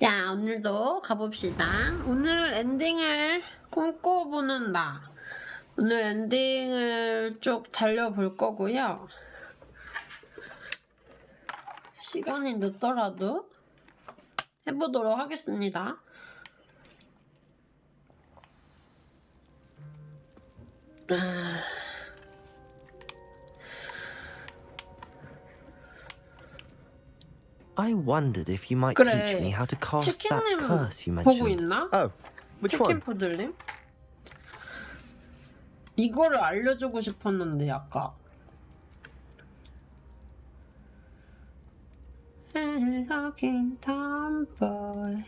자, 오늘도 가봅시다. 오늘 엔딩을 꿈꿔보는 나. 오늘 엔딩을 쭉 달려볼 거고요. 시간이 늦더라도 해보도록 하겠습니다. I wondered if you might teach me how to cast that 치킨님 curse you 보고 mentioned. 있나? Oh, which one? 치킨푸들님? 이거를 알려주고 싶었는데 아까. Talking tomboy.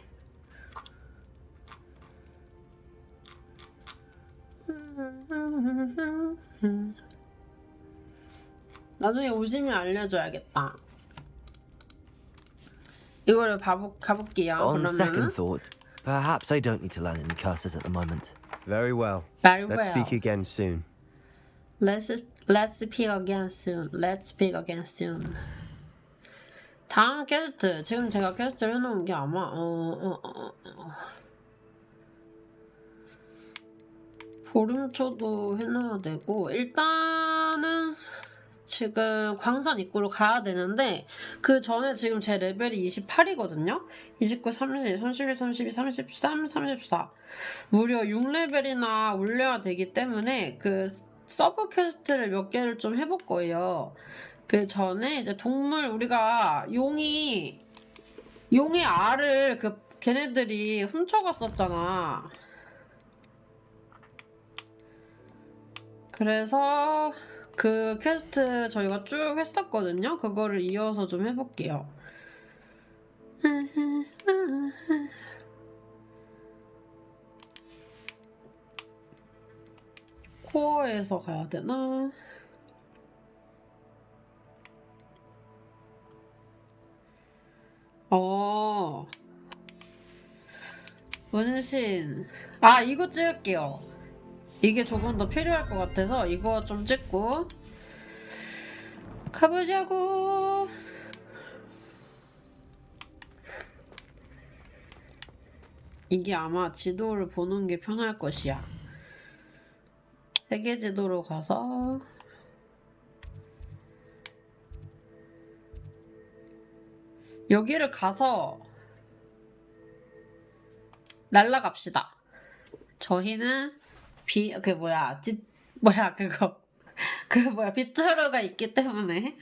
나중에 오시면 알려줘야겠다. 이거를 가볼게요. On second 그러면은. thought, perhaps I don't need to learn any curses at the moment. Very well. Very Let's well. speak again soon. Let's speak again soon. Let's speak again soon. 다음 퀘스트. 지금 제가 퀘스트를 해놓은 게 아마 보름초도 해놔야 되고 일단은 지금 광산 입구로 가야 되는데 그 전에 지금 제 레벨이 28이거든요. 29, 30, 31, 32, 33, 34 무려 6레벨이나 올려야 되기 때문에 그 서브 퀘스트를 몇 개를 좀 해볼 거예요. 그 전에 이제 동물 우리가 용의 알을 걔네들이 훔쳐갔었잖아. 그래서 그 퀘스트 저희가 쭉 했었거든요. 그거를 이어서 좀 해볼게요. 코어에서 가야 되나? 문신. 아, 이거 찍을게요. 이게 조금 더 필요할 것 같아서 이거 좀 찍고 가보자고. 이게 아마 지도를 보는 게 편할 것이야. 세계 지도로 가서 여기를 가서 날라갑시다. 저희는 빗자루가 있기 때문에.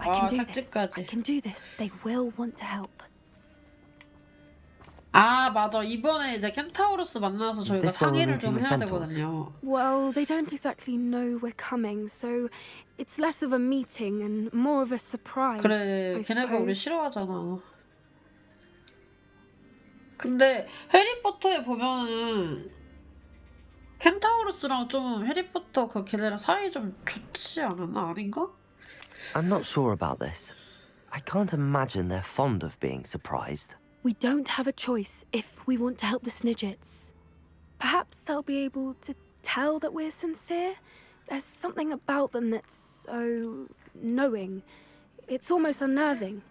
I can do this. 착지까지. I can do this. They will want to help. 아, 맞아. 이번에 이제 켄타우로스 만나서 저희가 this when we're 상의를 좀 meeting the 해야 centaurs? 되거든요. Well, they don't exactly know we're coming, so it's less of a meeting and more of a surprise. 그래, I 걔네가 우리 suppose. 싫어하잖아. 근데 해리포터에 보면은 켄타우로스랑 좀 해리포터 걔네랑 사이 좀 좋지 않았나? 아닌가? I'm not sure about this. I can't imagine they're fond of being surprised. We don't have a choice if we want to help the Snidgets. Perhaps they'll be able to tell that we're sincere. There's something about them that's so knowing. It's almost unnerving.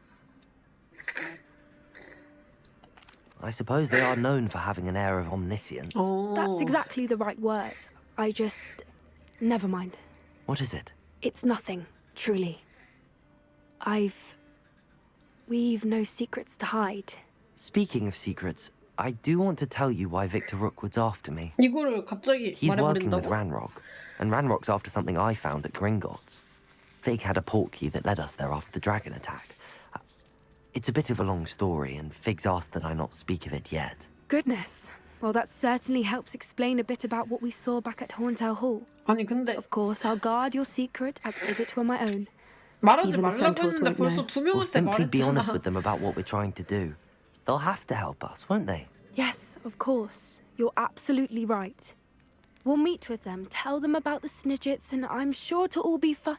I suppose they are known for having an air of omniscience. That's exactly the right word. I just... Never mind. What is it? It's nothing, truly. We've no secrets to hide. Speaking of secrets, I do want to tell you why Victor Rookwood's after me. 이거를 갑자기 He's working with 말해버린다고? Ranrock, and Ranrock's after something I found at Gringotts. Fig had a portkey that led us there after the dragon attack. It's a bit of a long story, and Fig's asked that I not speak of it yet. Goodness. Well, that certainly helps explain a bit about what we saw back at Horntail Hall. 아니 근데 Of course, I'll guard your secret as if it were my own. 말하지 Even the 말라고 centaurs 했는데 won't 벌써 know. 두 We'll 명한테 simply be honest 말했잖아. with them about what we're trying to do. They'll have to help us, won't they? Yes, of course. You're absolutely right. We'll meet with them, tell them about the Snidgets, and I'm sure to all be fine.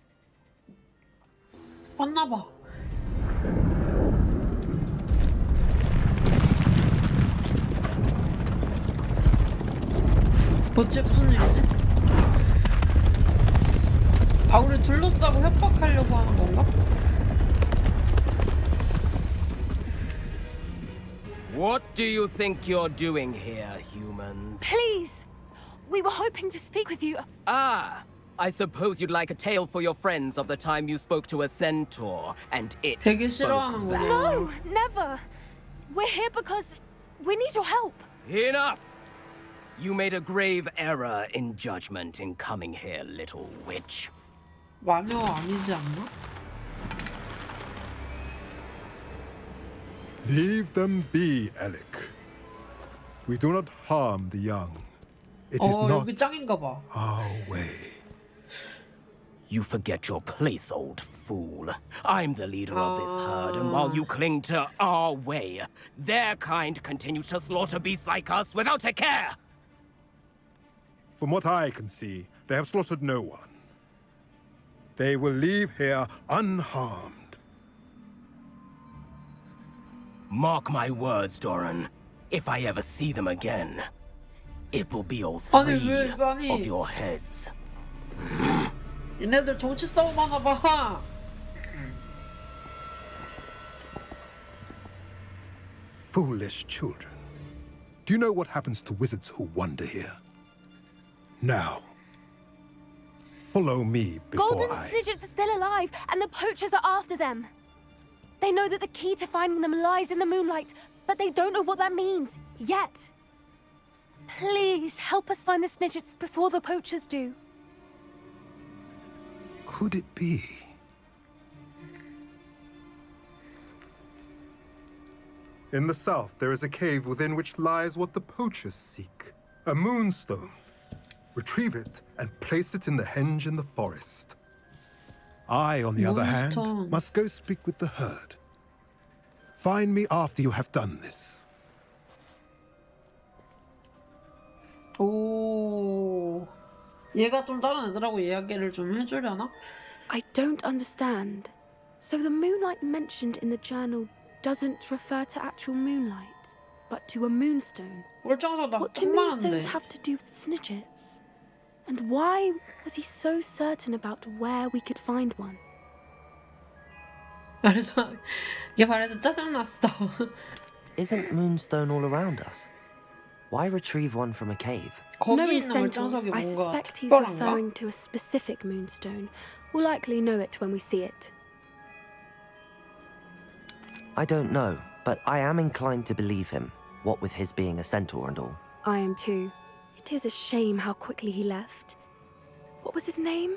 왔나봐. 뭐지? 무슨 일이지? 아, 우리 둘러싸고 협박하려고 하는 건가? What do you think you're doing here, humans? Please! We were hoping to speak with you. Ah, I suppose you'd like a tale for your friends of the time you spoke to a centaur and it 되게 spoke 싫어하는구나. back. No, never. We're here because we need your help. Enough! You made a grave error in judgment in coming here, little witch. 마녀 아니지 않나? Leave them be, Alec. We do not harm the young. It is not 여기 짱인가 봐. our way. You forget your place, old fool. I'm the leader of this herd, and while you cling to our way, their kind continue to slaughter beasts like us without a care. From what I can see, they have slaughtered no one. They will leave here unharmed. Mark my words, Doran. If I ever see them again, it will be all 아니, three 왜, 아니. of your heads. 얘네들 정치 싸움 하나 봐. Foolish children. Do you know what happens to wizards who wander here? Now, follow me before Golden I... Snidgets are still alive, and the poachers are after them. They know that the key to finding them lies in the moonlight, but they don't know what that means, yet. Please, help us find the Snidgets before the poachers do. Could it be? In the south, there is a cave within which lies what the poachers seek. A moonstone. Retrieve it and place it in the henge in the forest. I, on the other hand, Moonstone. must go speak with the herd. Find me after you have done this. 오. 얘가 좀 다른 애들하고 이야기를 좀 해주려나? I don't understand. So the moonlight mentioned in the journal doesn't refer to actual moonlight, but to a moonstone. 멀쩡하다. What do 똥 moonstones 많은데. have to do with Snidgets? And why was he so certain about where we could find one? 말해서 이게 말해서 짜증났어. Isn't Moonstone all around us? Why retrieve one from a cave? 거기 Knowing 있는 centaurs, 물장석이 I 뭔가 suspect he's 특별한가? referring to a specific moonstone. We'll likely know it when we see it. I don't know, but I am inclined to believe him, what with his being a centaur and all. I am too. It is a shame how quickly he left. What was his name?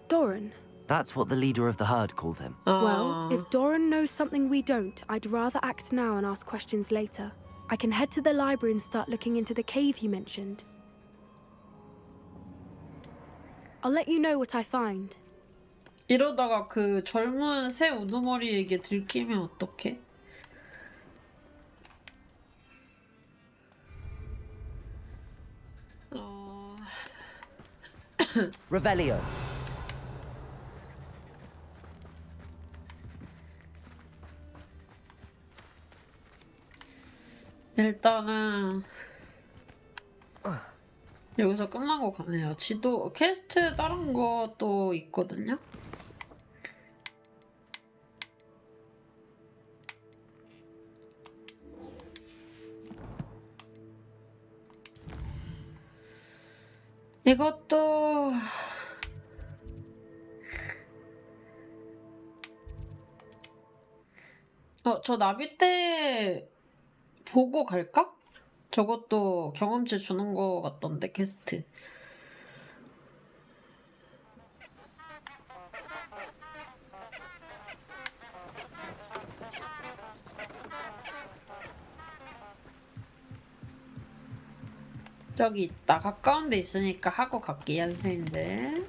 Doran. That's what the leader of the herd called him. Well, 아, if Doran knows something we don't, I'd rather act now and ask questions later. I can head to the library and start looking into the cave he mentioned. I'll let you know what I find. 이러다가 그 젊은 새 우두머리에게 들키면 어떡해? Revelio. 일단은 여기서 끝난 것 같네요. 지도 퀘스트 다른 것도 있거든요. 이것도 저 나비떼 보고 갈까? 저것도 경험치 주는 거 같던데 퀘스트. 저기 있다. 가까운 데 있으니까 하고 갈게요, 선생님들.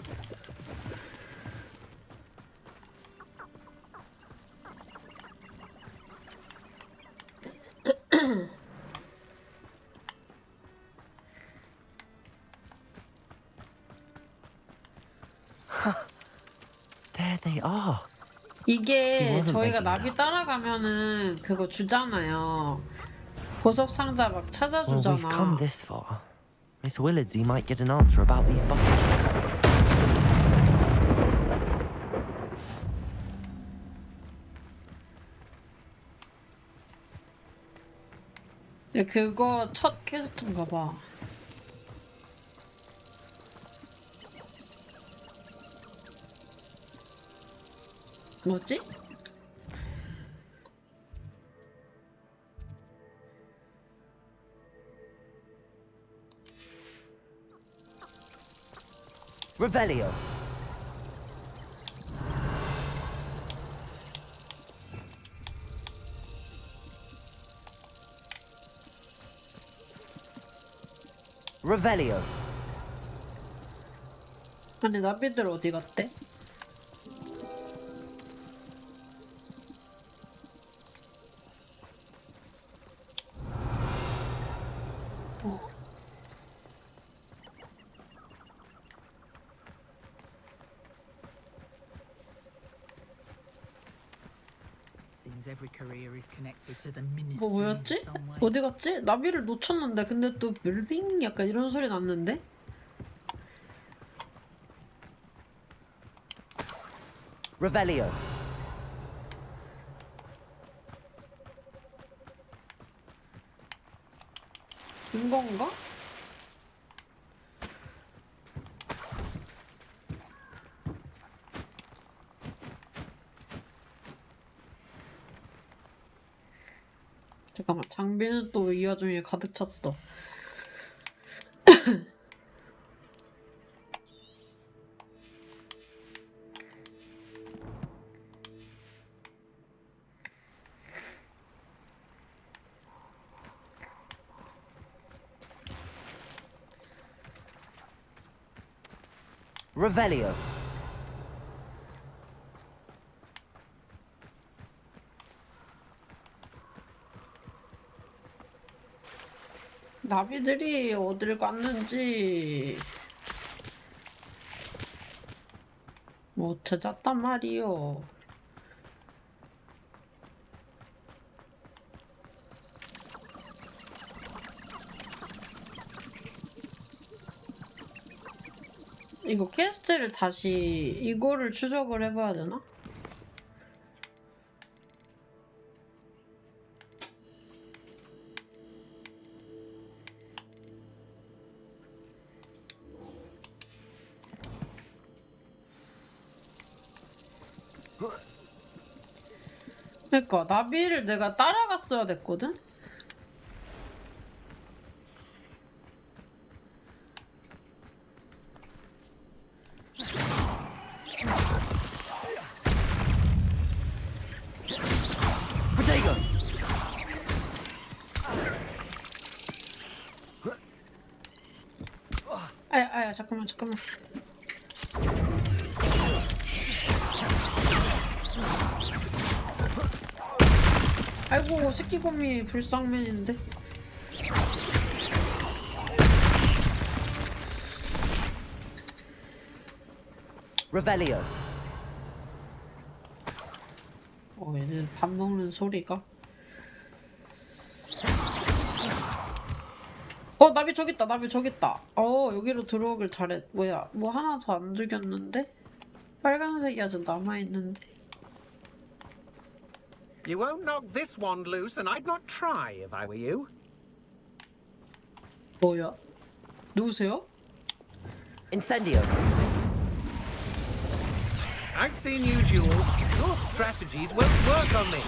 There they are. 이게 wasn't 저희가 making it 나비 up. 따라가면은 그거 주잖아요. 보석 상자 막 Well, 찾아주잖아. we've come this far. Miss Willardsey might get an answer about these buttons. 그거 첫 퀘스트인가 봐. 뭐지? Revelio. Revelio. 아니 나비들 어디 갔대? Seems every career is connected to the ministry 뭐 뭐였지? in some way. 어디 갔지? 나비를 놓쳤는데 근데 또 멸빙 약간 이런 소리 났는데? Revelio. 인건가? 잠깐만 장비는 또 이 와중에 가득 찼어. Revelio. 나비들이 어딜 갔는지 못 찾았단 말이요. 이거 퀘스트를 다시 이거를 추적을 해봐야 되나? 그러니까 나비를 내가 따라갔어야 됐거든? Potato. 아야 잠깐만. 아이고 새끼곰이 불쌍맨인데. Revelio. 얘는 밥 먹는 소리가. 나비 저기 있다. 여기로 들어오길 잘했. 뭐야, 뭐 하나도 안 죽였는데? 빨간색이 아직 남아있는데. You won't knock this wand loose, and I'd not try if I were you. 뭐야? 누구세요? Incendio. I've seen you duel. Your strategies won't work on me.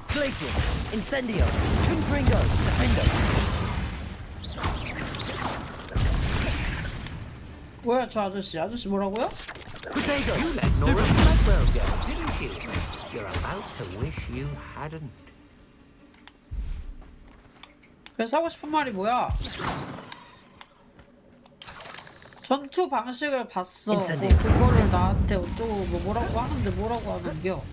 Glacial. Incendio. Confringo. Defendo. 뭐야 저 아저씨? 아저씨 뭐라고요? Potato. You let Nora Blackwell go, didn't you? You're about to wish you hadn't. 그래서 하고 싶은 말이 뭐야? 전투 방식을 봤어. 뭐 인센디오. 그거를 나한테 어쩌고 뭐라고 하는데 뭐라고 하는겨?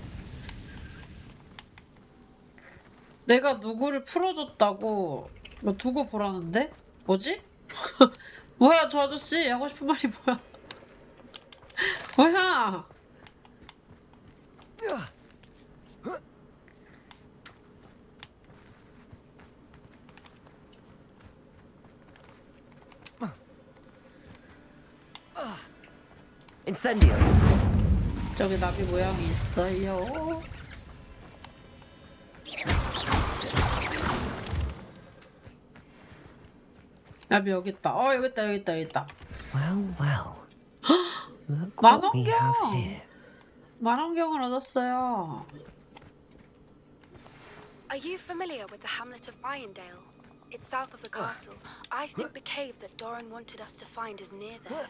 내가 누구를 풀어줬다고 뭐 두고 보라는데? 뭐지? 뭐야 저 아저씨 하고 싶은 말이 뭐야? 뭐야? Incendio. 저기 나비 모양이 있어요. 나비 여기 있다. 여기 있다, 여기 있다, 여기 있다. Well, well. Look what we have 만원경! here. 만원경을 얻었어요. Are you familiar with the hamlet of Irondale? It's south of the castle. I think the cave that Doran wanted us to find is near there.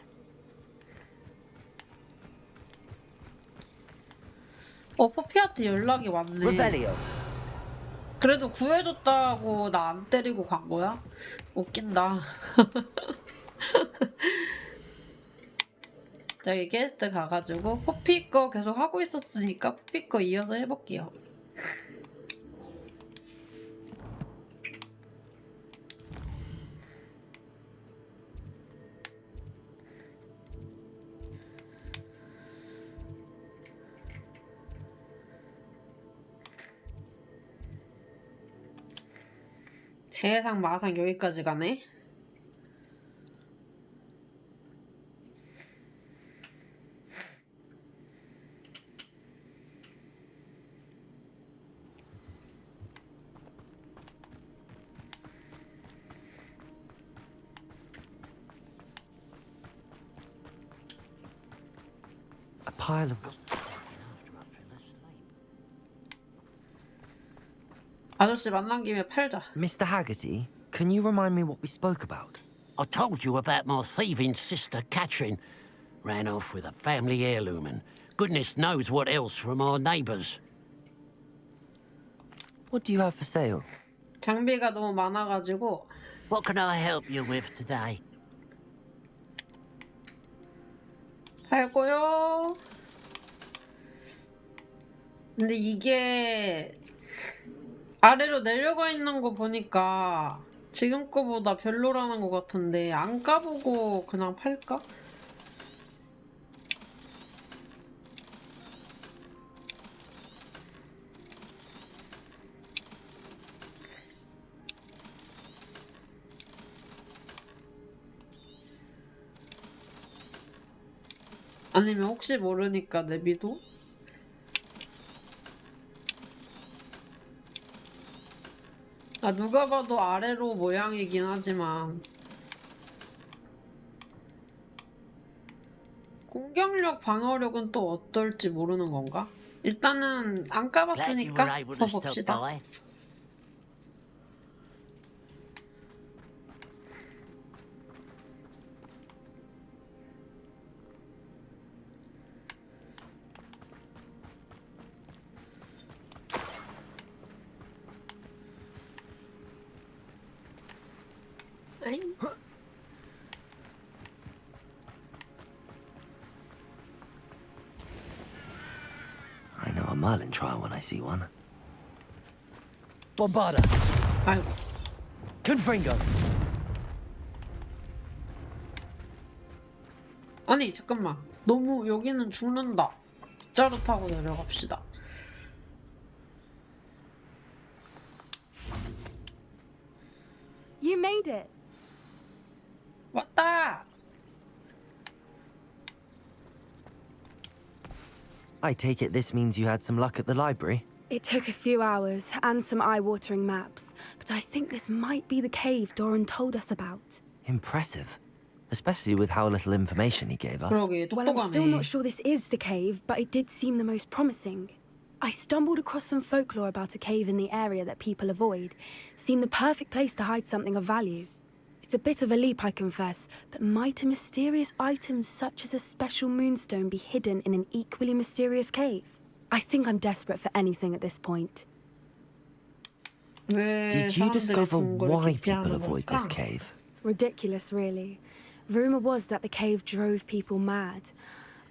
포피한테 연락이 왔네. Revelio. 그래도 구해줬다고 나 안 때리고 간 거야? 웃긴다. 저기 게스트 가가지고 포피 거 계속 하고 있었으니까 포피 거 이어서 해볼게요. 세상 마상 여기까지 가네. A pile of... 아저씨 만난 김에 팔자. Mr. Haggerty, can you remind me what we spoke about? I told you about my thieving sister Catherine. Ran off with a family heirloom and goodness knows what else from our neighbours. What do you have for sale? 장비가 너무 많아가지고 What can I help you with today? 팔고요. 근데 이게 아래로 내려가 있는 거 보니까 지금 거보다 별로라는 것 같은데 안 까보고 그냥 팔까? 아니면 혹시 모르니까 내비도? 누가 봐도 아래로 모양이긴 하지만 공격력, 방어력은 또 어떨지 모르는 건가? 일단은 안 까봤으니까 더 봅시다. I know a Merlin trial when I see one. Bombarda. 아이고. Confringo. 아니 잠깐만. 너무 여기는 죽는다. 빗자루 타고 내려갑시다. You made it. 왔다. I take it this means you had some luck at the library? It took a few hours and some eye-watering maps, but I think this might be the cave Doran told us about. Impressive. Especially with how little information he gave us. 그러게 Well, I'm still 똑똑하네. not sure this is the cave, but it did seem the most promising. I stumbled across some folklore about a cave in the area that people avoid. Seemed the perfect place to hide something of value. It's a bit of a leap, I confess, but might a mysterious item such as a special moonstone be hidden in an equally mysterious cave? I think I'm desperate for anything at this point. 왜 Did you 사람들이 discover 동굴을 why 기피하는 people avoid this 걸까? cave? Ridiculous, really. Rumor was that the cave drove people mad.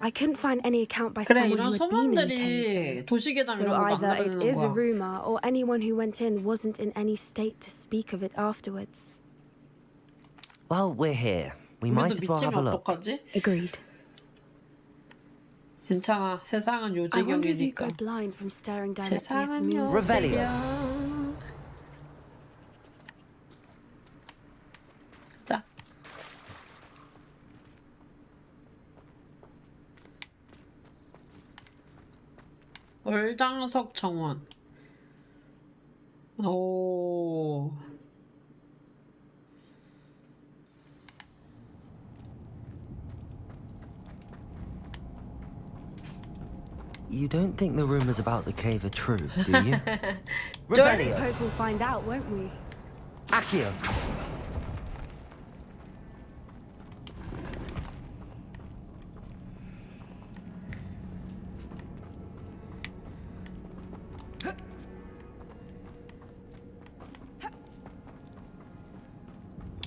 I couldn't find any account by 그래 someone 이런 who had been in the cave. 소문들이 도시계담 So 이런 거 either it 만들어내는 is a 거야. rumor, or anyone who went in wasn't in any state to speak of it afterwards. Well, we're here. We might 우리도 as well have a 미치면 look. 어떡하지? Agreed. 괜찮아. 세상은 I wonder if you'd 요지경이니까. go blind from staring directly at a 세상은 moon. 요지경. 자. 월장석 정원. 오. You don't think the rumors about the cave are true, do you? I Revelio. suppose we'll find out, won't we? Accio.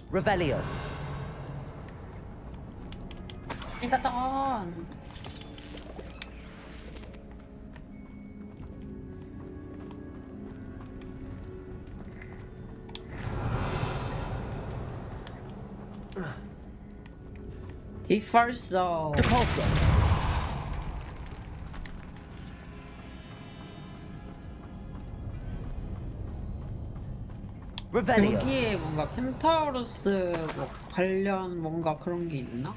Revelio. 이따던. 디펄소. Depulso. Revelio. 여기에 뭔가 펜타우루스 뭐 관련 뭔가 그런 게 있나?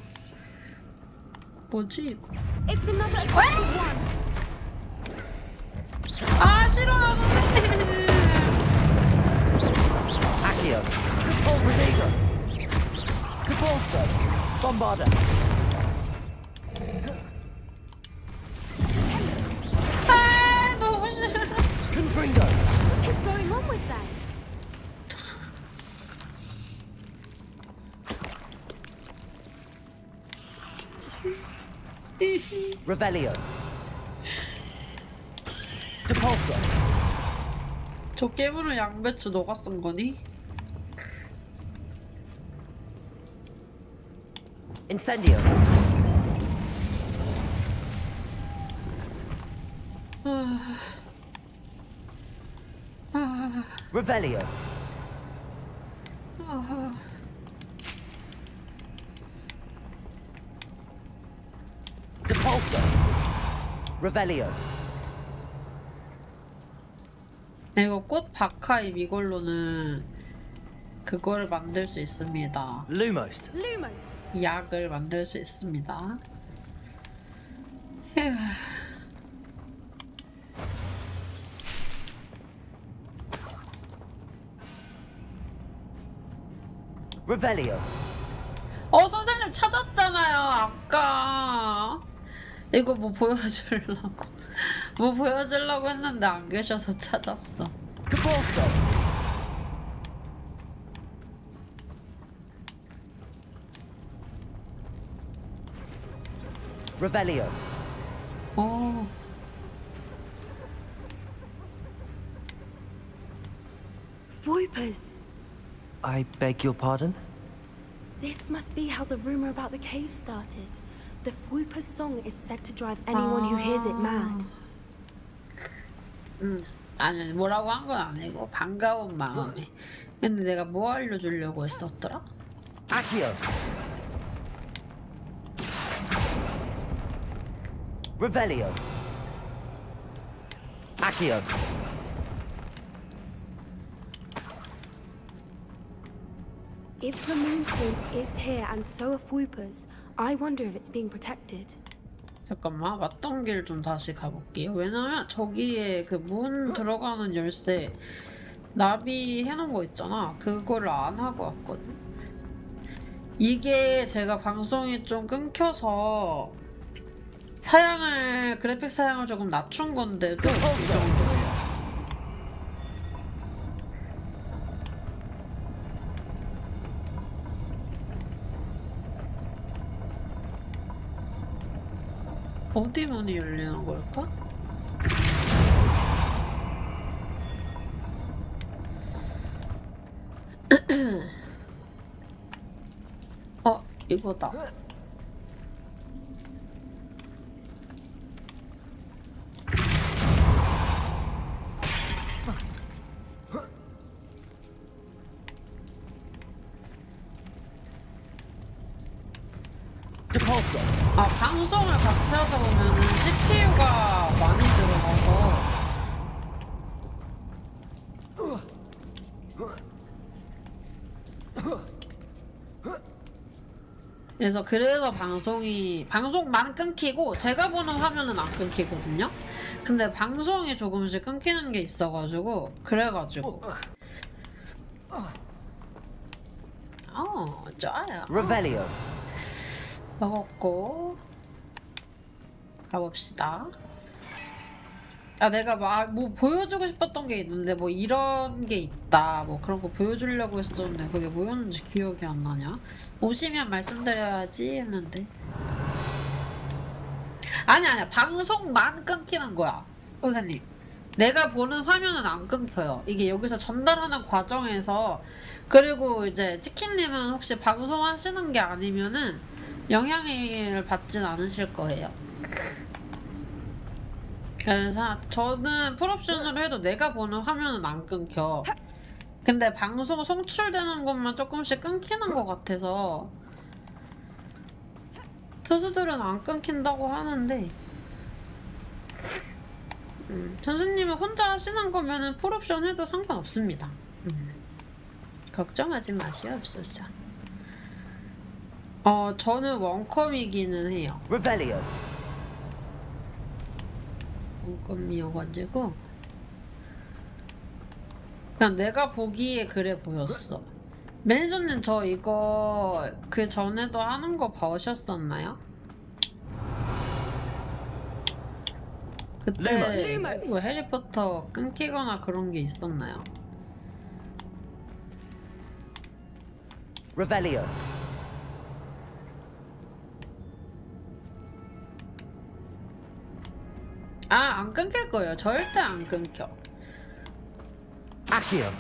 뭐지 이거? It's another aggressive one. 아 싫어요 선생님. Accio. Repulsigo. Depulso. Bombarda. 아 너무 싫어. Confringo. What is going on with that? Revelio. Depulso. 저 깨물은 양배추 너가 쓴 거니? Incendio. Revelio. Depulso. Revelio. 이거 꽃 박하잎 이걸로는 그거를 만들 수 있습니다. Lumos. Lumos. 약을 만들 수 있습니다. 휴. Revelio. 선생님 찾았잖아요 아까. 이거 뭐 보여주려고 뭐 보여주려고 했는데 안 계셔서 찾았어. Depulso. Revelio. 어. Voipers. I beg your pardon? This must be how the rumor about the cave started. The Voipers song is said to drive anyone who hears it mad. 아니 뭐라고 한 건 아니고 반가운 마음에. 근데 내가 뭐 알려주려고 했었더라? Accio. Revelio. Accio. If the moonstone is here and so are Voipers, I wonder if it's being protected. 잠깐만 왔던 길 좀 다시 가볼게요. 왜냐면 저기에 그 문 들어가는 열쇠 나비 해놓은 거 있잖아. 그거를 안 하고 왔거든. 이게 제가 방송이 좀 끊겨서 사양을 그래픽 사양을 조금 낮춘 건데도 이 정도예요. 어디 문이 열리는 걸까? 이거다. Depulso. 아, 방송을 같이 하다 보면은 CPU가 많이 들어가서 그래서 방송만 끊기고 제가 보는 화면은 안 끊기거든요. 근데 방송이 조금씩 끊기는 게 있어가지고 그래가지고 좋아요. Revelio. 먹었고 가봅시다. 아, 내가 뭐 보여주고 싶었던 게 있는데 뭐 이런 게 있다 뭐 그런 거 보여주려고 했었는데 그게 뭐였는지 기억이 안 나냐? 오시면 말씀드려야지 했는데 아니야 방송만 끊기는 거야 선생님. 내가 보는 화면은 안 끊겨요. 이게 여기서 전달하는 과정에서. 그리고 이제 치킨님은 혹시 방송하시는 게 아니면은 영향을 받진 않으실 거예요. 그래서 저는 풀옵션으로 해도 내가 보는 화면은 안 끊겨. 근데 방송 송출되는 것만 조금씩 끊기는 것 같아서 투수들은 안 끊긴다고 하는데 선생님은 혼자 하시는 거면은 풀옵션 해도 상관없습니다. 걱정하지 마시옵소서. 저는 원컴이기는 해요. Revelio. 원컴이어가지고 그냥 내가 보기에 그래 보였어. 매니저님 저 이거 그 전에도 하는 거 봐오셨었나요? 그때 뭐 해리포터 끊기거나 그런 게 있었나요? Revelio. 안 끊길 거예요. 절대 안 끊겨. Accio.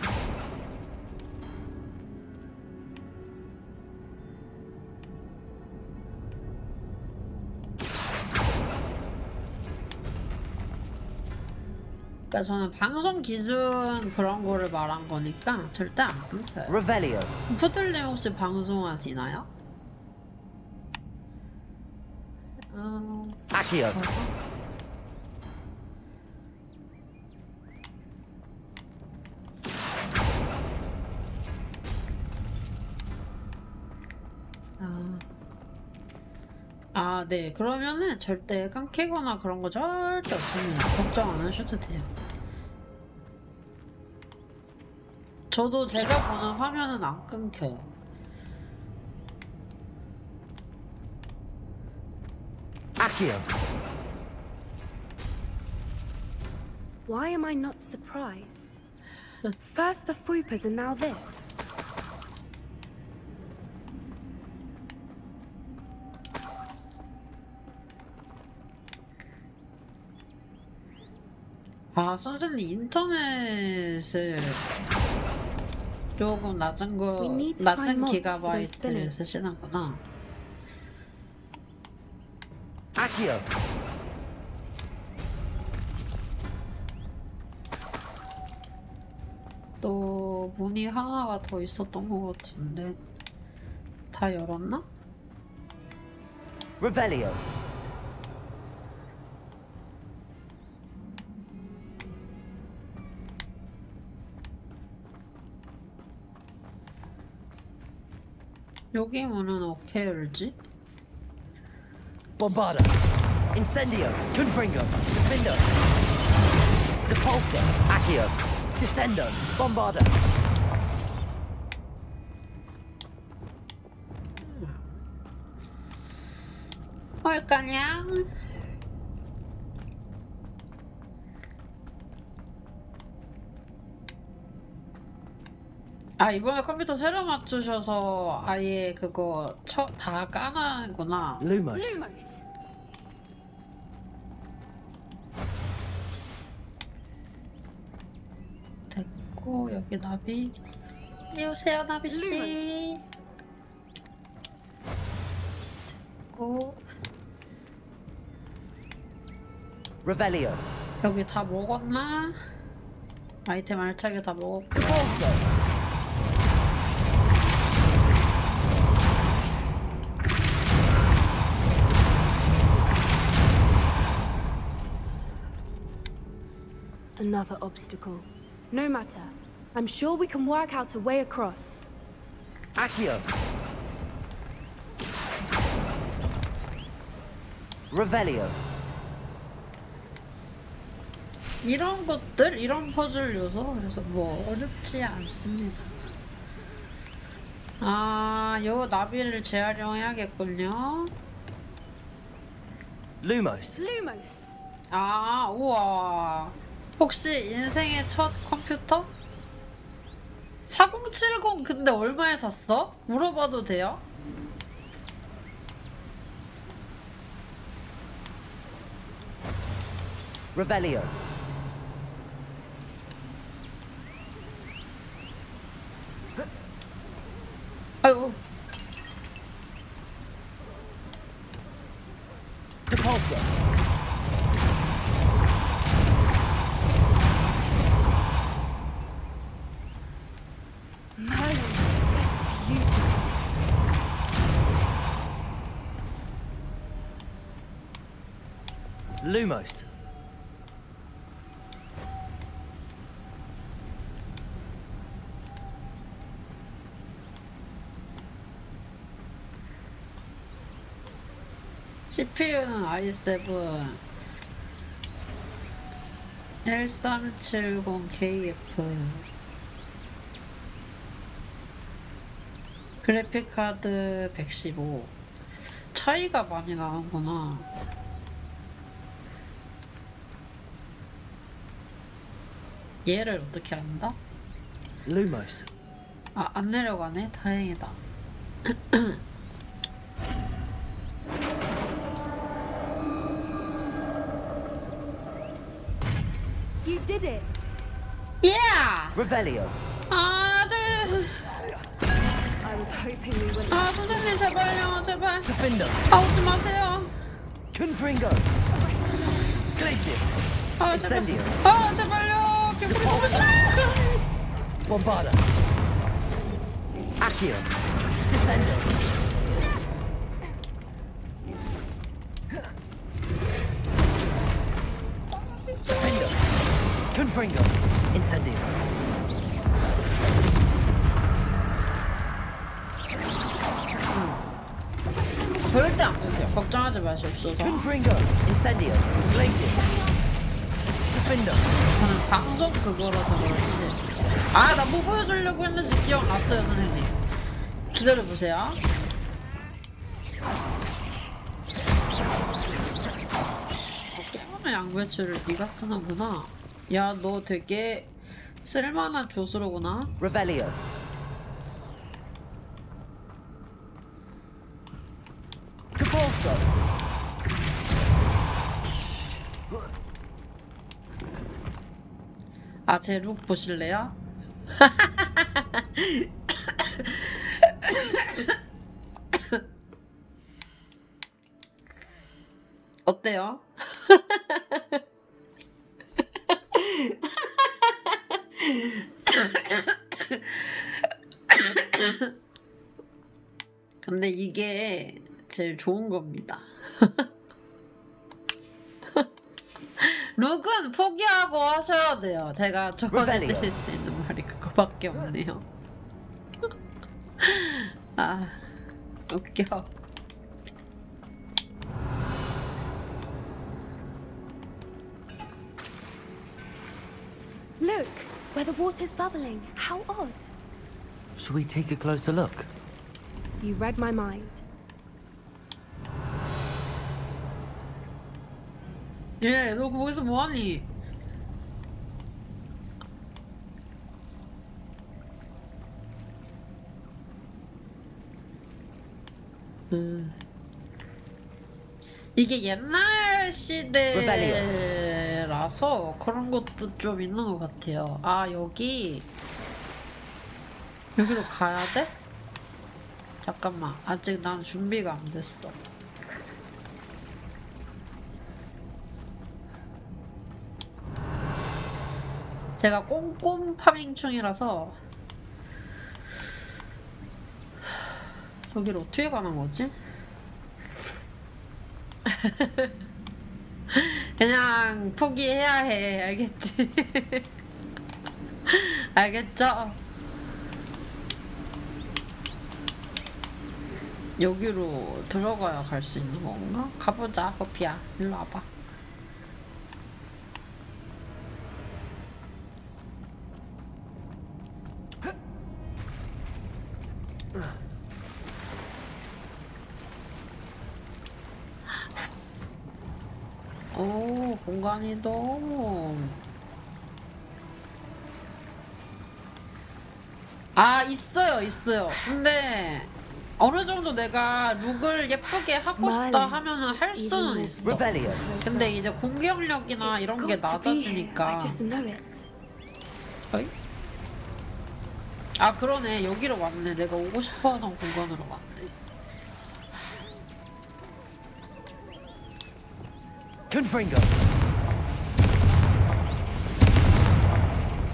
그러니까 저는 방송 기준 그런 거를 말한 거니까 절대 안 끊겨요. Revelio. 푸들님 혹시 방송하시나요? Accio. 네. 그러면은 절대 끊기거나 그런 거 절대 없습니다. 걱정 안 하셔도 돼요. 저도 제가 보는 화면은 안 끊겨요. Accio. Why am I not surprised? First the Fuipas and now this. 선생님 인터넷을 조금 낮은 기가바이트를 쓰시는구나. Accio. 또 문이 하나가 더 있었던 것 같은데 다 열었나? Revelio. 여기 문은 어떻게 열지? Bombarda. Incendio. Confringo. Defindo. Depulso. Accio. Descendo. Bombarda. 뭘까냐? 이번에 컴퓨터 새로 맞추셔서 아예 그거 다 까는구나. Lumos. Lumos. 됐고 여기 나비. 안녕하세요 나비씨. 됐고 Revelio. 여기 다 먹었나? 아이템 알차게 다 먹었고. Depulso. Another obstacle. No matter. I'm sure we can work out a way across. Accio. Revelio. 이런 것들, 이런 퍼즐 요소, 그래서 뭐 어렵지 않습니다. 아, 요 나비를 재활용해야겠군요. Lumos. Lumos! 아, 우와. 혹시 인생의 첫 컴퓨터? 4070 근데 얼마에 샀어? 물어봐도 돼요? Revelio. 아이고. Depulso. Merlin, that's beautiful. Lumos. CPU는 i7 1370KF 그래픽카드 115 차이가 많이 나는구나. 얘를 어떻게 한다? Lumos. 아, 안 내려가네? 다행이다. You did it! Yeah! Revelio. 아, I was hoping we wouldn't. 아, 선생님 제발요, 제발. Defender. 아, 오지 마세요. Confringo. Glacius. 아, 제발. Incendio. 아, 제발요. 개구리 너무 싫어. Bombarda. Accio. Descendo. Defender. Confringo. Incendio. 절대 안 볼게요. 걱정하지 마십시오. Confringo. Incendio. Glacius. Defender. 저는 방송 그거라서 그렇지. 아, 나 뭐 보여주려고 했는지 기억났어요, 선생님. 기다려보세요. 게임의 양배추를 네가 쓰는구나. 야, 너 되게 쓸만한 조수로구나. Revelio. Depulso. 아, 제 룩 보실래요? 어때요? 근데 이게 제일 좋은 겁니다. 룩은 포기하고 하셔야 돼요. 제가 조언해드릴 수 있는 말이 그거밖에 없네요. 아, 웃겨. Look, where the water's bubbling. How odd. Should we take a closer look? You read my mind. 얘, 너 거기서 뭐하니? 이게 옛날 시대라서 그런 것도 좀 있는 것 같아요. 아, 여기로 가야 돼? 잠깐만, 아직 난 준비가 안 됐어. 제가 꼼꼼 파밍 중이라서 저기를 어떻게 가는 거지? 그냥 포기해야 해. 알겠지? 알겠죠? 여기로 들어가야 갈 수 있는 건가? 가보자, 커피야. 일로 와봐. 오, 공간이동. 아, 있어요. 근데 어느 정도 내가 룩을 예쁘게 하고 싶다 하면은 할 수는 있어. Revelio. 근데 이제 공격력이나 이런 게 낮아지니까. I just know it. 어이? 아, 그러네. 여기로 왔네. 내가 오고 싶어하던 공간으로 왔네. Confringo.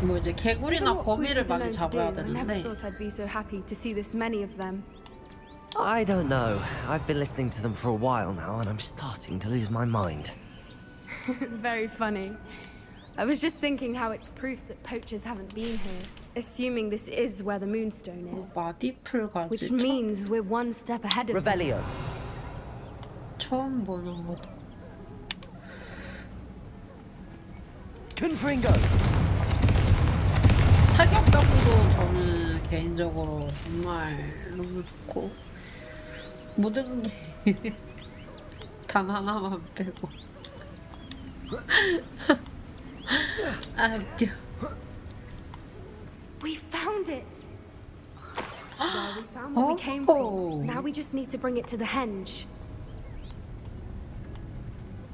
뭐 이제 개구리나 Given what 거미를 Food was 많이 known to 잡아야 do, I never 되는데. thought I'd be so happy to see this many of them. I don't know. I've been listening to them for a while now, and I'm starting to lose my mind. Very funny. I was just thinking how it's proof that poachers haven't been here, assuming this is where the moonstone is. 마디풀 Which 가지 means we're one step ahead of them. Revelio. 처음 보는 거다. Confringo. 타격감도 저는 개인적으로 정말 너무 좋고 모든 게 단 하나만 빼고 아 웃겨. We found it! Well, we found what we came for. Oh. Now we just need to bring it to the henge.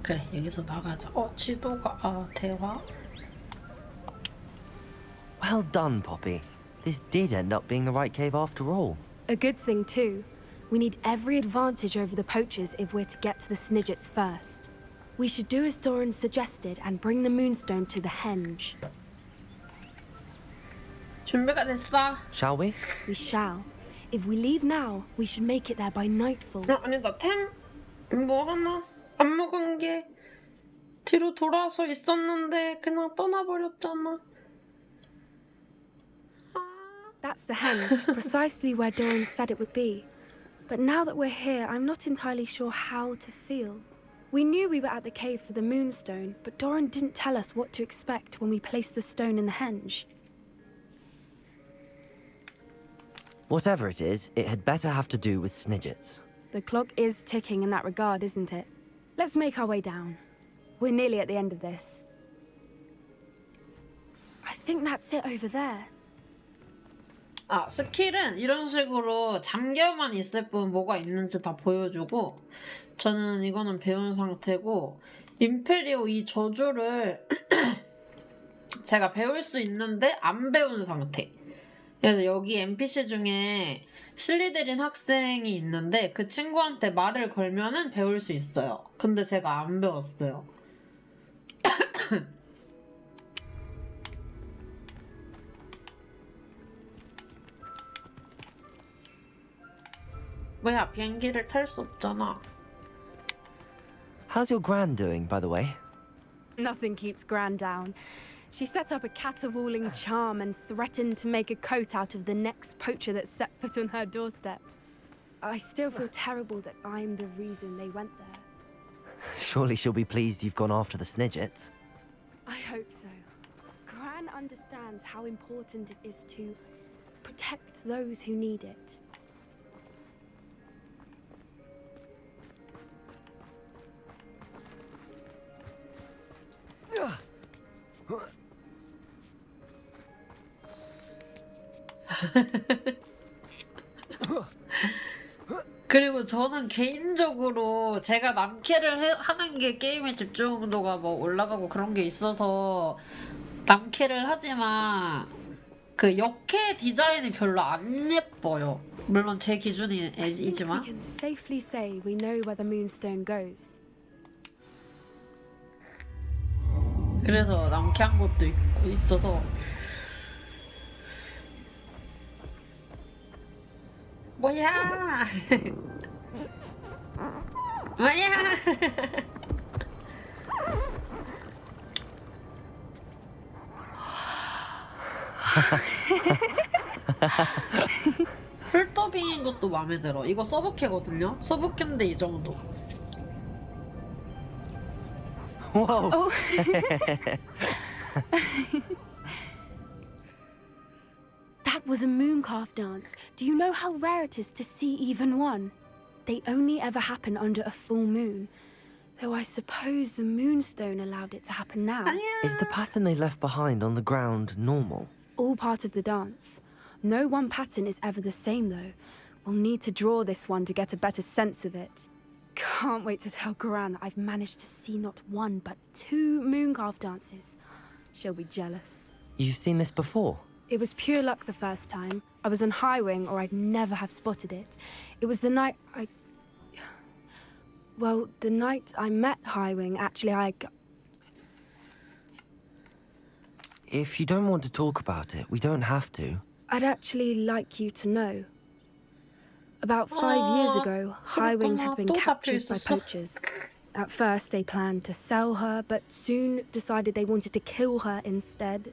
그래, 여기서 나가자. 지도가 대화. Well done, Poppy. This did end up being the right cave after all. A good thing, too. We need every advantage over the poachers if we're to get to the Snidgets first. We should do as Doran suggested and bring the moonstone to the henge. 준비가 됐어. Shall we? We shall. If we leave now, we should make it there by nightfall. 아니다, 템? 뭐 하나? 안 먹은 게 뒤로 돌아서 있었는데 그냥 떠나버렸잖아. That's the henge, precisely where Doran said it would be. But now that we're here, I'm not entirely sure how to feel. We knew we were at the cave for the moonstone, but Doran didn't tell us what to expect when we placed the stone in the henge. Whatever it is, it had better have to do with Snidgets. The clock is ticking in that regard, isn't it? Let's make our way down. We're nearly at the end of this. I think that's it over there. 아, 스킬은 이런 식으로 잠겨만 있을 뿐 뭐가 있는지 다 보여주고 저는 이거는 배운 상태고 임페리오 이 저주를 제가 배울 수 있는데 안 배운 상태. 그래서 여기 NPC 중에 슬리데린 학생이 있는데 그 친구한테 말을 걸면은 배울 수 있어요. 근데 제가 안 배웠어요. 뭐야, 비행기를 탈 수 없잖아. How's your gran doing, by the way? Nothing keeps Gran down. She set up a caterwauling charm and threatened to make a coat out of the next poacher that set foot on her doorstep. I still feel terrible that I'm the reason they went there. Surely she'll be pleased you've gone after the Snidgets. I hope so. Gran understands how important it is to protect those who need it. 그리고 저는 개인적으로 제가 남캐를 하는 게 게임의 집중도가 뭐 올라가고 그런 게 있어서 남캐를 하지만 그 역캐 디자인이 별로 안 예뻐요. 물론 제 I think we 기준이지만 can safely say we know where the moonstone goes. 그래서 남캐한 것도 있어서 뭐야 뭐야 풀더빙인 것도 마음에 들어. 이거 서브캐거든요. 서브캐인데 이 정도. Whoa! Oh. That was a mooncalf dance. Do you know how rare it is to see even one? They only ever happen under a full moon. Though I suppose the moonstone allowed it to happen now. Is the pattern they left behind on the ground normal? All part of the dance. No one pattern is ever the same, though. We'll need to draw this one to get a better sense of it. Can't wait to tell Gran that I've managed to see not one, but 2 mooncalf dances. She'll be jealous. You've seen this before? It was pure luck the first time. I was on High Wing, or I'd never have spotted it. It was the night Well, the night I met High Wing, actually, If you don't want to talk about it, we don't have to. I'd actually like you to know. About 5 years ago, High Wing had been captured by poachers. At first, they planned to sell her, but soon decided they wanted to kill her instead.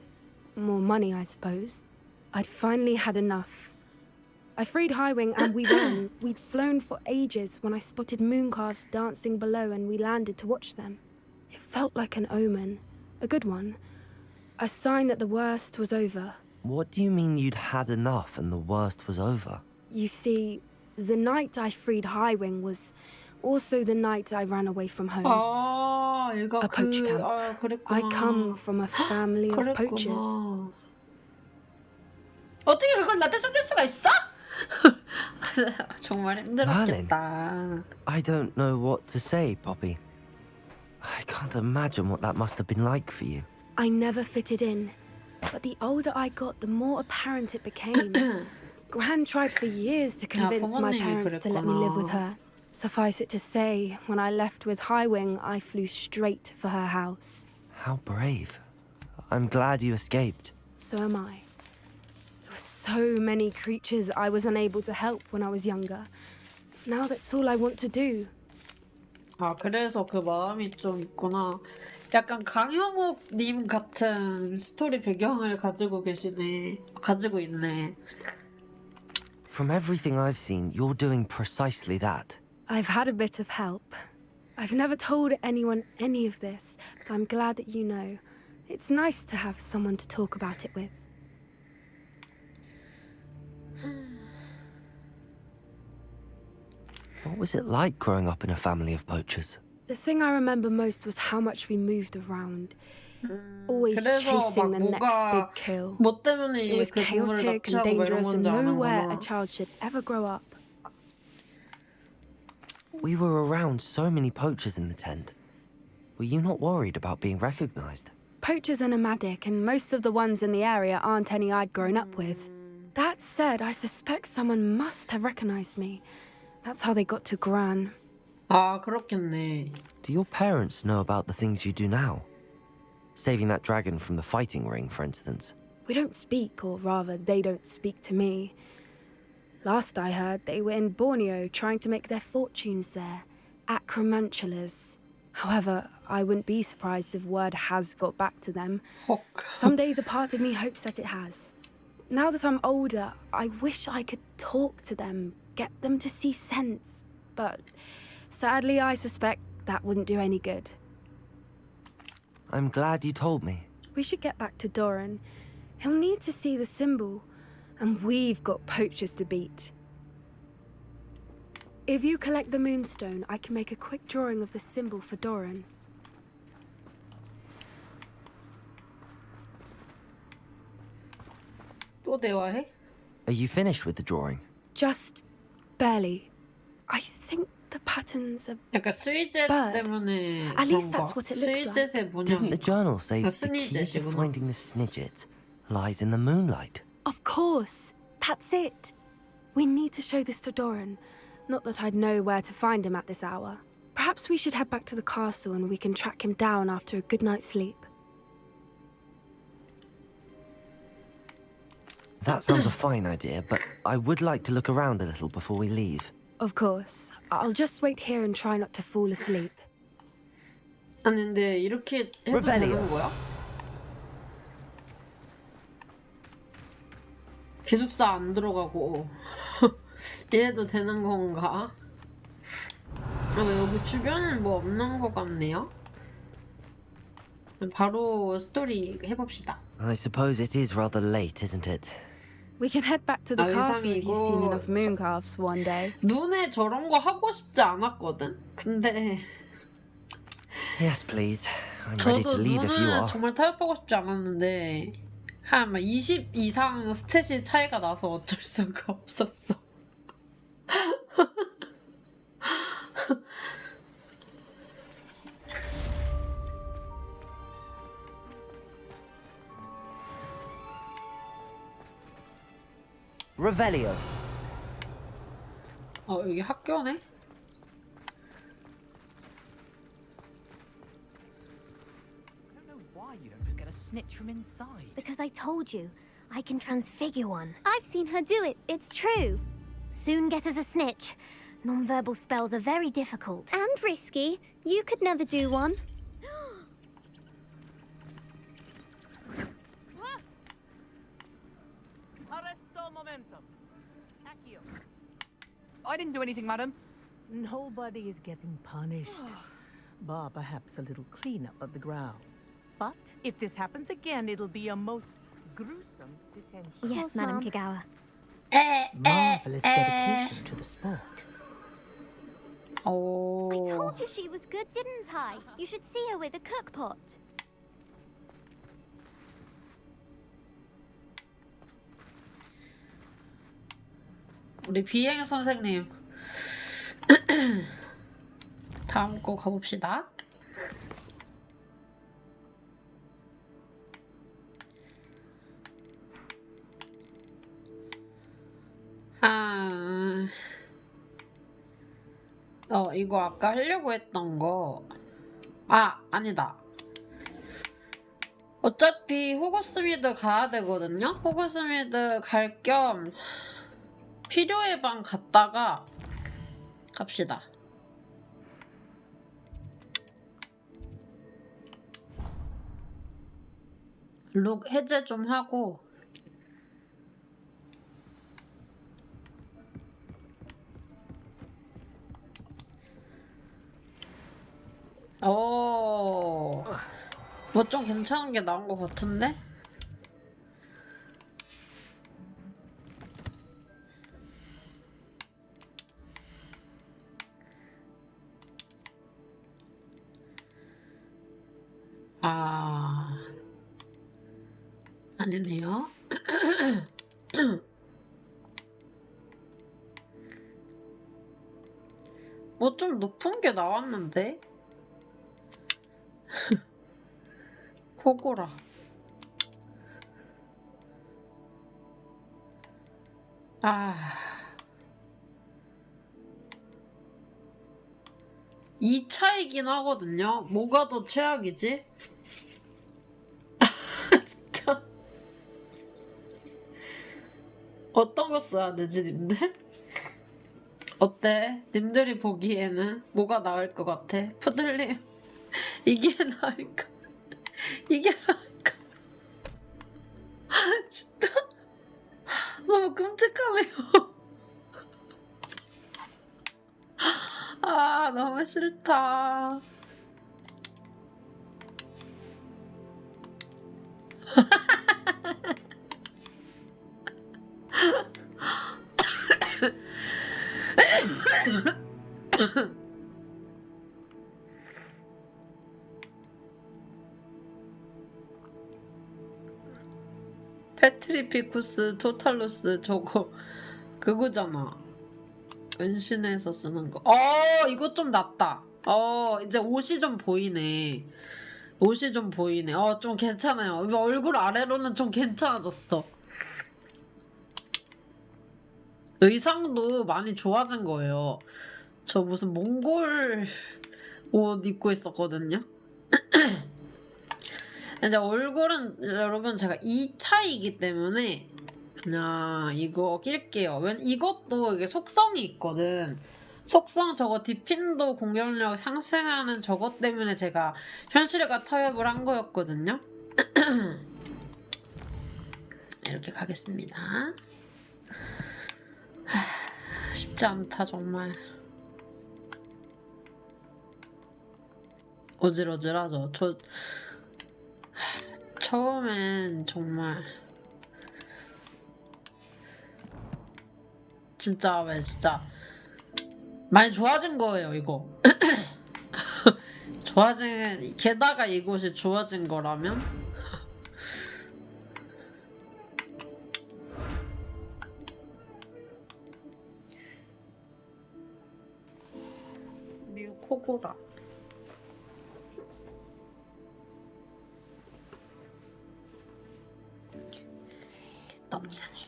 More money, I suppose. I'd finally had enough. I freed High Wing and we ran. We'd flown for ages when I spotted mooncalves dancing below and we landed to watch them. It felt like an omen. A good one. A sign that the worst was over. What do you mean you'd had enough and the worst was over? You see, the night I freed High Wing was also the night I ran away from home. 아, 얘가 A poacher camp. 그랬구나. I come from a family of poachers. 그랬구나. 어떻게 그걸 나한테 숨길 수가 있어? 정말 힘들었겠다. I don't know what to say, Poppy. I can't imagine what that must have been like for you. I never fitted in, but the older I got, the more apparent it became. Gran tried for years to convince my parents to let me live with her. Suffice it to say, when I left with High Wing, I flew straight for her house. How brave. I'm glad you escaped. So am I. There were so many creatures I was unable to help when I was younger. Now that's all I want to do. 아, 그래서 그 마음이 좀 있구나. 약간 강효묵님 같은 스토리 배경을 가지고 있네. From everything I've seen, you're doing precisely that. I've had a bit of help. I've never told anyone any of this, but I'm glad that you know. It's nice to have someone to talk about it with. What was it like growing up in a family of poachers? The thing I remember most was how much we moved around. Always 그래서 chasing 막 the next 뭐가 big kill. 뭐 때문에 It was 그 부모를 chaotic and 납치하고 막 이런 dangerous and 건지 nowhere a 아는구나. child should ever grow up. We were around so many poachers in the tent. Were you not worried about being recognized? Poachers are nomadic, and most of the ones in the area aren't any I'd grown up with. That said, I suspect someone must have recognized me. That's how they got to Gran. 아, 그렇겠네. Do your parents know about the things you do now? Saving that dragon from the fighting ring, for instance. We don't speak, or rather, they don't speak to me. Last I heard, they were in Borneo trying to make their fortunes there. Acromantulas. However, I wouldn't be surprised if word has got back to them. 헉. Some days a part of me hopes that it has. Now that I'm older, I wish I could talk to them, get them to see sense. But sadly, I suspect that wouldn't do any good. I'm glad you told me. We should get back to Doran. He'll need to see the symbol, and we've got poachers to beat. If you collect the moonstone, I can make a quick drawing of the symbol for Doran. 또 대화해? Are you finished with the drawing? Just barely. I think the patterns are... 약간 스위젯 Bird. 때문에 At least 그런 that's 거. what it looks like. 스위젯의 Didn't the 문양. journal say 아, the key to 스니젯이구나. finding the snidget lies in the moonlight? Of course. That's it. We need to show this to Doran. Not that I'd know where to find him at this hour. Perhaps we should head back to the castle and we can track him down after a good night's sleep. That sounds a fine idea, but I would like to look around a little before we leave. Of course. I'll just wait here and try not to fall asleep. 아니 근데 이렇게 해도 Revelio. 되는 거야? 기숙사 안 들어가고 이래도 되는 건가? 여기 주변은 뭐 없는 것 같네요. 바로 스토리 해봅시다. I suppose it is rather late, isn't it? We can head back to the castle if you've seen 이상이고 enough mooncalves one day. 눈에 저런 거 하고 싶지 않았거든? 근데 Yes, please. I'm ready to 저도 leave if you 눈은 are. 정말 타협하고 싶지 않았는데 한 20 이상 스탯이 차이가 나서 어쩔 수가 없었어. Revelio. 여기 학교네? I don't know why you don't just get a snitch from inside. Because I told you, I can transfigure one. I've seen her do it, it's true. Soon get us a snitch. Non-verbal spells are very difficult. And risky. You could never do one. Arresto momentum. Accio. I didn't do anything, madam. Nobody is getting punished. Bar perhaps a little cleanup of the ground. But if this happens again, it'll be a most gruesome detention. Yes, course, Madam Mum. Kagawa. Marvelous dedication to the sport. I 오. told you she was good, didn't I? You should see her with a cook pot. 우리 비행 선생님. 다음 거 가봅시다. 이거 아까 하려고 했던 거. 아니다. 어차피 호그스미드 가야 되거든요? 호그스미드 갈 겸 필요의 방 갔다가 갑시다. 룩 해제 좀 하고 뭐 좀 괜찮은 게 나온 것 같은데? 아니네요. 뭐 좀 높은 게 나왔는데? 코고라. 이 차이긴 하거든요. 뭐가 더 최악이지? 진짜. 어떤 거 써야 되지, 님들? 어때? 님들이 보기에는 뭐가 나을 것 같아? 푸들님, 이게 나을까? 이게 나을까? 진짜 너무 끔찍하네요. 너무 싫다. 페트리피쿠스 토탈루스 저거 그거잖아. 은신해서 쓰는 거. 이거 좀 낫다. 이제 옷이 좀 보이네. 옷이 좀 보이네. 좀 괜찮아요. 얼굴 아래로는 좀 괜찮아졌어. 의상도 많이 좋아진 거예요. 저 무슨 몽골 옷 입고 있었거든요. 이제 얼굴은 여러분 제가 2차이기 때문에 그냥 이거 낄게요. 이것도 이게 속성이 있거든. 속성 저거 디핀도 공격력 상승하는 저것 때문에 제가 현실과 타협을 한 거였거든요. 이렇게 가겠습니다. 쉽지 않다 정말. 어질어질하죠. 처음엔 정말 진짜 많이 좋아진 거예요 이거. 게다가 이곳이 좋아진 거라면 코고라. 개떡미안해.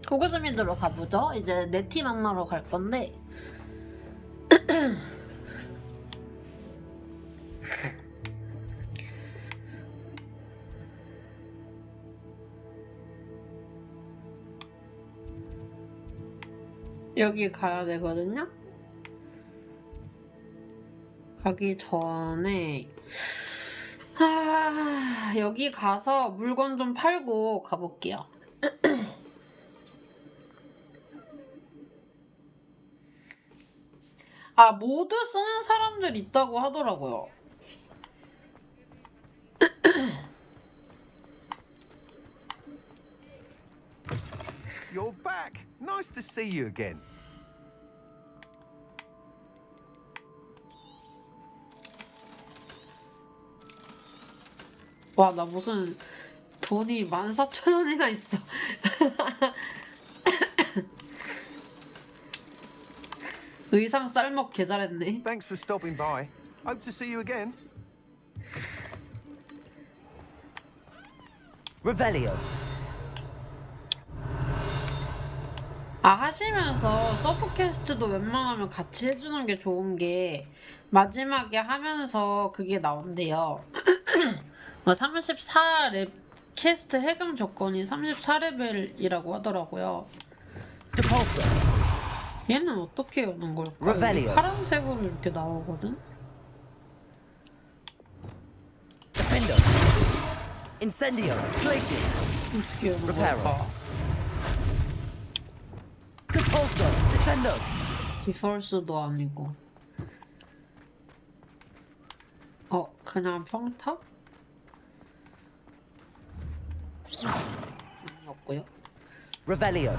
고구스미드로 가보죠. 이제 네티 만나러 갈 건데 여기 가야 되거든요. 가기 전에 여기 가서 물건 좀 팔고 가볼게요. 모드 쓰는 사람들 있다고 하더라고요. You're back. Nice to see you again. 와, 나 무슨 돈이 14,000원이나 있어. 의상 쌀먹 개 잘했네. Thanks for stopping by. Hope to see you again. Revelio. 하시면서 서브퀘스트도 웬만하면 같이 해주는 게 좋은 게 마지막에 하면서 그게 나온대요. 34렙 퀘스트 해금 조건이 34레벨이라고 하더라고요. 얘는 어떻게 여는 걸까? Revelio. 파란색으로 이렇게 나오거든? Defender. Incendio. Places. 어떻게 여는 Reparo. 걸까? Compulso. Descendo. 디펄스도 아니고 그냥 평타? 없고요. Revelio.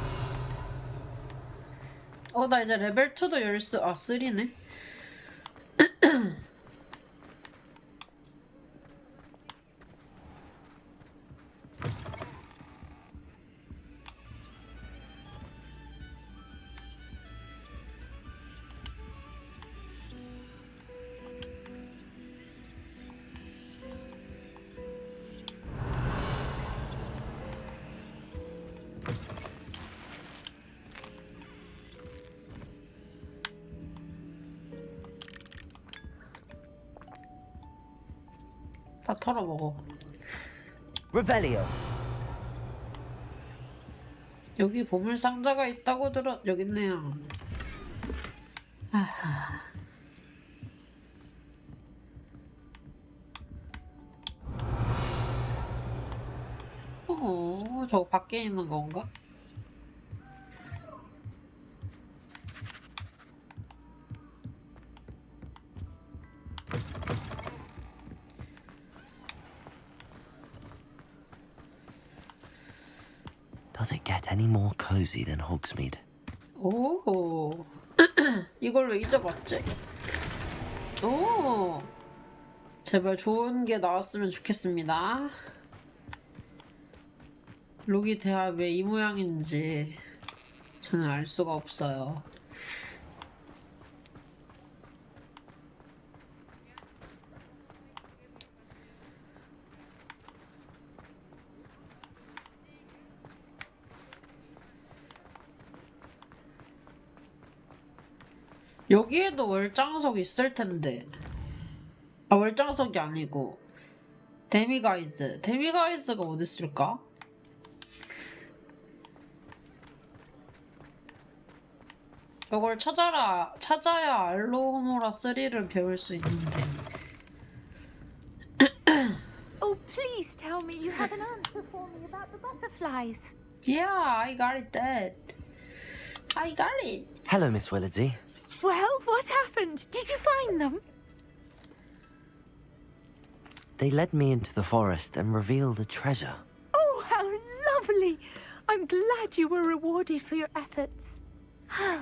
나 이제 레벨 2도 열 수... 3네? 다 털어먹어. Revelio. 여기 보물 상자가 있다고 여기 있네요. 저거 밖에 있는 건가? Does it get any more cozy than Hogsmeade? 오, 이걸로 잊어봤지? 오, 제발 좋은 게 나왔으면 좋겠습니다. 록이 대하 왜 이 모양인지 저는 알 수가 없어요. 여기에도 월장석 있을 텐데. 월장석이 아니고 데미가이즈. 데미가이즈가 어디 있을까? 이걸 찾아야 알로호모라 3를 배울 수 있는데. Oh, please tell me you have an answer for me about the butterflies. Yeah, I got it, Dad. I got it. Hello, Miss Willardsey. Well, what happened? Did you find them? They led me into the forest and revealed a treasure. Oh, how lovely! I'm glad you were rewarded for your efforts.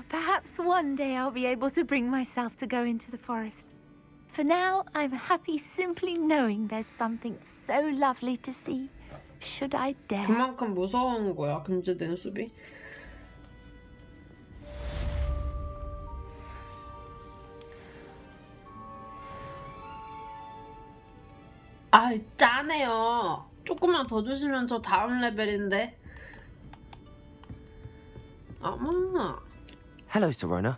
Perhaps one day I'll be able to bring myself to go into the forest. For now, I'm happy simply knowing there's something so lovely to see. Should I dare? 그만큼 무서운 거야, 금지된 숲이. 아, 짜네요. 조금만 더 주시면 저 다음 레벨인데. 아마. Hello, Serona.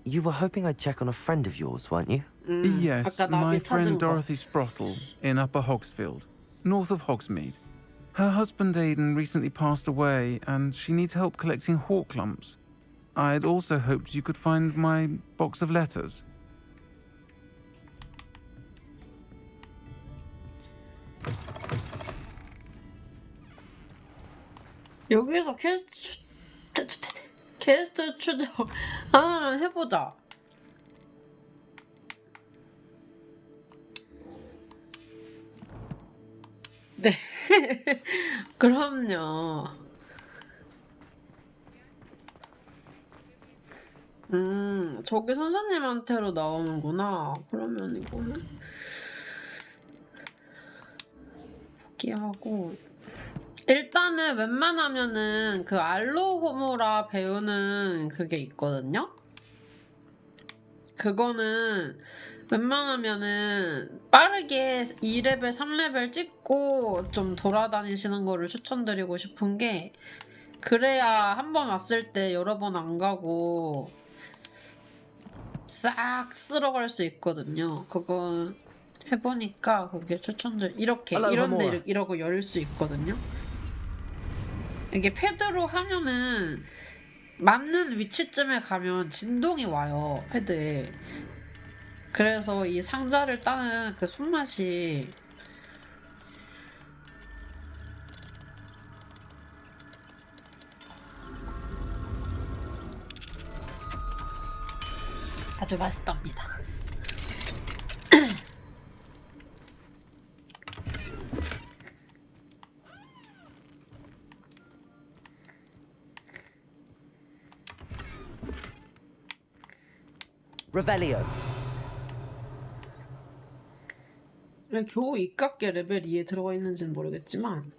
You were hoping I'd check on a friend of yours, weren't you? Yes, 아까 my 나비 찾은 friend 거. Dorothy Sprottle in Upper Hogsfield, north of Hogsmeade. Her husband Aidan recently passed away, and she needs help collecting hawk lumps. I'd also hoped you could find my box of letters. 여기에서 퀘스트 추적 하나만 해보자. 네. 그럼요. 저기 선생님한테로 나오는구나. 그러면 이거는 포기하고. 일단은 웬만하면은 그 알로호모라 배우는 그게 있거든요. 그거는 웬만하면은 빠르게 2레벨, 3레벨 찍고 좀 돌아다니시는 거를 추천드리고 싶은 게, 그래야 한 번 왔을 때 여러 번 안 가고 싹 쓸어갈 수 있거든요. 그거 해보니까 그게 이렇게 이런데 이러고 열 수 있거든요. 이게 패드로 하면은 맞는 위치쯤에 가면 진동이 와요, 패드에. 그래서 이 상자를 따는 그 손맛이 아주 맛있답니다. Revelio. 겨우 이깝게 레벨 2에 들어가 있는지는 모르겠지만.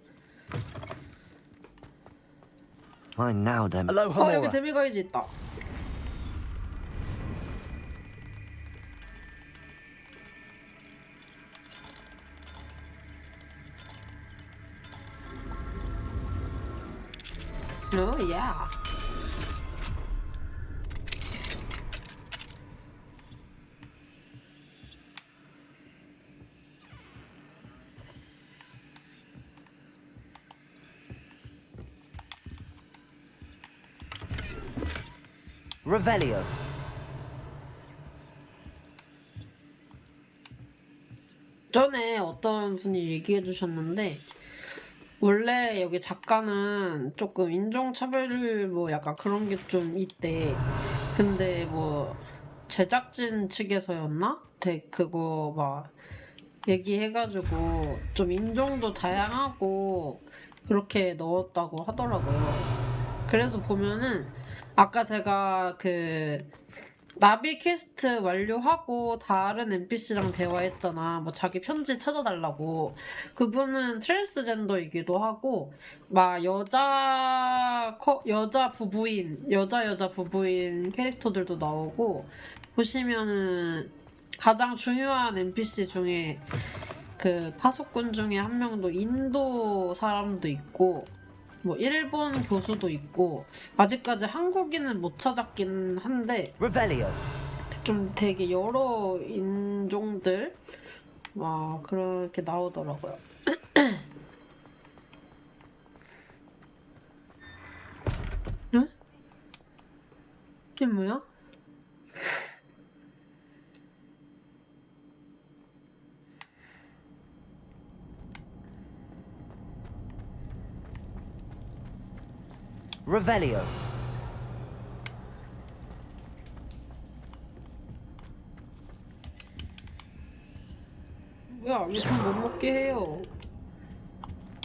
Fine now, Dem. 여기 데미가이즈 있다. 야. Revelio. 전에 어떤 분이 얘기해 주셨는데, 원래 여기 작가는 조금 인종차별 뭐 약간 그런 게 좀 있대. 근데 뭐 제작진 측에서였나? 그거 막 얘기해가지고 좀 인종도 다양하고 그렇게 넣었다고 하더라고요. 그래서 보면은 아까 제가 그 나비 퀘스트 완료하고 다른 NPC랑 대화했잖아. 뭐 자기 편지 찾아달라고. 그분은 트랜스젠더이기도 하고, 막 여자 부부인 캐릭터들도 나오고, 보시면은 가장 중요한 NPC 중에 그 파수꾼 중에 한 명도 인도 사람도 있고, 뭐 일본 교수도 있고, 아직까지 한국인은 못 찾았긴 한데 좀 되게 여러 인종들 막 그렇게 나오더라고요. 응? 이게 뭐야? Revelio. 뭐야, 이거 못 먹게 해요.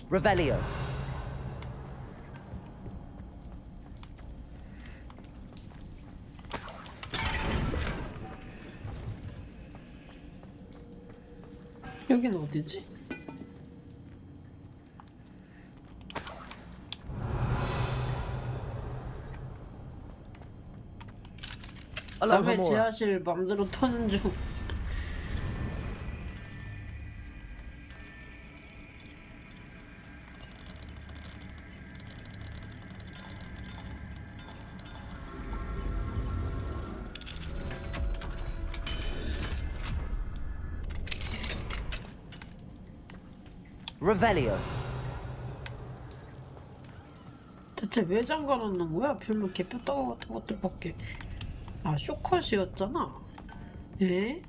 Revelio. 여긴 어디지? 남의 지하실 맘대로 터는 중. Revelio. 대체 왜 잠가 놓는 거야? 별로 개뼈다구 같은 것들밖에. 아, 쇼컷이었잖아. 에?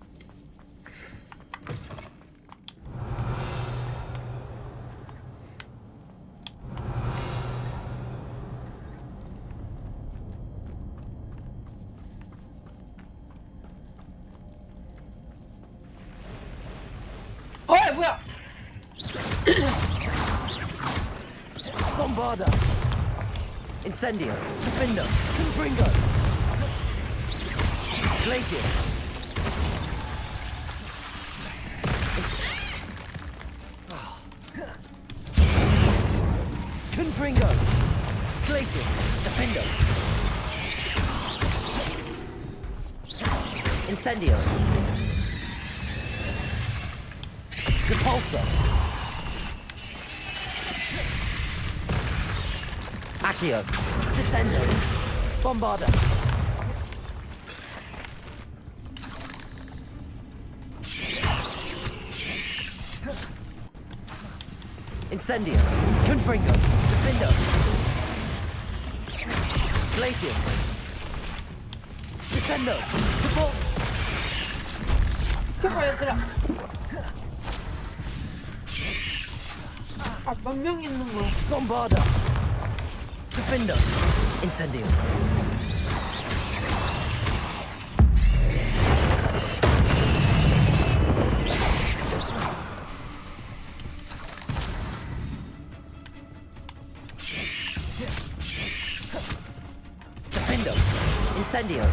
어이, 뭐야? Bombarda. Incendio. Defender. Confringo. Glacius. Confringo. Glacius. Defender. Incendio. Repulsor. Accio. Descendo. Bombarda. Incendio. Confringo. Defendo. Glacius. Descendo. Report. 해봐, 얘들아. 아, 몇 명 있는 거야? Bombarda. Defender. Incendio. Defender. Incendio.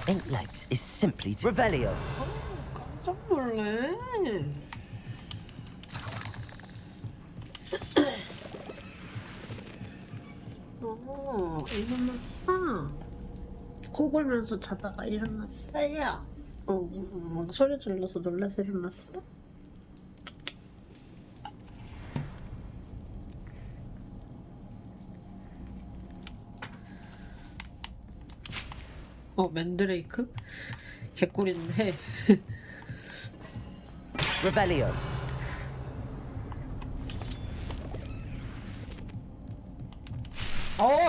Eight legs is simply Revelio. 깜짝 놀래. 일어났어. 코 골면서 자다가 일어났어요. 소리 질러서 놀라서 일어났어? 맨드레이크? 개꿀인데. Revelio.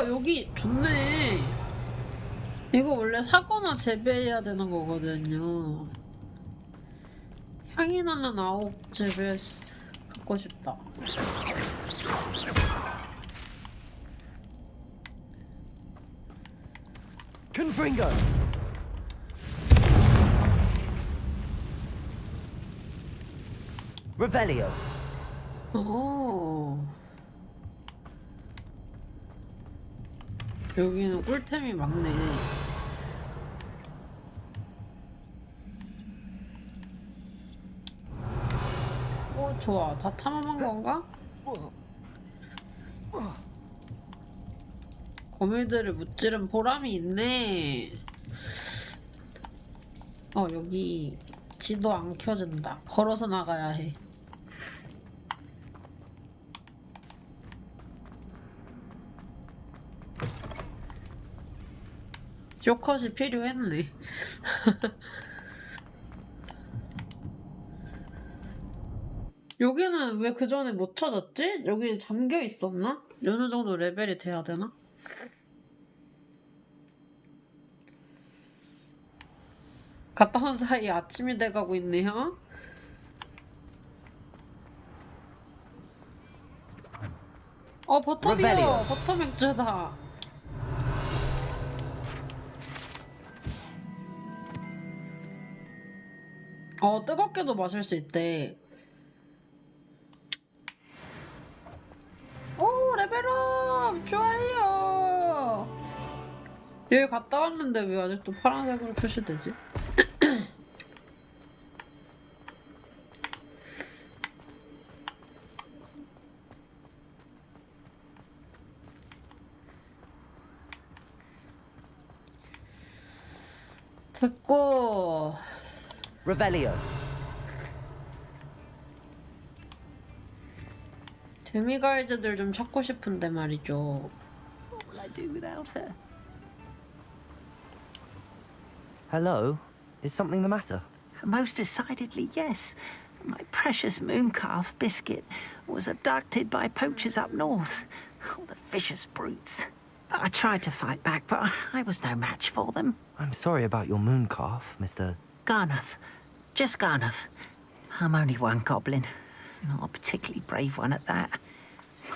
여기 좋네. 이거 원래 사거나 재배해야 되는 거거든요. 향이 나는 아홉 재배 갖고 싶다. Confringo. Revelio. 여기는 꿀템이 많네. 좋아. 다 탐험한 건가? 거미들을 무찌른 보람이 있네. 여기 지도 안 켜진다. 걸어서 나가야 해. 쇼컷이 필요했네. 여기는 왜 그 전에 못 찾았지? 여기 잠겨 있었나? 어느 정도 레벨이 돼야 되나? 갔다 온 사이에 아침이 돼가고 있네요. 버터비어! 버터 맥주다. 뜨겁게도 마실 수 있대. 오, 레벨업! 좋아요! 여기 갔다 왔는데 왜 아직도 파란색으로 표시되지? 됐고. Revelio. 데미가이즈들 좀 찾고 싶은데 말이죠. What will I do without her? Hello? Is something the matter? Most decidedly, yes. My precious mooncalf biscuit was abducted by poachers up north. Oh, the vicious brutes. I tried to fight back, but I was no match for them. I'm sorry about your mooncalf, Mr. Garnuff. Just Garnuff. I'm only one goblin. Not a particularly brave one at that.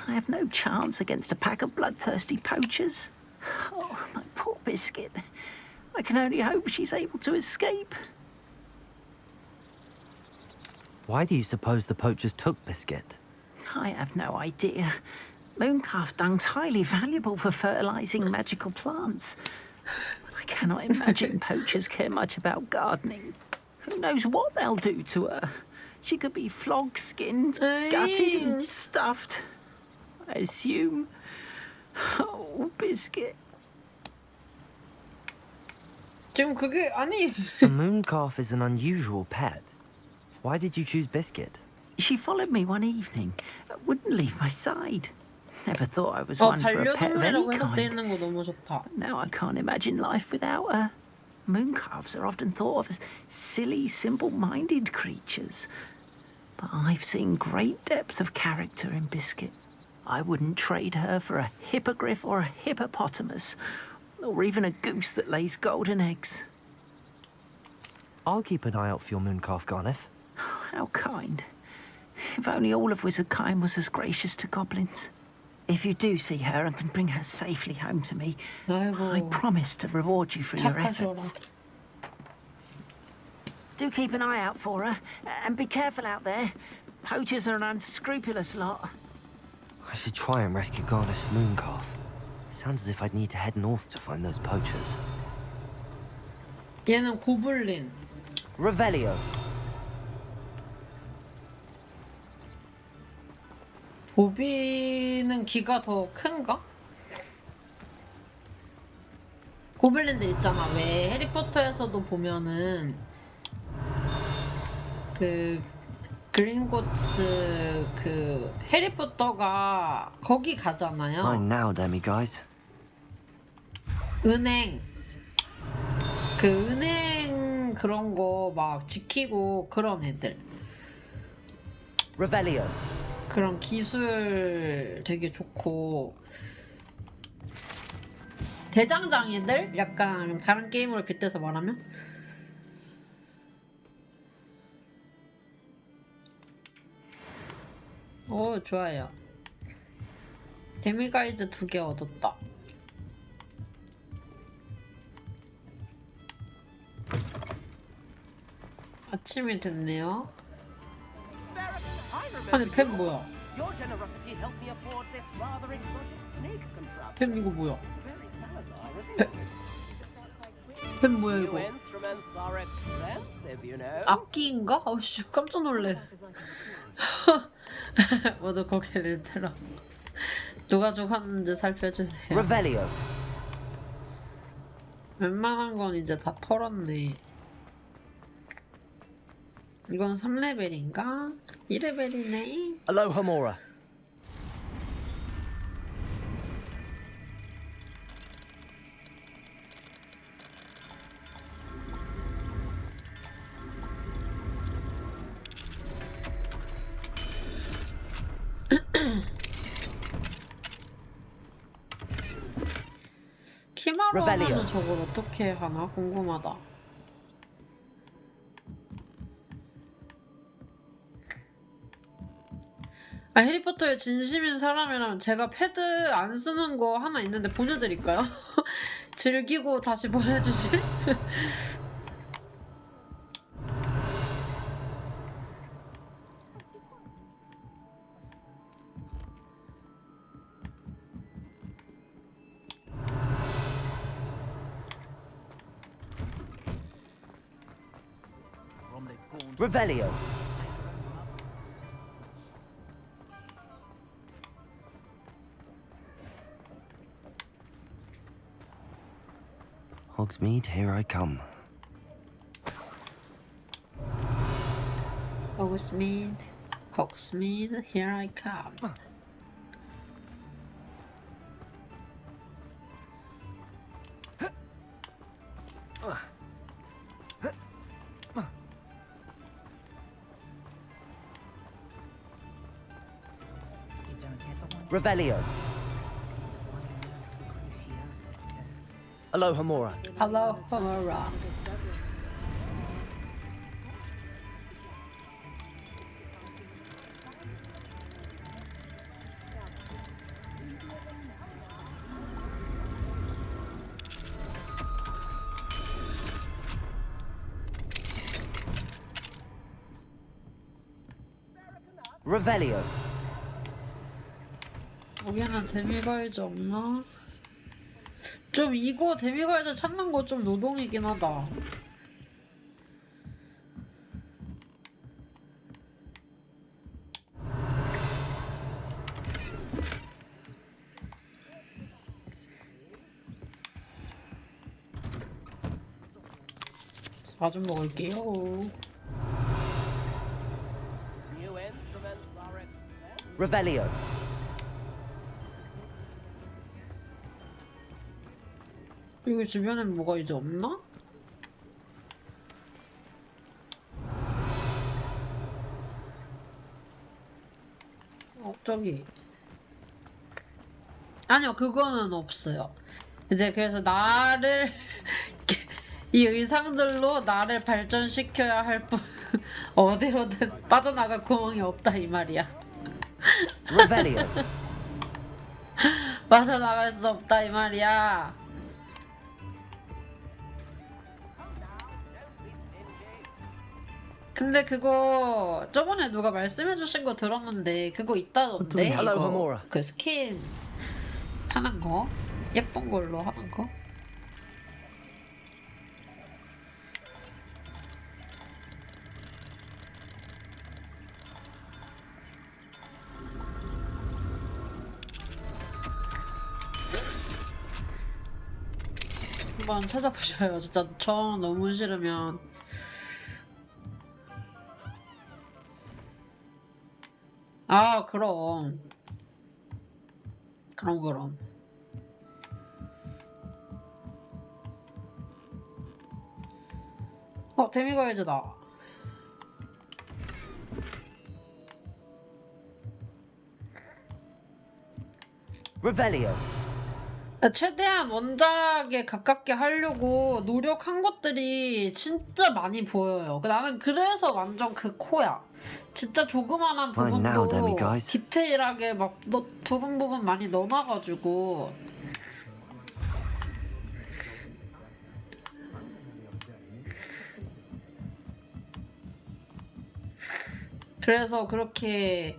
I have no chance against a pack of bloodthirsty poachers. Oh, my poor biscuit. I can only hope she's able to escape. Why do you suppose the poachers took Biscuit? I have no idea. Mooncalf dung's highly valuable for fertilizing magical plants. But I cannot imagine poachers care much about gardening. Who knows what they'll do to her? She could be flogged, skinned, gutted and stuffed. I assume. Oh, Biscuit. 지금 그게 아니. A mooncalf is an unusual pet. Why did you choose Biscuit? She followed me one evening. Wouldn't leave my side. Never thought I was one for a pet of any 반려동물이라고 해석돼 kind. 있는 거 너무 좋다. But now I can't imagine life without her. Mooncalves are often thought of as silly, simple-minded creatures. But I've seen great depth of character in Biscuit. I wouldn't trade her for a hippogriff or a hippopotamus, or even a goose that lays golden eggs. I'll keep an eye out for your mooncalf, Garniff. How kind. If only all of Wizardkind was as gracious to goblins. If you do see her and can bring her safely home to me, I promise to reward you for your efforts. Do keep an eye out for her, and be careful out there. Poachers are an unscrupulous lot. I should try and rescue Garniff's mooncalf. Sounds as if I'd need to head north to find those poachers. 얘는 고블린. Revelio. 보비는 귀가 더 큰가? 고블린들 있잖아. 왜 해리포터에서도 보면은 그 그린고츠 그 해리포터가 거기 가잖아요. Mine now, Demi guys. 은행 그 은행 그런 거 막 지키고 그런 애들. Revelio. 그런 기술 되게 좋고 대장장이들? 약간 다른 게임으로 빗대서 말하면? 오, 좋아요. 데미가이즈 2개 얻었다. 아침이 됐네요. 아니 뱀 뭐야? 뱀 이거 뭐야? 뱀 뭐야 이거? 악기인가? 아우씨 깜짝 놀래. 모두 고개를 들어. 누가 죽었는지 살펴주세요. Revelio. 웬만한 건 이제 다 털었네. 이건 3레벨인가? 2레벨이네. Aloha Mora. 하면은 저걸 어떻게 하나 궁금하다. 아, 해리포터에 진심인 사람이라면 제가 패드 안 쓰는 거 하나 있는데 보내드릴까요? 즐기고 다시 보내주실? Revelio. Hogsmeade, here I come. Hogsmeade, Hogsmeade, here I come. Revelio. Aloha Mora. Hello, Homura. Revelio. 여기는 데미걸즈 없나? 좀 이거 데미걸즈 찾는 거 좀 노동이긴 하다. 좀 먹을게요. Revelio. 여기 주변엔 뭐가 이제 없나? 저기 아니요, 그거는 없어요. 이제 그래서 나를 이 의상들로 나를 발전시켜야 할 뿐 어디로든 빠져나갈 구멍이 없다 이 말이야. Revelio. 빠져나갈 수 없다 이 말이야. 근데 그거 저번에 누가 말씀해주신 거 들었는데 그거 있다던데. 이거 그 스킨 하는 거 예쁜 걸로 하는 거. 한번 찾아보셔요. 진짜 정 너무 싫으면. 아, 그럼. 그럼. 데미걸즈다. Revelio. 최대한 원작에 가깝게 하려고 노력한 것들이 진짜 많이 보여요. 나는 그래서 완전 그 코야. 진짜 조그만한 부분도 디테일하게 막 부분 많이 넣어놔가지고. 그래서 그렇게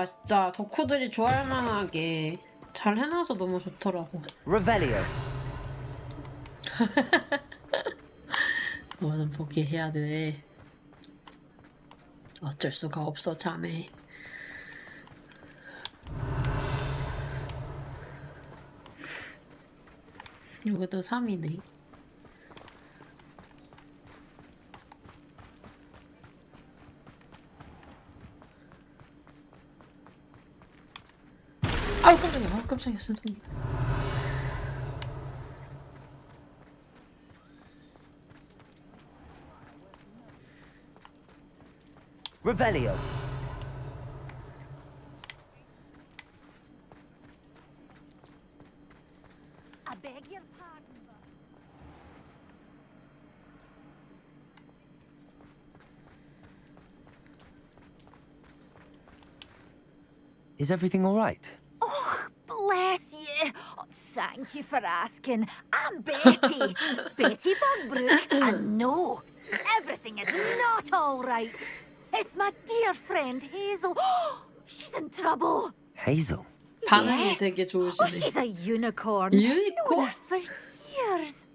진짜 덕후들이 좋아할 만하게 잘 해놔서 너무 좋더라고. Revelio. 뭐든 포기해야 돼. 어쩔 수가 없어, 자네. 여기도 3이네. 아우 깜짝이야, 선생님. Revelio. beg your pardon, but... Is everything all right? Oh, bless you. Oh, thank you for asking. I'm Betty. Betty Bugbrook. And no, everything is not all right. It's my dear friend Hazel. She's in trouble. Hazel? Yes. 되게 Oh, 좋으시네. she's a unicorn. Unicorn? Known her for years.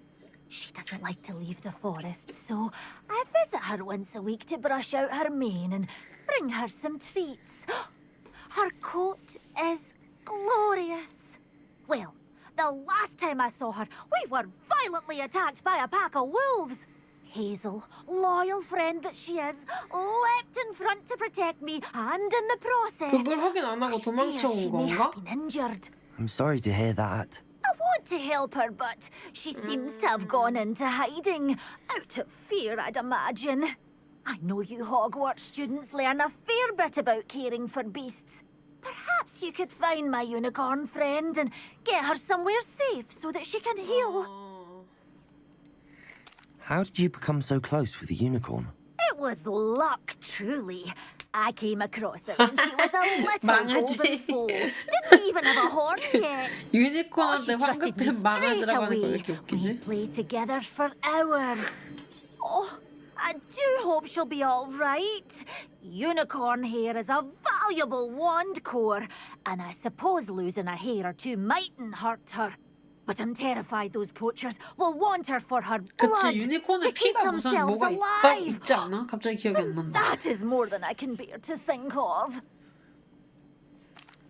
She doesn't like to leave the forest, so I visit her once a week to brush out her mane and bring her some treats. Her coat is glorious. Well, the last time I saw her, we were violently attacked by a pack of wolves. Hazel, loyal friend that she is, leapt in front to protect me, and in the process, 그걸 확인 안 하고 도망쳐온 she may 건가? have been injured. I'm sorry to hear that. I want to help her, but she seems to have gone into hiding. Out of fear, I'd imagine. I know you Hogwarts students learn a fair bit about caring for beasts. Perhaps you could find my unicorn friend and get her somewhere safe so that she can heal. How did you become so close with the unicorn? It was luck, truly. I came across her when she was a little golden foal. Didn't even have a horn yet. 유니콘한테 trusted me 황급한 straight 망하지라고 하는 거 왜 away. 이렇게 We 웃기지? played together for hours. Oh, I do hope she'll be all right. Unicorn hair is a valuable wand core, and I suppose losing a hair or two mightn't hurt her. But I'm terrified those poachers will want her for her blood 그치, 유니콘에 to keep 피가 무슨 themselves 뭐가 alive. 있지 않아? 갑자기 기억이 안 난다. That is more than I can bear to think of.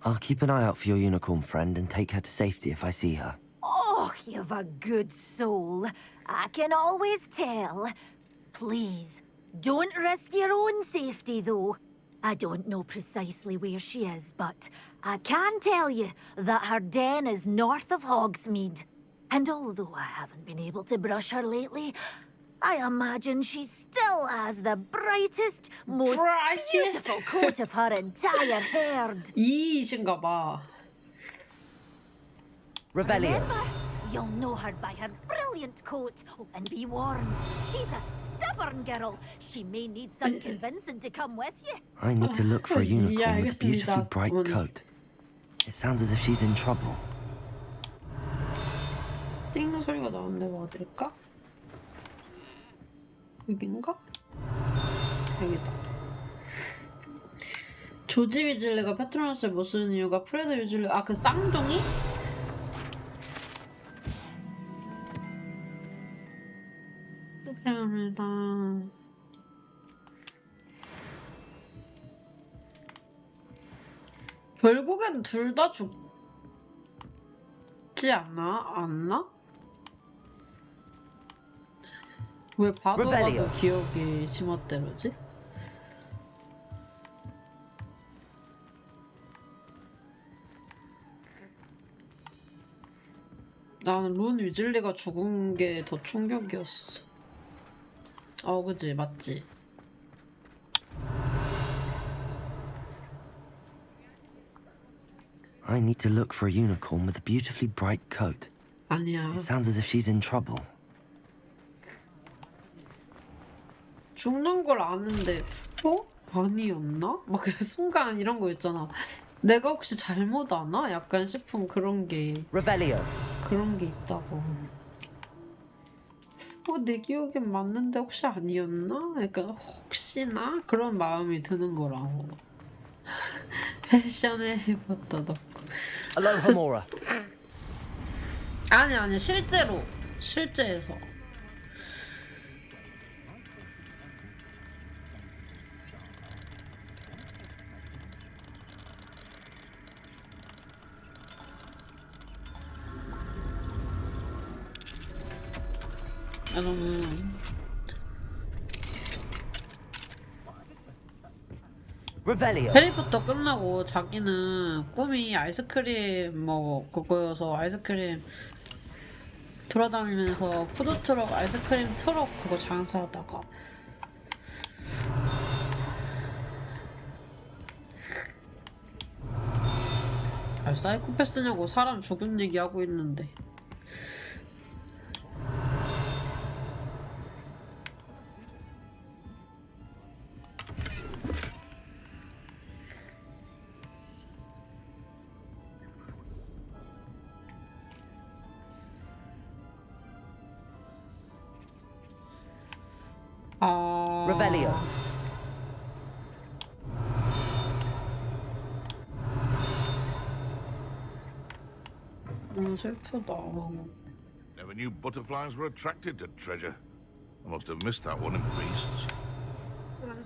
I'll keep an eye out for your unicorn friend and take her to safety if I see her. Oh, you've a good soul. I can always tell. Please, don't risk your own safety, though. I don't know precisely where she is, but I can tell you that her den is north of Hogsmeade. And although I haven't been able to brush her lately, I imagine she still has the brightest, most beautiful coat of her entire herd. 이이신가 봐. Revelio. Remember, you'll know her by her brilliant coat. Oh, and be warned, she's a stubborn girl. She may need some convincing to come with you. I need to look for a unicorn with a beautifully 알겠습니다. bright coat. It sounds as if she's in trouble. 띵는 소리가 나는데 뭐 어딜까? 여긴가? 여기다. 조지 위즐리가 페트로너스를 못 쓰는 이유가 프레드 위즐리 그 쌍둥이? 감사합니다. 결국엔 둘 다 죽지 않나? 왜 봐도 기억이 심었대로지? 나는 론 위즐리가 죽은 게 더 충격이었어. 그지 맞지? I need to look for a unicorn with a beautifully bright coat. 아니야. It sounds as if she's in trouble. 죽는 걸 아는데 아니었나? 막 그 순간 이런 거 있잖아. 내가 혹시 잘못 아나? 약간 싶은 그런 게 Revelio. 그런 게 있다고. 내 기억엔 맞는데 혹시 아니었나? 약간 혹시나 그런 마음이 드는 거라고. 패션에 해리포터 넣고. Aloha Mora. 아니 실제에서. Revelio. 해리포터 끝나고 자기는 꿈이 아이스크림 그거여서 아이스크림 돌아다니면서 푸드트럭 아이스크림 트럭 그거 장사하다가 사이코패스냐고 사람 죽은 얘기하고 있는데 Revelio. 너무 슬프다. Never knew butterflies were attracted to treasure. I must have missed that one in priests.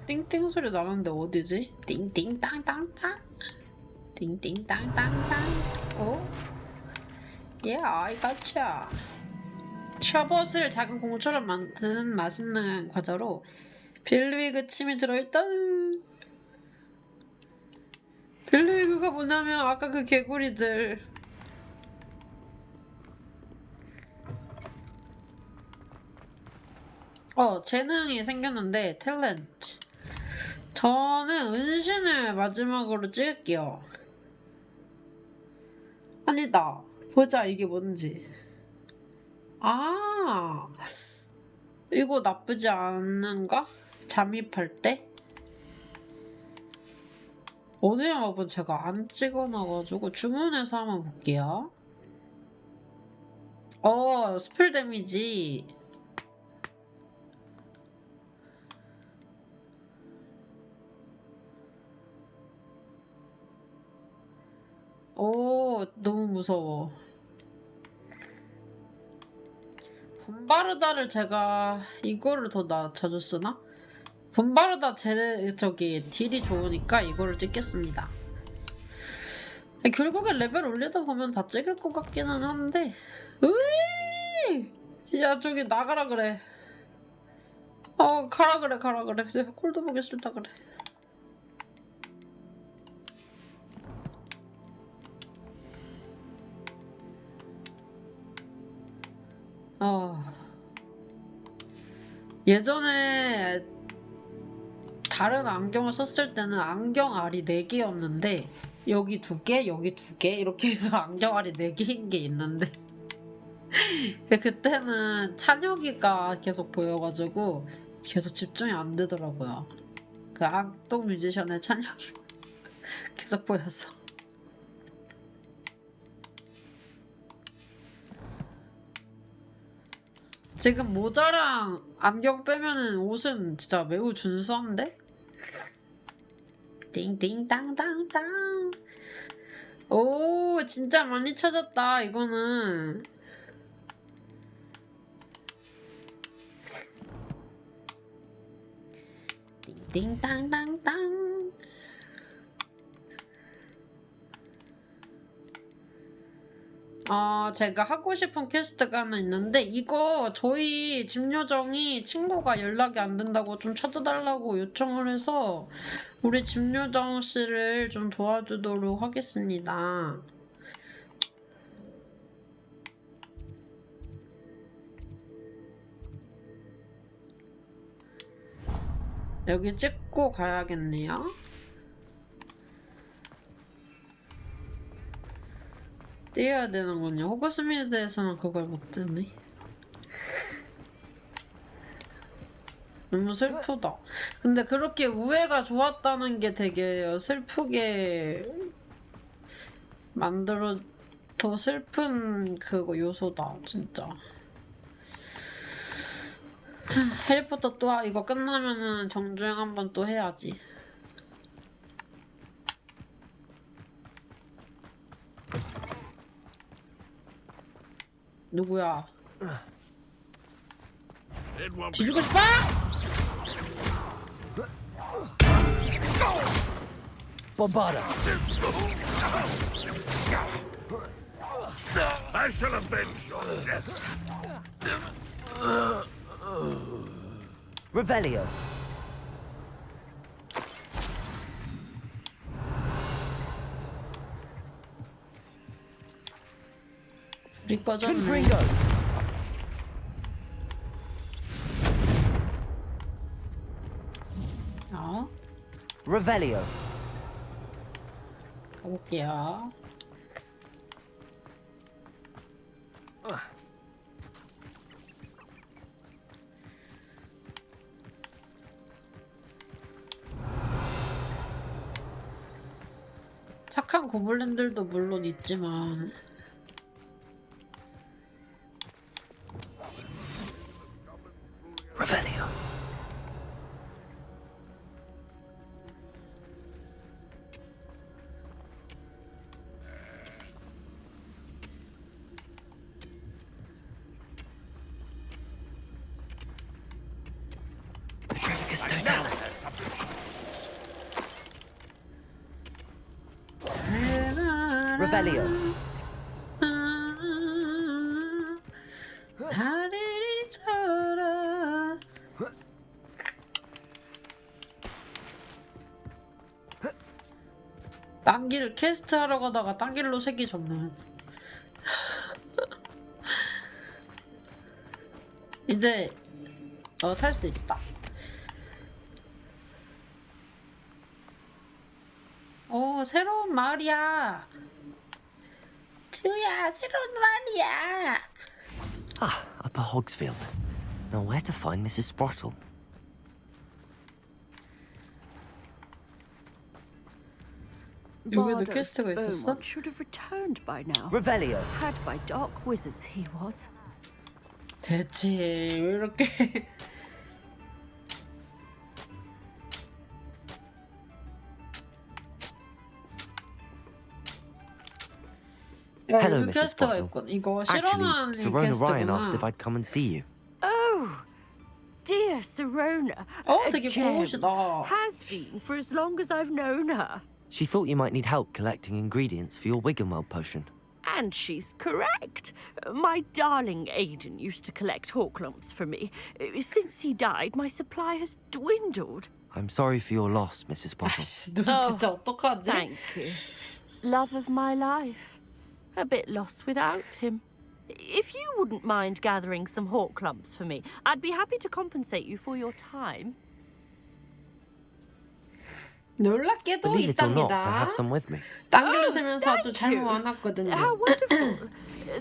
띵띵 소리 나는데 어디지? 띵띵땅땅땅. 띵띵땅땅땅. 어? 예, I gotcha. 셔벗을 작은 공처럼 만든 맛있는 과자로 빌리위그 침이 들어있다. 빌리위그가 뭐냐면 아까 그 개구리들. 재능이 생겼는데 탤런트. 저는 은신을 마지막으로 찍을게요. 아니다. 보자 이게 뭔지. 아, 이거 나쁘지 않은가? 잠입할 때? 어제 한번 제가 안 찍어놔가지고 주문해서 한번 볼게요. 스펠 데미지. 너무 무서워. 본바르다를 제가 이거를 더 자주 쓰나? 본바르다 저기 딜이 좋으니까 이거를 찍겠습니다. 결국에 레벨 올리다 보면 다 찍을 것 같기는 한데. 으이! 야 저기 나가라 그래. 가라 그래. 내가 콜도 보기 싫다 그래. 예전에 다른 안경을 썼을 때는 안경알이 4개였는데 여기 2개, 여기 2개 이렇게 해서 안경알이 4개인 게 있는데 그때는 찬혁이가 계속 보여가지고 계속 집중이 안 되더라고요. 그 악동 뮤지션의 찬혁이 계속 보여서. 지금 모자랑 안경 빼면은 옷은 진짜 매우 준수한데? 띵띵땅땅땅. 오, 진짜 많이 찾았다, 이거는. 띵띵땅땅땅. 제가 하고 싶은 퀘스트가 하나 있는데 이거 저희 집 요정이 친구가 연락이 안 된다고 좀 찾아달라고 요청을 해서 우리 집 요정 씨를 좀 도와주도록 하겠습니다. 여기 찍고 가야겠네요. 띄어야 되는군요. 호그스미드에서는 그걸 못 뜨네. 너무 슬프다. 근데 그렇게 우애가 좋았다는 게 되게 슬프게 만들어 더 슬픈 그거 요소다 진짜. 해리포터 또 이거 끝나면은 정주행 한번 또 해야지. 누구야? 뒤지고 싶어? Bombarda. I shall avenge your death. Revelio. 불이 꺼졌네. Confringo. Revelio. 가볼게요. 착한 고블린들도 물론 있지만 Revelio. totalis. Revelio. 다리를 쳐라. 딴 길 퀘스트 하러 가다가 딴 길로 새끼 접는. 이제 탈 수 있다. 오, 새로운 마을이야. 튜야, 새로운 마을이야. Ah, Upper Hogsfield. Now where to find Mrs. Sprottle? 여기도 퀘스트가 있었어? Beaumont should have returned by now. Revelio. Had by dark wizards he was. 대체 왜 이렇게 Hello, 여기 Mrs. 퀘스트가 Sprottle. 있군. 이거 Actually, 실현하는 Serona Ryan asked if 퀘스트구나. I'd come and see you. Oh, dear Serona. 어, A 되게 gem. 고우시다. Has been for as long as I've known her. She thought you might need help collecting ingredients for your Wiggenweld potion. And she's correct. My darling Aidan used to collect hawk lumps for me. Since he died, my supply has dwindled. I'm sorry for your loss, Mrs. Sprottle. 눈 진짜 어떡하지? Thank you. Love of my life. A bit lost without him. If you wouldn't mind gathering some hawk lumps for me, I'd be happy to compensate you for your time. 놀랍게도 Believe it or not, I 있답니다. have some with me. 딴 길로 세면서 아주 잘 모아놨거든요. How wonderful.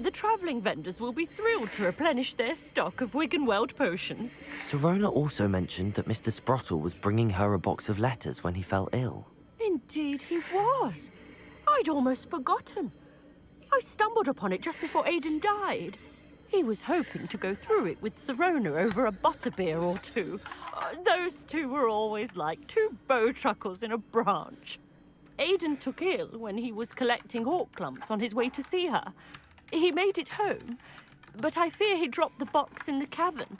The travelling vendors will be thrilled to replenish their stock of Wiggenweld potion. Serona also mentioned that Mr. Sprottle was bringing her a box of letters when he fell ill. Indeed he was. I'd almost forgotten. I stumbled upon it just before Aidan died. He was hoping to go through it with Serona over a butterbeer or two. Those two were always like two bowtruckles in a branch. Aidan took ill when he was collecting hawk lumps on his way to see her. He made it home, but I fear he dropped the box in the cavern.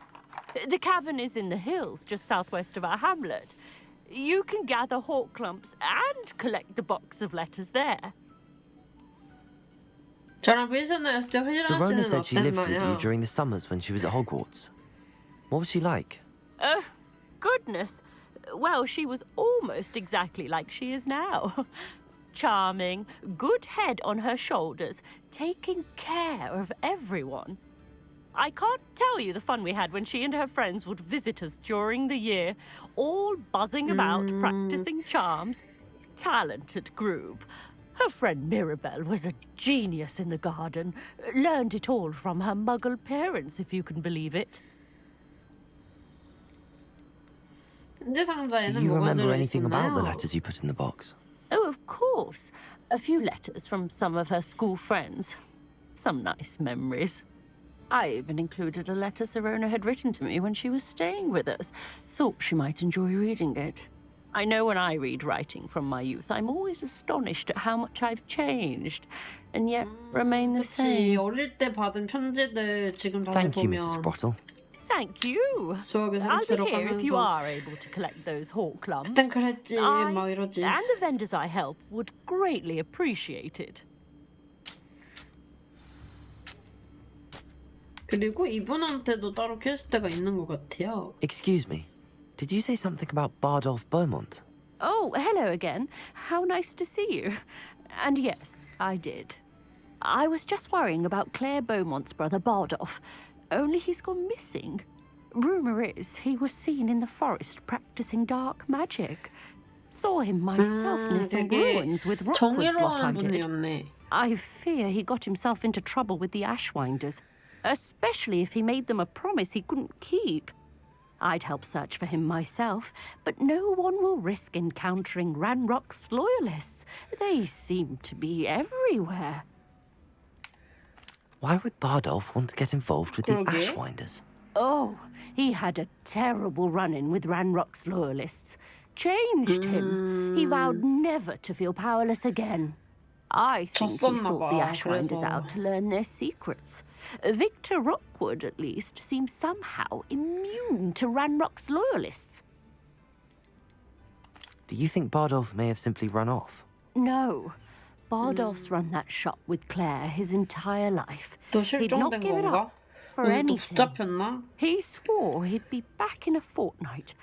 The cavern is in the hills just southwest of our hamlet. You can gather hawk lumps and collect the box of letters there. 저랑 비슷했을 때 회의를 Serona 씨는 said she lived with you 어땠나요? during the summers when she was at Hogwarts. What was she like? Goodness. Well, she was almost exactly like she is now. Charming, good head on her shoulders, taking care of everyone. I can't tell you the fun we had when she and her friends would visit us during the year, all buzzing about, practicing charms. Talented group. Her friend Mirabelle was a genius in the garden. Learned it all from her muggle parents, if you can believe it. 현재 Do 상자에는 you 뭐가 remember anything about the 들어있었나요? letters you put in the box? Oh, of course. A few letters from some of her school friends. Some nice memories. I even included a letter Serona had written to me when she was staying with us. Thought she might enjoy reading it. I know when I read writing from my youth, I'm always astonished at how much I've changed, and yet remain the 그치, same. 어릴 때 받은 편지들 지금 다시 Thank you, 보면 Mrs. Sprottle. Thank you. 수학을 I'll be here if you 새록새록하면서 are able to collect those hawk lumps. 그땐 그랬지 I 막 이러지. and the vendors I help would greatly appreciate it. 그리고 이분한테도 따로 퀘스트가 있는 것 같아요. Excuse me. Did you say something about Bardolph Beaumont? Oh, hello again. How nice to see you. And yes, I did. I was just worrying about Claire Beaumont's brother Bardolph. Only he's gone missing. Rumour is he was seen in the forest practicing dark magic. Saw him myself near some 되게 ruins with rock was what I 정의로운 did. 분이었네. I fear he got himself into trouble with the Ashwinders, especially if he made them a promise he couldn't keep. I'd help search for him myself, but no one will risk encountering Ranrock's loyalists. They seem to be everywhere. Why would Bardolph want to get involved with the 그러게. Ashwinders? Oh, he had a terrible run-in with Ranrock's loyalists. Changed him. He vowed never to feel powerless again. I think he 졌었나 sought the 봐, Ashwinders 그래서. out to learn their secrets. Victor Rockwood, at least, seems somehow immune to Ranrock's loyalists. Do you think Bardolph may have simply run off? No. Bardolph's run that shop with Claire his entire life. 또 He'd not 실종된 give it 건가? up for 또 anything. 붙잡혔나? He swore he'd be back in a fortnight.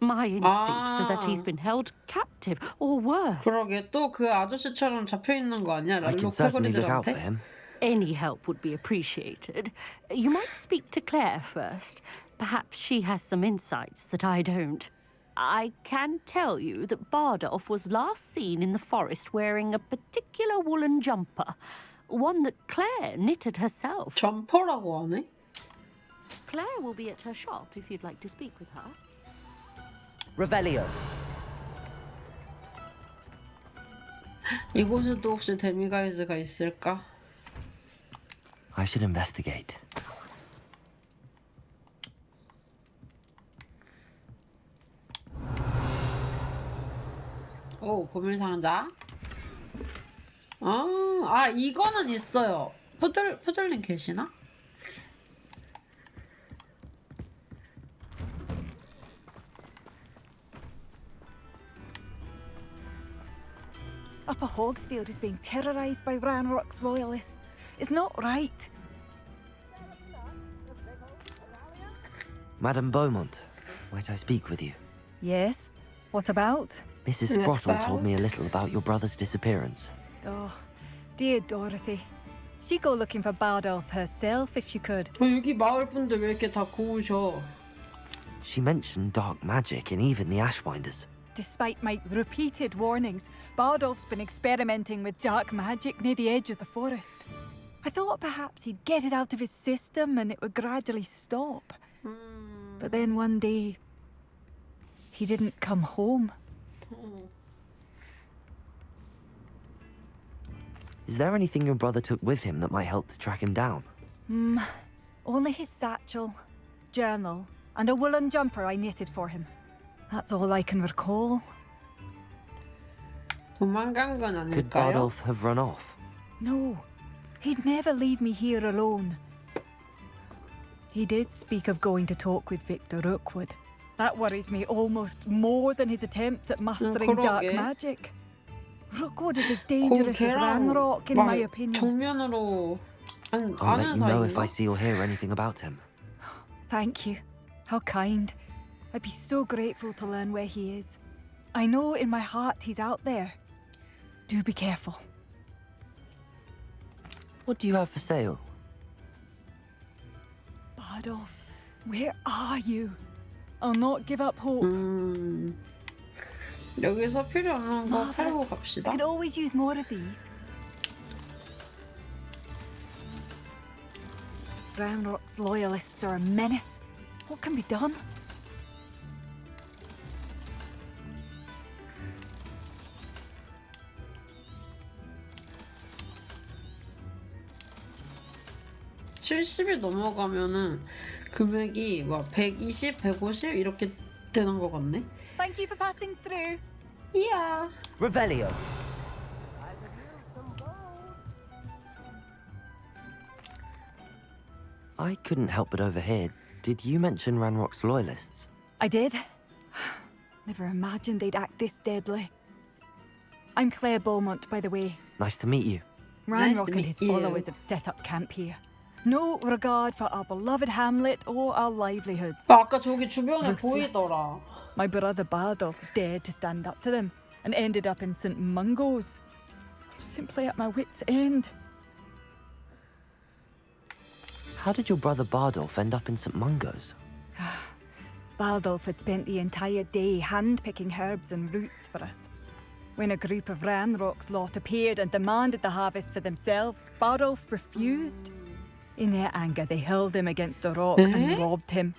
My instincts are that he's been held captive, or worse. 그러게 또 그 아저씨처럼 잡혀 있는 거 아니야? I can certainly look out for him. Any help would be appreciated. You might speak to Claire first. Perhaps she has some insights that I don't. I can tell you that Bardolph was last seen in the forest wearing a particular woolen jumper, one that Claire knitted herself. 점퍼라고 하네? Claire will be at her shop if you'd like to speak with her. Revelio. 이곳에도 혹시 데미가이즈가 있을까? I should investigate. 오, 보물상자. 아, 이거는 있어요. 푸들님 계시나? Upper Hogsfield is being terrorised by Ranrock's loyalists. It's not right. Madame Beaumont, might I speak with you? Yes? What about? Mrs. Sprottle told me a little about your brother's disappearance. Oh, dear Dorothy. She'd go looking for Bardolph herself if she could. 여기 마을 분들 왜 이렇게 다 고우셔? She mentioned dark magic in even the Ashwinders. Despite my repeated warnings, Bardolph's been experimenting with dark magic near the edge of the forest. I thought perhaps he'd get it out of his system and it would gradually stop. But then one day, he didn't come home. Is there anything your brother took with him that might help to track him down? Only his satchel, journal, and a woolen jumper I knitted for him. That's all I can recall. 도망간 건 Could 아닐까요? Bardolph have run off? No, he'd never leave me here alone. He did speak of going to talk with Victor Rookwood. That worries me almost more than his attempts at mastering dark 그러게. magic. Rookwood is as dangerous as Ranrock, in my opinion. 정면으로 I'll 아는 let you know if I 사이인가? see or hear anything about him. Thank you. How kind. I'd be so grateful to learn where he is. I know in my heart he's out there. Do be careful. What do you have for sale? Bardolph, where are you? I'll not give up hope. 여기서 필요 없는 거 팔고 갑시다. I could always use more of these. Ranrock's loyalists are a menace. What can be done? (70이) 넘어가면은 금액이 뭐 120, 150 이렇게 되는 것 같네. Thank you for passing through. Yeah. Revelio. I couldn't help but overhear. Did you mention Ranrock's loyalists? I did. Never imagined they'd act this deadly. I'm Claire Beaumont, by the way. Nice to meet you. Ranrock and his followers have set up camp here. No regard for our beloved hamlet or our livelihoods. 아까 저기 주변에 Ruthless. 보이더라. My brother Bardolph dared to stand up to them and ended up in St. Mungo's. Simply at my wit's end. How did your brother Bardolph end up in St. Mungo's? Bardolph had spent the entire day hand-picking herbs and roots for us. When a group of Ranrock's lot appeared and demanded the harvest for themselves, Bardolph refused. In their anger, they hurled him against a rock and robbed him.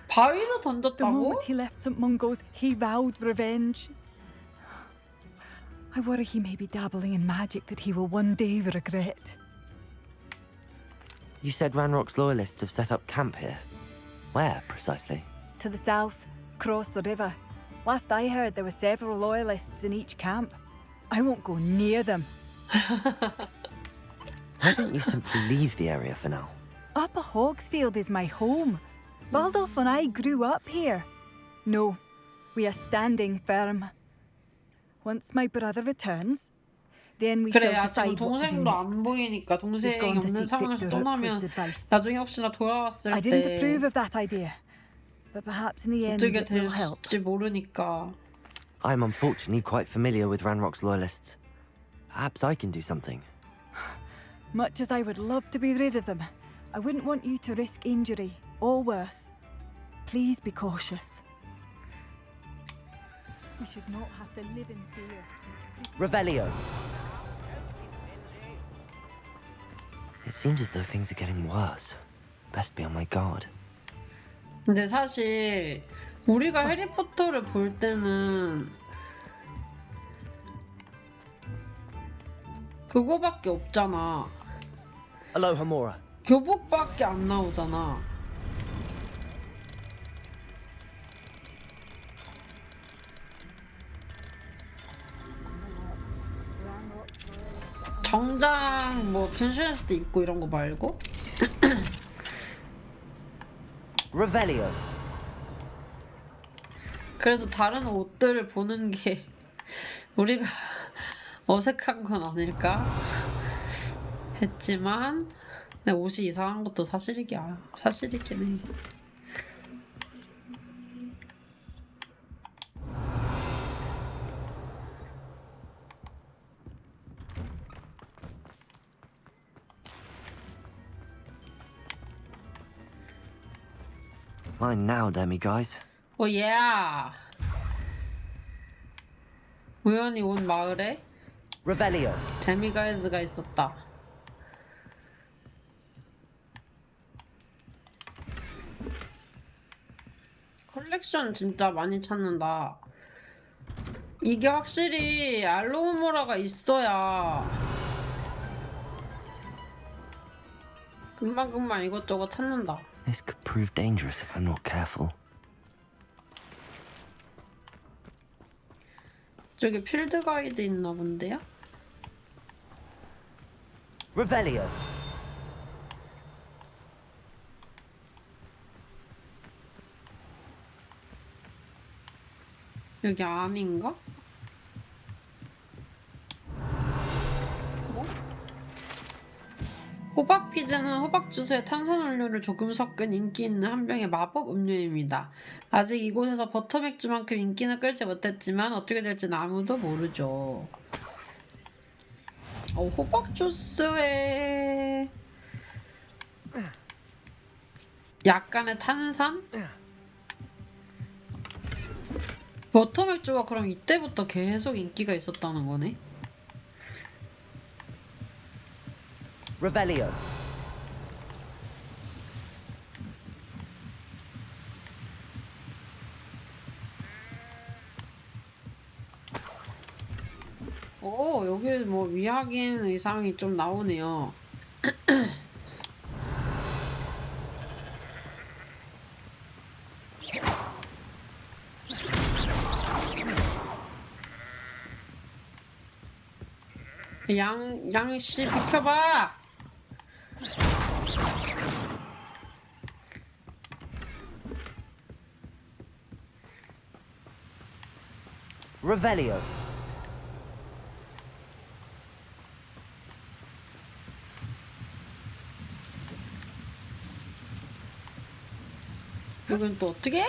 바위로 The 던졌다고? moment he left St. Mungo's, he vowed revenge. I worry he may be dabbling in magic that he will one day regret. You said Ranrock's loyalists have set up camp here. Where, precisely? To the south, across the river. Last I heard, there were several loyalists in each camp. I won't go near them. Why don't you simply leave the area for now? Upper Hogsfield is my home. Bardolph and I grew up here. No, we are standing firm. Once my brother returns, then we shall 그래, 지금 decide what to do 동생도 안 next. 보이니까 동생이 gone to 없는 seek 상황에서 Victor 떠나면 Rookwood's advice. 나중에 혹시나 돌아왔을 I didn't 때 approve of that idea, but perhaps in the end 어떻게 it will help. 될지 모르니까. I'm unfortunately quite familiar with Ranrock's loyalists. Perhaps I can do something. Much as I would love to be rid of them, I wouldn't want you to risk injury or worse. Please be cautious. We should not have to live in fear. Revelio. It seems as though things are getting worse. Best be on my guard. 근데 사실 우리가 해리포터를 볼 때는 그거밖에 없잖아. Aloha Mora. 교복밖에 안 나오잖아. 정장 뭐 변신했을 때 입고 이런 거 말고. Revelio. 그래서 다른 옷들을 보는 게 우리가 어색한 건 아닐까 했지만 내 옷이 이상한 것도 사실이긴 해. Mine now, demi-guys. 오 예. 우연히 온 마을에 Revelio. 데미가이즈가 있었다. 컬렉션 진짜 많이 찾는다. 이게 확실히 알로우모라가 있어야 금방금방 이것저것 찾는다. This could prove dangerous if I'm not careful. 저기 필드 가이드 있나 본데요? Revelio. 여기 아닌가? 호박 피즈는 호박 주스에 탄산음료를 조금 섞은 인기 있는 한 병의 마법 음료입니다. 아직 이곳에서 버터 맥주만큼 인기는 끌지 못했지만 어떻게 될지는 아무도 모르죠. 호박 주스에 약간의 탄산? 버터 맥주가 그럼 이때부터 계속 인기가 있었다는 거네? Revelio. 오, 여기 뭐 위학인 의상이 좀 나오네요. 양씨 비켜봐! Revelio. 이건 또 어떻게 해?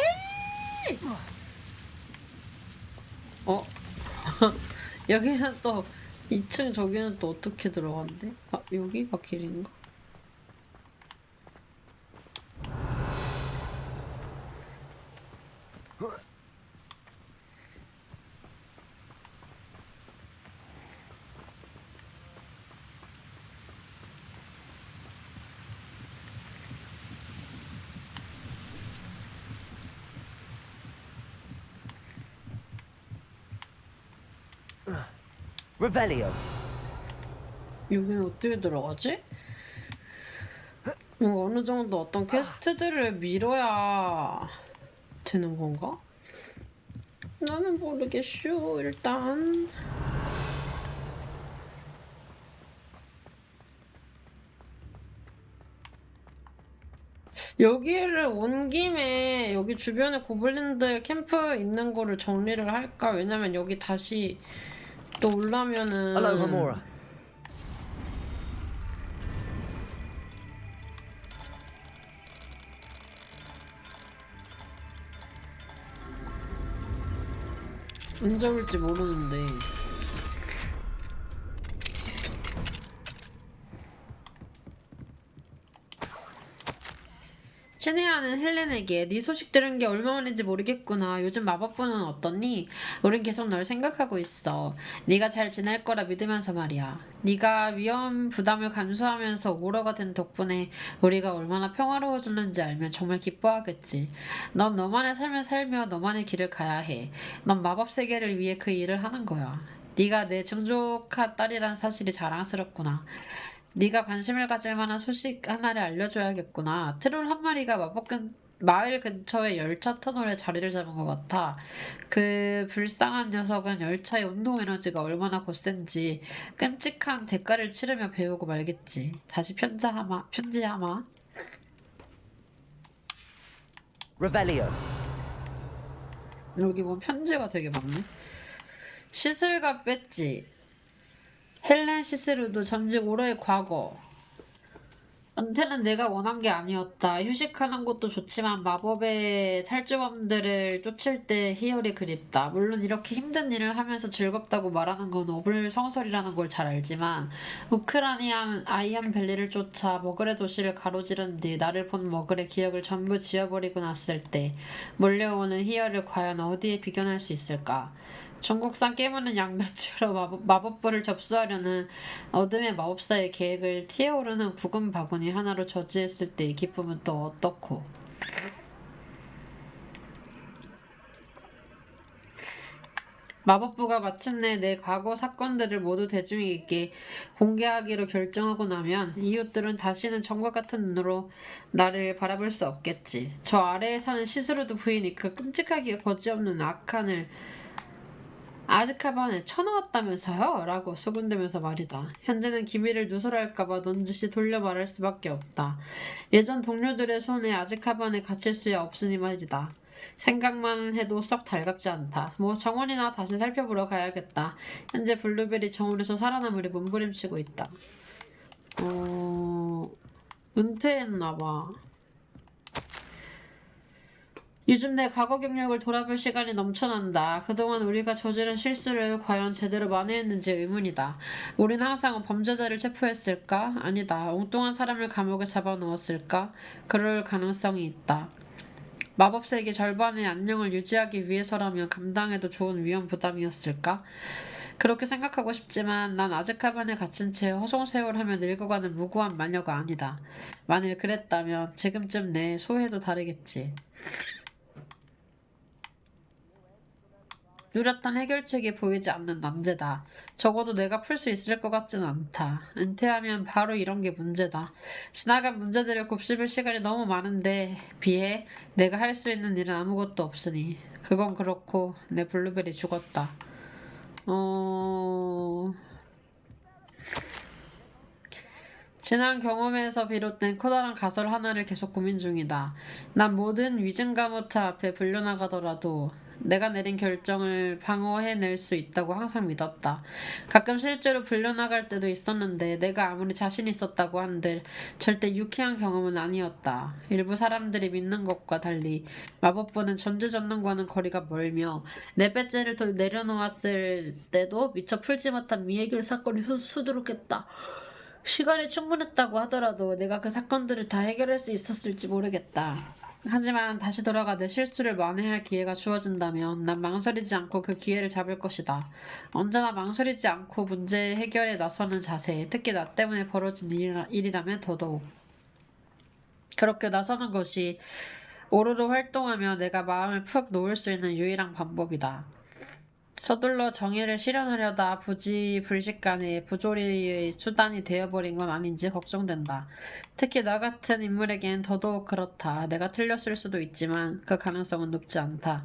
여기는 또 2층 저기는 또 어떻게 들어간대? 아, 여기가 길인가? Revelio. 여기는 어떻게 들어가지? 뭔가 어느 정도 어떤 퀘스트들을 밀어야 되는 건가? 나는 모르겠슈. 일단 여기를 온 김에 여기 주변에 고블린들 캠프 있는 거를 정리를 할까? 왜냐면 여기 다시 또 올라면은 Hello, Homura. 언제 올지 모르는데. 친애하는 헬렌에게 네 소식 들은 게 얼마만인지 모르겠구나. 요즘 마법부는 어떠니? 우린 계속 널 생각하고 있어. 네가 잘 지낼 거라 믿으면서 말이야. 네가 위험 부담을 감수하면서 오러가 된 덕분에 우리가 얼마나 평화로워졌는지 알면 정말 기뻐하겠지. 넌 너만의 삶을 살며 너만의 길을 가야 해. 넌 마법 세계를 위해 그 일을 하는 거야. 네가 내 증조카 딸이란 사실이 자랑스럽구나. 네가 관심을 가질 만한 소식 하나를 알려줘야겠구나. 트롤 한 마리가 마을 근처의 열차 터널에 자리를 잡은 것 같아. 그 불쌍한 녀석은 열차의 운동 에너지가 얼마나 거센지 끔찍한 대가를 치르며 배우고 말겠지. 다시 편지하마. Revelio. 여기 보면 편지가 되게 많네. 시슬과 배지. 헬렌 시스루도 전직 오로의 과거. 은퇴는 내가 원한 게 아니었다. 휴식하는 것도 좋지만 마법의 탈주범들을 쫓을 때 희열이 그립다. 물론 이렇게 힘든 일을 하면서 즐겁다고 말하는 건 어불성설이라는 걸 잘 알지만 우크라니안 아이언밸리를 쫓아 머글의 도시를 가로지른 뒤 나를 본 머글의 기억을 전부 지워버리고 났을 때 몰려오는 희열을 과연 어디에 비견할 수 있을까? 중국산 깨무는 양배추로 마법부를 접수하려는 어둠의 마법사의 계획을 튀어오르는 구금 바구니 하나로 저지했을 때의 기쁨은 또 어떻고. 마법부가 마침내 내 과거 사건들을 모두 대중에게 공개하기로 결정하고 나면 이웃들은 다시는 전과 같은 눈으로 나를 바라볼 수 없겠지. 저 아래에 사는 시스루드 부인이 그 끔찍하기가 거지없는 악한을 아즈카반에 쳐넣었다면서요? 라고 수군대면서 말이다. 현재는 기밀을 누설할까봐 넌지시 돌려 말할 수밖에 없다. 예전 동료들의 손에 아즈카반에 갇힐 수야 없으니 말이다. 생각만 해도 썩 달갑지 않다. 뭐 정원이나 다시 살펴보러 가야겠다. 현재 블루베리 정원에서 살아남으려 몸부림치고 있다. 은퇴했나봐. 요즘 내 과거 경력을 돌아볼 시간이 넘쳐난다. 그동안 우리가 저지른 실수를 과연 제대로 만회했는지 의문이다. 우린 항상 범죄자를 체포했을까? 아니다. 엉뚱한 사람을 감옥에 잡아놓았을까? 그럴 가능성이 있다. 마법세계 절반의 안녕을 유지하기 위해서라면 감당해도 좋은 위험 부담이었을까? 그렇게 생각하고 싶지만 난 아즈카반에 갇힌 채 허송세월하며 늙어가는 무고한 마녀가 아니다. 만일 그랬다면 지금쯤 내 소회도 다르겠지. 뚜렷한 해결책이 보이지 않는 난제다. 적어도 내가 풀 수 있을 것 같지는 않다. 은퇴하면 바로 이런 게 문제다. 지나간 문제들을 곱씹을 시간이 너무 많은데 비해 내가 할 수 있는 일은 아무것도 없으니. 그건 그렇고 내 블루벨이 죽었다. 지난 경험에서 비롯된 커다란 가설 하나를 계속 고민 중이다. 난 모든 위증가무트 앞에 불려나가더라도 내가 내린 결정을 방어해낼 수 있다고 항상 믿었다. 가끔 실제로 불려나갈 때도 있었는데 내가 아무리 자신 있었다고 한들 절대 유쾌한 경험은 아니었다. 일부 사람들이 믿는 것과 달리 마법부는 전지전능과는 거리가 멀며 내 배째를 더 내려놓았을 때도 미처 풀지 못한 미해결 사건이 수두룩했다. 시간이 충분했다고 하더라도 내가 그 사건들을 다 해결할 수 있었을지 모르겠다. 하지만 다시 돌아가 내 실수를 만회할 기회가 주어진다면 난 망설이지 않고 그 기회를 잡을 것이다. 언제나 망설이지 않고 문제 해결에 나서는 자세, 특히 나 때문에 벌어진 일이라면 더더욱. 그렇게 나서는 것이 오로로 활동하며 내가 마음을 푹 놓을 수 있는 유일한 방법이다. 서둘러 정의를 실현하려다 부지불식간에 부조리의 수단이 되어버린 건 아닌지 걱정된다. 특히 나 같은 인물에겐 더더욱 그렇다. 내가 틀렸을 수도 있지만 그 가능성은 높지 않다.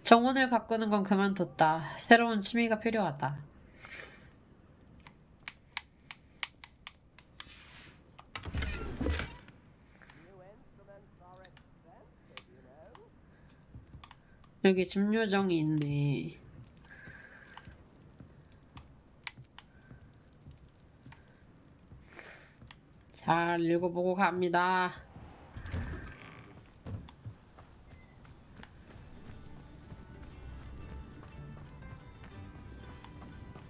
정원을 가꾸는 건 그만뒀다. 새로운 취미가 필요하다. 여기 집 요정이 있네. 잘 읽어보고 갑니다.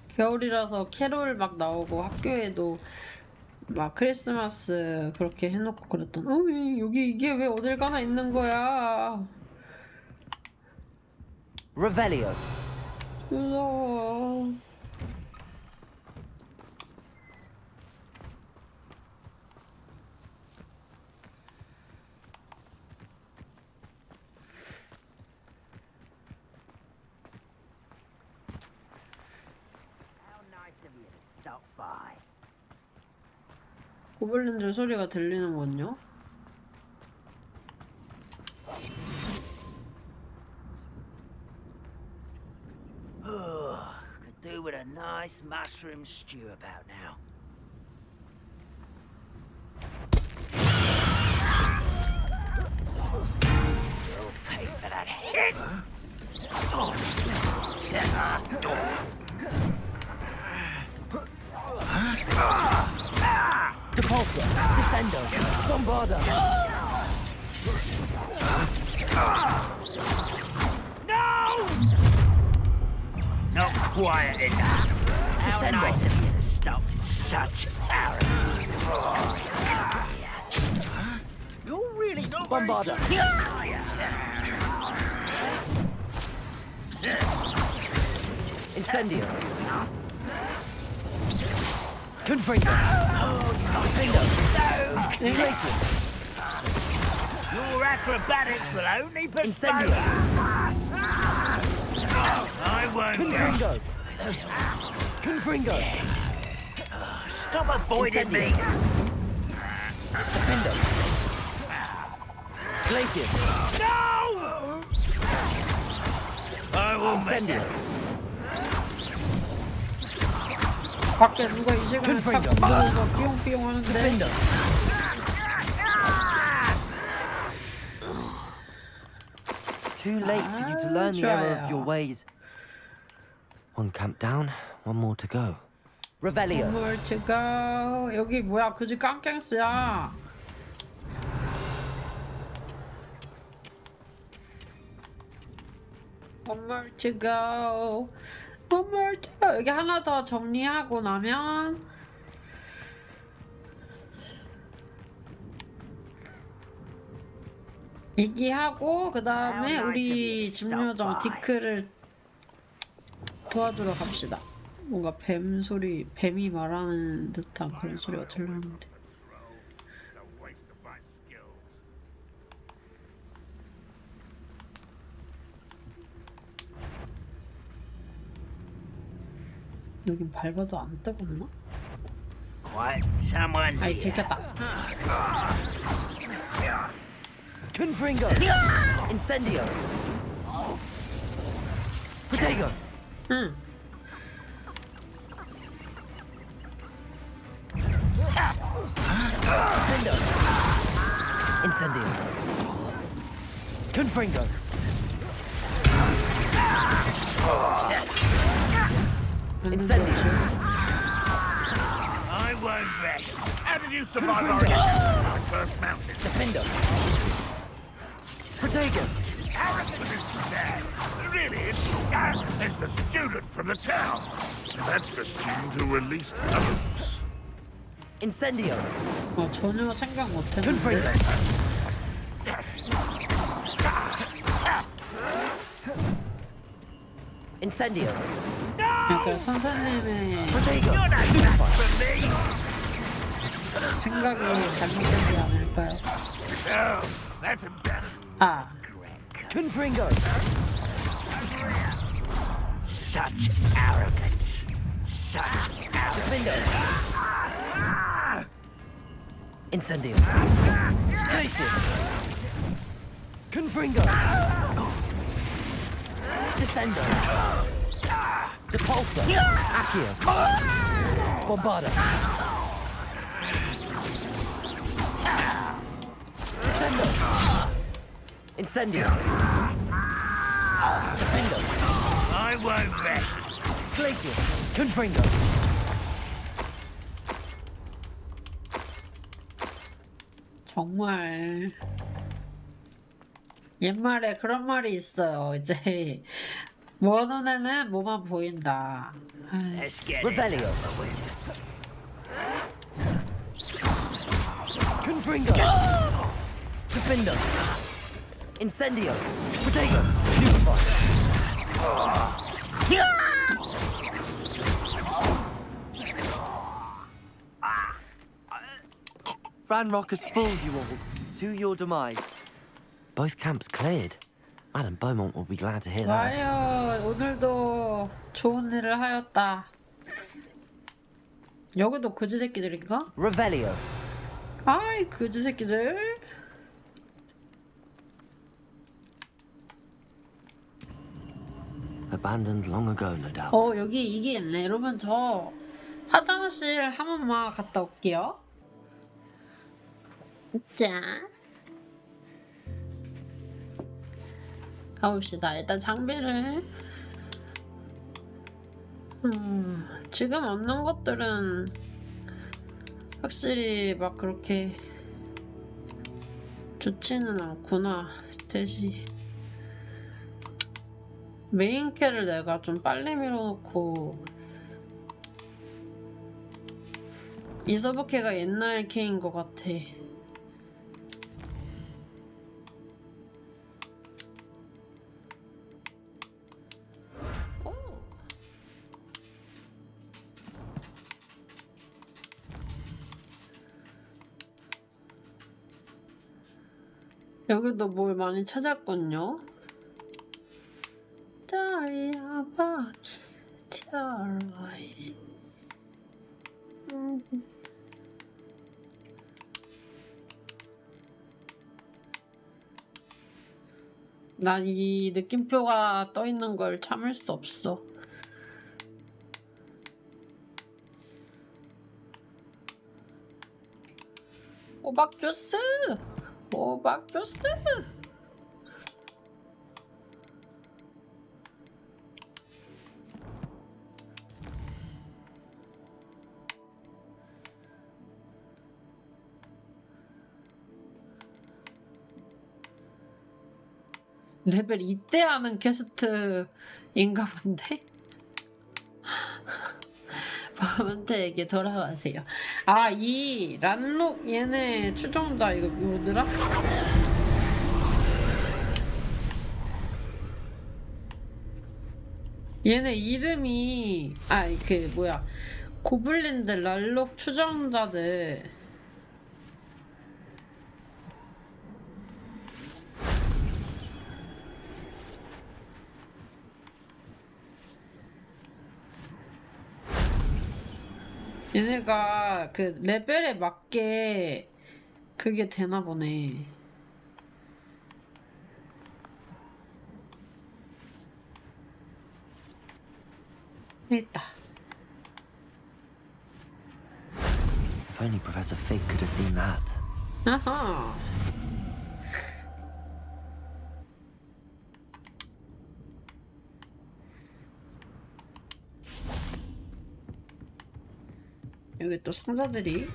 겨울이라서 캐롤 막 나오고 학교에도 막 크리스마스 그렇게 해놓고 그랬던. 여기 이게 왜 어딜 가나 있는 거야. Revelio. 무서워. 고블린들 소리가 들리는군요. Could do with a nice mushroom stew about now. You'll pay for that hit! Depulsor. Descendo. Bombarda. No! Not quiet enough. How nice of you to stop such arrogance. You're really Bombarda. Incendio. Confringo. Your acrobatics will only postpone. Incendio. I won't. Confringo. Confringo. Stop avoiding me. Defendo. Glacius. No! I will Incendio. 밖에 누가 이 시간에 차 건드려서 삐용삐용 하는데. Defendo. Too late for you to learn the error of your ways. One camp down, one more to go. Revelio. One more to go. 여기 뭐야? 그지 깡갱스야. One more to go. One more to go. 여기 하나 더 정리하고 나면 얘기하고 그 다음에 우리 집요정 디크를 도와주러 갑시다. 뭔가 뱀 소리, 뱀이 말하는 듯한 그런 소리가 들렸는데. 여긴 밟아도 안 뜨겁나? 아이 들켰다. Confringo. Incendio. Protego. 응. Defendo. Incendio. Confringo. Incendio. I won't rest. How did you survive our cursed mountain? Defendo. Protego. Really, it's the student from the town. That's the student who released the books. Incendio. 전혀 생각 못했는데. Confringo. Incendio. 그러니까 선생님의 생각이 잘못되지 않을까요? 아. Confringo. Such arrogance. Such arrogance. Incendio. Glacius. Confringo. Descendo. Depulsor. Accio. Bombarda. Descendo. Incendio. I won't rest. Glacier, Confringo. 정말 옛말에 그런 말이 있어요. 이제 뭐 눈에는 뭐만 보인다. Let's get Revelio. this over with. Confringo. Defender. Incendio. Protego. Purify. Ranrock has fooled you all. To your demise. Both camps cleared. Madame Beaumont will be glad to hear that. 와요. 오늘도 좋은 일을 하였다. 여기도 거지 새끼들인가? Revelio. 아이 거지 새끼들. Abandoned long ago, no doubt. 여기 이게 있네. 여러분 저 화장실 한 번만 갔다 올게요. 자 가봅시다. 일단 장비를 지금 얻는 것들은 확실히 막 그렇게 좋지는 않구나. 대신 메인 캐를 내가 좀 빨리 밀어놓고 이 서브 캐가 옛날 캐인 것 같아. 여기도 뭘 많이 찾았군요. 다이아바치 티아라이. 난 이 느낌표가 떠 있는 걸 참을 수 없어. 호박 주스! 호박 주스! 레벨 2대 하는 퀘스트인가 본데? 범한테에게 돌아가세요. 아, 이 란록 얘네 추종자 이거 뭐더라? 얘네 이름이 그 뭐야 고블린들 란록 추종자들 얘네가 그 레벨에 맞게 그게 되나 보네. 있다. If only Professor Fig could have seen that. 아하. 여기 또 상자들이.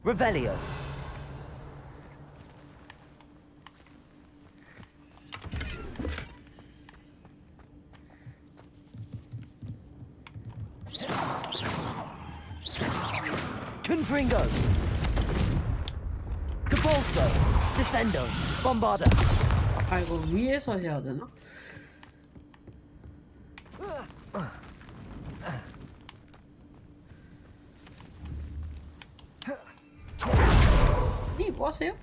Revelio. Confringo. Capolso. Descendo. Bombarda. 아 이거 위에서 해야 되나? 이 뭐 하세요?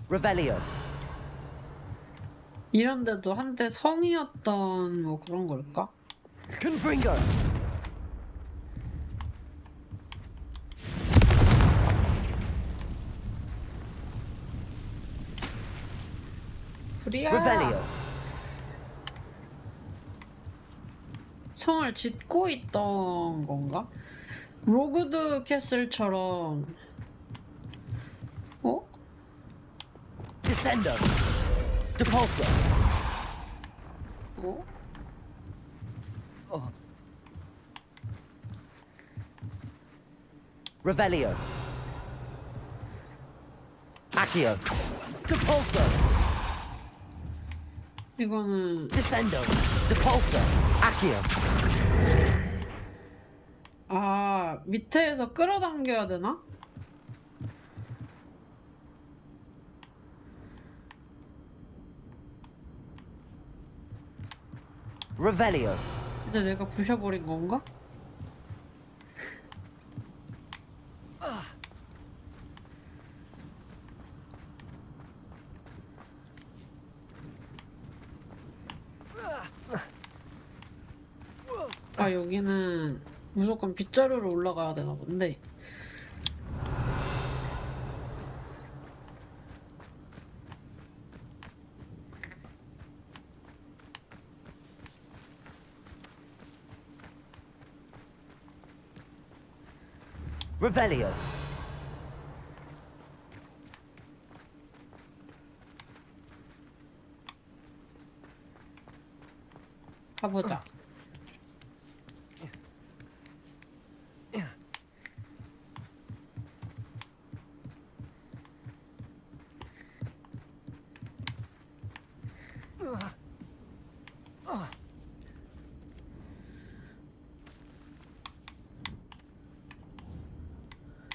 Revelio. 이런데도 한때 성이었던 뭐 그런 걸까? Confringo. 소리야? Revelio. 성을 짓고 있던 건가? 로그드 캐슬처럼. 어? Descendo. Depulso. 어? Revelio. Accio. Depulso. 이거는 Descendo. Depulso. Accio. 아, 밑에서 끌어당겨야 되나? Revelio. 근데 내가 부셔버린 건가? 아, 여기는 무조건 빗자루로 올라가야 되나 본데. Revelio. 가보자.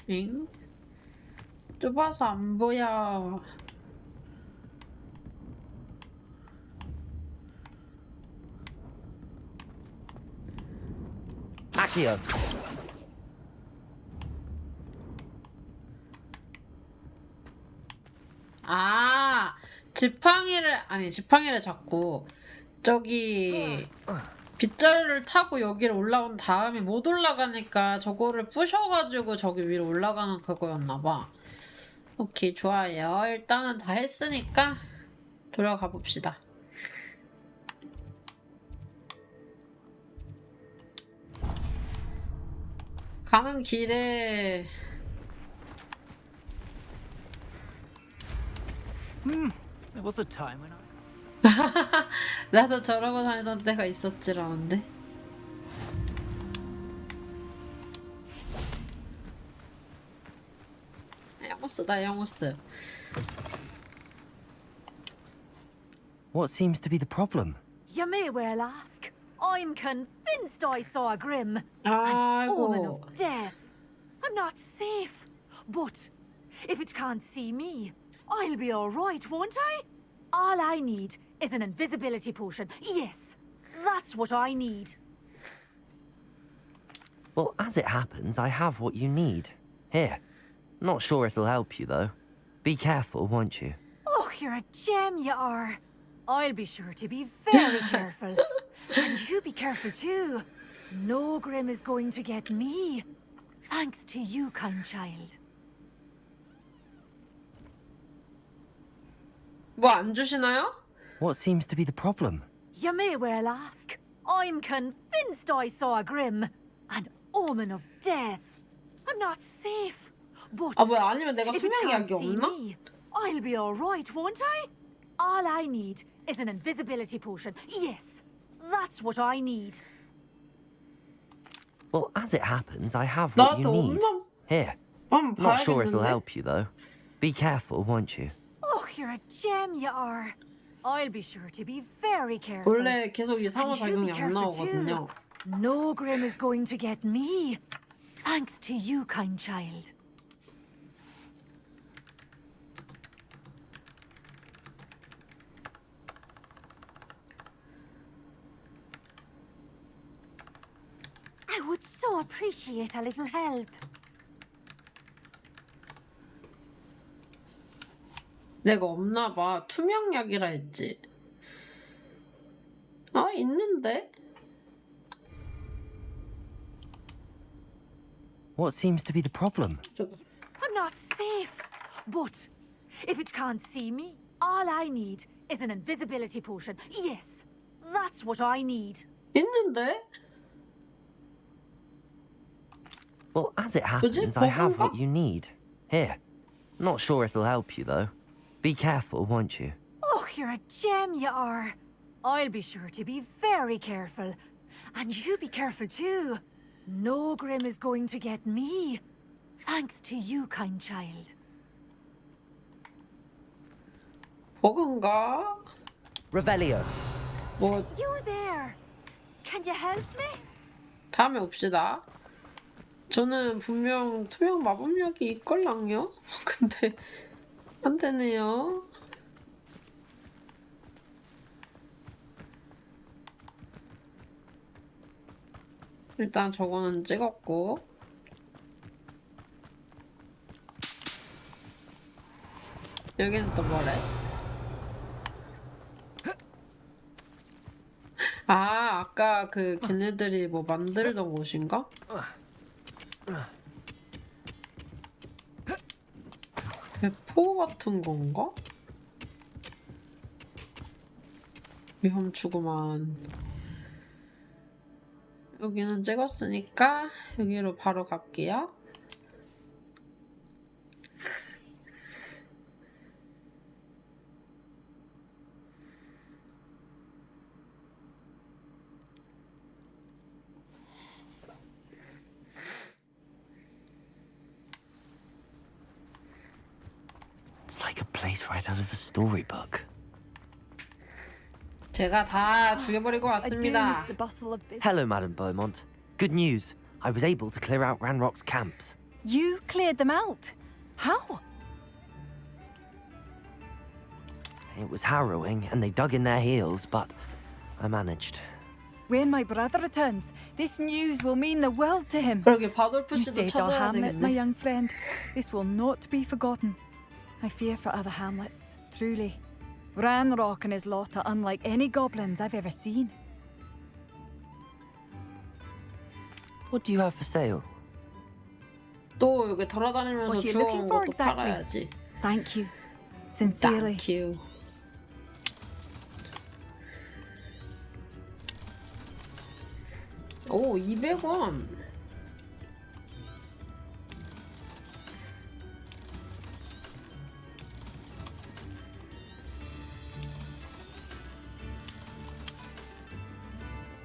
엥? 좁아서 안 보여. Accio. 아, 지팡이를 잡고 저기 빗자루를 타고 여기를 올라온 다음에 못 올라가니까 저거를 부셔가지고 저기 위로 올라가는 그거였나봐. 오케이, 좋아요. 일단은 다 했으니까 돌아가 봅시다. 가는 길에 There was a time when I... 나도 저러고 다니던 때가 있었지라는데. 영어스다, 영어스. What seems to be the problem? You may well ask. I'm convinced I saw a grim, an 아이고. omen of death. I'm not safe, but if it can't see me, I'll be all right, won't I? All I need is an invisibility potion. Yes, that's what I need. Well, as it happens, I have what you need. Here. Not sure it'll help you, though. Be careful, won't you? Oh, you're a gem, you are. I'll be sure to be very careful. And you be careful too. No grim is going to get me. Thanks to you, kind child. 뭐 안 주시나요? What seems to be the problem? You may well ask. I'm convinced I saw a grim, an omen of death. I'm not safe, but 아, 뭐야, 아니면 내가 if it 투명 can't 약이 see 없나? me, I'll be all right, won't I? All I need is an invisibility potion. Yes, that's what I need. Well, as it happens, I have what you 나도 need. 없나? Here. 한번 Not sure it'll 봐야겠는데? help you, though. Be careful, won't you? Oh, you're a gem, you are. I'll be sure to be very careful. 원래 계속 이 And you 상호작용이 be 안 careful too. 나오거든요. No grim is going to get me. Thanks to you, kind child. I would so appreciate a little help. 내가 없나 봐. 투명약이라 했지. 아, 있는데? What seems to be the problem? I'm not safe, but if it can't see me, all I need is an invisibility potion. Yes, that's what I need. 있는데? Well, as it happens, I have what you need. Here. Not sure it'll help you, though. Be careful, won't you? Oh, you're a gem, you are. I'll be sure to be very careful. And you be careful too. No Grim is going to get me. Thanks to you, kind child. 버그인가? Revelio. 뭐 You there. Can you help me? 다음에 옵시다. 저는 분명 투명 마법력이 있걸랑요? 근데 안 되네요. 일단 저거는 찍었고 여기는 또 뭐래? 아, 아까 그 걔네들이 뭐 만들던 곳인가? 배포 같은 건가? 위험추구만. 여기는 찍었으니까 여기로 바로 갈게요. It's like a place right out of a storybook. 제가 다 죽여버리고 왔습니다. Hello, Madame Beaumont. Good news. I was able to clear out Ranrock's camps. You cleared them out? How? It was harrowing, and they dug in their heels, but I managed. When my brother returns, this news will mean the world to him. 그러게 바돌프 You 씨도 saved our 찾아야 hamlet, my 되겠네. young friend. This will not be forgotten. I fear for other hamlets, truly. Ranrock and his lot are unlike any goblins I've ever seen. What do you have for sale? 또 여기 돌아다니면서 What are you 주워온 looking for 것도 exactly? 팔아야지. Thank you. Sincerely. Thank you. 오, 200원.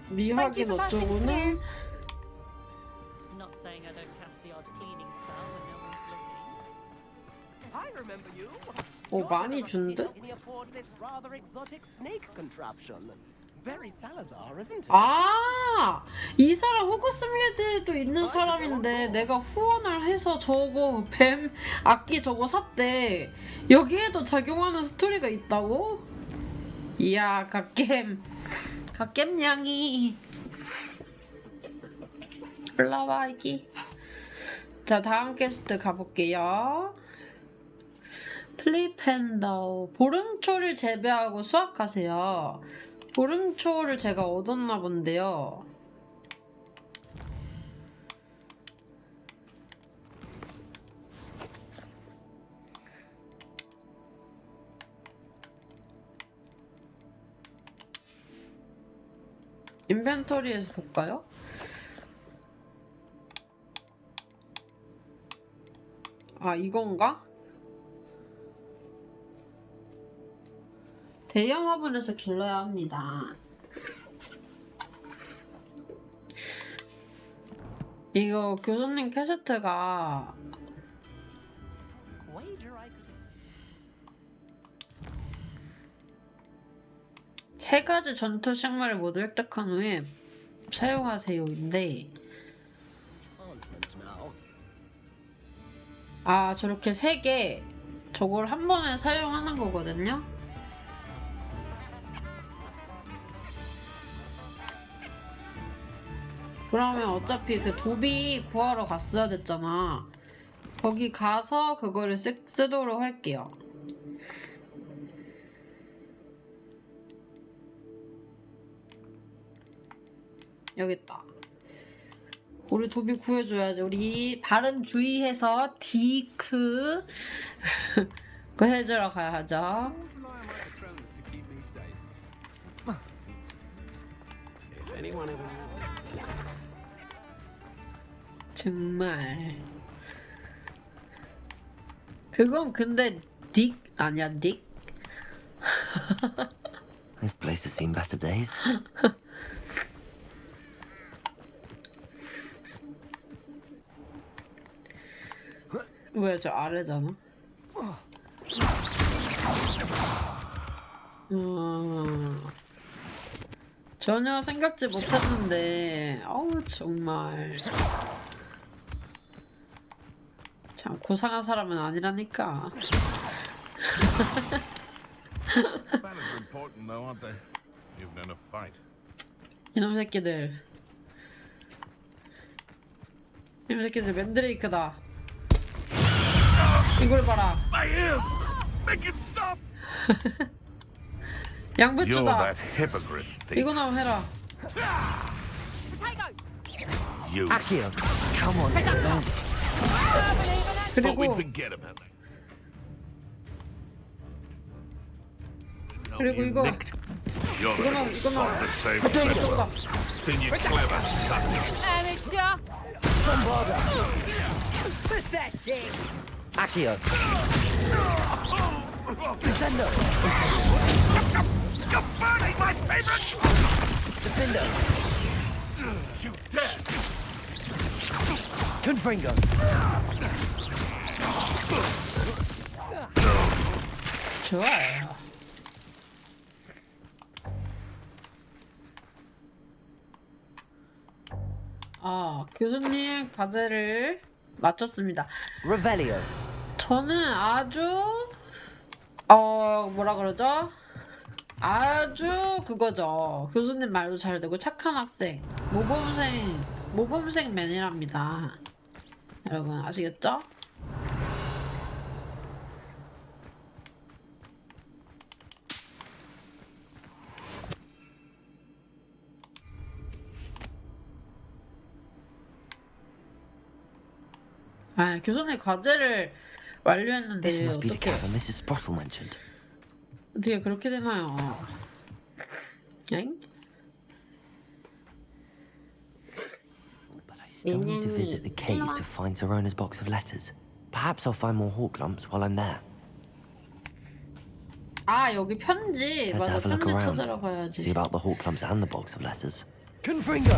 미확인 어쩌고는 Not saying I don't cast the odd cleaning spell when no one's looking. I remember you. 오, 많이 준 듯? We afford this rather exotic snake contraption. Very Salazar, isn't it? 아! 이 사람 호그스밀드에도 있는 사람인데 내가 후원을 해서 저거 뱀 악기 저거 샀대. 여기에도 작용하는 스토리가 있다고? 이야, 갓겜냥이 올라와 이기. 자, 다음 캐스트 가볼게요. 플리펜더. 보름초를 재배하고 수확하세요. 보름초를 제가 얻었나 본데요. 인벤토리에서 볼까요? 아, 이건가? 대형 화분에서 길러야 합니다. 이거 교수님 캐스트가 세 가지 전투 식물을 모두 획득한 후에 사용하세요인데, 아, 저렇게 세 개 저걸 한 번에 사용하는 거거든요. 그러면 어차피 그 도비 구하러 갔어야 됐잖아. 거기 가서 그거를 쓰도록 할게요. 여기 있다. 우리 도비 구해줘야지. 우리 발음 주의해서 디크 그거 해주러 가야죠. anyone ever... 정말. 그건 근데 딕 아니야, 딕? This place has seen better days. 왜 저 아래잖아? 전혀 생각지 못했는데, 어우 정말 참 고상한 사람은 아니라니까. Spanners are important, though, aren't they? Even in a fight. 이놈 새끼들, 이놈 새끼들 맨드레이크다. 이걸 봐라. My ears! Make it stop! You're 양배추다. that hippogriff thief. 이거 나면 해라. You. Akio, come on. Thought we'd 그리고 forget about it. 그리고 이거 You're the 이거 little 이거 sod that saved 이거다. Then you're clever. Amateur! Pathetic! Akio. Descendo. You're burning my favorite. Defender. You dare. Confringo. 좋아요. 교수님 과제를 마쳤습니다. Revelio. 저는 아주 뭐라 그러죠? 아주 그거죠. 교수님 말도 잘 되고 착한 학생, 모범생 맨이랍니다. 여러분 아시겠죠? 교수님 과제를 완료했는데 This must be the 어떻게 cavern Mrs. Sprottle mentioned. 어떻게 그렇게 되나요? 엥? But I still need to visit the cave to find Zerona's box of letters. Perhaps I'll find more hawk lumps while I'm there. 여기 편지. Let's 맞아, have a look 편지 around. 찾으러 가야지. See about the hawk lumps and the box of letters. Confringo.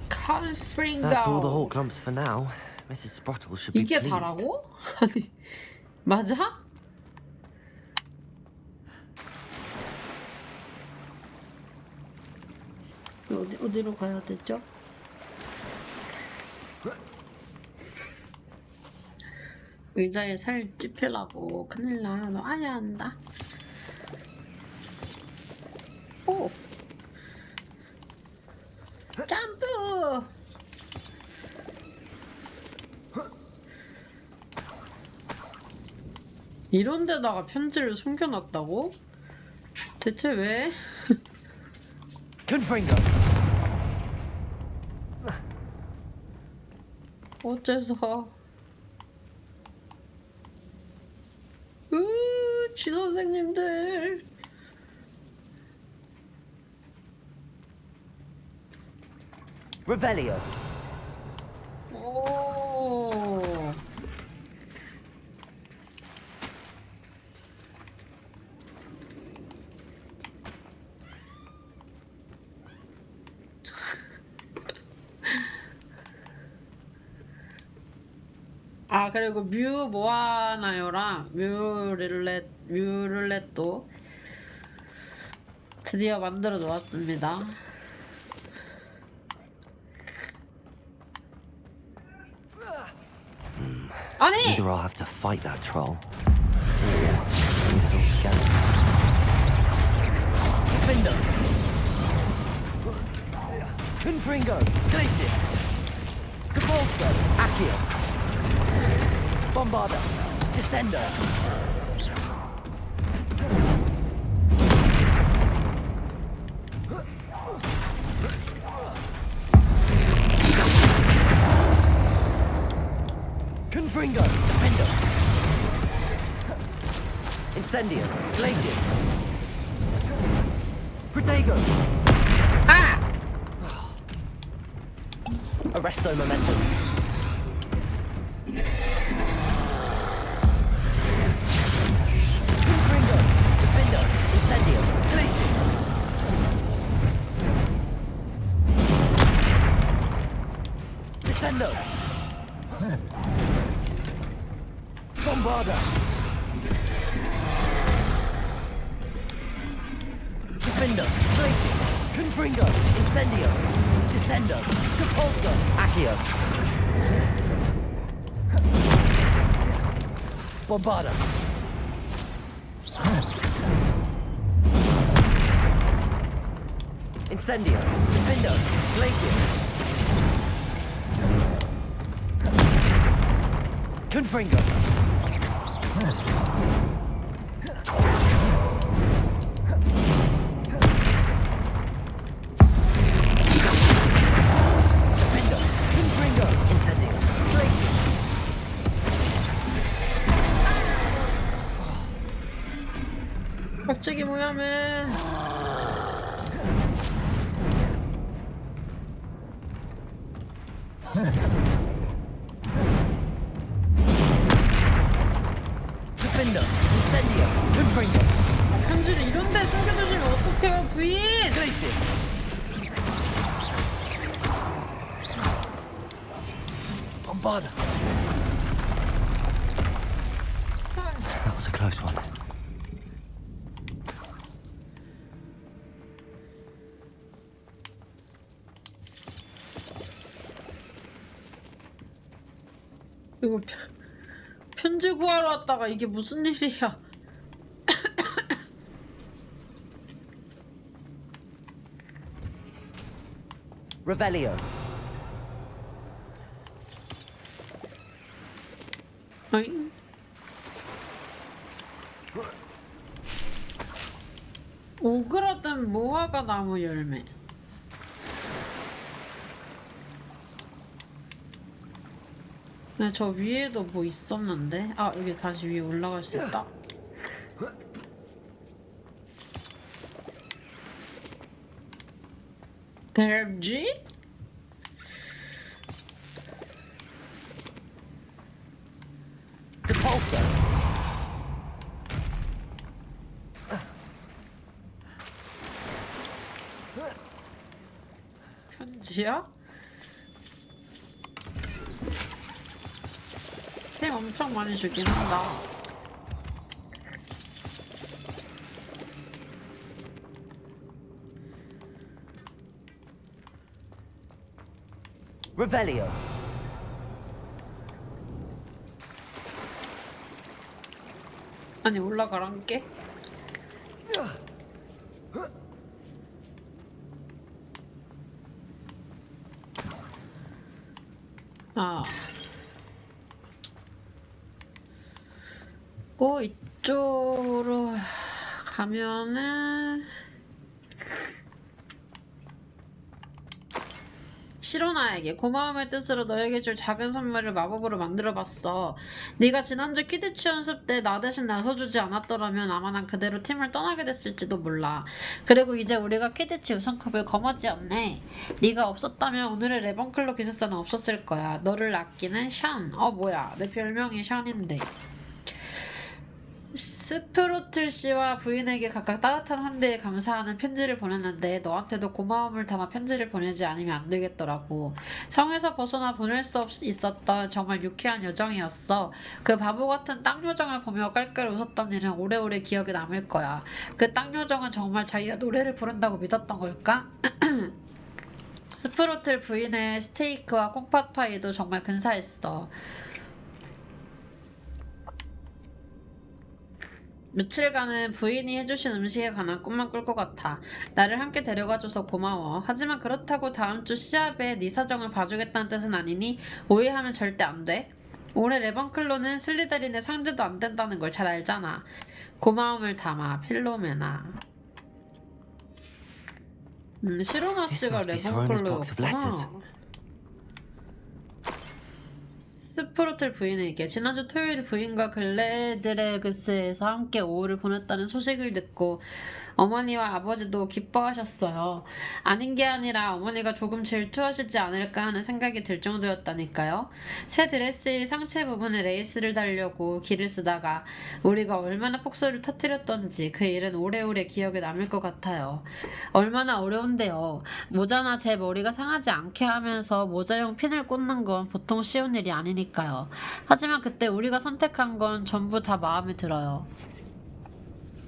That's all the hawk lumps for now. Mrs. Sprottle should be 이게 pleased. 다라고? 아니, 맞아? 어디로 가야 되죠? 의자에 살 찝히려고. 큰일 나. 너 아야 한다. 오! 점프! 이런 데다가 편지를 숨겨놨다고? 대체 왜? Confringo. 어째서? 쥐 선생님들. Revelio. 오. 그리고 뮤 뭐하나요랑 뮤룰렛도 드디어 만들어 놓았습니다. 아니! Either I'll have to fight that troll, or leave it all set. Defender. Confringo. Glacis. Cabalso. Accio. Bombarda. Descender. Confringo. Defender. Incendio. Glacius. Protego. Arresto momentum. Confringo. Defendo. Incendio. Glacis. Descendo. Bombarda. Defendo. Glacis. Confringo. Incendio. Descendo. Depulso. Accio. Bombarda. Incendio. Defendo. Glacius. Confringo. Defendo. Confringo. Incendio. Glacius. 갑자기 뭐야, 맨. Defendo. Incendio. Confringo. 편지를 이런 데 숨겨두시면 어떡해요, 부인! Glacius. Bombarda. That was a close one. 이거 편지 구하러 왔다가 이게 무슨 일이야? Revelio. 어잉? 오그라든 무화과 나무 열매. 네, 저 위에도 뭐 있었는데? 아, 여기 다시 위에 올라갈 수 있다. 벨지? Depulso. 편지야? 템 엄청 많이 주긴 한다. Revelio. 아니, 올라가란게? 아. 이쪽으로 가면은 시로나에게 고마움의 뜻으로 너에게 줄 작은 선물을 마법으로 만들어봤어. 네가 지난주 퀴디치 연습 때 나 대신 나서주지 않았더라면 아마 난 그대로 팀을 떠나게 됐을지도 몰라. 그리고 이제 우리가 퀴디치 우승컵을 거머쥐었네. 네가 없었다면 오늘의 래번클로 기숙사는 없었을 거야. 너를 아끼는 샨. 뭐야, 내 별명이 샨인데. 스프로틀 씨와 부인에게 각각 따뜻한 환대에 감사하는 편지를 보냈는데 너한테도 고마움을 담아 편지를 보내지 않으면 안 되겠더라고. 성에서 벗어나 보낼 수 있었던 정말 유쾌한 여정이었어. 그 바보 같은 땅 요정을 보며 깔깔 웃었던 일은 오래오래 기억에 남을 거야. 그 땅 요정은 정말 자기가 노래를 부른다고 믿었던 걸까? 스프로틀 부인의 스테이크와 콩팥파이도 정말 근사했어. 며칠간은 부인이 해주신 음식에 관한 꿈만 꿀 것 같아. 나를 함께 데려가줘서 고마워. 하지만 그렇다고 다음 주 시합에 네 사정을 봐주겠다는 뜻은 아니니 오해하면 절대 안 돼. 올해 래번클로는 슬리데린의 상대도 안 된다는 걸 잘 알잖아. 고마움을 담아, 필로메나. 시로나 씨가 래번클로였구나. 스프로틀 부인에게 지난주 토요일 부인과 글래드레그스에서 함께 오후를 보냈다는 소식을 듣고 어머니와 아버지도 기뻐하셨어요. 아닌 게 아니라 어머니가 조금 질투하시지 않을까 하는 생각이 들 정도였다니까요. 새 드레스의 상체 부분에 레이스를 달려고 길을 쓰다가 우리가 얼마나 폭소를 터뜨렸던지 그 일은 오래오래 기억에 남을 것 같아요. 얼마나 어려운데요. 모자나 제 머리가 상하지 않게 하면서 모자용 핀을 꽂는 건 보통 쉬운 일이 아니니까요. 하지만 그때 우리가 선택한 건 전부 다 마음에 들어요.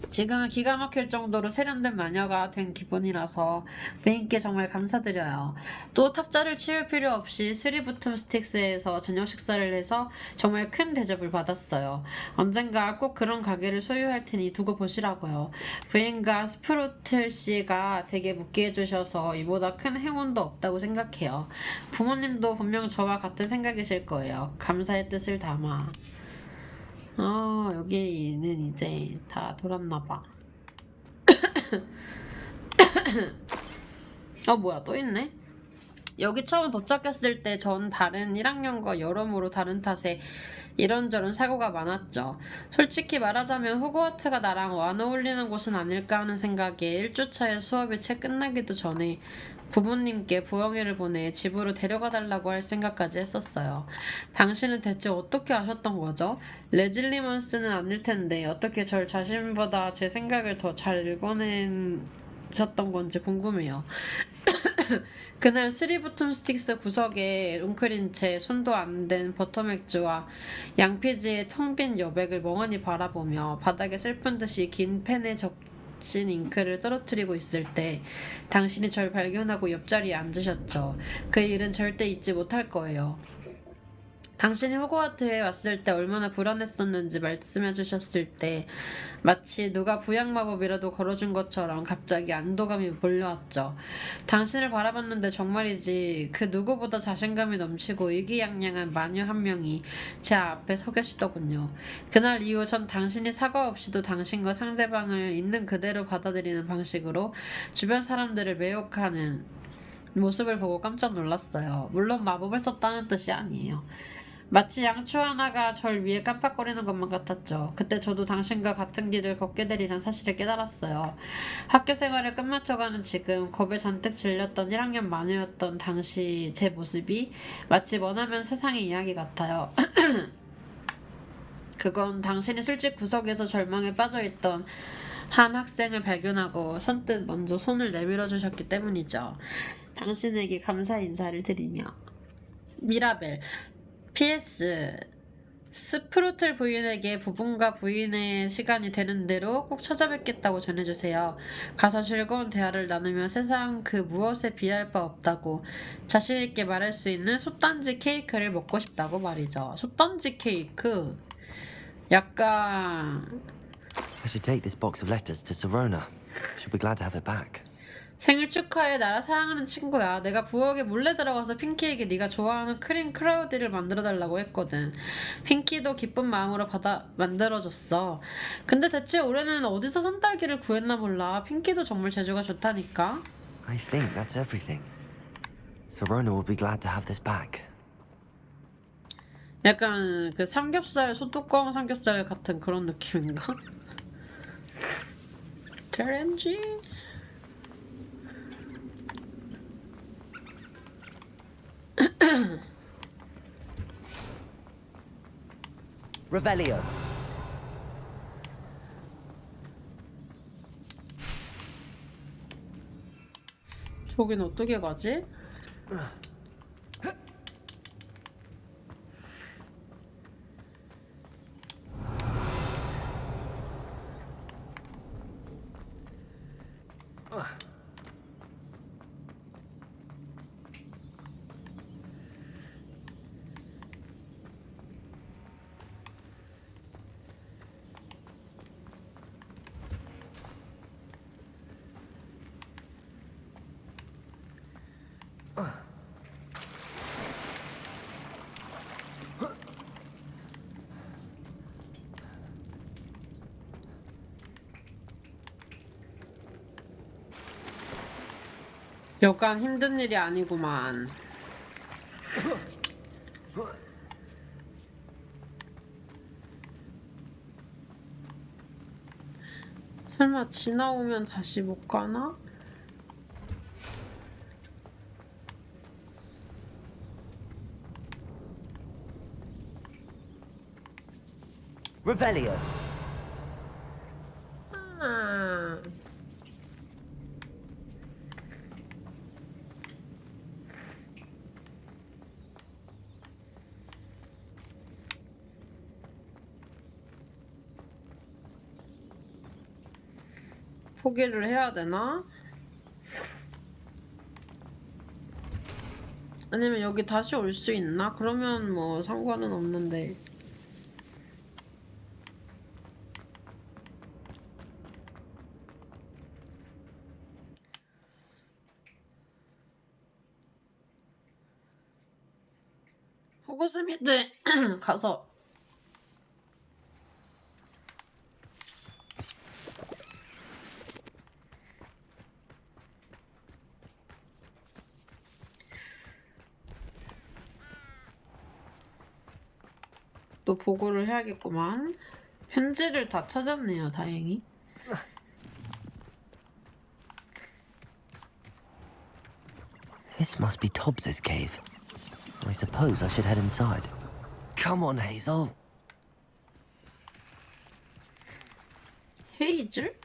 지금은 기가 막힐 정도로 세련된 마녀가 된 기분이라서 부인께 정말 감사드려요. 또 탁자를 치울 필요 없이 스리부툼 스틱스에서 저녁 식사를 해서 정말 큰 대접을 받았어요. 언젠가 꼭 그런 가게를 소유할 테니 두고 보시라고요. 부인과 스프로틀 씨가 되게 묻게 해주셔서 이보다 큰 행운도 없다고 생각해요. 부모님도 분명 저와 같은 생각이실 거예요. 감사의 뜻을 담아. 여기는 이제 다 돌았나봐. 뭐야, 또 있네? 여기 처음 도착했을 때 전 다른 1학년과 여러모로 다른 탓에 이런저런 사고가 많았죠. 솔직히 말하자면 호그와트가 나랑 안 어울리는 곳은 아닐까 하는 생각에 1주차에 수업이 채 끝나기도 전에 부모님께 부엉이를 보내 집으로 데려가 달라고 할 생각까지 했었어요. 당신은 대체 어떻게 아셨던 거죠? 레질리먼스는 아닐 텐데 어떻게 절 자신보다 제 생각을 더 잘 읽어내셨던 건지 궁금해요. 그날 스리부툼 스틱스 구석에 웅크린 채 손도 안 댄 버터맥주와 양피지의 텅 빈 여백을 멍하니 바라보며 바닥에 슬픈 듯이 긴 펜에 적신 잉크를 떨어뜨리고 있을 때 당신이 절 발견하고 옆자리에 앉으셨죠. 그 일은 절대 잊지 못할 거예요. 당신이 호그와트에 왔을 때 얼마나 불안했었는지 말씀해 주셨을 때 마치 누가 부양 마법이라도 걸어준 것처럼 갑자기 안도감이 몰려왔죠. 당신을 바라봤는데 정말이지 그 누구보다 자신감이 넘치고 의기양양한 마녀 한 명이 제 앞에 서 계시더군요. 그날 이후 전 당신이 사과 없이도 당신과 상대방을 있는 그대로 받아들이는 방식으로 주변 사람들을 매혹하는 모습을 보고 깜짝 놀랐어요. 물론 마법을 썼다는 뜻이 아니에요. 마치 양초 하나가 절 위에 깜빡거리는 것만 같았죠. 그때 저도 당신과 같은 길을 걷게 되리란 사실을 깨달았어요. 학교 생활을 끝마쳐가는 지금 겁에 잔뜩 질렸던 1학년 마녀였던 당시 제 모습이 마치 머나면 세상의 이야기 같아요. 그건 당신이 술집 구석에서 절망에 빠져있던 한 학생을 발견하고 선뜻 먼저 손을 내밀어 주셨기 때문이죠. 당신에게 감사 인사를 드리며. 미라벨 PS 스프로틀 부인에게 부부가 부인의 시간이 되는 대로 꼭 찾아뵙겠다고 전해주세요. 가서 즐거운 대화를 나누며 세상 그 무엇에 비할 바 없다고 자신있게 말할 수 있는 솥단지 케이크를 먹고 싶다고 말이죠. 솥단지 케이크 약간 I should take this box of letters to Sorona. She'll be glad to have it back. 생일 축하해. 나라 사랑하는 친구야. 내가 부엌에 몰래 들어가서 핑키에게 네가 좋아하는 크림 크라우디를 만들어달라고 했거든. 핑키도 기쁜 마음으로 만들어줬어. 근데 대체 올해는 어디서 산딸기를 구했나 몰라. 핑키도 정말 재주가 좋다니까. I think that's everything. Sorona will be glad to have this back. 약간 그 삼겹살, 소뚜껑 삼겹살 같은 그런 느낌인가? 트렌지? Revelio. 저긴 어떻게 가지? 여간 힘든 일이 아니구만. 설마 지나오면 다시 못 가나? Revelio. 아. 포기를 해야 되나? 아니면 여기 다시 올 수 있나? 그러면 뭐 상관은 없는데. 호그스미드 가서 또 보고를 해야겠구만. 편지를 다 찾았네요, 다행히. This must be Tobbs's cave. I suppose I should head inside. Come on, Hazel. 헤이즐?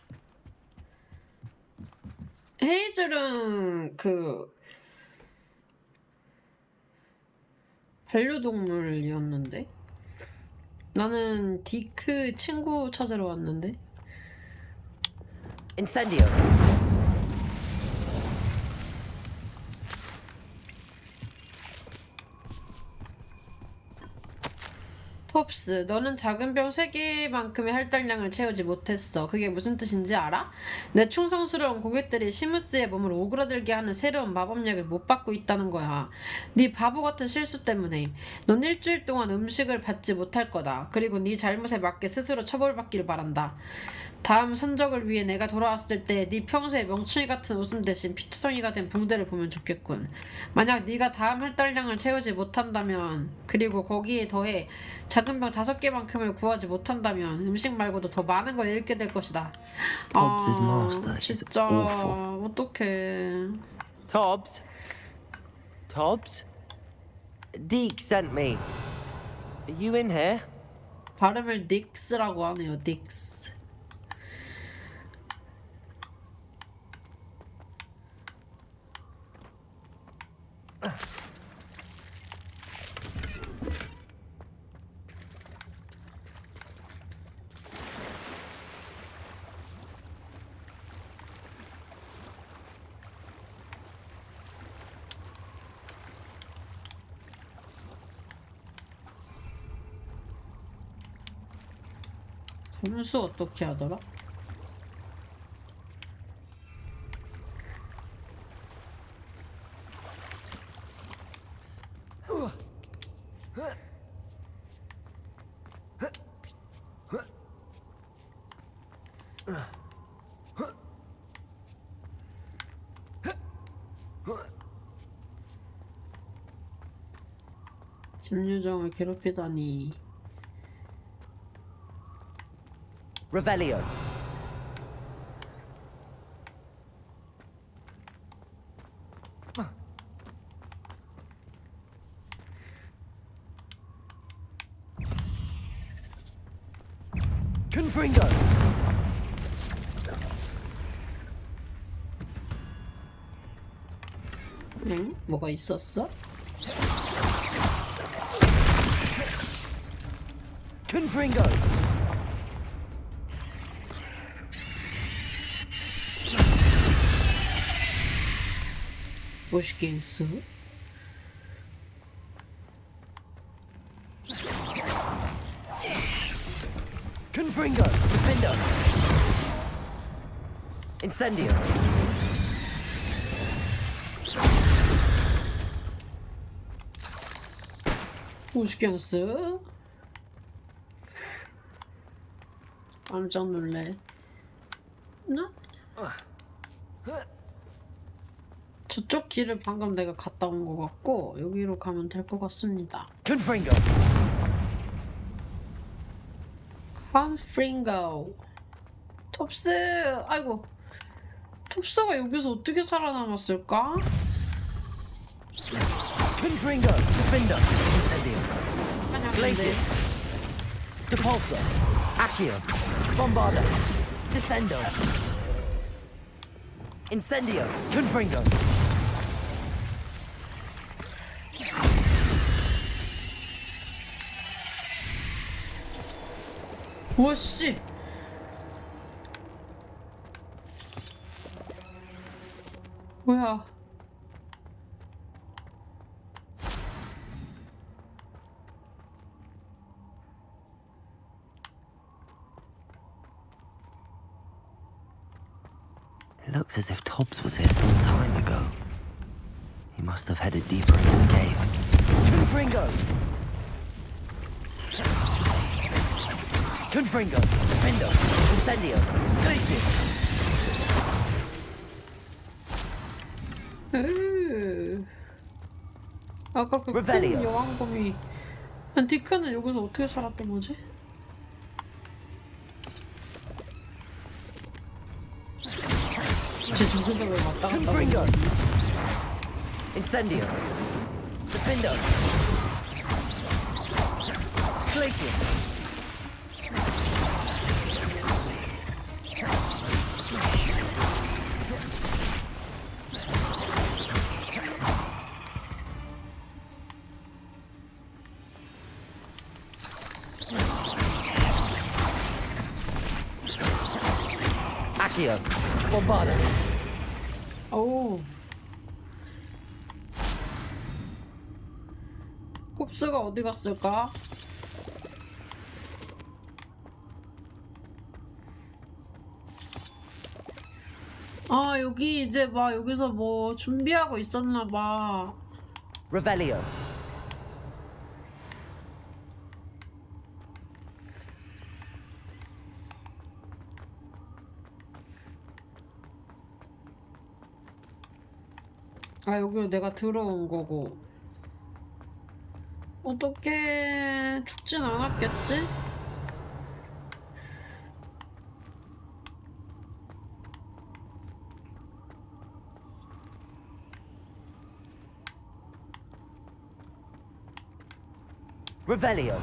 헤이즐은 그 반려동물이었는데 나는 디크 친구 찾으러 왔는데. Incendio. 톱스, 너는 작은 병 3개만큼의 할당량을 채우지 못했어. 그게 무슨 뜻인지 알아? 내 충성스러운 고객들이 시무스의 몸을 오그라들게 하는 새로운 마법약을 못 받고 있다는 거야. 네 바보 같은 실수 때문에. 넌 일주일 동안 음식을 받지 못할 거다. 그리고 네 잘못에 맞게 스스로 처벌받기를 바란다. 다음 선적을 위해 내가 돌아왔을 때 네 평소에 명충이 같은 웃음 대신 피투성이가 된 붕대를 보면 좋겠군. 만약 네가 다음 할당량을 채우지 못한다면, 그리고 거기에 더해 작은 병 5개만큼을 구하지 못한다면 음식 말고도 더 많은 걸 잃게 될 것이다. Tobbs's master is 진짜 awful. 어떡해. Tobbs? Tobbs? Deke sent me. Are you in here? 발음을 닉스라고 하네요. 닉스. 점수 어떻게 하더라? 집요정을 괴롭히다니. Revelio. Confringo. 응? 뭐가 있었어? Confringo. 멋있게 했어. Confringo. Defender. Incendio. 멋있게 했어. 깜짝 놀래. 나? 저쪽 길을 방금 내가 갔다 온 것 같고 여기로 가면 될 것 같습니다. Confringo. confringo. 톱스! 아이고. 톱스가 여기서 어떻게 살아남았을까? Confringo, Defender, Incendio. Glacius. Depulso. Accio. Bombarda. Descendo. Incendio. Confringo. 오씨! 뭐야? It looks as if Tobbs was here some time ago. He must have headed deeper into the cave. Confringo. Confringo. Defender. Incendio. Glacius. 아까 그 큰 여왕검이 디크는 여기서 어떻게 살았던 거지? 쟤 저기서 왜 왔다 갔다 Confringo. Incendio. Defender. Glacius. Accio. Bombarda. 오. 콥스가 어디 갔을까? 아, 여기 이제 막 여기서 뭐 준비하고 있었나 봐. Revelio. 아, 여기로 내가 들어온 거고. 어떻게 죽진 않았겠지? Revelio.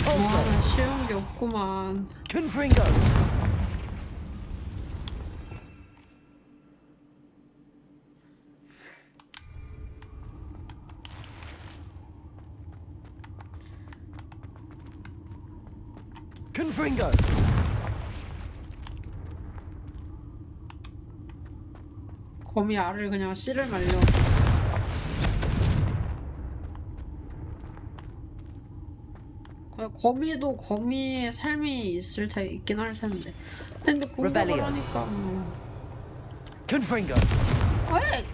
와, 쉬운 게 없구만. Confringo. Confringo. 거미 알을 그냥 씨를 말려. 거미도 거미의 삶이 있긴 할 텐데. 근데 공격을 하니까. Confringo. 왜?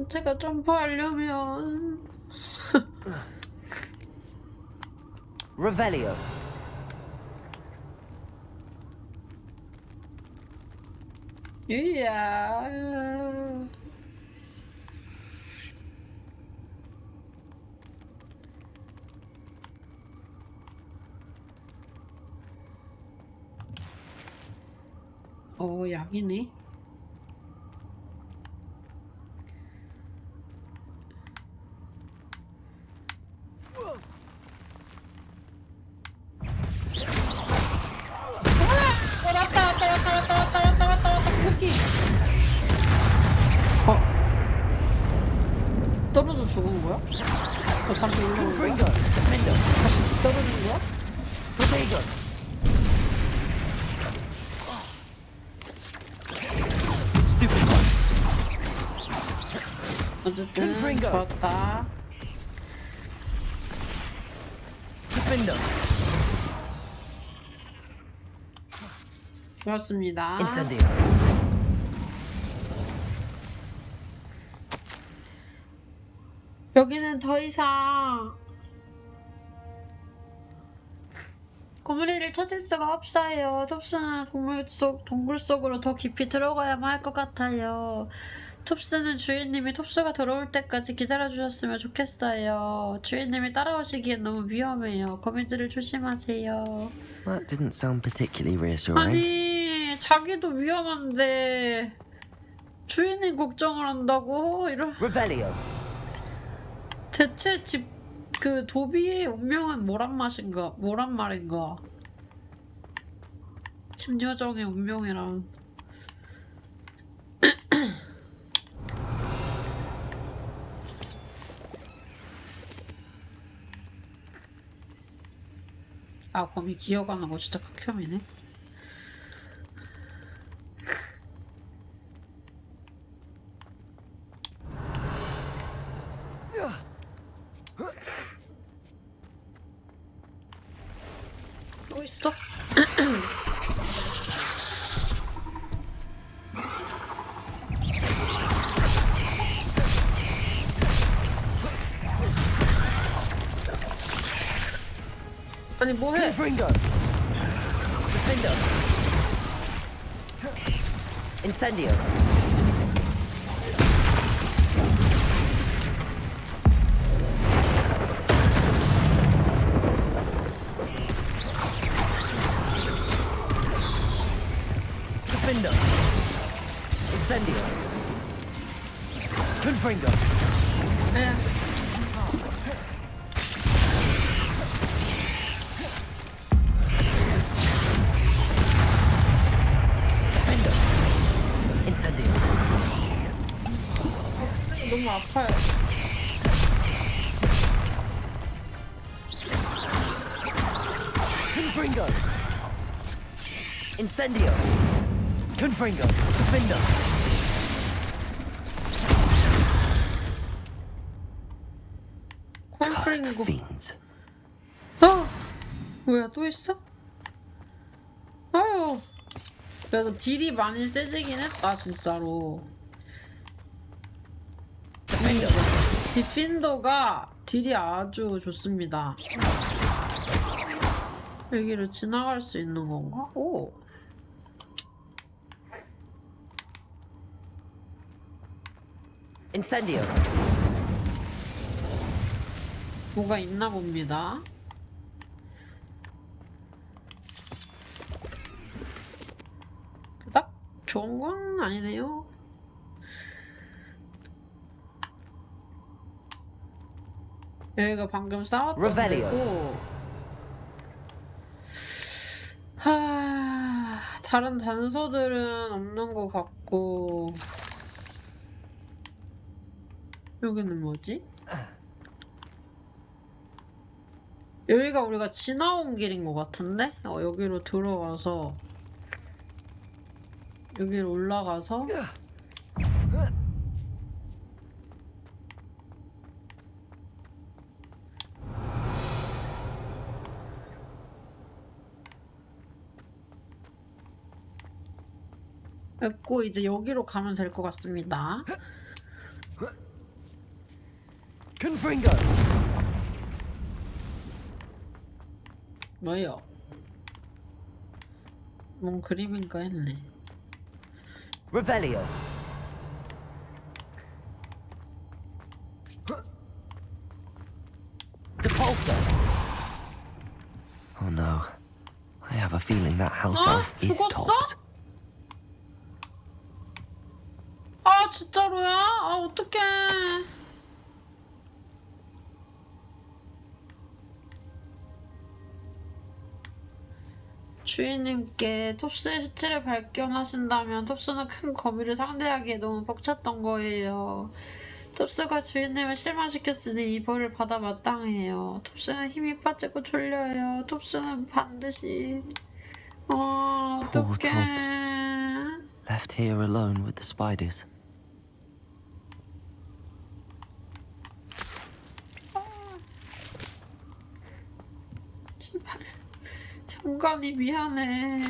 제가 점프하려면. Revelio. 이야. 약이네. 왔다 쿠키. 떨어져 죽은 거야? 다시 올라온 거야? 다시 떨어진 거야? 어쨌든 좋았다. 좋았습니다. 여기는 더 이상 고무리를 찾을 수가 없어요. 톱스는 동굴 속으로 더 깊이 들어가야만 할 것 같아요. 톱스는 주인님이 톱스가 돌아올 때까지 기다려주셨으면 좋겠어요. 주인님이 따라오시기엔 너무 위험해요. 거미들을 조심하세요. That didn't sound particularly reassuring. 아니, 자기도 위험한데 주인님 걱정을 한다고? 이런. Revelio. 대체 그 도비의 운명은 뭐란 말인가? 집 여정의 운명이란. 아, 범이 기어가는 거 진짜 극혐이네. 또 있어? 아니 뭐해? Confringo. Defender. Incendio. Defender. Incendio. Confringo. 너무 아파요. Confringo. Incendio. Confringo. Defender. 콘프링고. Fiends. 뭐야 또 있어? 아유. 그래도 딜이 많이 세지긴 했다 진짜로. 디핀더가 딜이 아주 좋습니다. 여기를 지나갈 수 있는 건가? 오. Incendio. 뭐가 있나 봅니다. 그닥 좋은 건 아니네요. 여기가 방금 싸웠던 데고. 다른 단서들은 없는 것 같고. 여기는 뭐지? 여기가 우리가 지나온 길인 것 같은데? 여기로 들어가서 여기로 올라가서 됐고 이제 여기로 가면 될 것 같습니다. Confringo. 뭐예요? 뭔 그림인가 했네. Revelio. Depulso. Oh no. I have a feeling that house elf is 죽었어? tops. 아 진짜로야? 아 어떡해. 주인님께 톱스의 시체를 발견하신다면 톱스는 큰 거미를 상대하기에 너무 벅찼던 거예요. 톱스가 주인님을 실망시켰으니 이 벌을 받아 마땅해요. 톱스는 힘이 빠지고 졸려요. 톱스는 반드시... 어떡해. Left here alone with the spiders. 제발 현관이 미안해.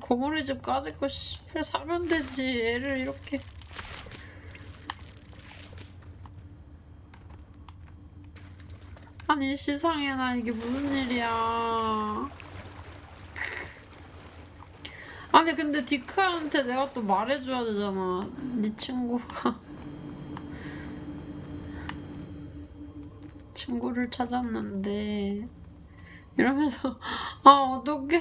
거머리 집 까짓 거 씨발 사면 되지. 애를 이렇게. 아니 세상에나 이게 무슨 일이야. 아니 근데 디크한테 내가 또 말해줘야 되잖아. 네 친구가 친구를 찾았는데 이러면서 아 어떡해.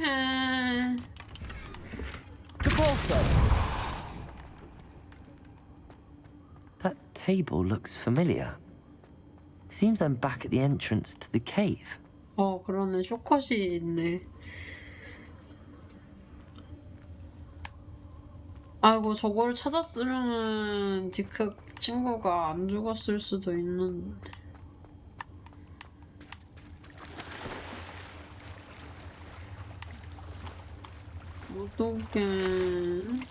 That table looks familiar. Seems I'm back at the entrance to the cave. 그러네. 쇼컷이 있네. 아이고 저걸 찾았으면은 디크 친구가 안 죽었을 수도 있는데. 어떡해.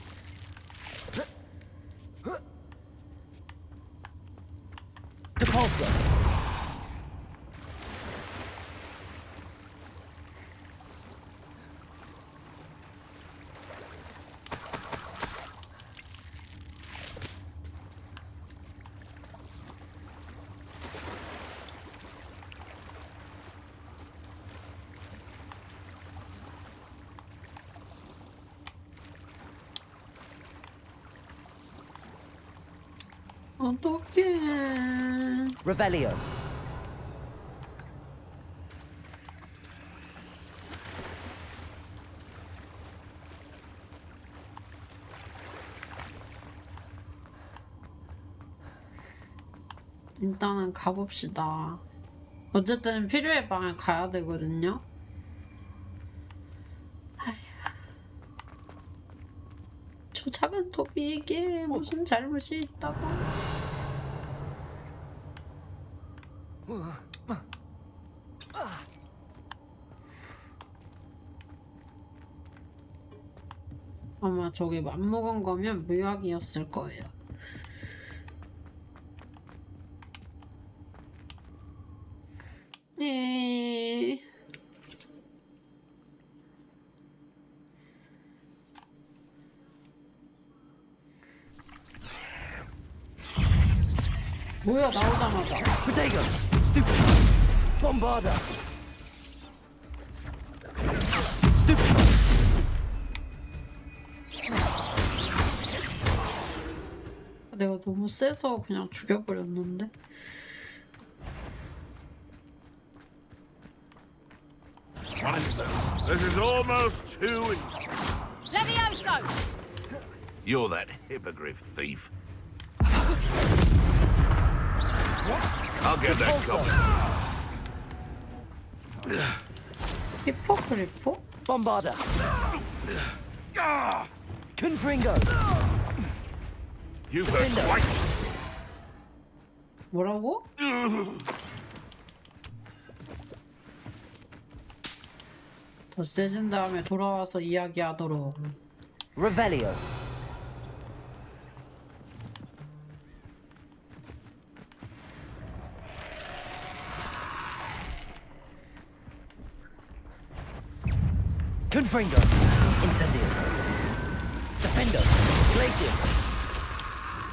어떡해. Revelio. 일단은 가봅시다. 어쨌든 필요의 방에 가야 되거든요. 저 작은 토비에게 무슨 잘못이 있다고. 아마 저게 맘먹은 거면 묘약이었을 거예요. 뭐야 나오자마자. Protego. Stupid. Bombarda. Stupid. 내가 너무 세서 그냥 죽여버렸는데. This is almost too easy. Levioso! You're that hippogriff thief. I'll get that copy. 히포그리포? Bombarda. Confringo. You've heard twice. 뭐라고? 더 세진 다음에 돌아와서 이야기하도록. Revelio. Confringo. Incendio. Defendo. Glacius.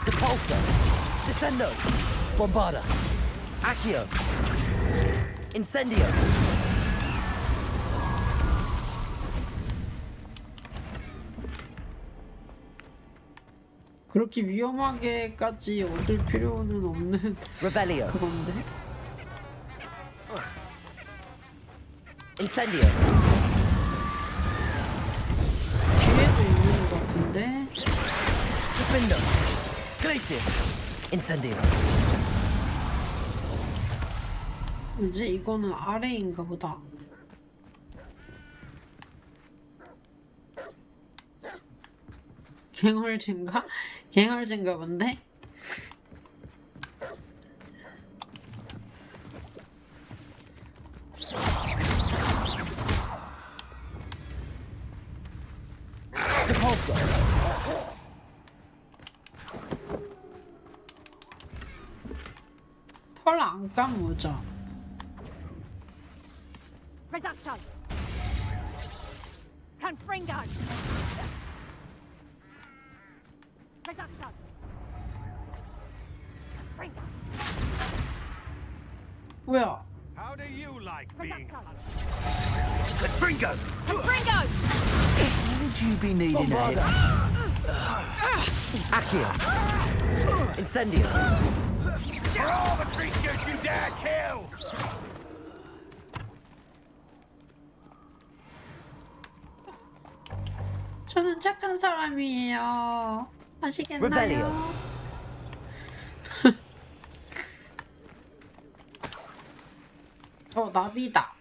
Depulso. Descendo. Bombarda. Accio. Incendio. 그렇게 위험하게까지 얻을 필요는 없는 Revelio. 그건데. Incendio. 기회도 있는 것 같은데. Defendo. Glacius. Incendio. 이제 이거는 아래인가 보다. 갱얼진가? 갱얼진가 본데? Depulso. 털 안 감으죠. Reducto! Confringo! Reducto! Confringo! 뭐야? Howdy, Gringo! Gringo! Would you be needing help? Accio. Incendio. For all the creatures you dare kill! 저는 착한 사람이에요. 아시겠나요? Revelio. 나비다.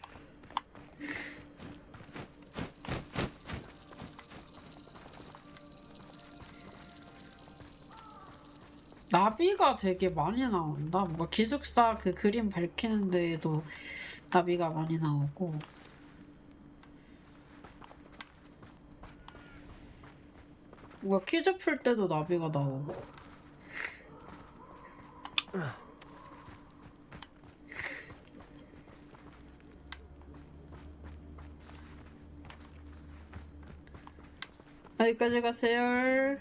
나비가 되게 많이 나온다. 뭔가 기숙사 그 그림 밝히는 데에도 나비가 많이 나오고. 뭔가 퀴즈 풀 때도 나비가 나오고. 어디까지 가세요?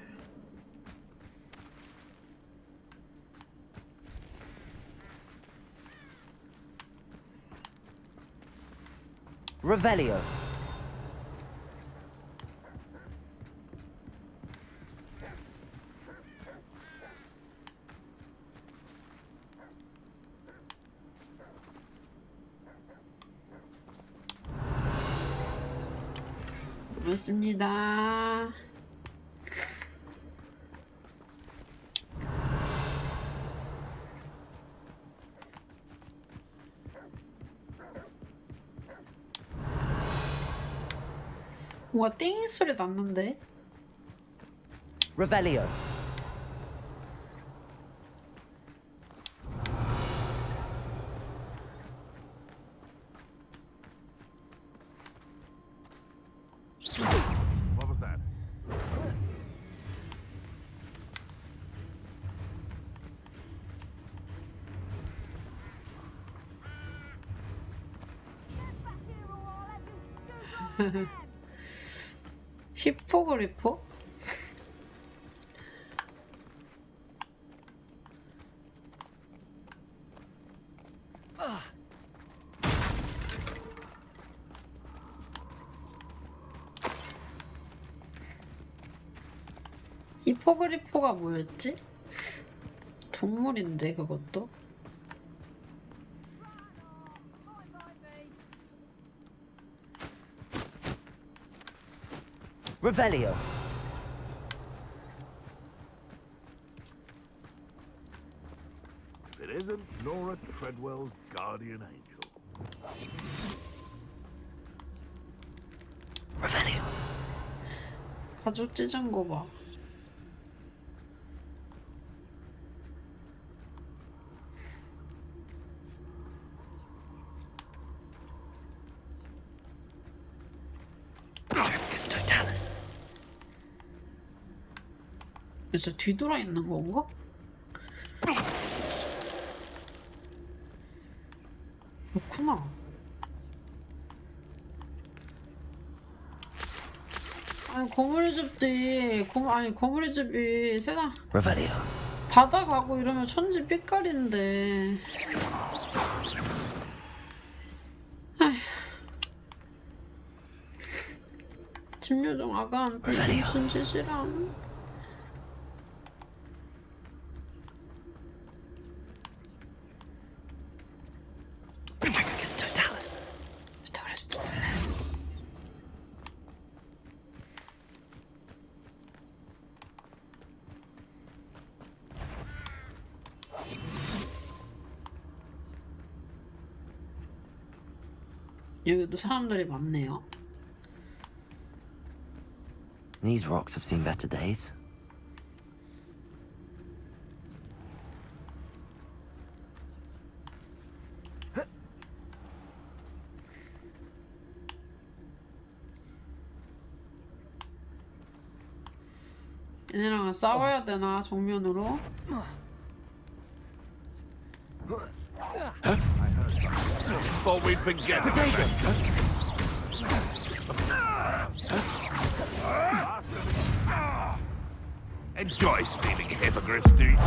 Revelio. 맞습니다. 뭔가 띵 소리 났는데. Revelio. What was that? 히포그리포? 히포그리포가 뭐였지? 동물인데 그것도? Revelio. It isn't Nora Treadwell's guardian angel. Revelio. 가죽 찢은 거 봐. 그래서 뒤돌아 있는 건가? 그렇구나. 아니 거물의 집이 세상 Revelio. 바다 가고 이러면 천지 삐까리인데. 아휴. 집요정 아가한테 무슨 짓이람. 여기도 사람들이 많네요. These rocks have seen better days. 얘네랑 싸워야 되나 정면으로? Thought we'd forget. Enjoy stealing hypocrites, do you?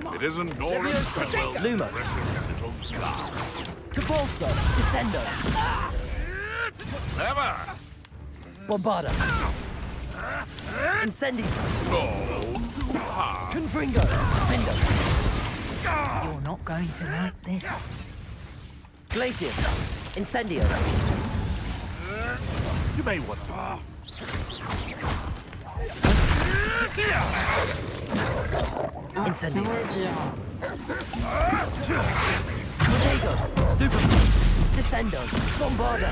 If it isn't Goran, well, Lumo. precious little guy. Cabalso. Descendo. Clever! Bombarda. Incendio. All too hard. Confringo. Findo. You're not going to like this. Glacius. Incendio. You may want to. Incendio. 개월지야. Protego. Stupid. Descendo. Bombarda.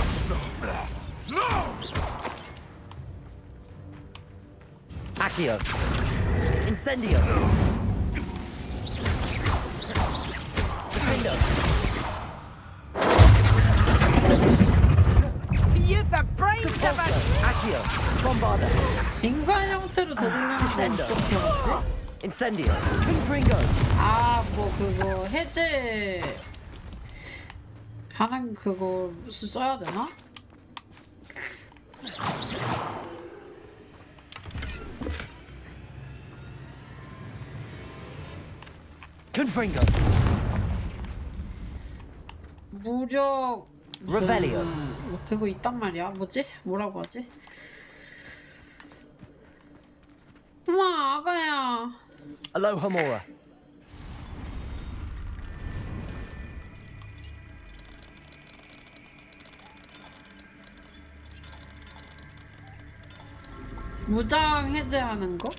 Accio. Incendio. Defendo. You've the brains of a... Accio. Bombarda. 인간 형태로 되돌리는 건 어떻게 하지? Incendio. Confringo. 아, 뭐 그거 해제 하는 그거 써야 되나? Confringo. 무력 Revelio. 그거 있단 말이야. 뭐지? 뭐라고 하지? 엄마, 아가야. Alohomora. 무장 해제하는 거?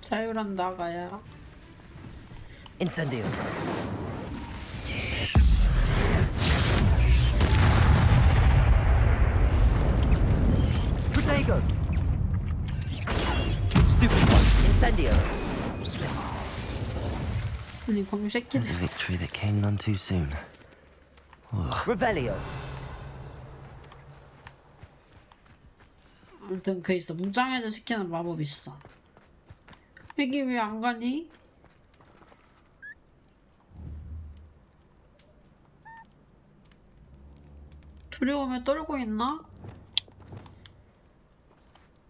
자유란 나가야. Incendio. Protego. Stupid one. Incendio. 아니 검색기지. There's a victory that came none too soon. Revelio. 아무튼 그 있어. 무장 해제 시키는 마법 있어. 여기 왜 안 가니? 두려움에 떨고 있나?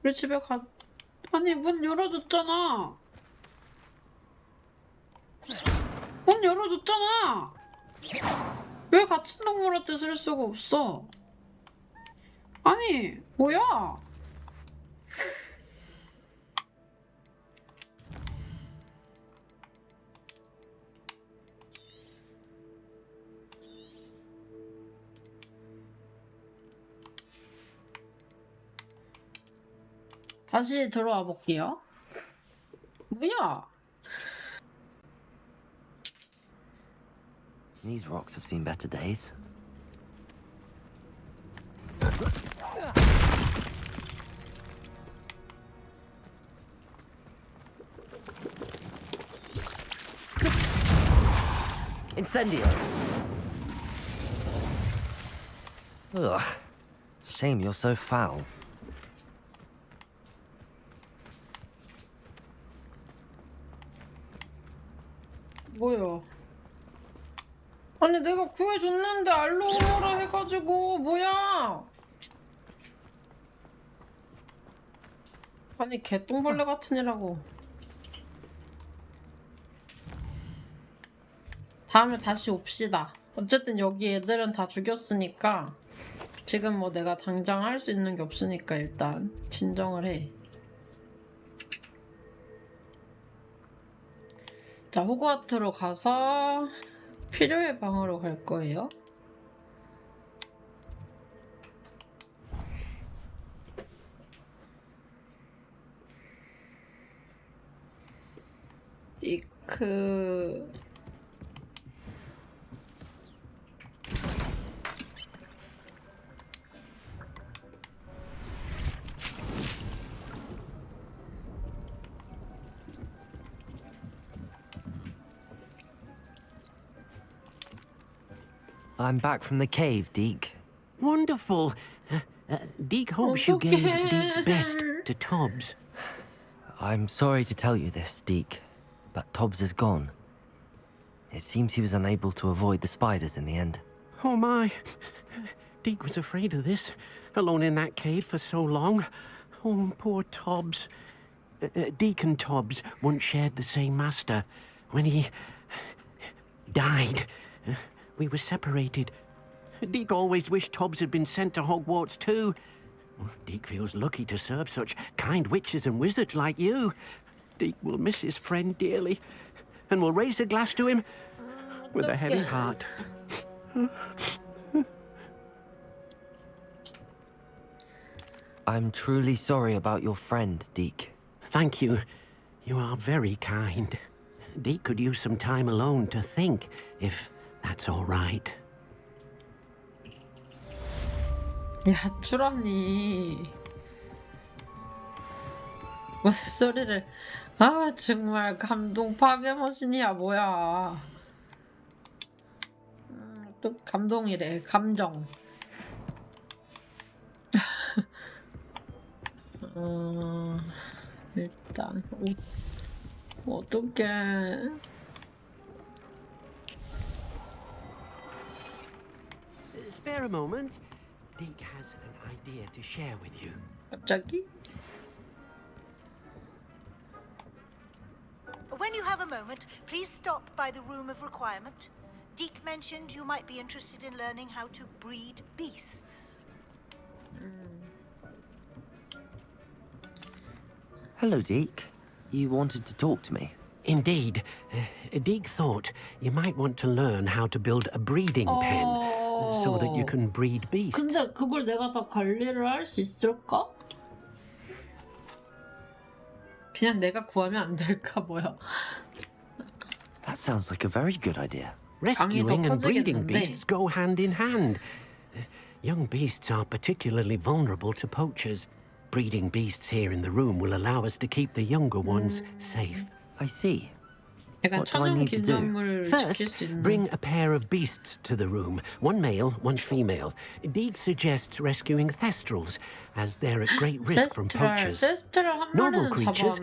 우리 집에 가... 아니 문 열어줬잖아. 문 열어줬잖아. 왜 갇힌 동물한테 쓸 수가 없어? 아니 뭐야? 다시 들어와 볼게요. 뭐야? These rocks have seen better days. Incendio. Ugh. Shame you're so foul. 뭐야? 아니 내가 구해줬는데 알로오라 해가지고 뭐야? 아니 개똥벌레 같은 이라고. 다음에 다시 옵시다. 어쨌든 여기 애들은 다 죽였으니까 지금 뭐 내가 당장 할 수 있는 게 없으니까 일단 진정을 해. 자, 호그와트로 가서 필요의 방으로 갈 거예요. 디크... I'm back from the cave, Deke. Wonderful. Deke hopes you gave Deke's best to Tobbs. I'm sorry to tell you this, Deke, but Tobbs is gone. It seems he was unable to avoid the spiders in the end. Oh my. Deke was afraid of this, alone in that cave for so long. Oh, poor Tobbs. Deke and Tobbs once shared the same master. When he died, we were separated. Deke always wished Tobbs had been sent to Hogwarts too. Deke feels lucky to serve such kind witches and wizards like you. Deke will miss his friend dearly, and will raise a glass to him with a heavy heart. I'm truly sorry about your friend, Deke. Thank you. You are very kind. Deke could use some time alone to think, if that's all right. 야, 추람니. 무슨 소리를. 아, 정말 감동 파괴머신이야, 뭐야. 또 감동이래, 감정. 일단, 어떡해. Spare a moment. Deke has an idea to share with you. 갑자기? When you have a moment, please stop by the Room of Requirement. Deke mentioned you might be interested in learning how to breed beasts. Hello, Deke. You wanted to talk to me? Indeed. Deke thought you might want to learn how to build a breeding pen so that you can breed beasts. 근데 그걸 내가 다 관리를 할 수 있을까? 그냥 내가 구하면 안 될까 뭐야. That sounds like a very good idea. Rescuing and breeding beasts go hand in hand. Young beasts are particularly vulnerable to poachers. Breeding beasts here in the room will allow us to keep the younger ones safe. I see. What do I need to do? First, bring a pair of beasts to the room. One male, one female. Deke suggests rescuing thestrals, as they're at great risk from poachers. Noble creatures,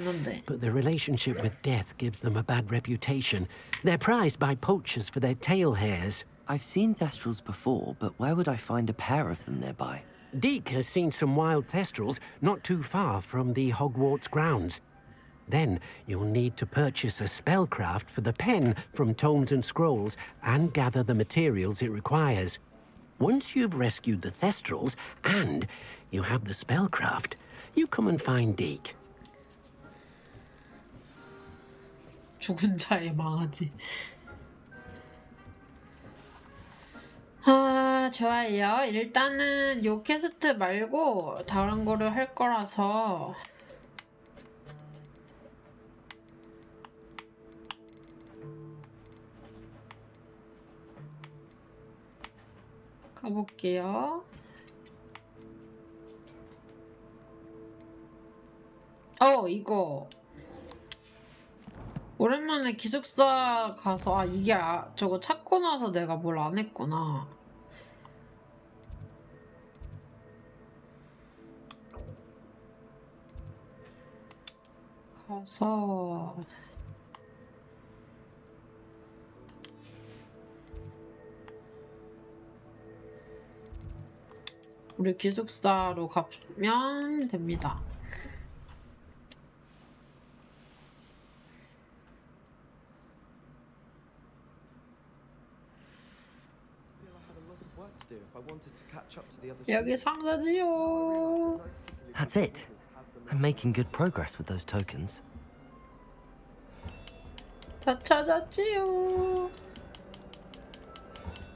but the relationship with death gives them a bad reputation. They're prized by poachers for their tail hairs. I've seen thestrals before, but where would I find a pair of them nearby? Deke has seen some wild thestrals not too far from the Hogwarts grounds. Then you'll need to purchase a spellcraft for the pen from Tomes and Scrolls and gather the materials it requires. Once you've rescued the thestrals and you have the spellcraft, you come and find Deke. 죽은 자의 망아지. 아, 좋아요. 일단은 요 퀘스트 말고 다른 거를 할 거라서 가볼게요. 이거 오랜만에 기숙사 가서 이게 저거 찾고 나서 내가 뭘 안 했구나. 가서 우리 기숙사로 가면 됩니다. 여기 상자지요. That's it. I'm making good progress with those tokens. 다 찾았지요.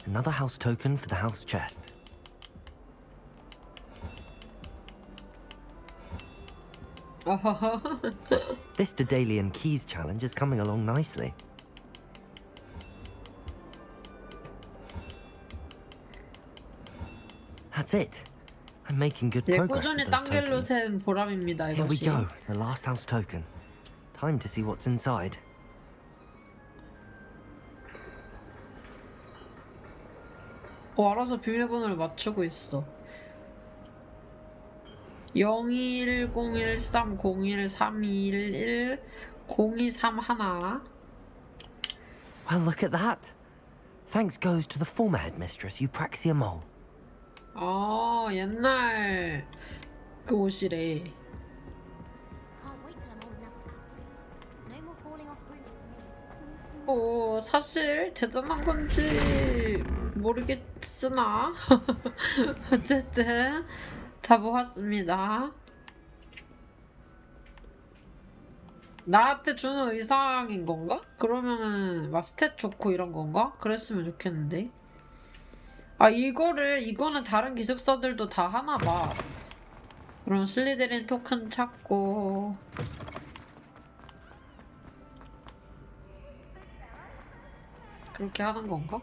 Another house token for the house chest. This Daedalian Keys challenge is coming along nicely. That's it. I'm making good progress 꾸준히 with those 단계로 tokens. 센 보람입니다, Here we 이것이. go, the last house token. Time to see what's inside. 알아서 비밀번호를 맞추고 있어. 021013010231. Well, look at that. Thanks goes to the former headmistress, Eupraxia Mole. 옛날 그 옷이래. 사실 대단한 건지 모르겠으나 어쨌든 다 모았습니다. 나한테 주는 의상인 건가? 그러면은 막 스탯 좋고 이런 건가? 그랬으면 좋겠는데. 이거는 다른 기숙사들도 다 하나 봐. 그럼 슬리데린 토큰 찾고. 그렇게 하는 건가?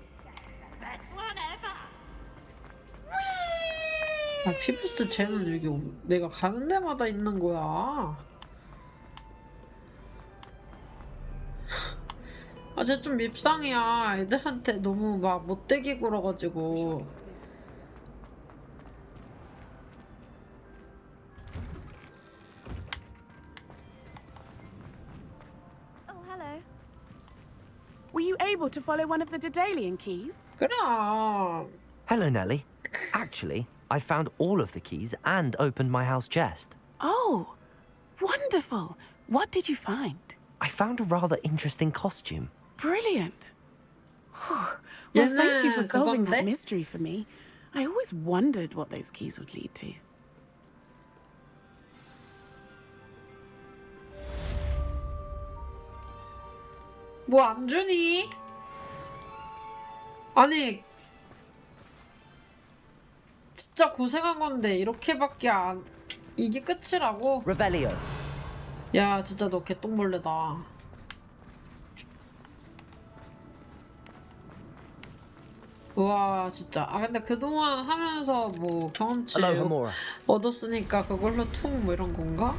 피부스 쟤는 여기 내가 가는 데마다 있는 거야. 쟤 좀 밉상이야. 애들한테 너무 막 못되게 굴어가지고. Were you able to follow one of the Daedalian keys? 그럼. Hello, Nellie. Actually, I found all of the keys and opened my house chest. Oh, wonderful. What did you find? I found a rather interesting costume. Brilliant. Well, thank you for solving that 그건데? mystery for me. I always wondered what those keys would lead to. 뭐 안 주니? 아니 진짜 고생한 건데 이렇게밖에 안 이게 끝이라고? Revelio. 야 진짜 너 개똥벌레다. 우와 진짜. 근데 그동안 하면서 뭐 경험치 Alohomora. 얻었으니까 그걸로 퉁 뭐 이런 건가?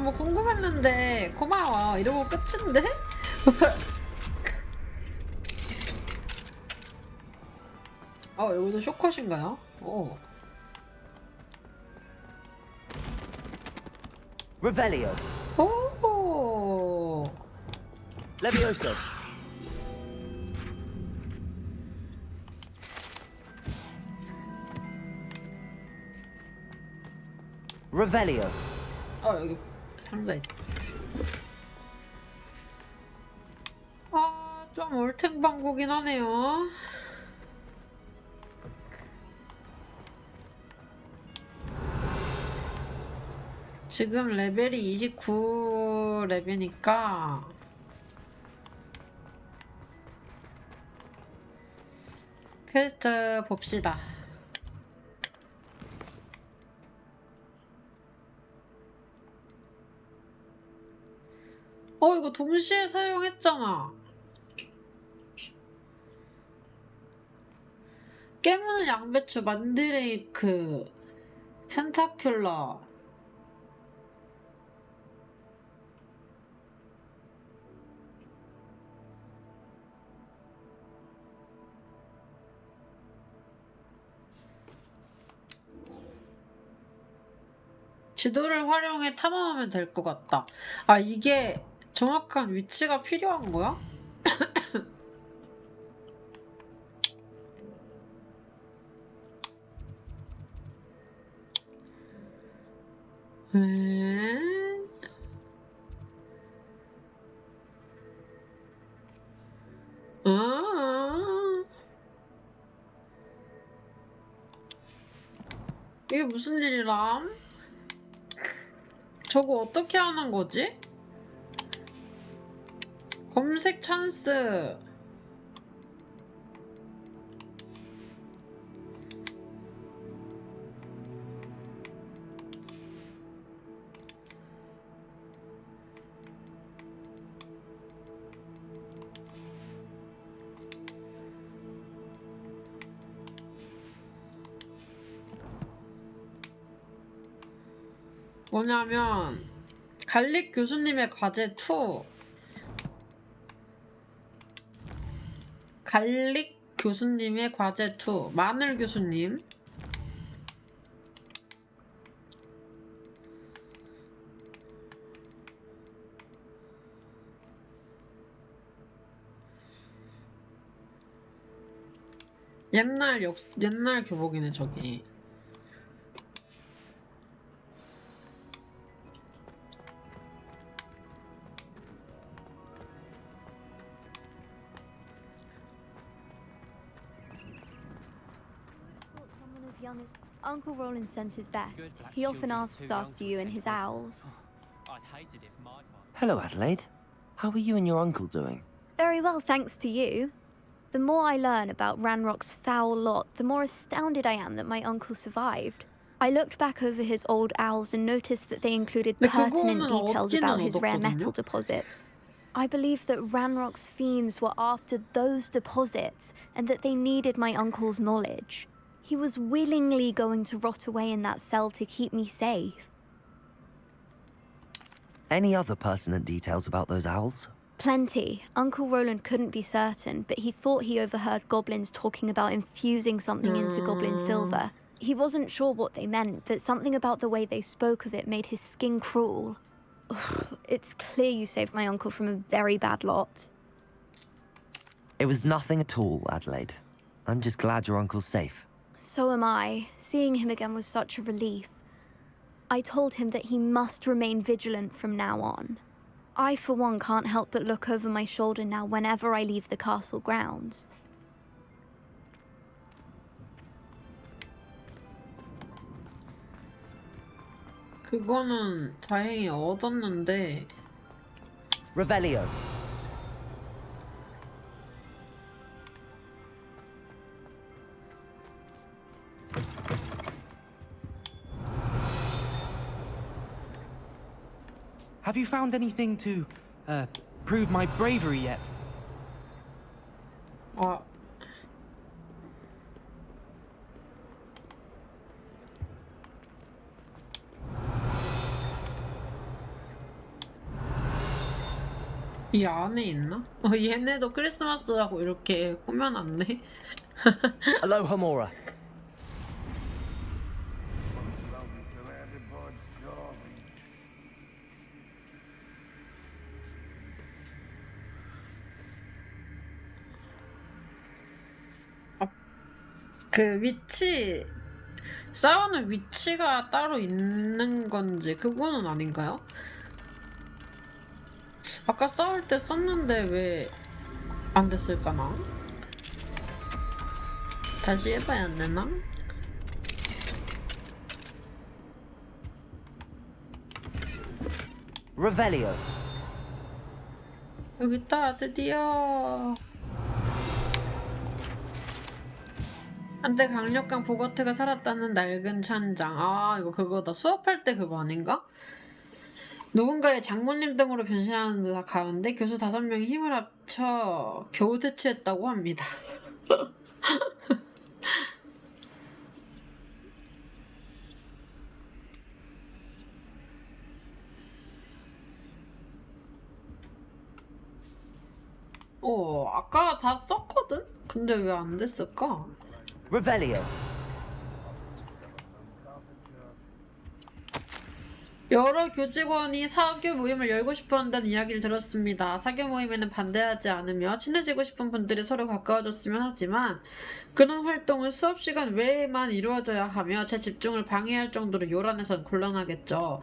뭐 궁금했는데 고마워. 이러고 끝인데? 여기도 쇼컷인가요? Revelio. 오. Levioso. Revelio. 여기 상자 있다. 좀 올탱방구긴 하네요. 지금 레벨이 29 레벨이니까 퀘스트 봅시다. 이거 동시에 사용했잖아. 깨무는 양배추, 만드레이크, 텐타큘러. 지도를 활용해 탐험하면 될 것 같다. 이게 정확한 위치가 필요한 거야? 이게 무슨 일이람? 저거 어떻게 하는 거지? 검색 찬스. 뭐냐면 갈릭 교수님의 과제 2. 갈릭 교수님의 과제 2. 마늘 교수님. 옛날 교복이네 저기. Someone as young as Uncle Roland sends his best. He often asks after you and his owls. Hello, Adelaide. How are you and your uncle doing? Very well, thanks to you. The more I learn about Ranrock's foul lot, the more astounded I am that my uncle survived. I looked back over his old owls and noticed that they included pertinent details about his rare metal deposits. I believe that Ranrock's fiends were after those deposits and that they needed my uncle's knowledge. He was willingly going to rot away in that cell to keep me safe. Any other pertinent details about those owls? Plenty. Uncle Roland couldn't be certain, but he thought he overheard goblins talking about infusing something into goblin silver. He wasn't sure what they meant, but something about the way they spoke of it made his skin crawl. It's clear you saved my uncle from a very bad lot. It was nothing at all, Adelaide. I'm just glad your uncle's safe. So am I. Seeing him again was such a relief. I told him that he must remain vigilant from now on. I, for one, can't help but look over my shoulder now whenever I leave the castle grounds. 그거는 다행히 얻었는데. Revelio. Have you found anything to, prove my bravery yet? 이 안에 있나? 얘네도 크리스마스라고 이렇게 꾸며놨네. Aloha Mora. 그 위치, 싸우는 위치가 따로 있는 건지 그거는 아닌가요? 아까 싸울 때 썼는데 왜 안 됐을까나? 다시 해봐야 안 되나? Revelio. 여기 있다, 드디어. 한때 강력한 보거트가 살았다는 낡은 찬장. 아, 이거 그거다. 수업할 때 그거 아닌가? 누군가의 장모님 등으로 변신하는 듯 가운데 교수 5명이 힘을 합쳐 겨우 대치했다고 합니다. 아까 다 썼거든? 근데 왜 안 됐을까? Revelio. 여러 교직원이 사교 모임을 열고 싶어 한다는 이야기를 들었습니다. 사교 모임에는 반대하지 않으며 친해지고 싶은 분들이 서로 가까워졌으면 하지만 그런 활동은 수업 시간 외에만 이루어져야 하며 제 집중을 방해할 정도로 요란해선 곤란하겠죠.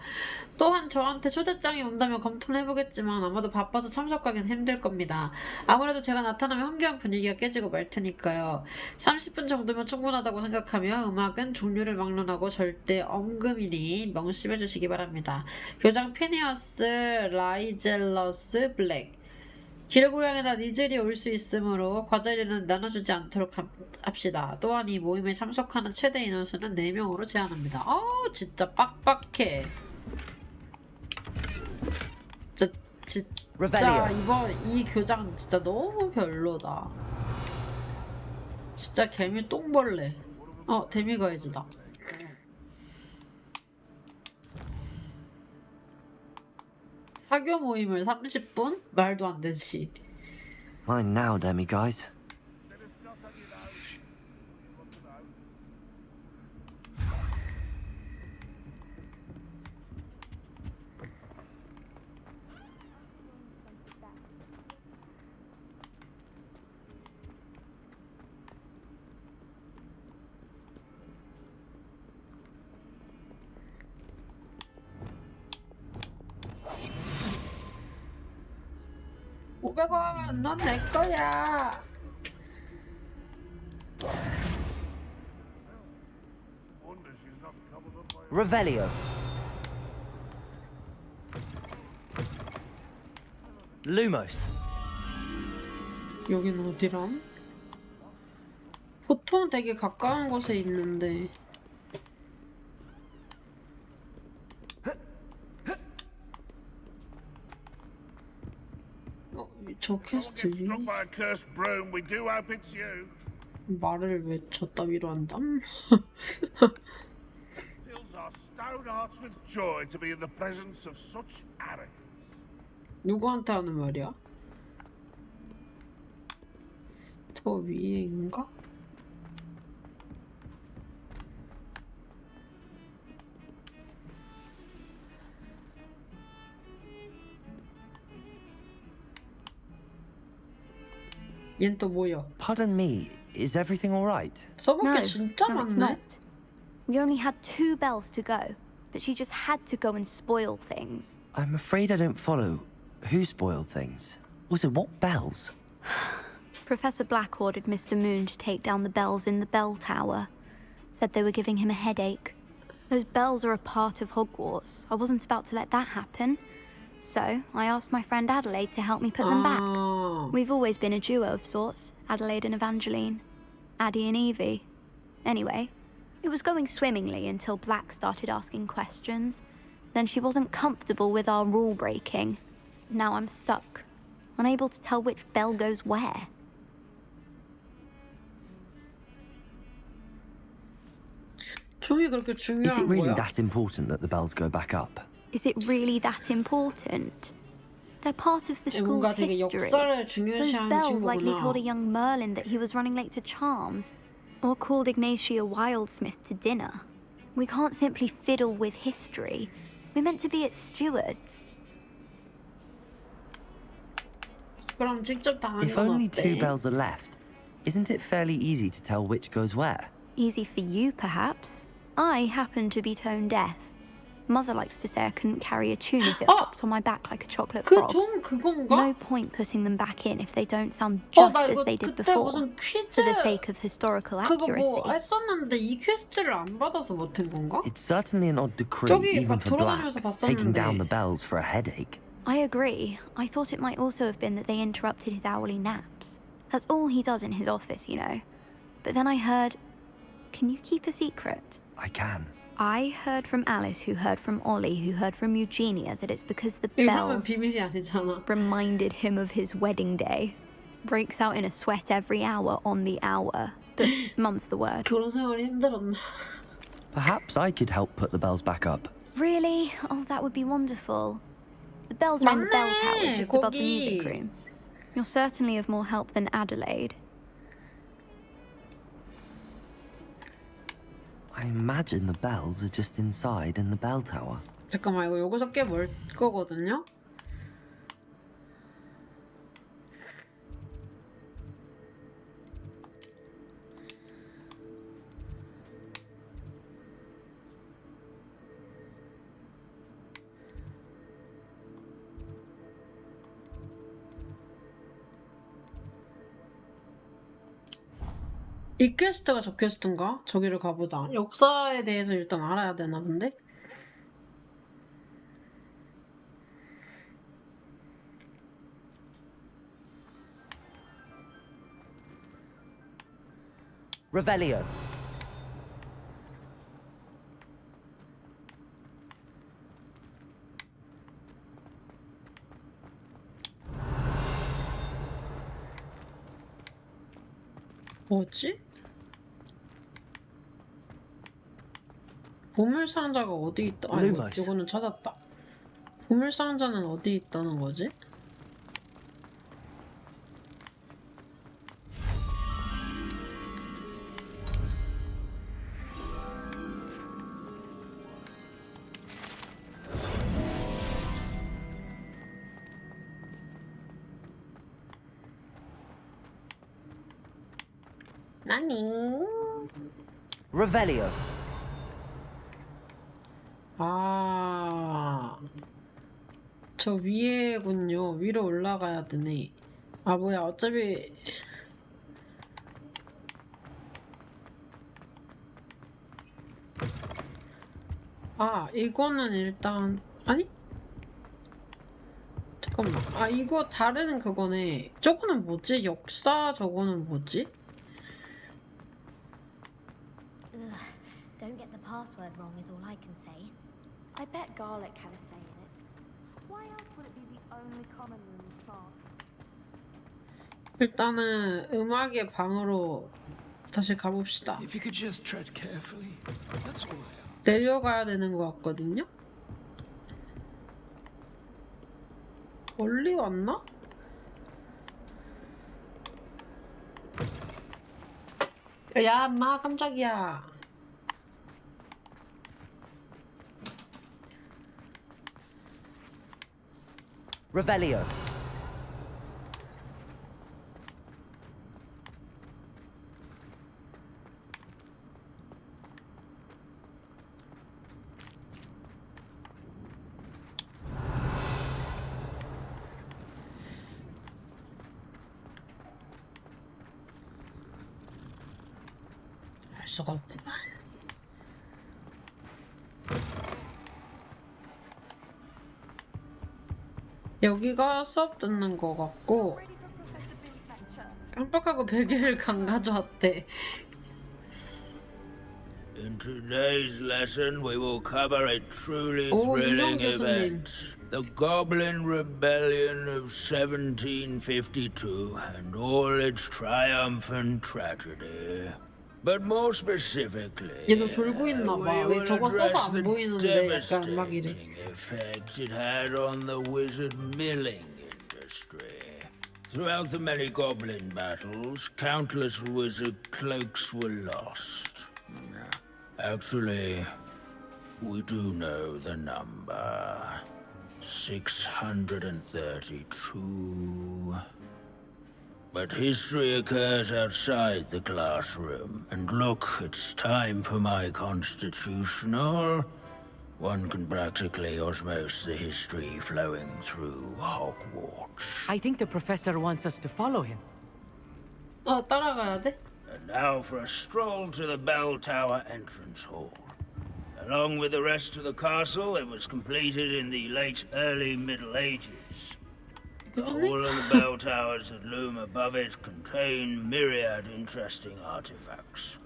또한 저한테 초대장이 온다면 검토는 해보겠지만 아마도 바빠서 참석하기는 힘들 겁니다. 아무래도 제가 나타나면 환기한 분위기가 깨지고 말 테니까요. 30분 정도면 충분하다고 생각하며 음악은 종류를 막론하고 절대 엄금이니 명심해 주시기 바랍니다. 교장 피니어스 라이젤러스 블랙. 길고양이나 니젤이 올 수 있으므로 과자리는 나눠주지 않도록 합시다. 또한 이 모임에 참석하는 최대 인원수는 4명으로 제한합니다. 진짜 빡빡해. 진짜 이번 이 교장 진짜 너무 별로다. 진짜 개미 똥벌레. 데미가이즈다. 사교 모임을 30분? 말도 안 되지. Mine now, Demi guys. 500원 넌 내 거야. Revelio. Lumos. 여긴 어디람? 보통 되게 가까운 곳에 있는데. 저 퀘스트 위 말을 왜 저 따위로 한다? Fills our stone hearts with joy to be in the presence of such arrogance. 누구한테 하는 말이야? 저 위에인가? 얜 또 뭐야? Pardon me, is everything all right? 써볼게 진짜 no, it's 많네. not. We only had 2 bells to go, but she just had to go and spoil things. I'm afraid I don't follow. Who spoiled things? Also, what bells? Professor Black ordered Mr. Moon to take down the bells in the bell tower. Said they were giving him a headache. Those bells are a part of Hogwarts. I wasn't about to let that happen. So, I asked my friend Adelaide to help me put them back. We've always been a duo of sorts, Adelaide and Evangeline. Addie and Evie. Anyway, it was going swimmingly until Black started asking questions. Then she wasn't comfortable with our rule breaking. Now I'm stuck, unable to tell which bell goes where. Is it really that important that the bells go back up? Is it really that important? They're part of the school's history. Those bells likely told a young Merlin that he was running late to charms, or called Ignatia Wildsmith to dinner. We can't simply fiddle with history. We're meant to be its stewards. If only 2 bells are left, isn't it fairly easy to tell which goes where? Easy for you, perhaps. I happen to be tone deaf. Mother likes to say I couldn't carry a tune if it hopped on my back like a chocolate frog. No point putting them back in if they don't sound just as they did before, for the sake of historical accuracy. 했었는데 이 퀘스트를 안 받아서 못한 건가? It's certainly an odd decree, even for Black, taking down the bells for a headache. I agree. I thought it might also have been that they interrupted his hourly naps. That's all he does in his office, you know. But then I heard... Can you keep a secret? I can. I heard from Alice, who heard from Ollie, who heard from Eugenia, that it's because the bells reminded him of his wedding day. Breaks out in a sweat every hour on the hour. But mum's the word. Perhaps I could help put the bells back up. Really? Oh, that would be wonderful. The bells are in the bell tower, just above the music room. You're certainly of more help than Adelaide. I imagine the bells are just inside in the bell tower. 잠깐만, 이거 여기서 꽤 멀 거거든요? 이 퀘스트가 저 퀘스트인가? 저기를 가보자. 역사에 대해서 일단 알아야 되나 본데? Revelio. 뭐지? 보물상자가 어디 있다? 아니, 이거는 찾았다. 보물상자는 어디 있다는 거지? 나니? Revelio. 아, 저 위에군요. 위로 올라가야 되네. 아 뭐야 어차피 아 이거는 일단 아니? 잠깐만 아 이거 다른 그거네. 저거는 뭐지? 역사 저거는 뭐지? Don't get the password wrong is all I can say. I bet garlic had a say in it. Why else would it be the only common room in France? 일단은 음악의 방으로 다시 가봅시다. If you could just tread carefully, that's all I ask. 내려가야 되는 것 같거든요? 멀리 왔나? 야, 엄마 깜짝이야. Revelio. 알 수가 없구만. 여기가 수업 듣는 거 같고 깜빡하고 베개를 안 가져왔대. In today's lesson, we will cover a truly 오, thrilling 유명 교수님. event. The Goblin Rebellion of 1752 and all its triumphant tragedy. But more specifically, 얘도 졸고 있나 we 봐. 왜 will 저거 써서 address 안 the 보이는데 약간 막 이래. devastating effect it had on the wizard milling industry. Throughout the many goblin battles, countless wizard cloaks were lost. Actually, we do know the number. 632. But history occurs outside the classroom. And look, it's time for my constitutional. One can practically osmose the history flowing through Hogwarts. I think the professor wants us to follow him. 따라가야 돼? And now for a stroll to the bell tower entrance hall. Along with the rest of the castle, it was completed in the late early Middle Ages. All of the bell towers that loom above it contain myriad interesting artifacts.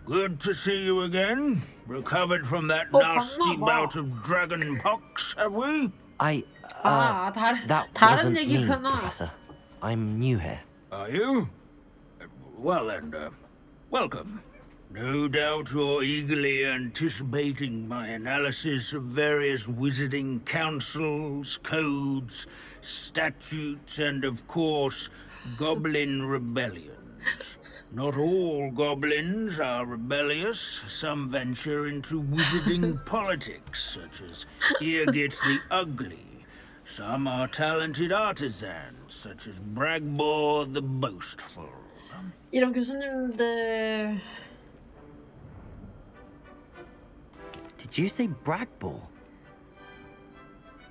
Good to see you again. Recovered from that nasty bout of dragon pox, have we? That 다른 wasn't me, 얘기구나. Professor. I'm new here. Are you? Well then, welcome. No doubt you're eagerly anticipating my analysis of various wizarding councils, codes, statutes, and of course, goblin rebellions. Not all goblins are rebellious. Some venture into wizarding politics, such as Eargit the Ugly. Some are talented artisans, such as Bragbor the Boastful. 이런 교수님들. Did you say Bragbor?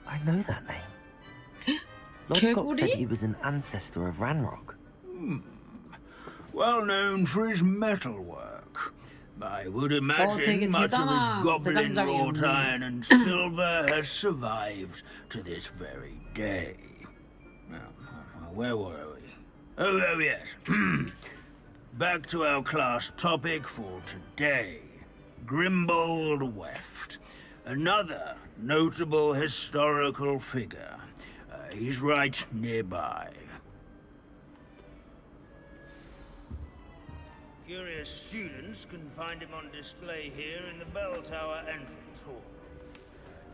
I know that name. Lodgok said he was an ancestor of Ranrock. Well known for his metalwork. I would imagine much of his goblin wrought iron and silver has survived to this very day. Where were we? Oh yes. Back to our class topic for today. Grimbold Weft. Another notable historical figure. He's right nearby. Curious students can find him on display here in the bell tower entrance hall.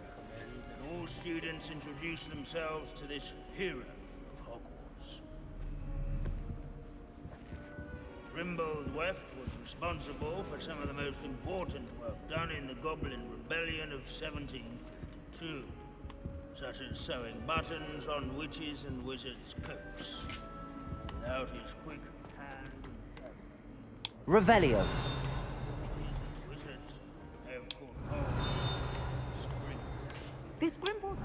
I recommend that all students introduce themselves to this hero of Hogwarts. Grimbold Weft was responsible for some of the most important work done in the Goblin Rebellion of 1752, such as sewing buttons on witches' and wizards' coats. Without his quick hand and Revelio. This Grimbold.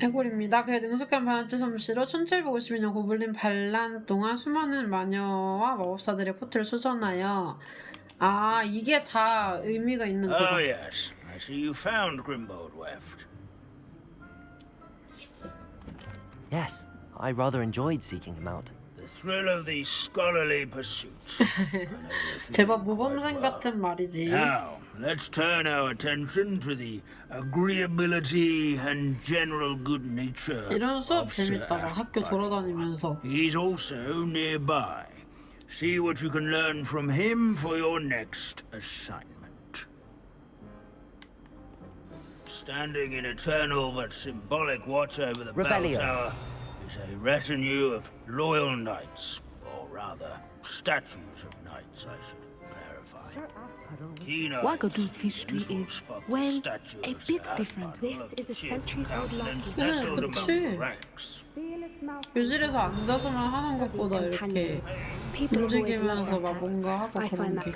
해골입니다. 그의 능숙한 반지 솜씨로 1752년 고블린 반란 동안 수많은 마녀와 마법사들의 포트를 수선하여 아 이게 다 의미가 있는 그거. Oh yes, I see you found Grimbold Weft. Yes, I rather enjoyed seeking him out. The thrill of these scholarly pursuits. 제법 모범생 같은 말이지. Now, let's turn our attention to the agreeability and general good nature 이런 수업 of Sir 재밌다. 막 학교 돌아다니면서. He's also nearby. See what you can learn from him for your next assignment. Standing in eternal but symbolic watch over the bell Revelio. tower is a retinue of loyal knights, or rather, statues of knights, I should clarify. Wagadu's history is, well, a bit different. This is a centuries-old lucky. 네, 그치. 교실에서 앉아서만 하는 것보다 이렇게 움직이면서 막 뭔가 하고 그런 게.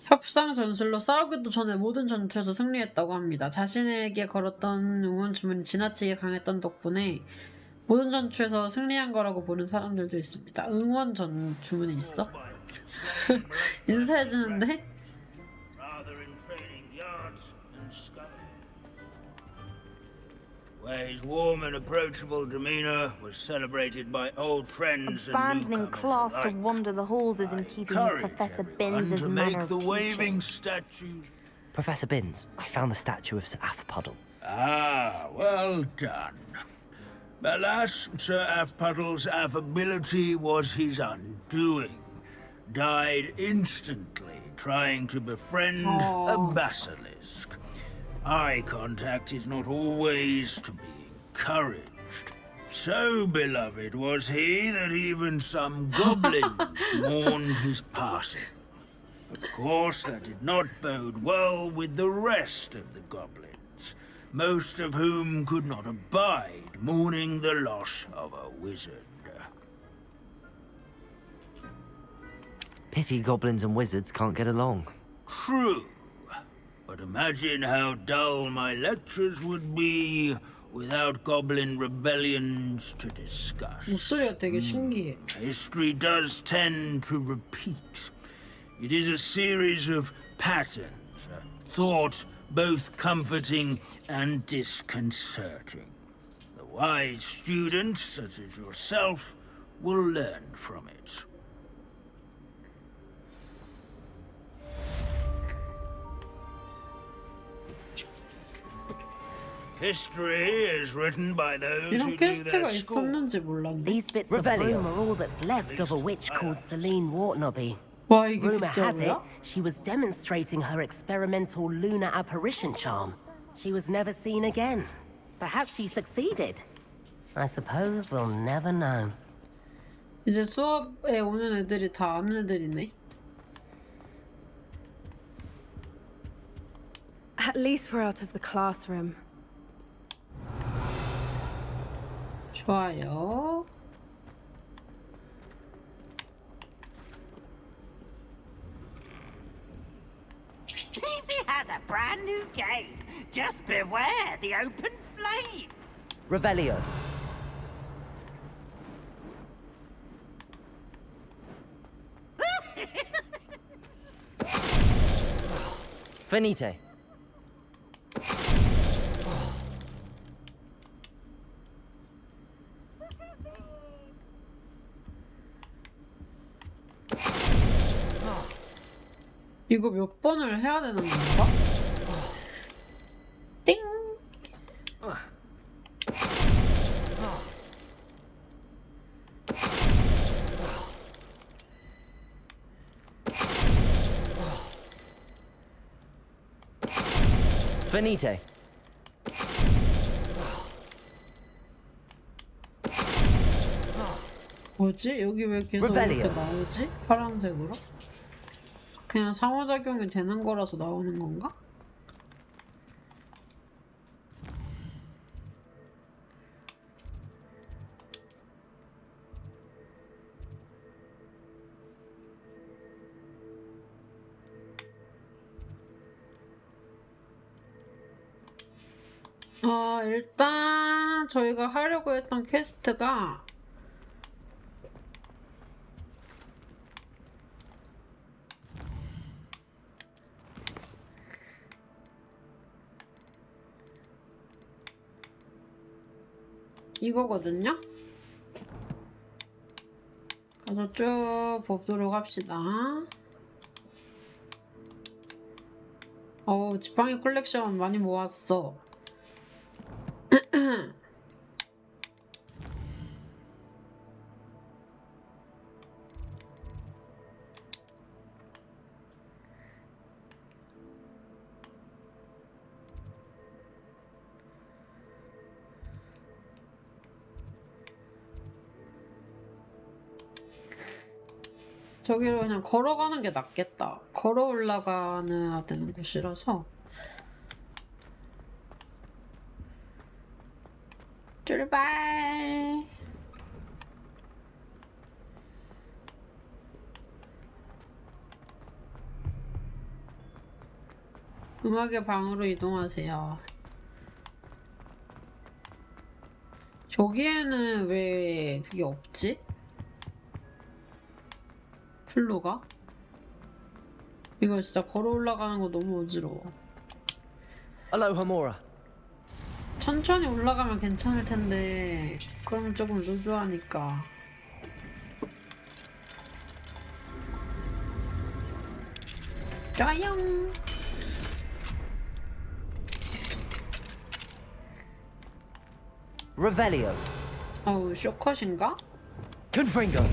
협상 전술로 싸우기도 전에 모든 전투에서 승리했다고 합니다. 자신에게 걸었던 응원 주문이 지나치게 강했던 덕분에 모든 전투에서 승리한 거라고 보는 사람들도 있습니다. 응원 전 주문이 있어? 인사해주는데? Where his warm and approachable demeanor was celebrated by old friends Abandoning and class newcomers to alike. wander the halls is in keeping with Professor Binns' to manner make of the teaching. waving statue. Professor Binns, I found the statue of Sir Athpuddle. Ah, well done. Alas, Sir Athpuddle's affability was his undoing. Died instantly trying to befriend a basilisk. Eye contact is not always to be encouraged. So beloved was he that even some goblins mourned his passing. Of course, that did not bode well with the rest of the goblins, most of whom could not abide mourning the loss of a wizard. Pity goblins and wizards can't get along. True. But imagine how dull my lectures would be without goblin rebellions to discuss. 목소리가 되게 신기해. History does tend to repeat. It is a series of patterns, a thought both comforting and disconcerting. The wise students, such as yourself, will learn from it. History is written by those who 이런 do their 퀘스트가 school. 있었는지 몰랐네. These bits of room are all that's left of a witch called Celine Wartnobby. 와 이게 Rumor has it, 빗자루야? she was demonstrating her experimental lunar apparition charm. She was never seen again. Perhaps she succeeded. I suppose we'll never know. 이제 수업에 오는 애들이 다 아는 애들이네. At least we're out of the classroom. 좋아요. Peasy has a brand new game. Just beware the open flame. Revelio. Finite. 이거 몇 번을 해야 되는 건가? 띵! Finite. 뭐지? 여기 왜 계속 이렇게 Revelio. 나오지? 파란색으로? 그냥 상호작용이 되는 거라서 나오는 건가? 일단 저희가 하려고 했던 퀘스트가 이거거든요? 가서 쭉 보도록 합시다. 지팡이 컬렉션 많이 모았어. 저기로 그냥 걸어가는 게 낫겠다. 걸어 올라가야 되는 곳이라서. 출발! 음악의 방으로 이동하세요. 저기에는 왜 그게 없지? 플로가? 이거 진짜 걸어 올라가는 거 너무 어지러워. Aloha, Mora. 천천히 올라가면 괜찮을 텐데 그러면 조금 루즈하니까. 짜양. Revelio. 쇼컷인가? Confringo.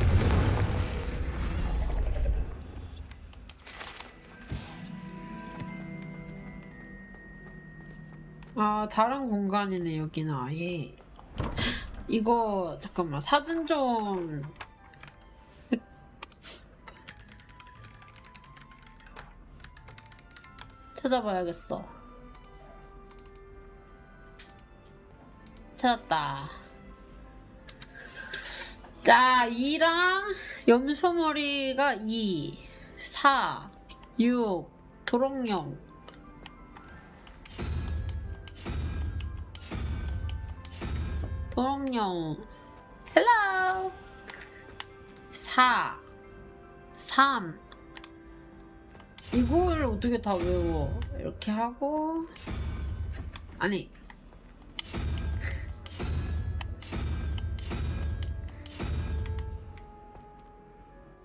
다른 공간이네 여기는 아예. 이거 잠깐만 사진 좀 찾아봐야겠어. 찾았다. 자, 2랑 염소머리가 2, 4, 6, 도롱뇽. 도롱뇽. 헬로. 4, 3. 이걸 어떻게 다 외워? 이렇게 하고 아니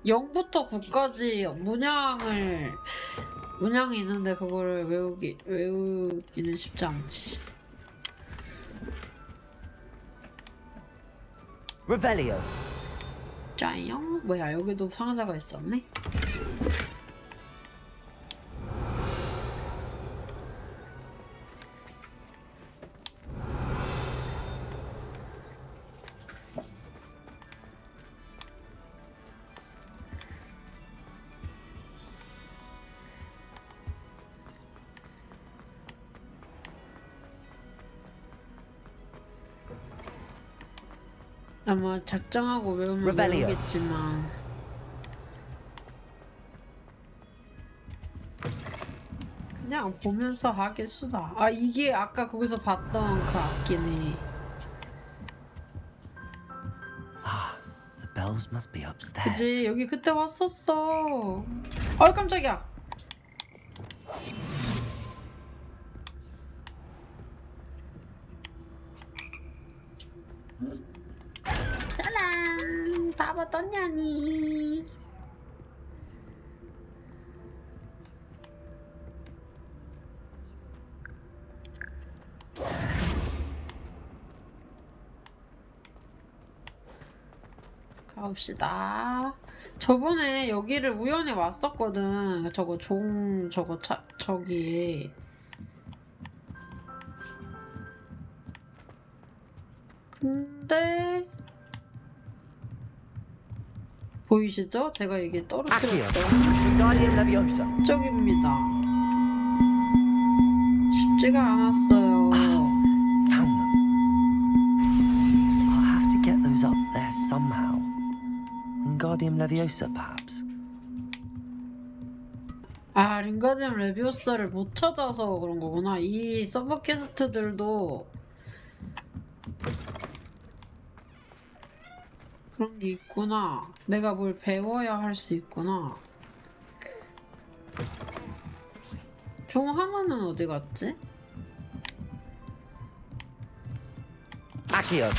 0부터 9까지 문양이 있는데 그거를 외우기는 쉽지 않지. Revelio. 짜용? 뭐야 여기도 상자가 있었네? 아마 작정하고 외우면 Revelio. 외우겠지만 그냥 보면서 하겠수다. 이게 아까 거기서 봤던 그 악기네. The bells must be upstairs. 그치 여기 그때 왔었어. 어이 깜짝이야. 짜란 바보 떴냐니. 가봅시다. 저번에 여기를 우연히 왔었거든. 저거 저기에. 근데 보이시죠? 제가 이게 떨어뜨렸던 저기입니다. 쉽지가 않았어요. Found them. I'll have to get those up there somehow. Wingardium Leviosa, perhaps. 아, 링가디움 레비오사를 못 찾아서 그런 거구나. 이 서브 퀘스트들도 그런 게 있구나. 내가 뭘 배워야 할 수 있구나. 종 하나는 어디 갔지? Accio.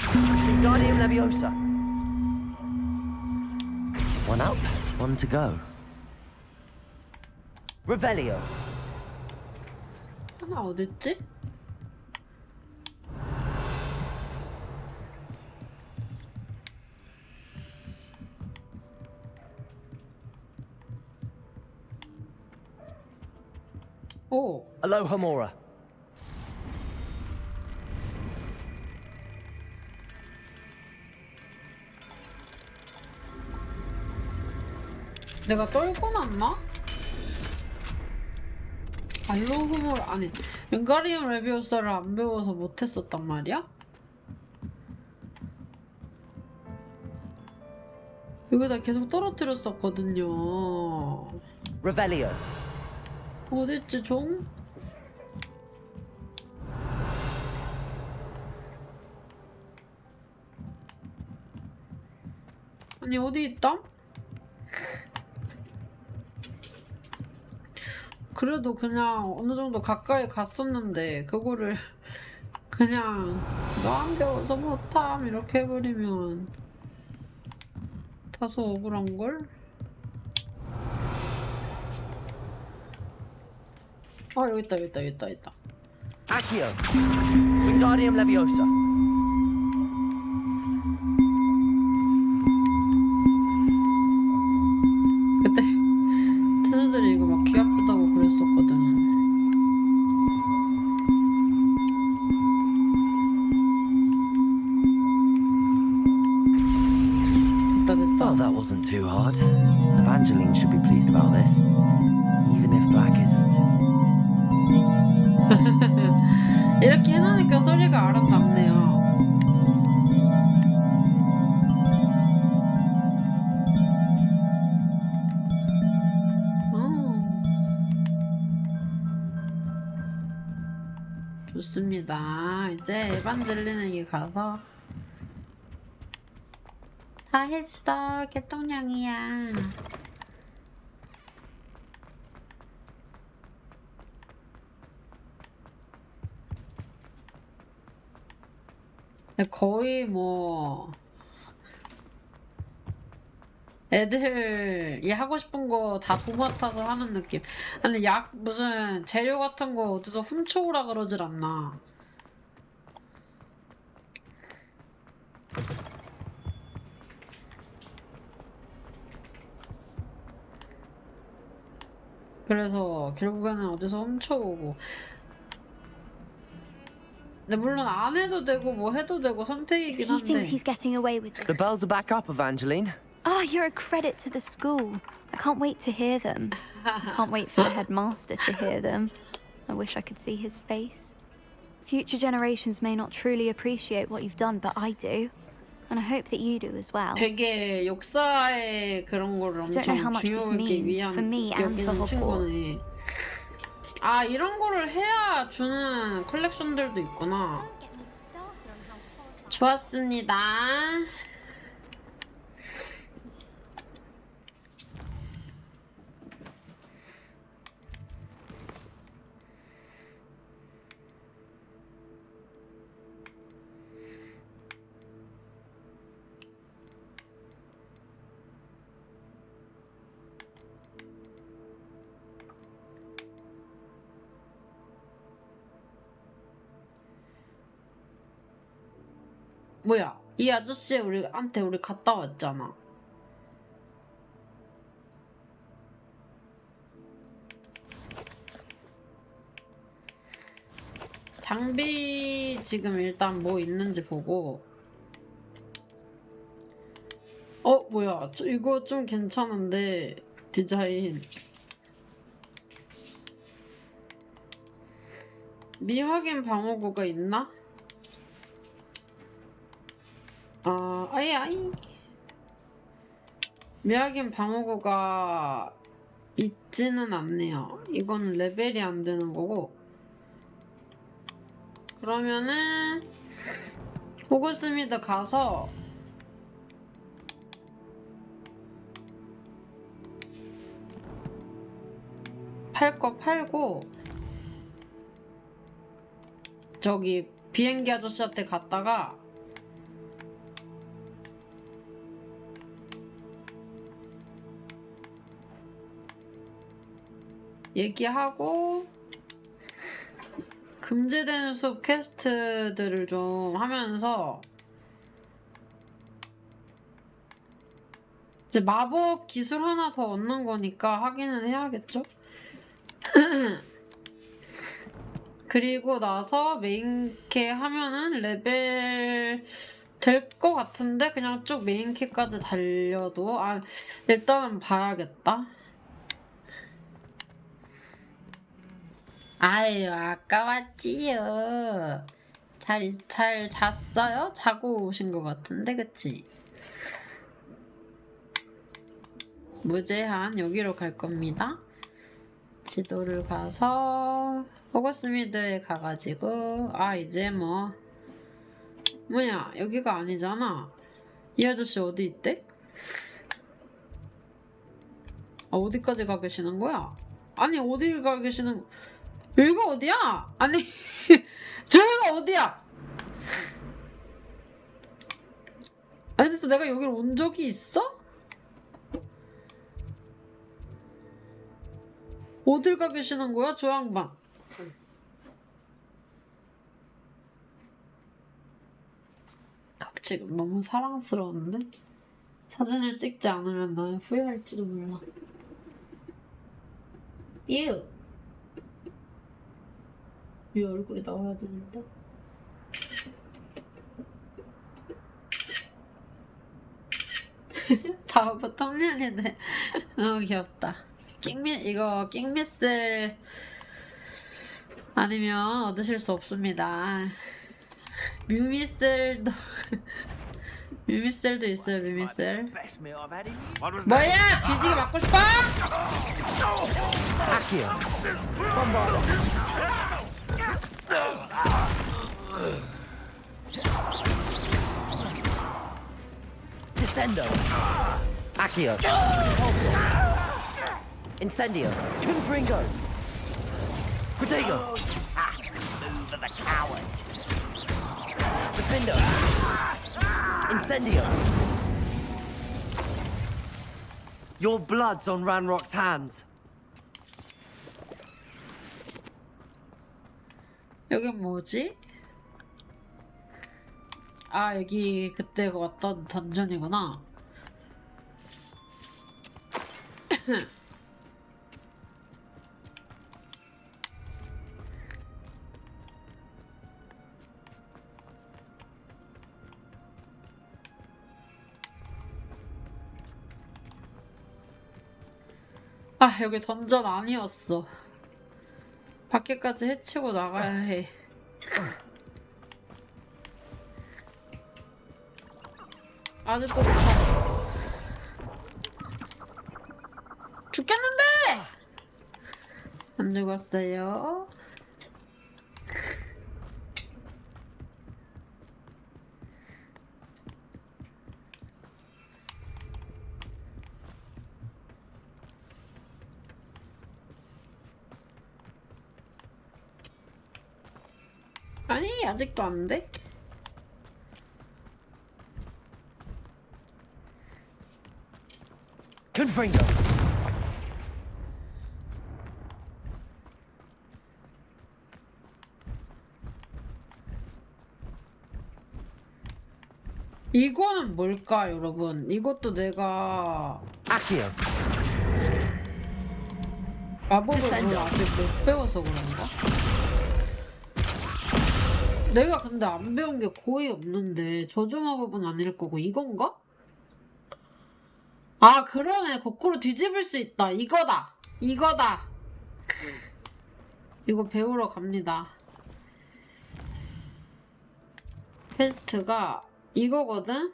Wingardium Leviosa. One up, one to go. Revelio. 하나 어딨지? 오. Alohomora. 내가 떨고 났나? 알로호몰 아니 윙가리움 레비오사를 안 배워서 못했었단 말이야? 여기다 계속 떨어뜨렸었거든요. Revelio. 어딨지 종? 아니 어디 있다? 그래도 그냥 어느 정도 가까이 갔었는데 그거를 그냥 너 안 배워서 못함 이렇게 해버리면 다소 억울한걸? 아 여기 있다 여기 있다 여기 있다 여기 있다. Accio. Wingardium Leviosa. 그때 투수들이 이거 막 귀 아프다고 그랬었거든. 됐다 됐다. Well, that wasn't too hard. Evangeline should be pleased about this, even if Black isn't. 이렇게 해놓으니까 소리가 아름답네요. 좋습니다. 이제 에반젤린에게 가서 다 했어. 개똥냥이야. 거의 뭐 애들이 하고 싶은 거 다 도맡아서 하는 느낌. 근데 약 무슨 재료 같은 거 어디서 훔쳐오라 그러질 않나. 그래서 결국에는 어디서 훔쳐오고. 근데 물론 안 해도 되고 뭐 해도 되고 선택이긴 He thinks 한데. he's getting away with it. The bells are back up, Evangeline. Oh, you're a credit to the school. I can't wait to hear them. I can't wait for the headmaster to hear them. I wish I could see his face. Future generations may not truly appreciate what you've done, but I do. And I hope that you do as well. 되게 역사의 그런 거를 엄청 Don't know how much this 중요하게 means 위한 for me and for 여기는 친구네. 아 이런 거를 해야 주는 컬렉션들도 있구나. 좋았습니다. 뭐야? 이 아저씨 우리한테 우리 갔다 왔잖아. 장비 지금 일단 뭐 있는지 보고. 뭐야? 이거 좀 괜찮은데 디자인. 미확인 방어구가 있나? 아이 미확인 방어구가 있지는 않네요. 이건 레벨이 안 되는 거고. 그러면은 호그스미드 가서 팔 거 팔고 저기 비행기 아저씨한테 갔다가 얘기하고 금지된 숲 퀘스트들을 좀 하면서 이제 마법 기술 하나 더 얻는 거니까 확인은 해야겠죠? 그리고 나서 메인캐 하면은 레벨 될 것 같은데 그냥 쭉 메인캐까지 달려도 일단은 봐야겠다. 아유 아까웠지요. 잘 잤어요? 자고 오신 것 같은데 그치? 무제한 여기로 갈 겁니다. 지도를 가서 호그스미드에 가가지고 이제 뭐냐 여기가 아니잖아. 이 아저씨 어디 있대? 어디까지 가 계시는 거야? 아니 어딜 가 계시는 여기가 어디야? 아니 저기가 어디야? 아니 그래서 내가 여기를 온 적이 있어? 어딜 가 계시는 거야 저 양반? 지금 너무 사랑스러운데? 사진을 찍지 않으면 난 후회할지도 몰라. 이 얼굴이 나와야 되는데. 바보 똥냥이네. 너무 귀엽다. 이거 낑미셀 아니면 얻으실 수 없습니다. 뮤미셀도 뮤미셀도 있어요. 뮤미셀. 뭐야? 뒤지게 맞고 싶어? Accio. Descendo. Accio. Impulso. Incendio. Confringo. Protego. Move of a coward. Defendo. Incendio. Your blood's on Ranrock's hands. 여긴 뭐지? 여기 그때 왔던 던전이구나. 여기 던전 아니었어. 밖에까지 해치고 나가야 해. 아직도 못 찾아. 죽겠는데! 안 죽었어요. 아니 아직도 안 돼? Confringo. 이거는 뭘까 여러분? 이것도 내가 Accio. 마법을 아직 못 배워서 그런가? 내가 근데 안 배운 게 거의 없는데 저주 마법은 아닐 거고 이건가? 그러네. 거꾸로 뒤집을 수 있다. 이거다. 이거 배우러 갑니다. 퀘스트가 이거거든?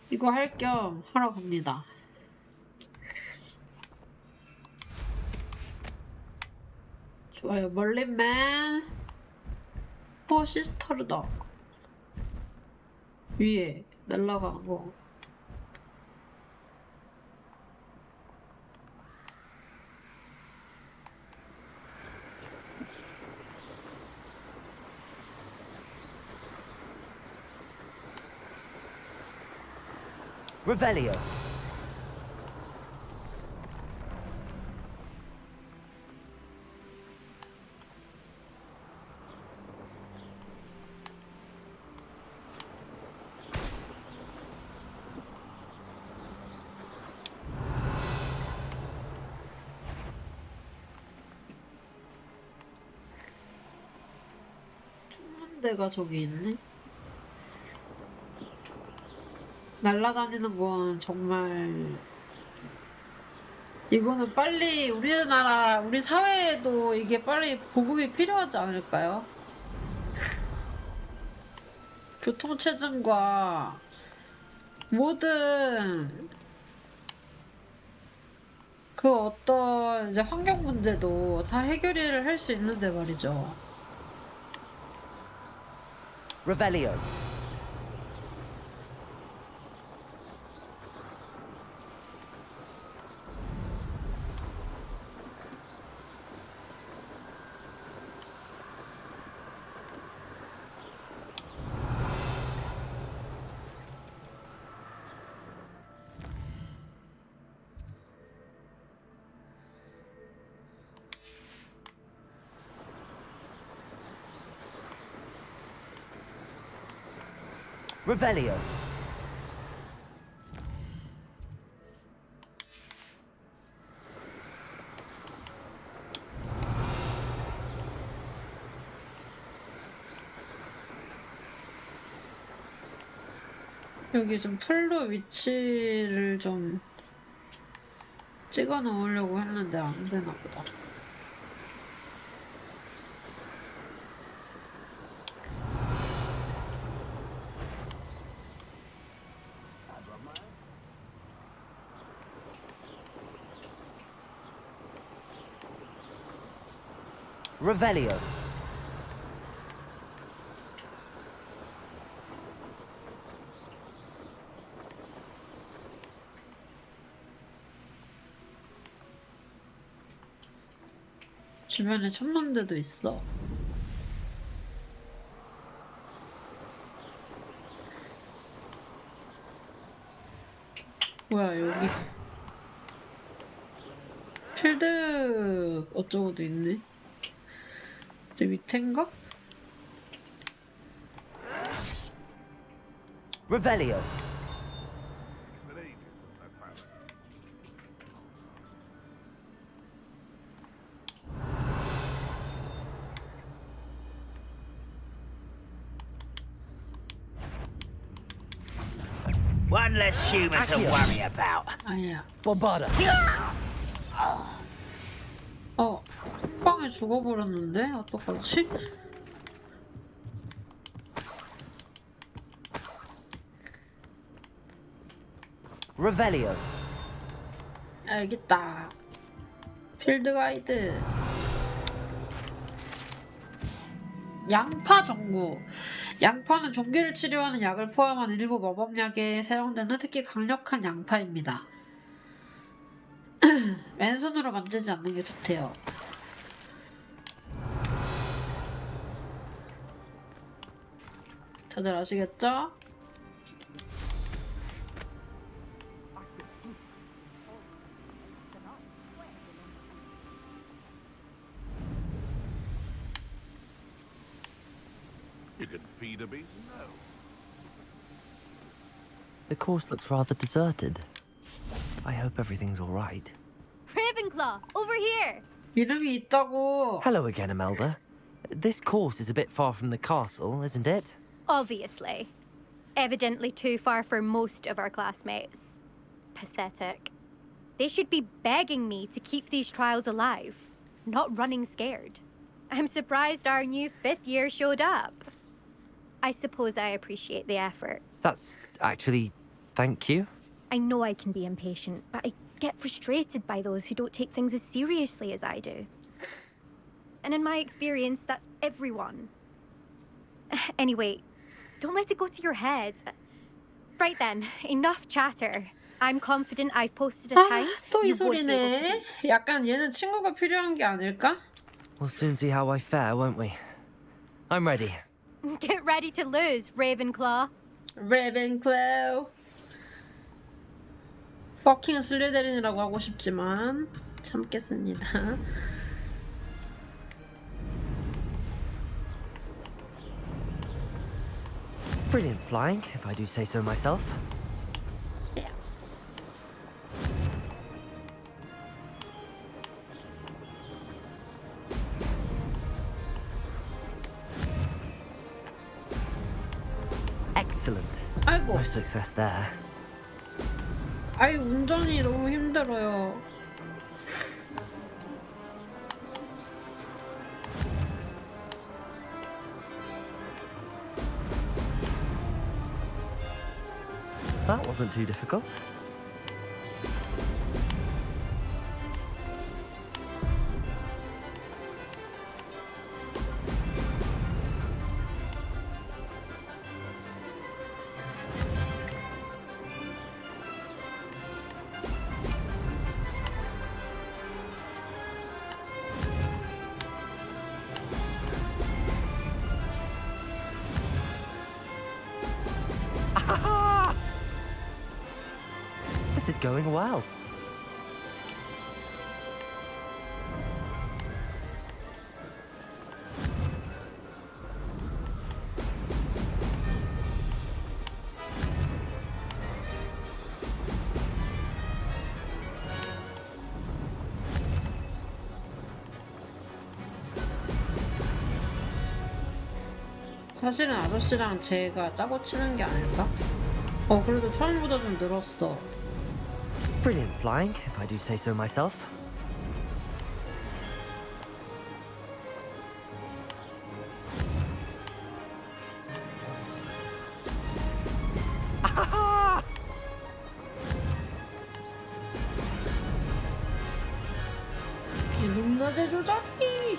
이거 할 겸 하러 갑니다. 좋아요. 멀린맨. 시스타르다. 위에 날아가고. Revelio. 데가 저기 있네. 날아다니는 건 정말 이거는 빨리 우리나라 우리 사회에도 이게 빨리 보급이 필요하지 않을까요? 교통체증과 모든 그 어떤 이제 환경 문제도 다 해결을 할 수 있는데 말이죠. Revelio. Revelio. 여기 좀 풀로 위치를 좀 찍어 놓으려고 했는데 안 되나 보다. Revelio. 주변에 천문대도 있어. 뭐야 여기 필드 어쩌고도 있네. 저 밑인가? Revelio. One less human to worry about. 아니야. Bombarda. 한 방에 죽어버렸는데? 어떡하지? Revelio. 알겠다. 필드 가이드. 양파 전구. 양파는 종기를 치료하는 약을 포함한 일부 마법약에 사용되는 특히 강력한 양파입니다. 왼손으로 만지지 않는 게 좋대요. 다들 아시겠죠? You can feed a beast? No. The course looks rather deserted. I hope everything's all right. Ravenclaw, over here! 이름이 있다고. Hello again, Imelda. This course is a bit far from the castle, isn't it? Obviously. Evidently too far for most of our classmates. Pathetic. They should be begging me to keep these trials alive, not running scared. I'm surprised our new 5th year showed up. I suppose I appreciate the effort. That's actually... thank you. I know I can be impatient, but I get frustrated by those who don't take things as seriously as I do. and in my experience, that's everyone. Anyway, don't let it go to your head. Right then, enough chatter. I'm confident I've posted a time. 또 이 you won't be able to 소리네. 약간 얘는 친구가 필요한 게 아닐까? We'll soon see how I fare, won't we? I'm ready. Get ready to lose, Ravenclaw. Ravenclaw. 퍼킹 슬리데린이라고 하고 싶지만 참겠습니다. Brilliant flying, if I do say so myself. Excellent. 아이고. No success there. 아이 운전이 너무 힘들어요. That wasn't too difficult. This is going well. 사실은 아저씨랑 제가 짜고 치는 게 아닐까? 그래도 처음보다 좀 늘었어. Brilliant flying, if I do say so myself. 높낮이 조작기!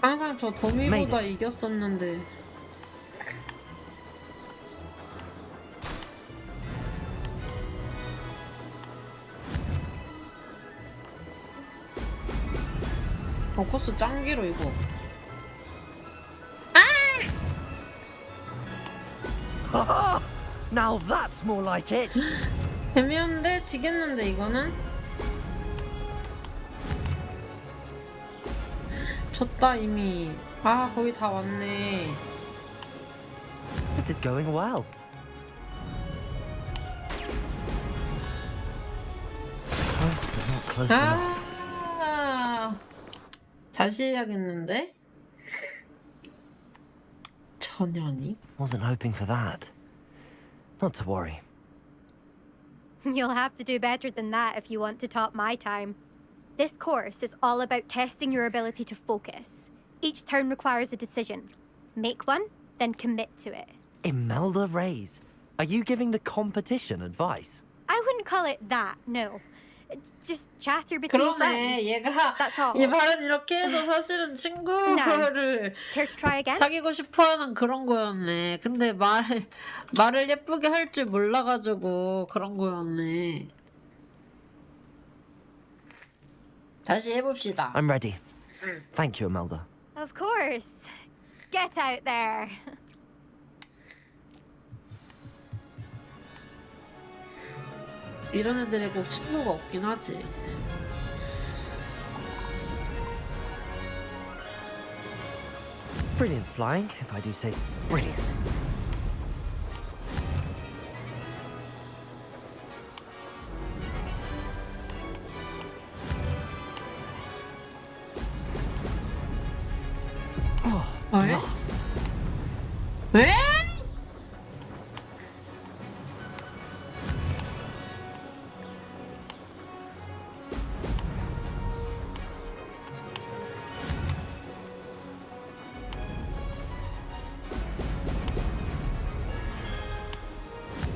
항상 저 더미보다 이겼었는데. 코스 짱 길어 이거. Now that's more like it. 애매한데 지겠는데 이거는. 졌다 이미. 거의 다 왔네. This is going well. Close but not close enough. 다시 해야겠는데? 전현이? Wasn't hoping for that. Not to worry. You'll have to do better than that if you want to top my time. This course is all about testing your ability to focus. Each turn requires a decision. Make one, then commit to it. Imelda Reyes, are you giving the competition advice? I wouldn't call it that, no. Just chatter between 그러네. friends. 얘가 That's all. 얘 말은 이렇게 해도 사실은 친구를 Care to try again? 사귀고 싶어하는 그런 거였네. 근데 말을 예쁘게 할 줄 몰라가지고 그런 거였네. 다시 해봅시다. I'm ready. Thank you, Imelda. Of course. Get out there. 이런 애들이 꼭 친구가 없긴 하지. Brilliant flying, if I do say brilliant. 왜? 왜?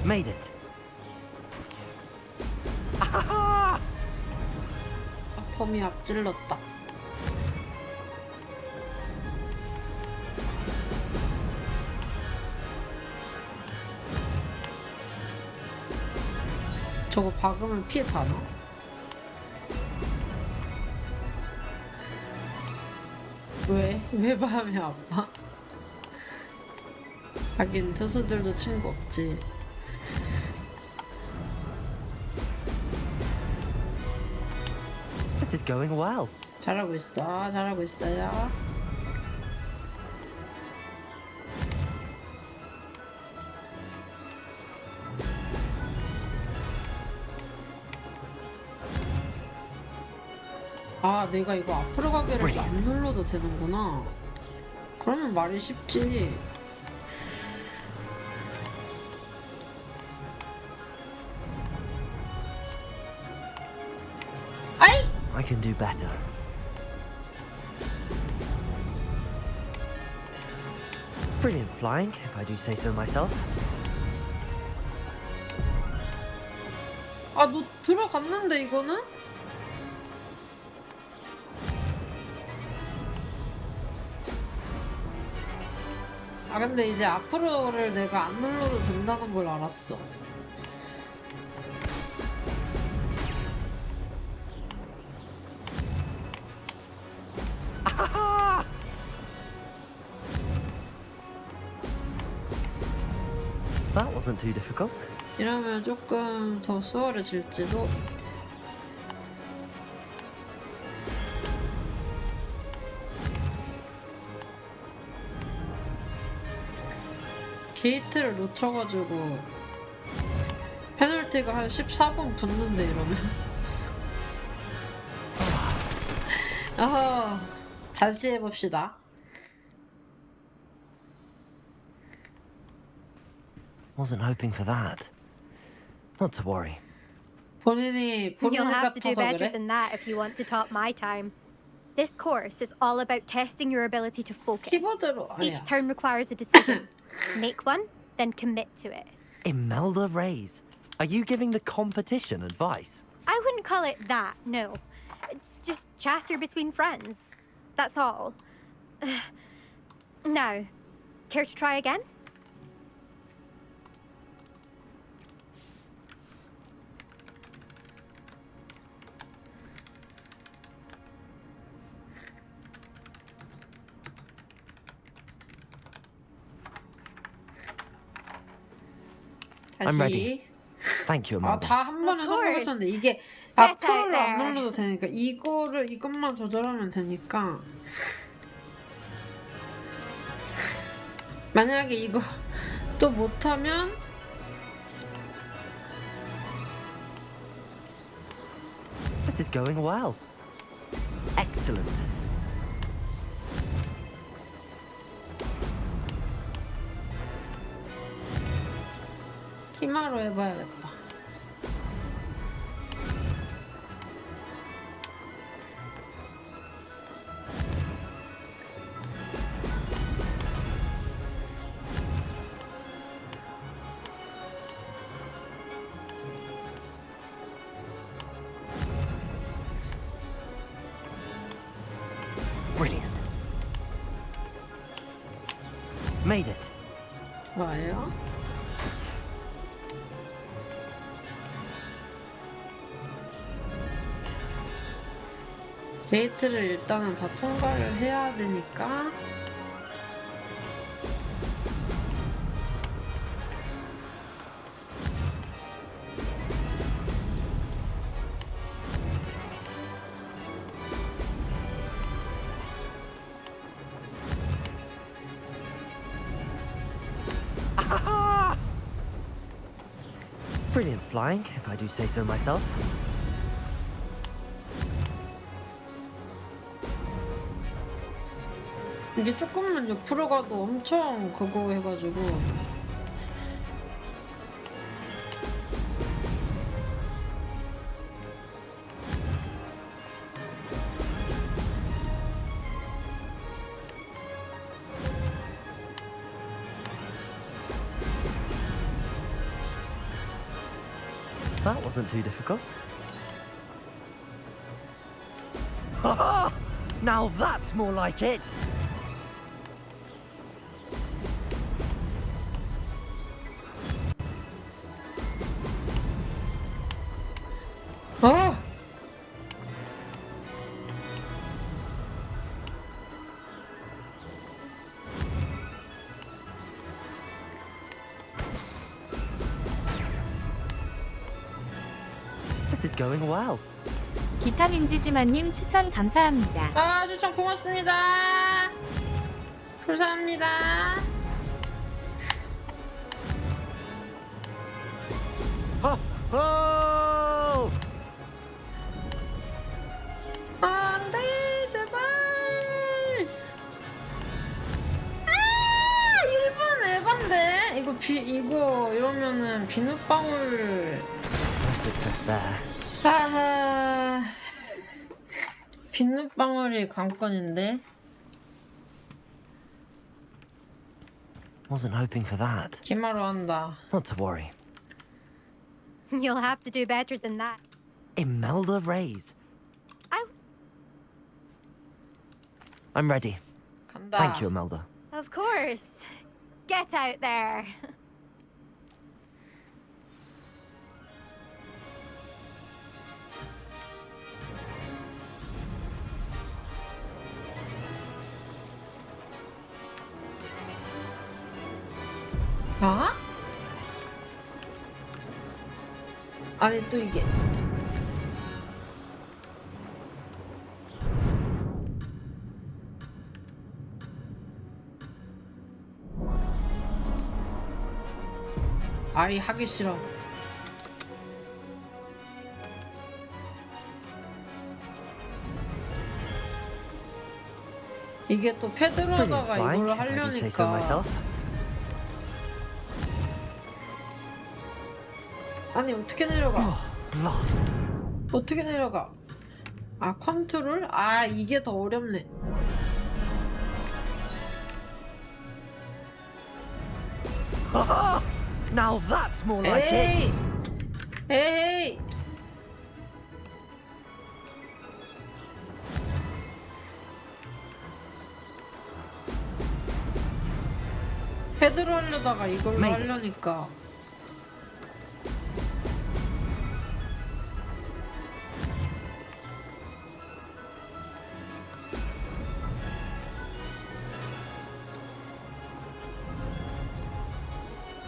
Made it. 범이 앞질렀다. 저거 박으면 피해 다나? 왜? 왜 마음이 아파? 하긴 투수들도 친구 없지. This is going well. 잘하고 있어. 잘하고 있어요. 아, 내가 이거 앞으로 가기를 안 눌러도 되는구나. 그러면 말이 쉽지. I can do better. Brilliant flying, if I do say so myself. 아, 너 들어갔는데 이거는? 아, 근데 이제 앞으로를 내가 안 눌러도 된다는 걸 알았어. That wasn't too difficult. 이러면 조금 더 수월해질지도. 게이트를 놓쳐가지고 페널티가 한 14분 붙는데 이러면. 다시 해봅시다. Wasn't hoping for that. Not to worry. 본인이 You'll have to do 같아서 better 그래? than that if you want to top my time. This course is all about testing your ability to focus. 키보드로 Each 아니야. turn requires a decision. Make one, then commit to it. Imelda Reyes, are you giving the competition advice? I wouldn't call it that, no. Just chatter between friends. That's all. Now, care to try again? I'm ready. Thank you, 아, Imelda. 다 한 번에 Of course. 성공했었는데 이게 Get out 앞으로를 안 there. 눌러도 되니까 이것만 조절하면 되니까 만약에 이거 또 못하면 This is going well. Excellent. 희마로 해봐야겠다. Brilliant. Made it. 좋아요. 게이트를 일단은 다 통과를 해야 되니까 Brilliant flying, if I do say so myself. 이게 조금만 옆으로 가도 엄청 그거 해가지고 That wasn't too difficult. Ha! Now that's more like it. 어! This is going well. 기타민지지만님 추천 감사합니다. 아, 추천 고맙습니다. 감사합니다. Oh! 안 돼, 제발. 아, 1번 에반데. 이거 이러면은 비눗방울. No success there. 아, 비눗방울이 관건인데. Wasn't hoping for that. 기마로 한다. Not to worry. You'll have to do better than that. Imelda Reyes. I'm ready. 간다. Thank you, Imelda. Of course. Get out there. 아? 아니 또 이게 아이 하기 싫어. 이게 또 패드로다가 이걸 하려니까. 아니 어떻게 내려가? 어떻게 내려가? 아 컨트롤? 아 이게 더 어렵네. Now that's more like it. 에이. 패드로 하려다가 이걸로 하려니까.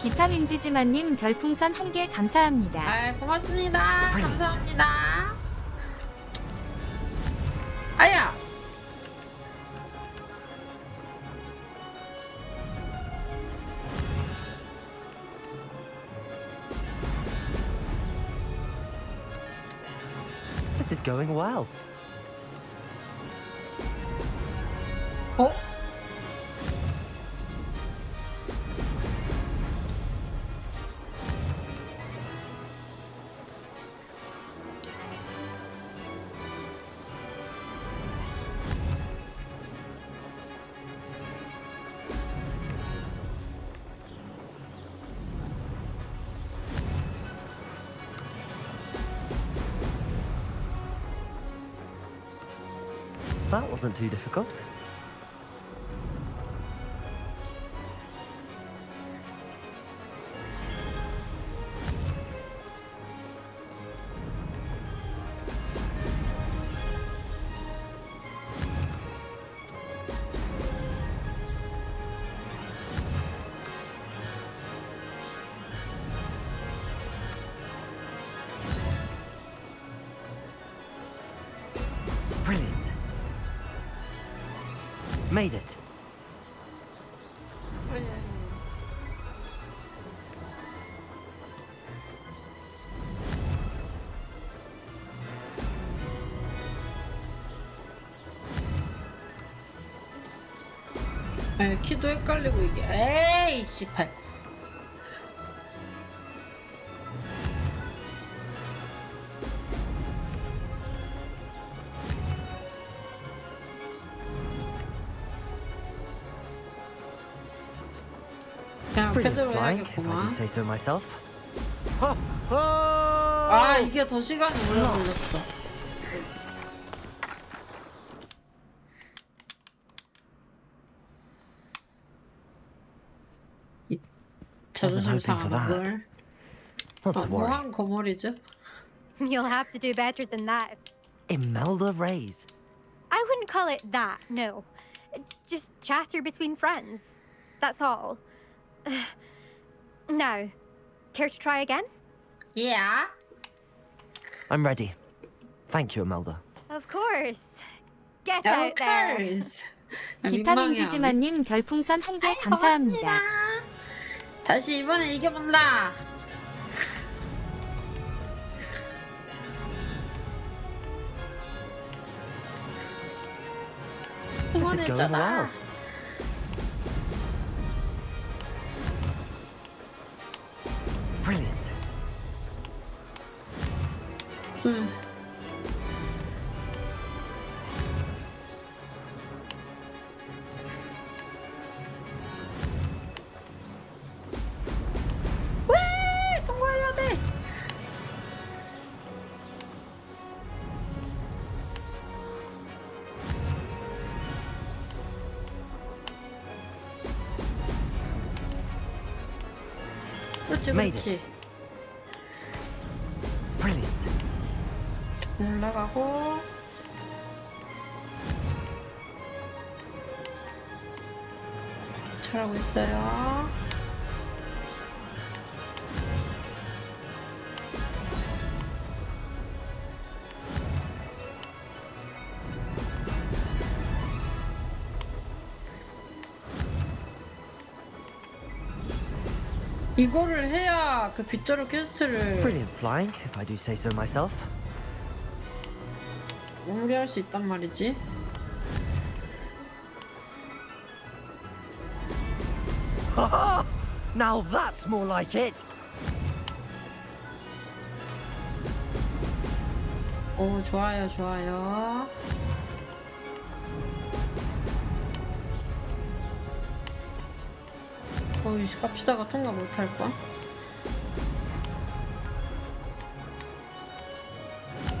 기타민지지만님 별풍선 1개 감사합니다. 아 고맙습니다. 감사합니다. 아야. This is going well. 어? That wasn't too difficult. Brilliant. Made it. 에 키도 헷갈리고 이게 에이 씨발. 그냥 Brilliant 패드로 flying, if I do 해야겠구만. say so myself. 아 아, 이게 더 시간이 오래 걸렸어. 자존심 상하는 걸. 뭐한 거머리죠? You'll have to do better than that. Imelda Reyes. I wouldn't call it that, no. Just chatter between friends. That's all. Now, care to try again? Yeah. I'm ready. Thank you, Imelda. Of course. Get out there. 기타민지지만님 별풍선 1개 감사합니다. 다시 이번에 이겨본다. This is going well. Brilliant. 왜 통과해야 돼? 그렇지, 그렇지. Brilliant. 올라가고. 잘하고 있어요. 이거를 해야 그 빗자루 퀘스트를 Brilliant flying, if I do say so myself. 마무리할 수 있단 말이지. Haha! Now that's more like it. 오, 좋아요, 좋아요. 어이, 깝치다가 통과 못할까?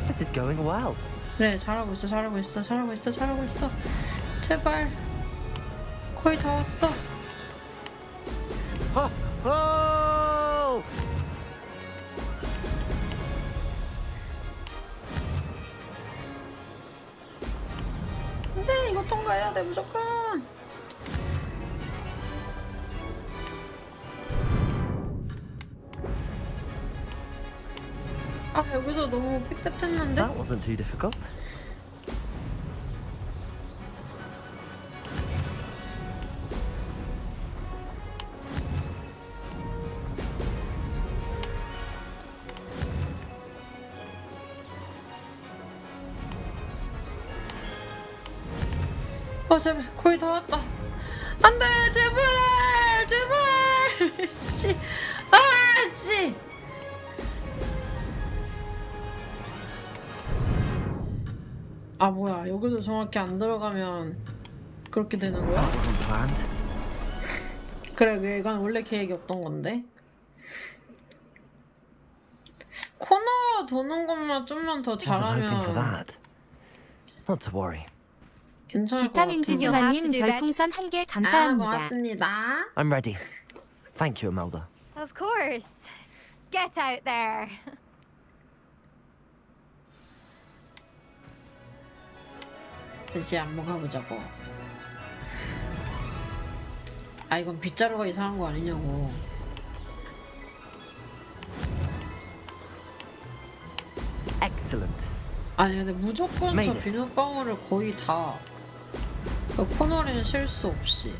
This is going well. 그래, 잘하고 있어, 잘하고 있어, 잘하고 있어, 잘하고 있어. 제발. 거의 다 왔어. Oh! 근데 이거 통과해야 돼, 무조건. 아, 여기서 너무 삐끗했는데? That wasn't too difficult. 제발, 거의 다 왔다. 안 돼, 제발, 제발. 씨. 아, 씨. 아, 뭐야. 여기도 정확히 안 들어가면 그렇게 되는 거야? 그래, 이건 원래 계획이 없던 건데. 코너 도는 것만 좀만 더 잘하면 Not to worry. 괜찮을 것 같은데. 기타민지지만님 별풍선 1개 감사합니다. 고맙습니다. I'm ready. Thank you, Imelda. Of course. Get out there. 다시 한번 가보자고. 아, 이건 빗자루가 이상한 거 아니냐고. Excellent. 아니, 근데 무조건 저 비눗방울을 거의 다 그 코너는 실수 없이.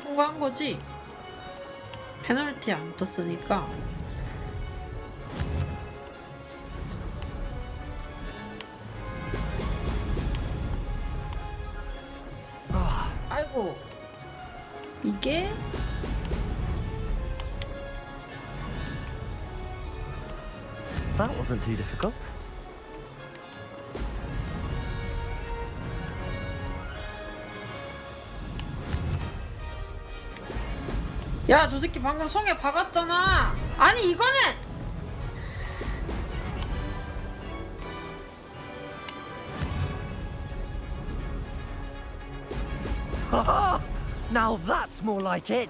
통과한 거지? 페널티 안 떴으니까. 아이고, 이게 That wasn't too difficult. 야, 저 새끼 방금 성에 박았잖아. 아니, 이거는 Haha! Now that's more like it!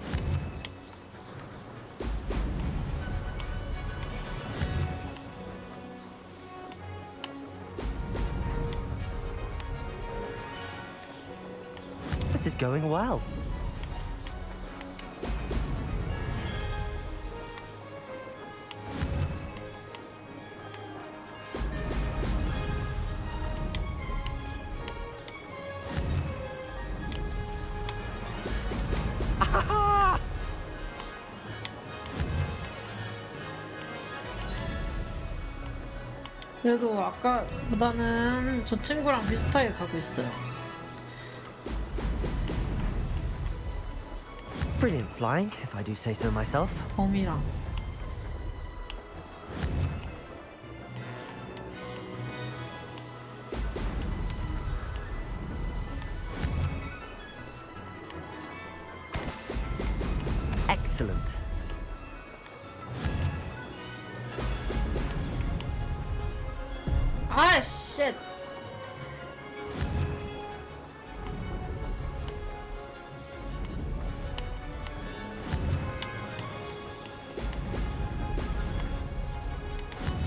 This is going well. 그래도 아까보다는 저 친구랑 비슷하게 가고 있어요. Brilliant flying, if I do say so myself. 범이랑 Excellent. 아, 쉣.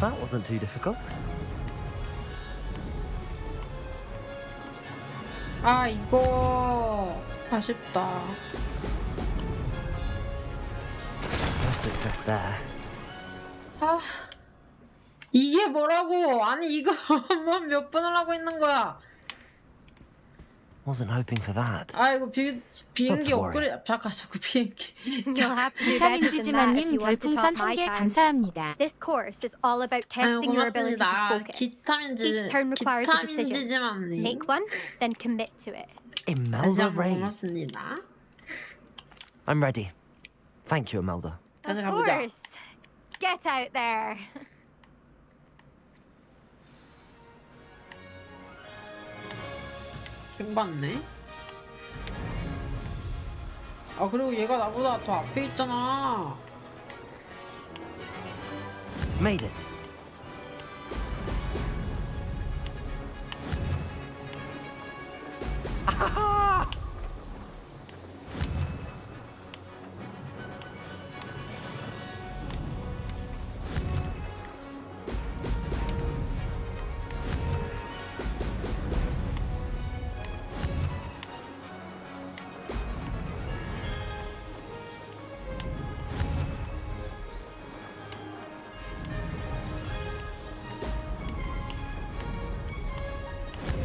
That wasn't too difficult. 아, 이거 아쉽다. No success there. 아, 이게 뭐라고? 아니, 이거 한번 몇 번을 하고 있는 거야? Wasn't hoping for that. 아, 이거 비행기 Not to 업그레이드. 잠깐, 자꾸 비행기. You'll have to do better than that if you want to top 별풍선 my 1개 time. 감사합니다. This course is all about testing your ability to focus. Each turn requires a decision. 기타민지지만님. Make one, then commit to it. 다시 Imelda 한번 Reyes. 고맙습니다. I'm ready. Thank you, Imelda. Of 다시 가보자. course. Get out there. 킹받네. 아, 그리고 얘가 나보다 더 앞에 있잖아. Made it. 아하하!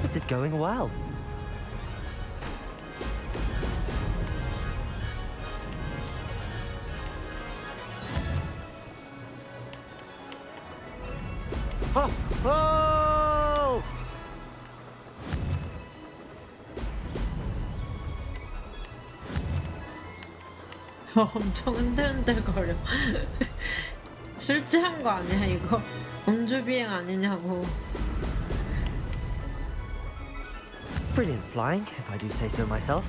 This is going well. Oh! Oh! 엄청 흔들흔들거려. 술 취한 거 아니야, 이거? 음주비행 아니냐고. Brilliant flying, if I do say so myself.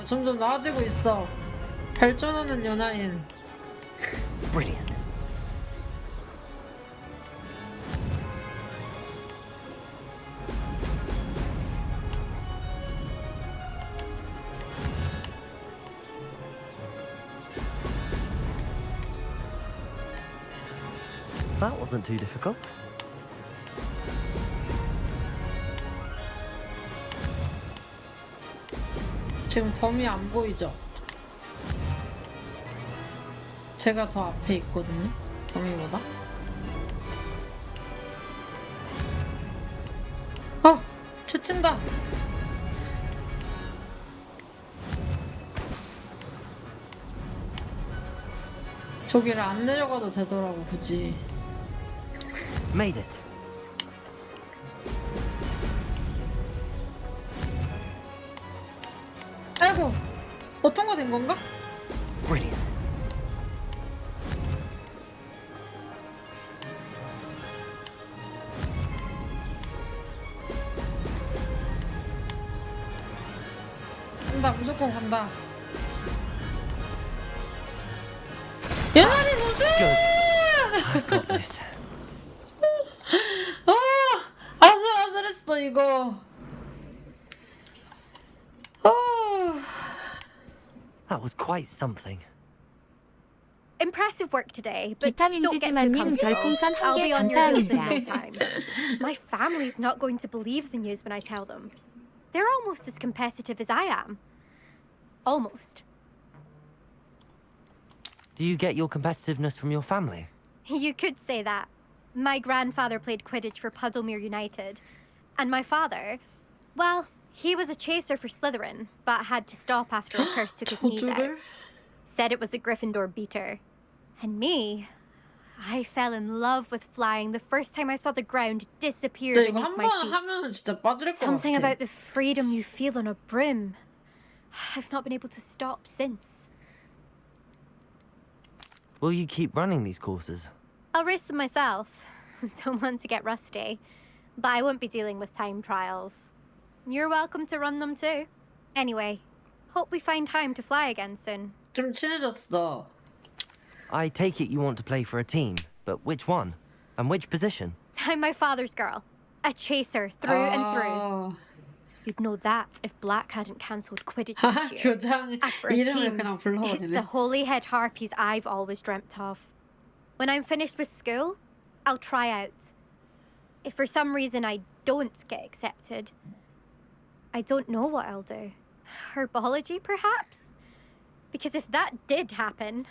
점점 나아지고 있어. 발전하는 연하인. Brilliant. That wasn't too difficult. 지금 덤이 안 보이죠? 제가 더 앞에 있거든요, 덤이보다. 채친다. 저기를 안 내려가도 되더라고, 굳이. Made it. 아이고, 통과된 건가? Brilliant. 간다. 무조건 간다. 예나린 오세요! I've got this. 아슬아슬했어 이거. That was quite something. Impressive work today, but don't get too 기타민지지만님 comfortable. 별풍선 I'll 1개 be on your heels in no 감사합니다. time. My family's not going to believe the news when I tell them. They're almost as competitive as I am. Almost. Do you get your competitiveness from your family? You could say that. My grandfather played Quidditch for Puddlemere United. And my father, well, he was a chaser for Slytherin, but had to stop after a curse took his knees out. Said it was the Gryffindor beater. And me, I fell in love with flying the first time I saw the ground disappear 근데 이거 beneath my 한번 하면은 진짜 빠질 것 feet. Something 같아. about the freedom you feel on a broom. I've not been able to stop since. Will you keep running these courses? I'll race them myself. Don't want to get rusty. But I won't be dealing with time trials. You're welcome to run them too. Anyway, hope we find time to fly again soon. 좀 친해졌어. I take it you want to play for a team, but which one? And which position? I'm my father's girl. A chaser through and through. You'd know that if Black hadn't cancelled Quidditch this year. 교장 As for a 이름을 team, 그냥 it's 불러버리네. the Holyhead Harpies I've always dreamt of. When I'm finished with school, I'll try out. If for some reason I don't get accepted, I don't know what I'll do. Herbology, perhaps? Because if that did happen,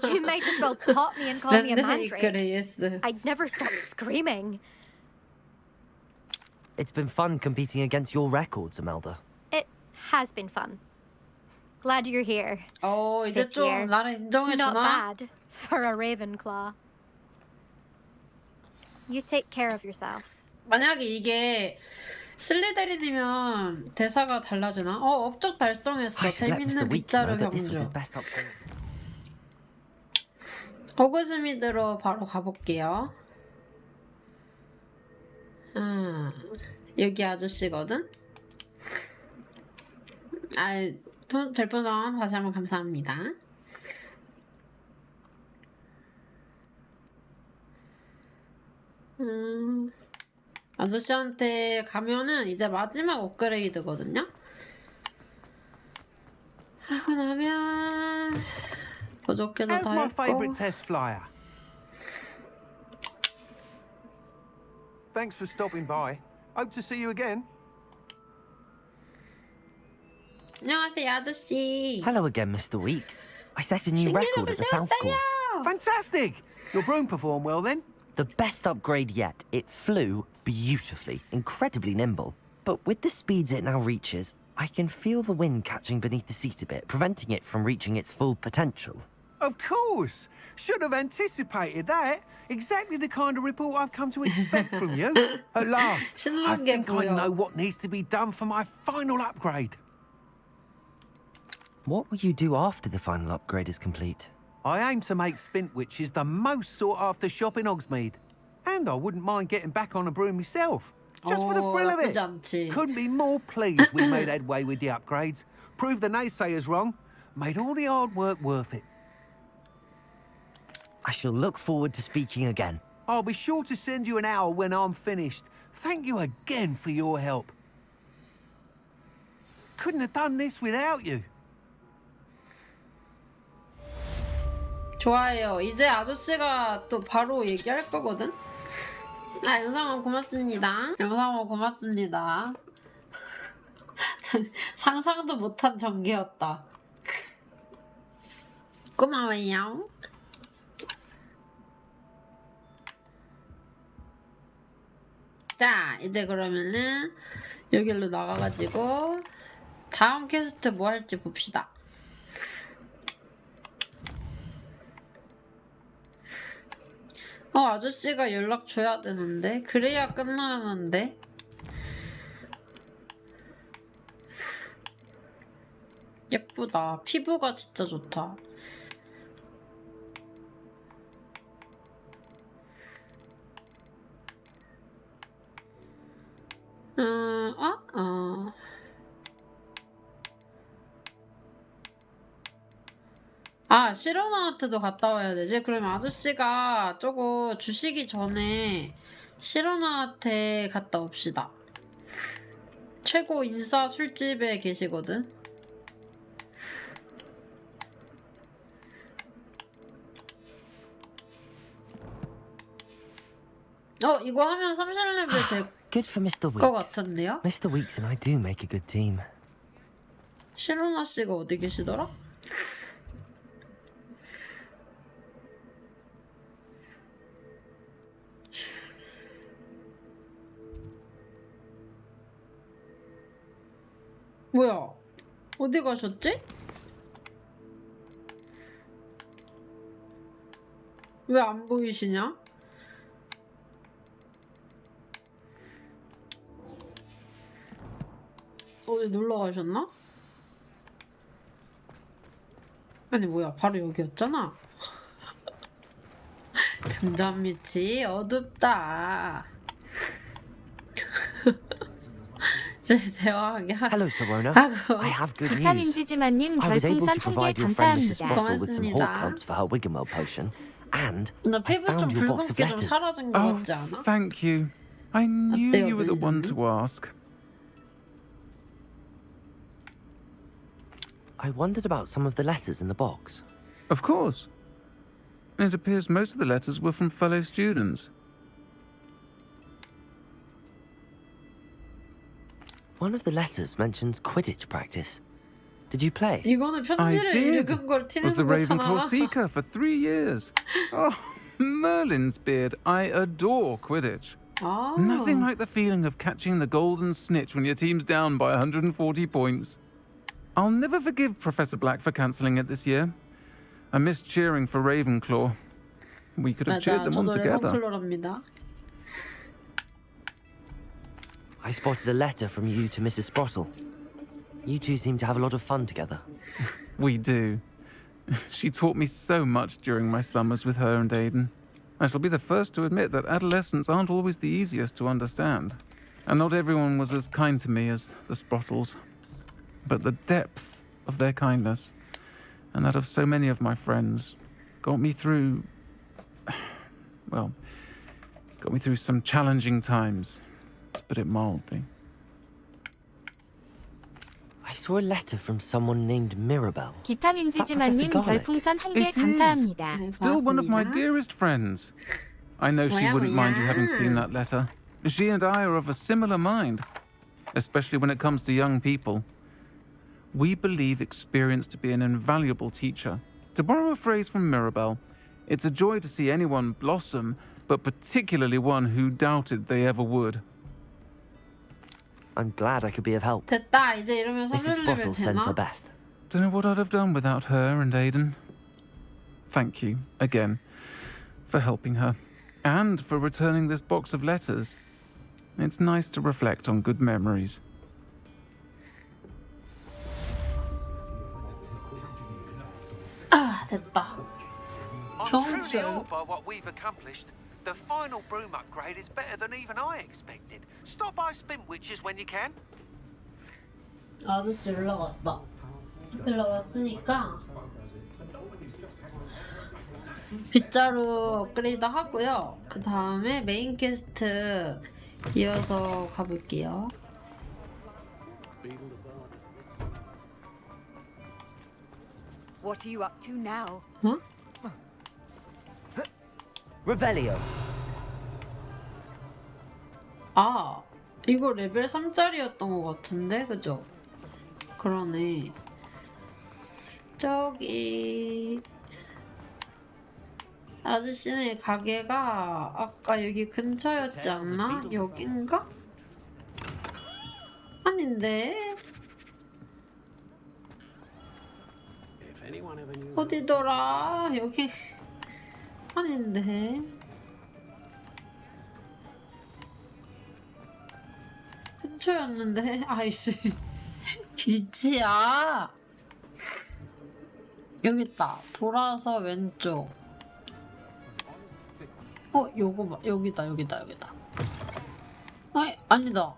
you might as well pop me and call me a mandrake. I'd never stop screaming. It's been fun competing against your records, Imelda. It has been fun. Glad you're here. 이제 Fifth 좀 year. 나를 인정해주나? Not bad for a Ravenclaw. You take care of yourself. 만약에 이게 슬리데린이면 대사가 달라지나? 업적 달성했어. 재밌는 빗자루 경주. 호그스미드로 바로 가볼게요. 여기 아저씨거든? 별풍선 다시 한번 감사합니다. 아저씨한테 가면은 이제 마지막 업그레이드거든요? 하고 나면 부족해도 How's 다 my 했고 favourite test flyer? Thanks for stopping by. Hope to see you again. 안녕하세요 아저씨. Hello again, Mr. Weeks. I set a new record at the South Course. Fantastic! Your broom performed well then? The best upgrade yet. It flew beautifully, incredibly nimble. But with the speeds it now reaches, I can feel the wind catching beneath the seat a bit, preventing it from reaching its full potential. Of course! Should have anticipated that. Exactly the kind of report I've come to expect from you. At last, I think I know what needs to be done for my final upgrade. What will you do after the final upgrade is complete? I aim to make Spintwitches the most sought-after shop in Hogsmeade. And I wouldn't mind getting back on a broom myself. Just for the thrill of it. Couldn't be more pleased we made headway with the upgrades. Proved the naysayers wrong. Made all the hard work worth it. I shall look forward to speaking again. I'll be sure to send you an owl when I'm finished. Thank you again for your help. Couldn't have done this without you. 좋아요. 이제 아저씨가 또 바로 얘기할 거거든? 영상은 고맙습니다. 영상은 고맙습니다. 상상도 못한 전개였다. 고마워요. 자, 이제 그러면은 여기로 나가가지고 다음 퀘스트 뭐 할지 봅시다. 아저씨가 연락 줘야 되는데 그래야 끝나는데. 예쁘다. 피부가 진짜 좋다. 아, 시로나한테도 갔다 와야 되지? 그러면 아저씨가 저거 주시기 전에 시로나한테 갔다 옵시다. 최고 인싸 술집에 계시거든. 이거 하면 30레벨 될 것 같은데요? Mr. Weeks and I do make a good team. 시로나 씨가 어디 계시더라? 뭐야? 어디 가셨지? 왜 안 보이시냐? 어디 놀러 가셨나? 아니 뭐야, 바로 여기였잖아. 등잔 밑이 어둡다. 대화하게 Hello, Sorona. I have good news. 비타민지지만님 I was able 별풍선 to 1개 provide your friend Mrs. 감사합니다. Bottle with some hawk clumps for her Wiggenweld potion, and 나 I 피부 좀 found your box of 붉은게 좀 letters. 사라진 것 같지 않아? Thank you. I knew 어때요, you were the one 멜리님? to ask. I wondered about some of the letters in the box. Of course. It appears most of the letters were from fellow students. One of the letters mentions Quidditch practice. Did you play? 이거는 I 편지를 did. 읽은 걸 Was the 티내는 Ravenclaw 거잖아. Seeker for 3 years. Oh, Merlin's beard. I adore Quidditch. Oh. Nothing like the feeling of catching the golden snitch when your team's down by 140 points. I'll never forgive Professor Black for cancelling it this year. I missed cheering for Ravenclaw. We could have cheered 맞아, them on 저도 together. 래번클로랍니다. I spotted a letter from you to Mrs. Sprottle. You two seem to have a lot of fun together. We do. She taught me so much during my summers with her and Aiden. I shall be the first to admit that adolescents aren't always the easiest to understand. And not everyone was as kind to me as the Sprottles. But the depth of their kindness, and that of so many of my friends, got me through... well, got me through some challenging times, to put it mildly. I saw a letter from someone named Mirabelle. 비타민지지만님 별풍선 1개 It is. 감사합니다. Still one of my dearest friends. I know she wouldn't mind you having seen that letter. She and I are of a similar mind, especially when it comes to young people. We believe experience to be an invaluable teacher. To borrow a phrase from Mirabelle, it's a joy to see anyone blossom, but particularly one who doubted they ever would. I'm glad I could be of help. 됐다. 이제 이러면 Mrs. 30레벨 Sprottle sends her 되나? best. Don't know what I'd have done without her and Aiden. Thank you, again, for helping her, and for returning this box of letters. It's nice to reflect on good memories. 아, 됐다. I'm 좋은 truly 줄. awed by what we've accomplished. The final broom upgrade is better than even I expected. Stop by Spintwitches when you can. 아저씨 올라갔다. 올라왔으니까 빗자루 업그레이드 하고요. 그 다음에 메인 퀘스트 이어서 가볼게요. What are you up to now? 어? Revelio. 아, 이거 레벨 3짜리였던 것 같은데, 그죠? 그러네. 저기 아저씨네 가게가 아까 여기 근처였지 않나? 여긴가? 아닌데? 어디더라? 여기 아닌데? 근처였는데? 아이씨 길치야. 여기 있다. 돌아서 왼쪽. 요거 봐. 여기다. 아니다.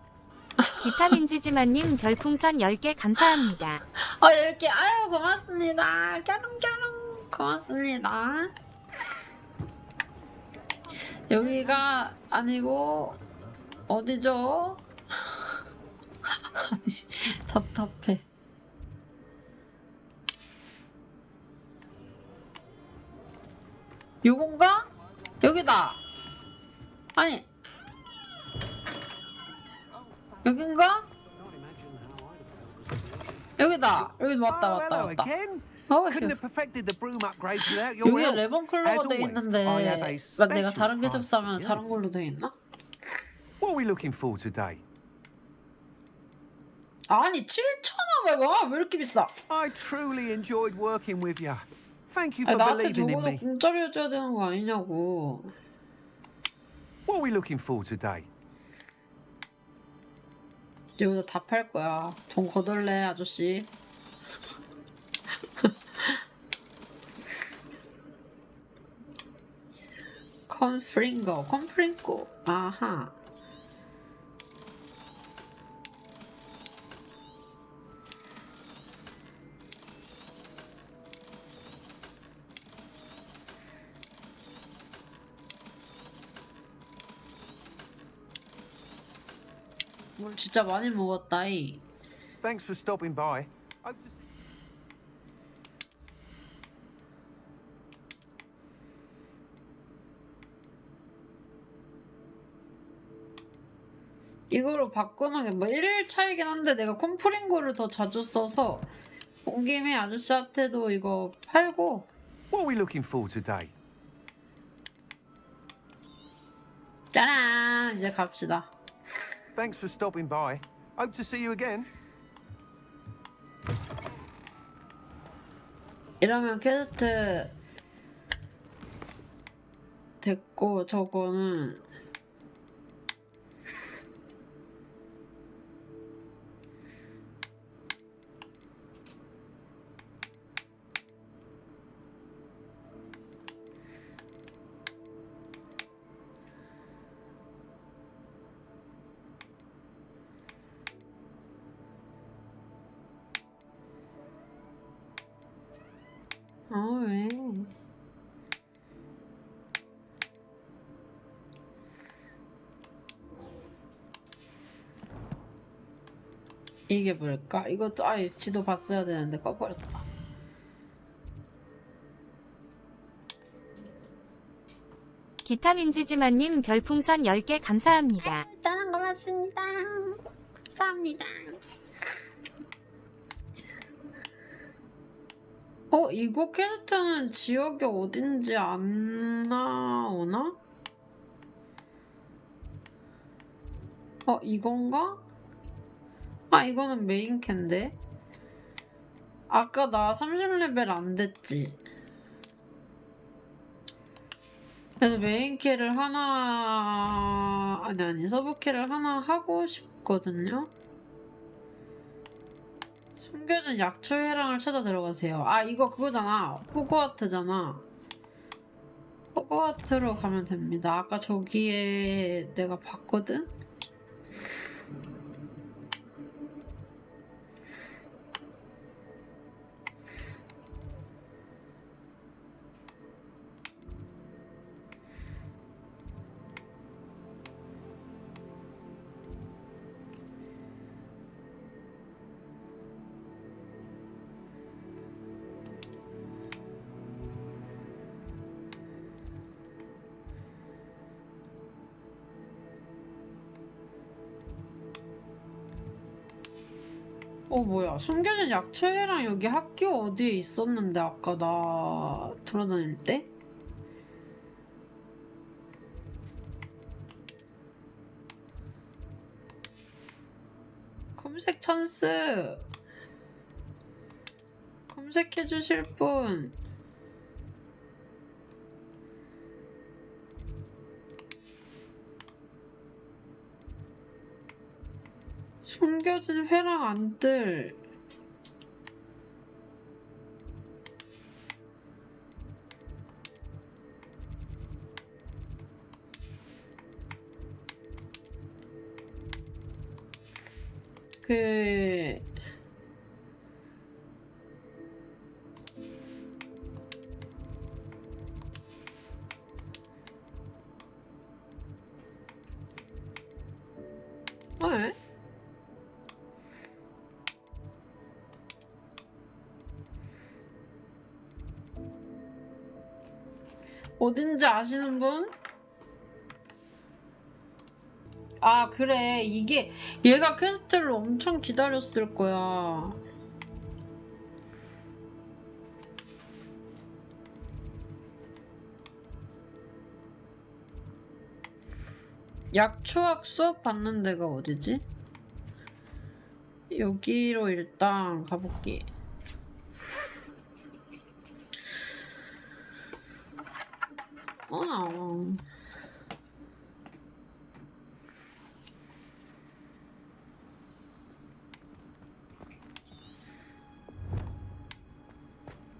비타민지지만님 별풍선 10개 감사합니다. 10개. 아유, 고맙습니다. 까롱까롱. 고맙습니다. 여기가 아니고 어디죠? 아니 답답해. 요건가? 여기다. 아니 여긴가? 여기다. 여기 왔다. Couldn't have perfected the broom upgrades without your 여기에 help. 래번클로가 돼 있는데 내가 다른 계속 사면 다른 걸로 돼 있나? What are we looking for today? 아니 7,500원 왜 이렇게 비싸? I truly enjoyed working with you. Thank you for 나한테 believing in 적어도 me. 공짜로 해줘야 되는 거 아니냐고. What are we looking for today? 여기서 다 팔 거야. 돈 거덜래 아저씨. 컴프링고. 아하. 물 진짜 많이 먹었다이. Thanks for stopping by. 이거로 바꾸는 게 뭐 1일 차이긴 한데 내가 콤프링고를 더 자주 써서 온 김에 아저씨한테도 이거 팔고. What are we looking for today? 짜란! 이제 갑시다. Thanks for stopping by. Hope to see you again. 이러면 퀘스트 됐고 저거는 왜? 이게 뭘까? 이것도 아예 지도 봤어야 되는데 꺼버렸다. 기타민지지만님 별풍선 10개 감사합니다. 짠한 고맙습니다. 감사합니다. 이거 퀘스트는 지역이 어딘지 안 나오나? 이건가? 이거는 메인 캔데? 아까 나 30레벨 안 됐지? 그래서 메인 캐를 하나... 아니 서브 캐를 하나 하고 싶거든요? 숨겨진 약초 회랑을 찾아 들어가세요. 이거 그거잖아. 호그와트잖아. 호그와트로 가면 됩니다. 아까 저기에 내가 봤거든? 뭐야. 숨겨진 약초회랑 여기 학교 어디에 있었는데 아까 나 돌아다닐 때? 검색 찬스! 검색해주실 분! 숨겨진 회랑 안들. 어딘지 아시는 분? 아 그래 이게 얘가 퀘스트를 엄청 기다렸을 거야. 약초학 수업 받는 데가 어디지? 여기로 일단 가볼게.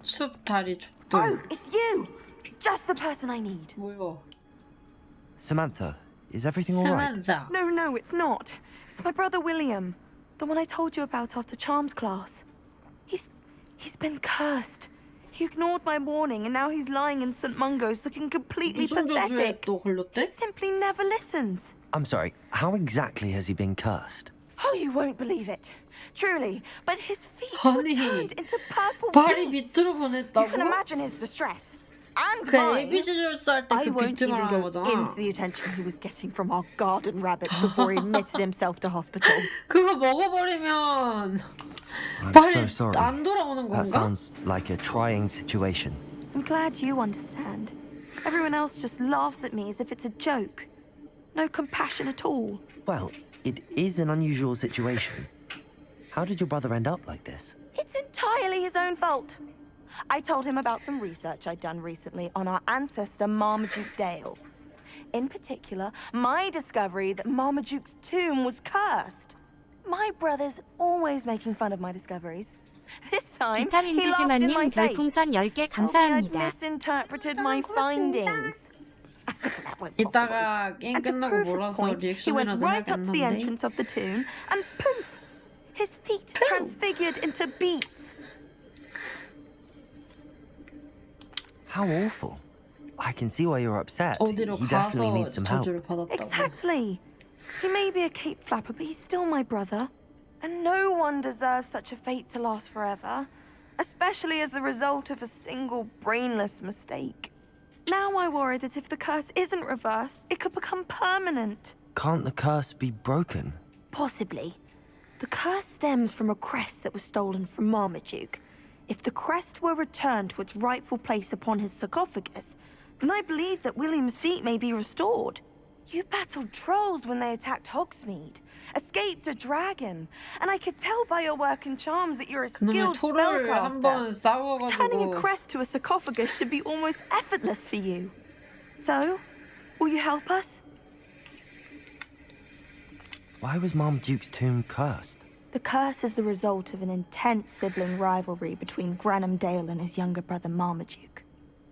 숲 다리 촛불. Oh, it's you! Just the person I need. 뭐야? Samantha, is everything all right? Samantha. No, it's not. It's my brother William, the one I told you about after Charms class. He's been cursed. He ignored my warning, and now he's lying in St. Mungo's looking completely pathetic. He simply never listens. I'm sorry, how exactly has he been cursed? Oh, you won't believe it. Truly, but his feet were turned into purple 발이 beads. 밑으로 You can 보냈다고? imagine his distress. And 그 mine. ABC를 쌀 때 I 그 won't 비트 even 말하는 go 거잖아. into the attention he was getting from our garden rabbits before he admitted himself to hospital. 그거 먹어버리면 I'm 발이 so sorry. 안 돌아오는 That 건가? sounds like a trying situation. I'm glad you understand. Everyone else just laughs at me as if it's a joke. No compassion at all. Well, it is an unusual situation. How did your brother end up like this? It's entirely his own fault. I told him about some research I'd done recently on our ancestor Marmaduke Dale. In particular, my discovery that Marmaduke's tomb was cursed. My brother's always making fun of my discoveries. This time, he laughed in my 비타민 face. 별풍선 10개 Told me I'd 감사합니다. misinterpreted my findings. As if that weren't 이따가 게임 And to 끝나고 prove his 몰아서 point, he went 리액션이라도 right up to the 해야겠는데. entrance of the tomb, and poof! His feet transfigured into beets. How awful. I can see why you're upset. 어디로 He definitely 가서 needs some help. 저주를 받았다고. Exactly. He may be a cape flapper, but he's still my brother. And no one deserves such a fate to last forever, especially as the result of a single brainless mistake. Now I worry that if the curse isn't reversed, it could become permanent. Can't the curse be broken? Possibly. The curse stems from a crest that was stolen from Marmaduke. If the crest were returned to its rightful place upon his sarcophagus, then I believe that William's feet may be restored. You battled trolls when they attacked Hogsmeade, escaped a dragon, and I could tell by your work and charms that you're a skilled 토를 한번 spellcaster. Turning a 싸워가지고 crest to a sarcophagus should be almost effortless for you. So, will you help us? Why was Marmaduke's tomb cursed? The curse is the result of an intense sibling rivalry between Granham Dale and his younger brother Marmaduke.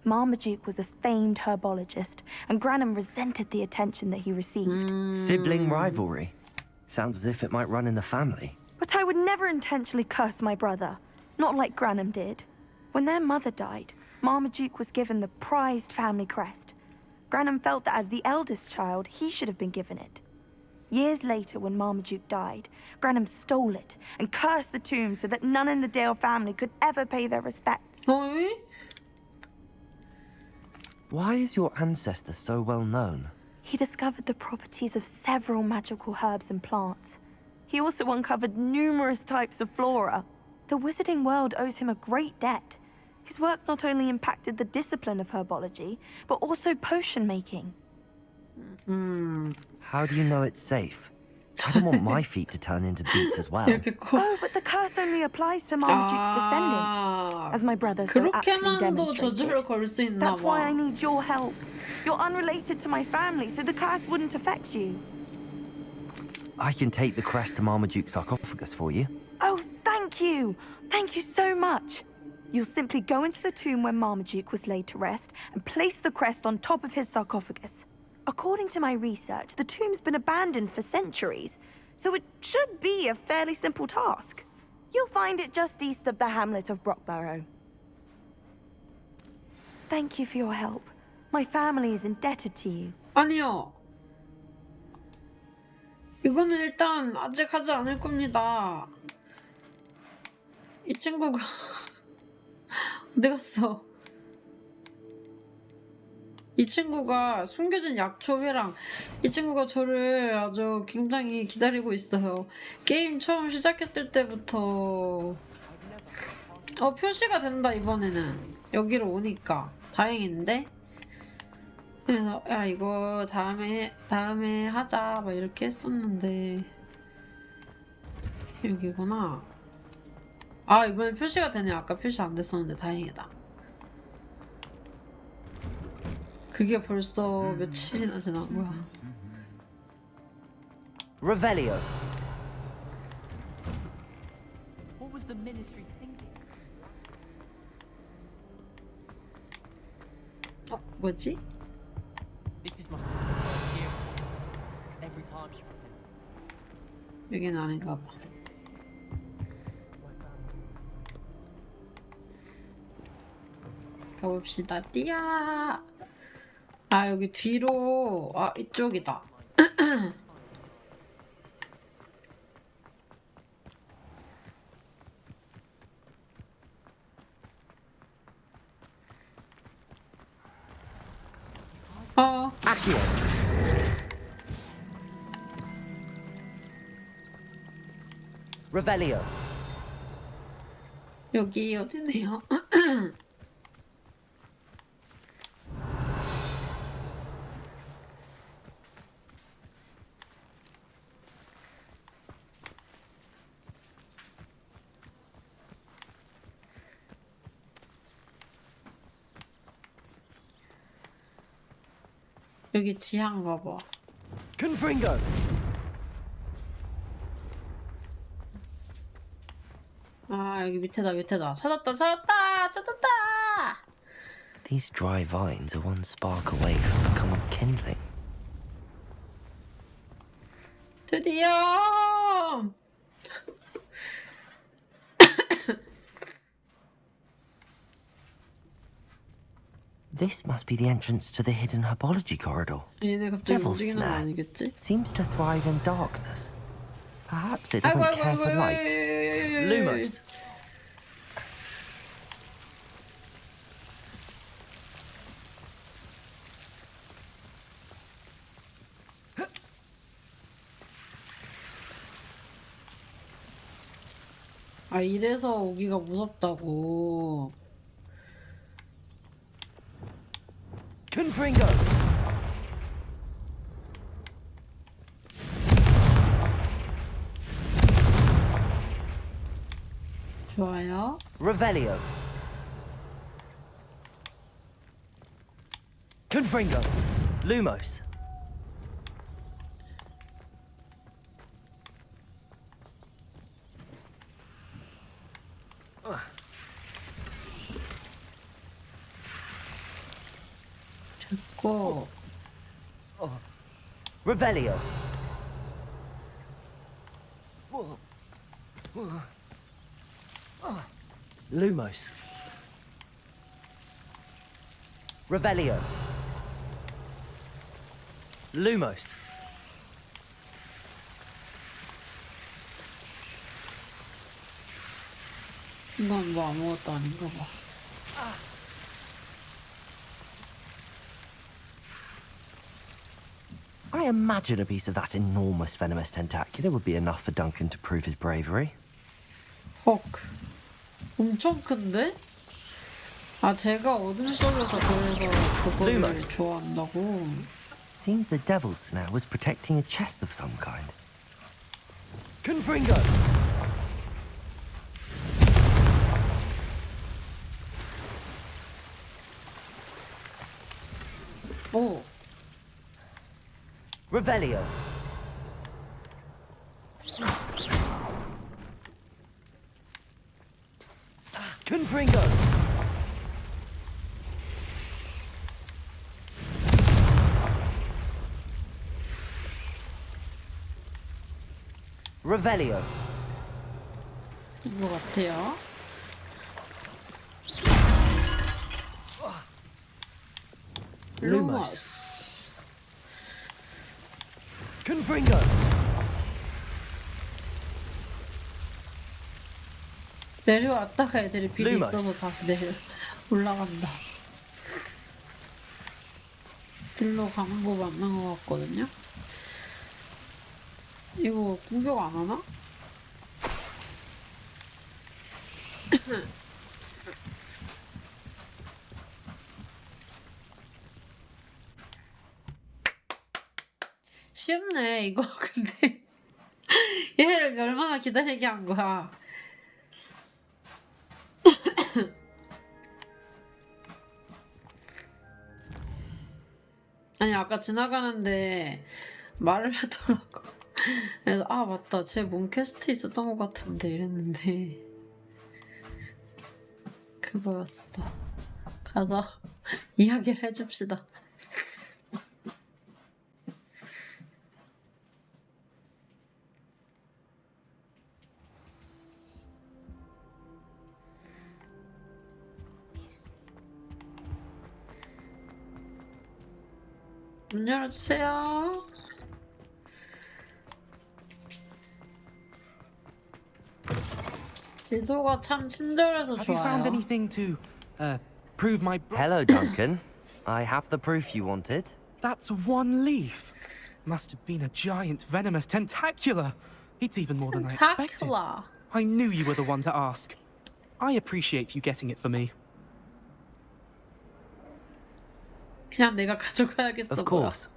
Marmaduke was a famed herbologist, and Granham resented the attention that he received. Sibling rivalry? Sounds as if it might run in the family. But I would never intentionally curse my brother, not like Granham did. When their mother died, Marmaduke was given the prized family crest. Granham felt that as the eldest child, he should have been given it. Years later, when Marmaduke died, Granham stole it and cursed the tomb so that none in the Dale family could ever pay their respects. Why is your ancestor so well known? He discovered the properties of several magical herbs and plants. He also uncovered numerous types of flora. The wizarding world owes him a great debt. His work not only impacted the discipline of herbology, but also potion making. How do you know it's safe? I don't want my feet to turn into beets as well. Oh, but the curse only applies to Marmaduke's descendants, as my brother so aptly 그렇게만도 저주를 demonstrated. 걸 수 있나 That's why I 봐. need your help. You're unrelated to my family, so the curse wouldn't affect you. I can take the crest to Marmaduke's sarcophagus for you. Oh, thank you! Thank you so much! You'll simply go into the tomb where Marmaduke was laid to rest and place the crest on top of his sarcophagus. According to my research, the tomb's been abandoned for centuries, so it should be a fairly simple task. You'll find it just east of the hamlet of Brockborough. Thank you for your help. My family is indebted to you. 아니요. 이거는 일단 아직 하지 않을 겁니다. 이 친구가 어디 갔어? 이 친구가 숨겨진 약초 회랑 이 친구가 저를 아주 굉장히 기다리고 있어요. 게임 처음 시작했을 때부터 표시가 된다 이번에는. 여기로 오니까 다행인데. 그래서 야 이거 다음에 하자 막 이렇게 했었는데 여기구나. 아 이번에 표시가 되네. 아까 표시 안 됐었는데 다행이다. 그게 벌써 며칠이나 지난 거야. Revelio. What was the ministry thinking? 뭐지? This is my sister's first year. Every time she 여기는 아닌가 봐. 가봅시다. 띠야. 아 여기 뒤로. 아 이쪽이다. Accio. Revelio. 여기 어디네요? 여기 지하인가 봐. Confringo. 아 여기 밑에다. 찾았다. These dry vines are one spark away from becoming kindling. 드디어. This must be the entrance to the hidden herbology corridor. 얘네 갑자기 Devil's 움직이는 거 snare 아니겠지? seems to thrive in darkness. Perhaps it doesn't care for light. Lumos. 아 이래서 오기가 무섭다고. Confringo. 좋아요. Revelio. Confringo. Lumos. 됐고. Revelio. Lumos. Revelio. Lumos. 이건 뭐 아무것도 아닌가 봐. I imagine a piece of that enormous venomous tentacular would be enough for Duncan to prove his bravery. 헉. 엄청 큰데? 아 제가 어둠 속에서 그래서 그거를 좋아한다고. Seems the devil's snare was protecting a chest of some kind. Confringo! 오. Revelio. Confringo. Revelio. 것 같아요. Lumos. Confringo. 내려왔다가 애들이 비리 Lumos. 있어서 다시 올라간다. 일로 가는 거 맞는 것 같거든요. 이거 공격 안 하나? 쉽네 이거. 근데 얘를 얼마나 기다리게 한 거야. 아니 아까 지나가는데 말을 하더라고. 그래서 아 맞다 쟤 뭔 퀘스트 있었던 것 같은데 이랬는데 그거였어. 가서 이야기를 해줍시다. 문 열어주세요. 지도가 참 친절해서 Have you found 좋아요. anything to prove my Hello, Duncan. I have the proof you wanted. That's one leaf. Must have been a giant venomous tentacula. It's even more than I expected. Tentacula. I knew you were the one to ask. I appreciate you getting it for me. 그냥 내가 가져가야겠어. Of course.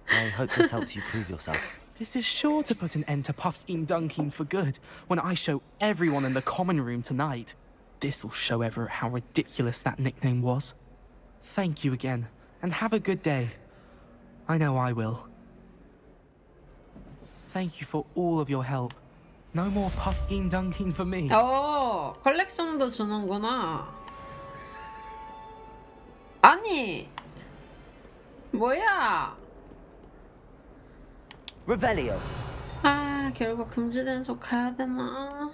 I hope this helps you prove yourself. This is sure to put an end to Puffskein Dunkin for good when I show everyone in the common room tonight. This'll show Everett how ridiculous that nickname was. Thank you again, and have a good day. I know I will. Thank you for all of your help. No more Puffskein Dunkin for me. 오, 컬렉션도 주는구나. 아니, 뭐야? Revelio. 아, 결국 금지된 속 가야 되나?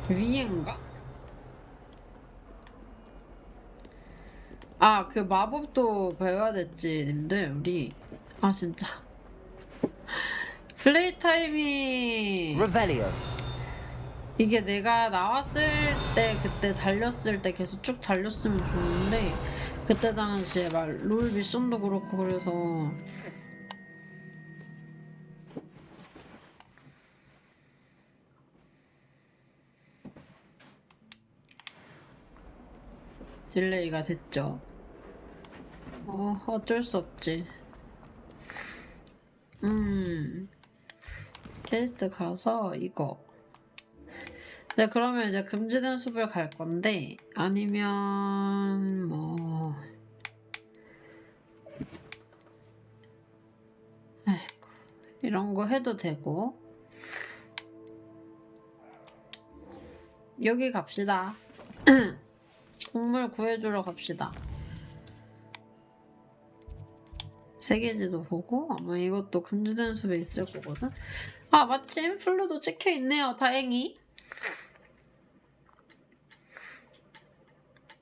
위엔가? 아, 그 마법도 배워야 됐지, 님들, 우리. 아, 진짜. 플레이 타임이. Revelio. 이게 내가 나왔을 때, 그때 달렸을 때 계속 쭉 달렸으면 좋은데, 그때 당시에 막 롤 미션도 그렇고 그래서. 딜레이가 됐죠. 어쩔 수 없지. 퀘스트 가서 이거. 네, 그러면 이제 금지된 숲을 갈 건데, 아니면 뭐 아이고, 이런 거 해도 되고. 여기 갑시다. 동물 구해주러 갑시다. 세계지도 보고 아마 이것도 금지된 숲에 있을 거거든. 아 마침 플루도 찍혀있네요. 다행히.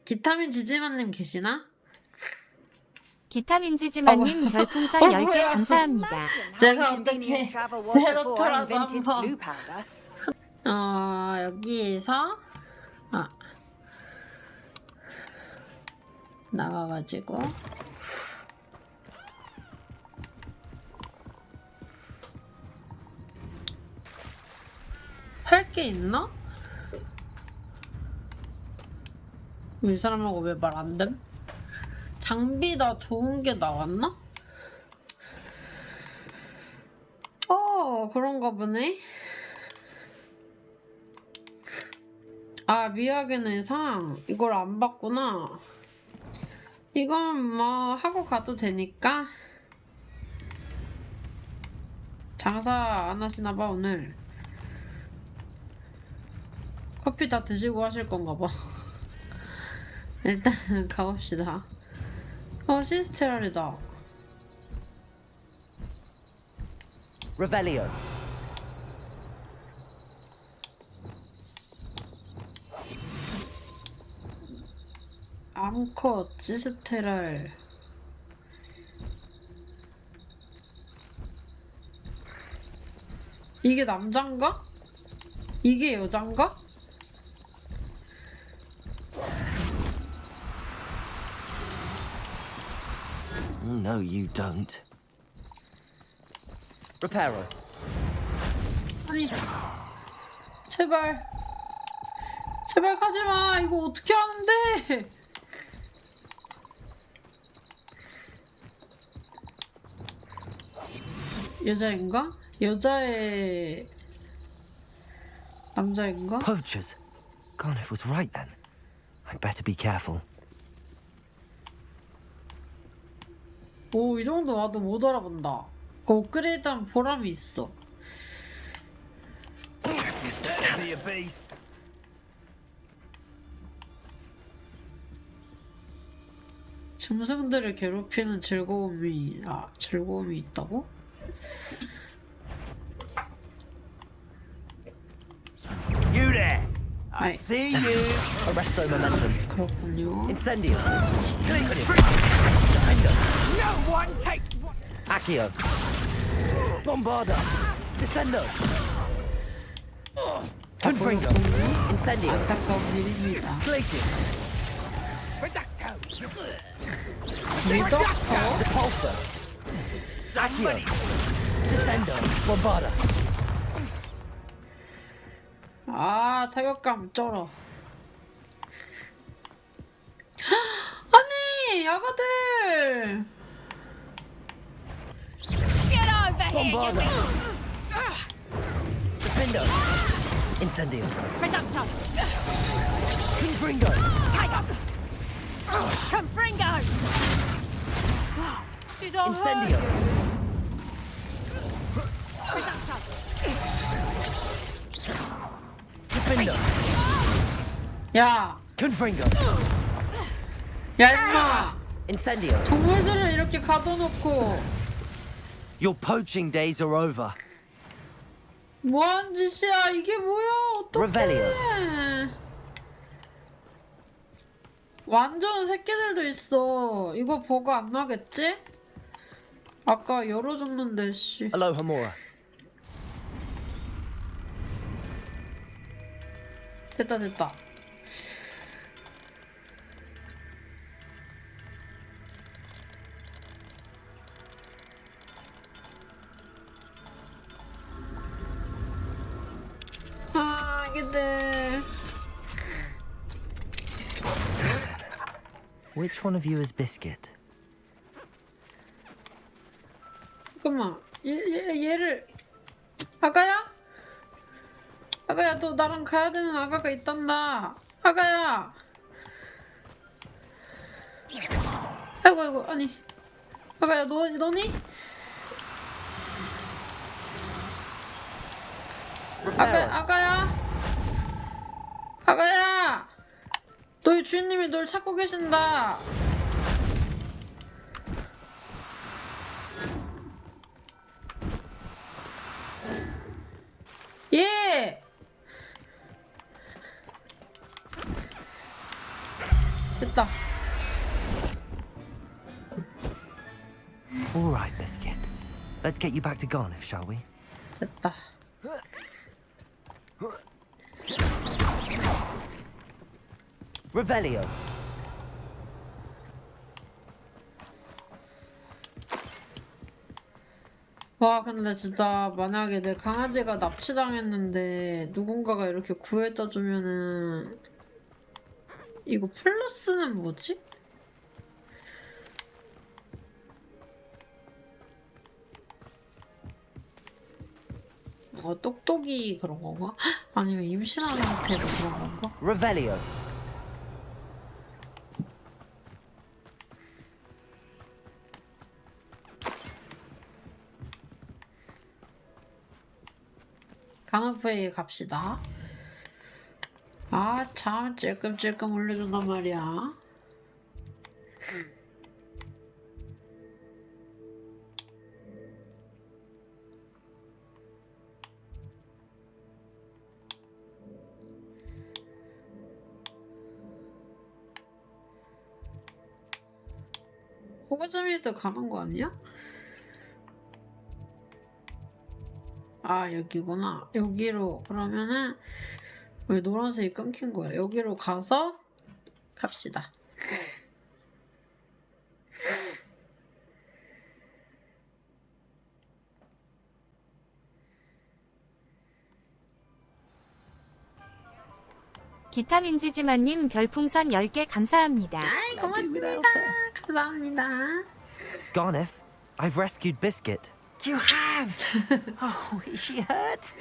기타민 지지만님 계시나? 기타민 지지만님 별풍선 10개 감사합니다. 제가 어떻게 제로토라도 한번 여기에서 나가가지고 할 게 있나? 이 사람하고 왜 말 안 됨? 장비 다 좋은 게 나왔나? 그런가 보네. 아, 미학의 의상 이걸 안 봤구나. 이건 뭐 하고 가도 되니까. 장사 안 하시나봐 오늘. 커피 다 드시고 하실 건가 봐. 일단 가봅시다. 시스테랄이다. Revelio. 암컷, 시스테랄. 이게 남잔가? 이게 여잔가? No, you don't. Reparo. 아니, 제발. 제발 가지마. 이거 어떻게 하는데? 여자인가? 여자의 남자인가? Poachers. Garniff was right then. I'd better be careful. 오, 이 정도 와도 못 알아본다. 그 업그레이드한 보람이 있어. 짐승들을 괴롭히는 즐거움이 있다고? You there! I 아이. see you! Arresto momentum. 그렇군요. Incendio. No one takes one! Accio. Bombarda. Descendo. Confringo. Incendio. 안타까운 일입니다. Glacier. Reducto! 리덕터? Depulsor. Accio. Descendo. Bombarda. 아, 타격감 쩔어. 아니, 야가들! Get over here, Bombarda. you Defendo. Incendio. Reducto! Confringo. Tiger! Confringo! She's all Incendio. Reducto! Defendo. 야! Confringo. 야, 임마! Incendio. 동물들을 이렇게 가둬놓고 Your poaching days are over. 뭐하는 짓이야? 이게 뭐야? 어떡해? 완전 새끼들도 있어. 이거 버그 안 나겠지? 아까 열어줬는데 씨. Aloha Mora. 됐다. 아, 이게들. Which one of you is Biscuit? 잠깐만. 얘를 아가야? 아가야, 너 나랑 가야 되는 아가가 있단다. 아가야. 아이고, 아니. 아가야, 너니? 아가야. 너희 주인님이 널 찾고 계신다. 예. 됐다. All right, Biscuit. Let's get you back to Garniff, shall we? 됐다. Revelio. 와, 근데 진짜 만약에 내 강아지가 납치당했는데 누군가가 이렇게 구해다 주면은 이거 플러스는 뭐지? 똑똑이 그런 건가? 아니면 임신한 상태도 그런 건가? Revelio. 강화부에 갑시다. 아, 참 찔끔찔끔 올려준단 말이야. 호그즈미드 가는 거 아니야? 아 여기구나. 여기로 그러면은 왜 노란색이 끊긴 거야? 여기로 가서 갑시다. 기타민지지만님 별풍선 10개 감사합니다. 아이 고맙습니다. 감사합니다. Garneth, I've rescued Biscuit. You have? Oh, is she hurt?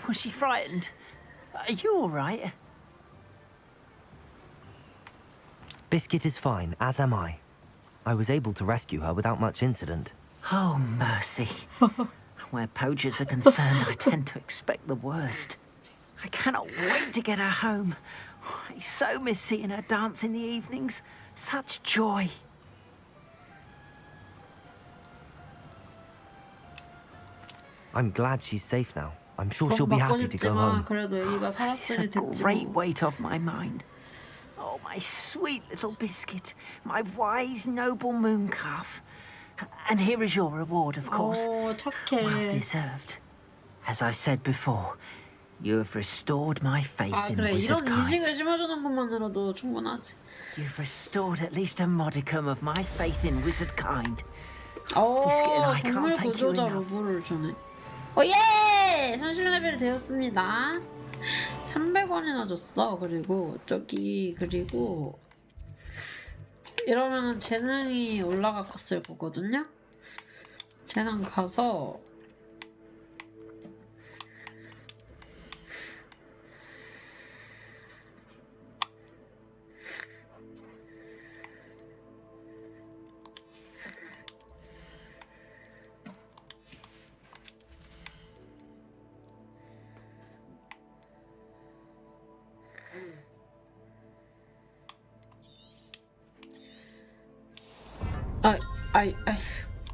Was she frightened? Are you all right? Biscuit is fine, as am I. I was able to rescue her without much incident. Oh, mercy. Where poachers are concerned, I tend to expect the worst. I cannot wait to get her home. I so miss seeing her dance in the evenings. Such joy. I'm glad she's safe now. I'm sure she'll be happy to go home. 그래도 애기가 It's 살았으니 a 됐지 great 뭐. weight off my mind. Oh, my sweet little biscuit. My wise, noble moon calf. And here is your reward, of course. 오 착해. Well deserved. As I said before, you have restored my faith 아 in 그래 wizard 이런 kind. 인식을 심어주는 것만으로도 충분하지. You've restored at least a modicum of my faith in wizard kind. 오 Biscuit and I 동물 can't thank you 구조자 enough. 로브를 주네. 오예! 현실 레벨 되었습니다. 300원이나 줬어. 그리고 그리고 이러면 재능이 올라갔을 거거든요. 재능 가서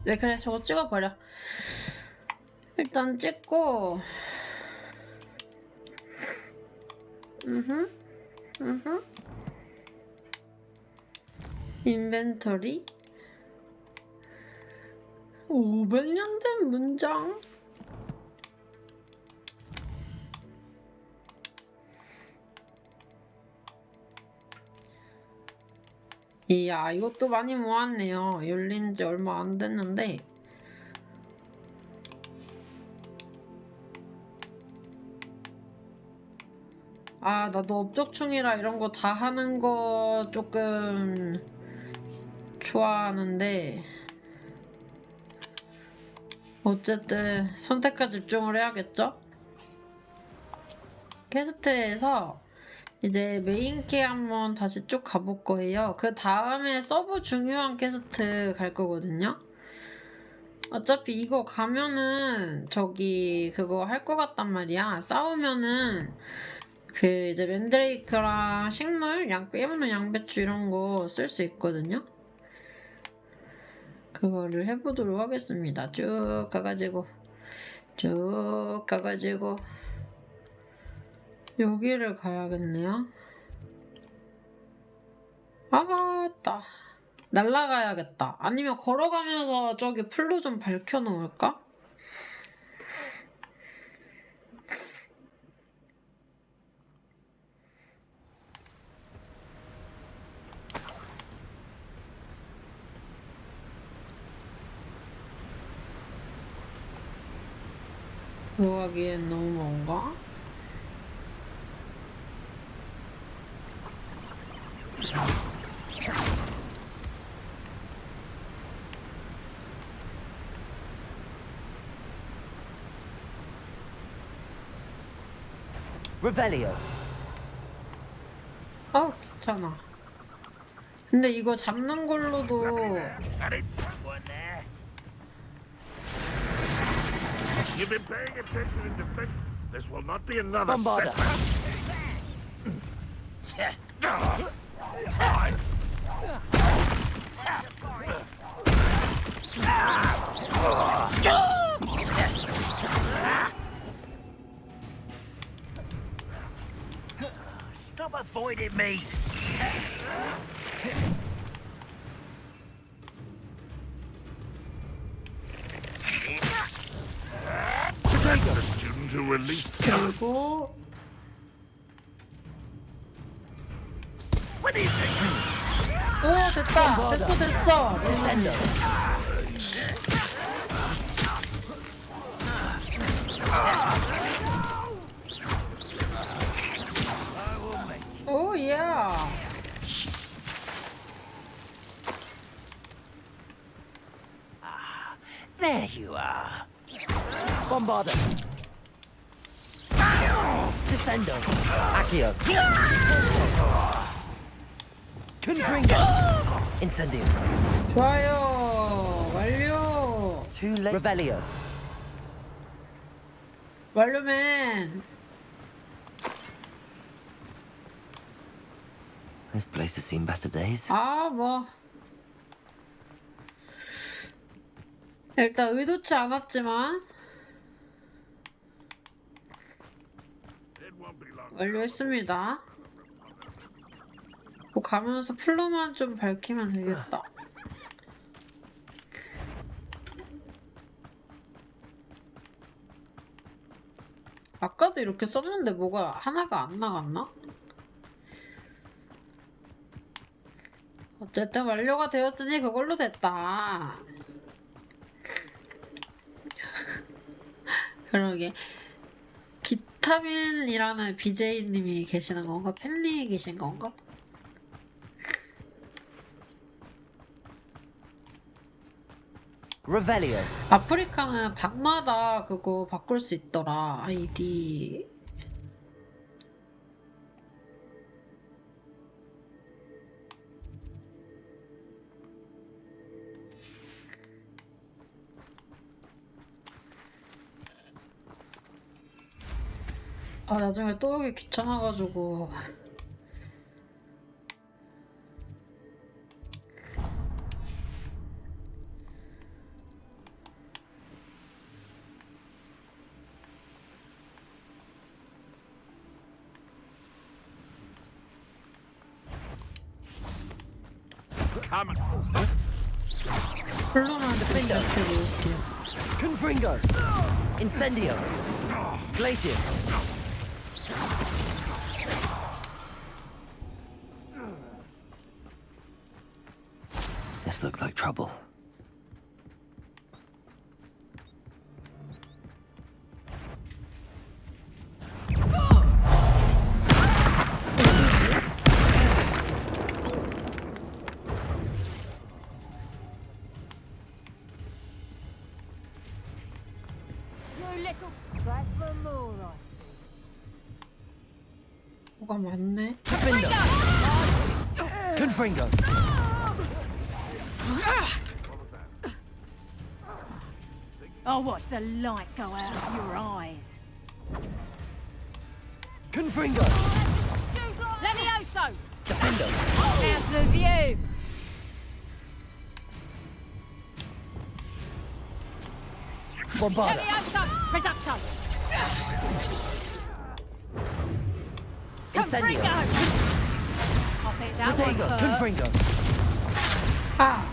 네 그래 저거 찍어버려. 일단 찍고 인벤토리 500년 된 문장. 이야 이것도 많이 모았네요. 열린 지 얼마 안 됐는데 아 나도 업적충이라 이런 거 다 하는 거 조금 좋아하는데 어쨌든 선택과 집중을 해야겠죠? 퀘스트에서 이제 메인캐 한번 다시 쭉 가볼 거예요. 그 다음에 서브 중요한 퀘스트 갈 거거든요. 어차피 이거 가면은 저기 그거 할 거 같단 말이야. 싸우면은 그 이제 맨드레이크랑 식물, 깨무는 양배추 이런 거 쓸 수 있거든요. 그거를 해보도록 하겠습니다. 쭉 가가지고 여기를 가야겠네요. 아 맞다. 날아가야겠다. 아니면 걸어가면서 저기 풀로 좀 밝혀놓을까? 들어가기엔 너무 먼가? Revelio. 괜찮아. 근데 이거 잡는 걸로도 You've been paying attention in defense. This will not be another Bombarda. Stop avoiding me. Potato! to release. 그리고 오 됐다. 됐어. 오 예. There you are. Bombarder. Descendo. Accio. Confringo. Incendio. 좋아요. 완료. Too late. Revelio. 완료맨. This place has seen better days. 아 뭐. 일단 의도치 않았지만 완료했습니다. 뭐 가면서 플로만 좀 밝히면 되겠다. 아까도 이렇게 썼는데 뭐가 하나가 안 나갔나? 어쨌든 완료가 되었으니 그걸로 됐다. 그러게 기타민이라는 BJ님이 계시는 건가? 팬리 계신 건가? Revelio. 아프리카는 방마다 그거 바꿀 수 있더라. 아이디. 아 나중에 또 오기 귀찮아가지고 플로만 defender해볼게요. Confringo. Incendio. Glacius. This looks like trouble. 뭐가 많네. Confringo. I'll watch the light go out of your eyes. Confringo. Levioso! Defendo. How's the view? Bombarda. Levioso! Presupso! Incendio. I'll bet that one Protego. hurt. Confringo. 아.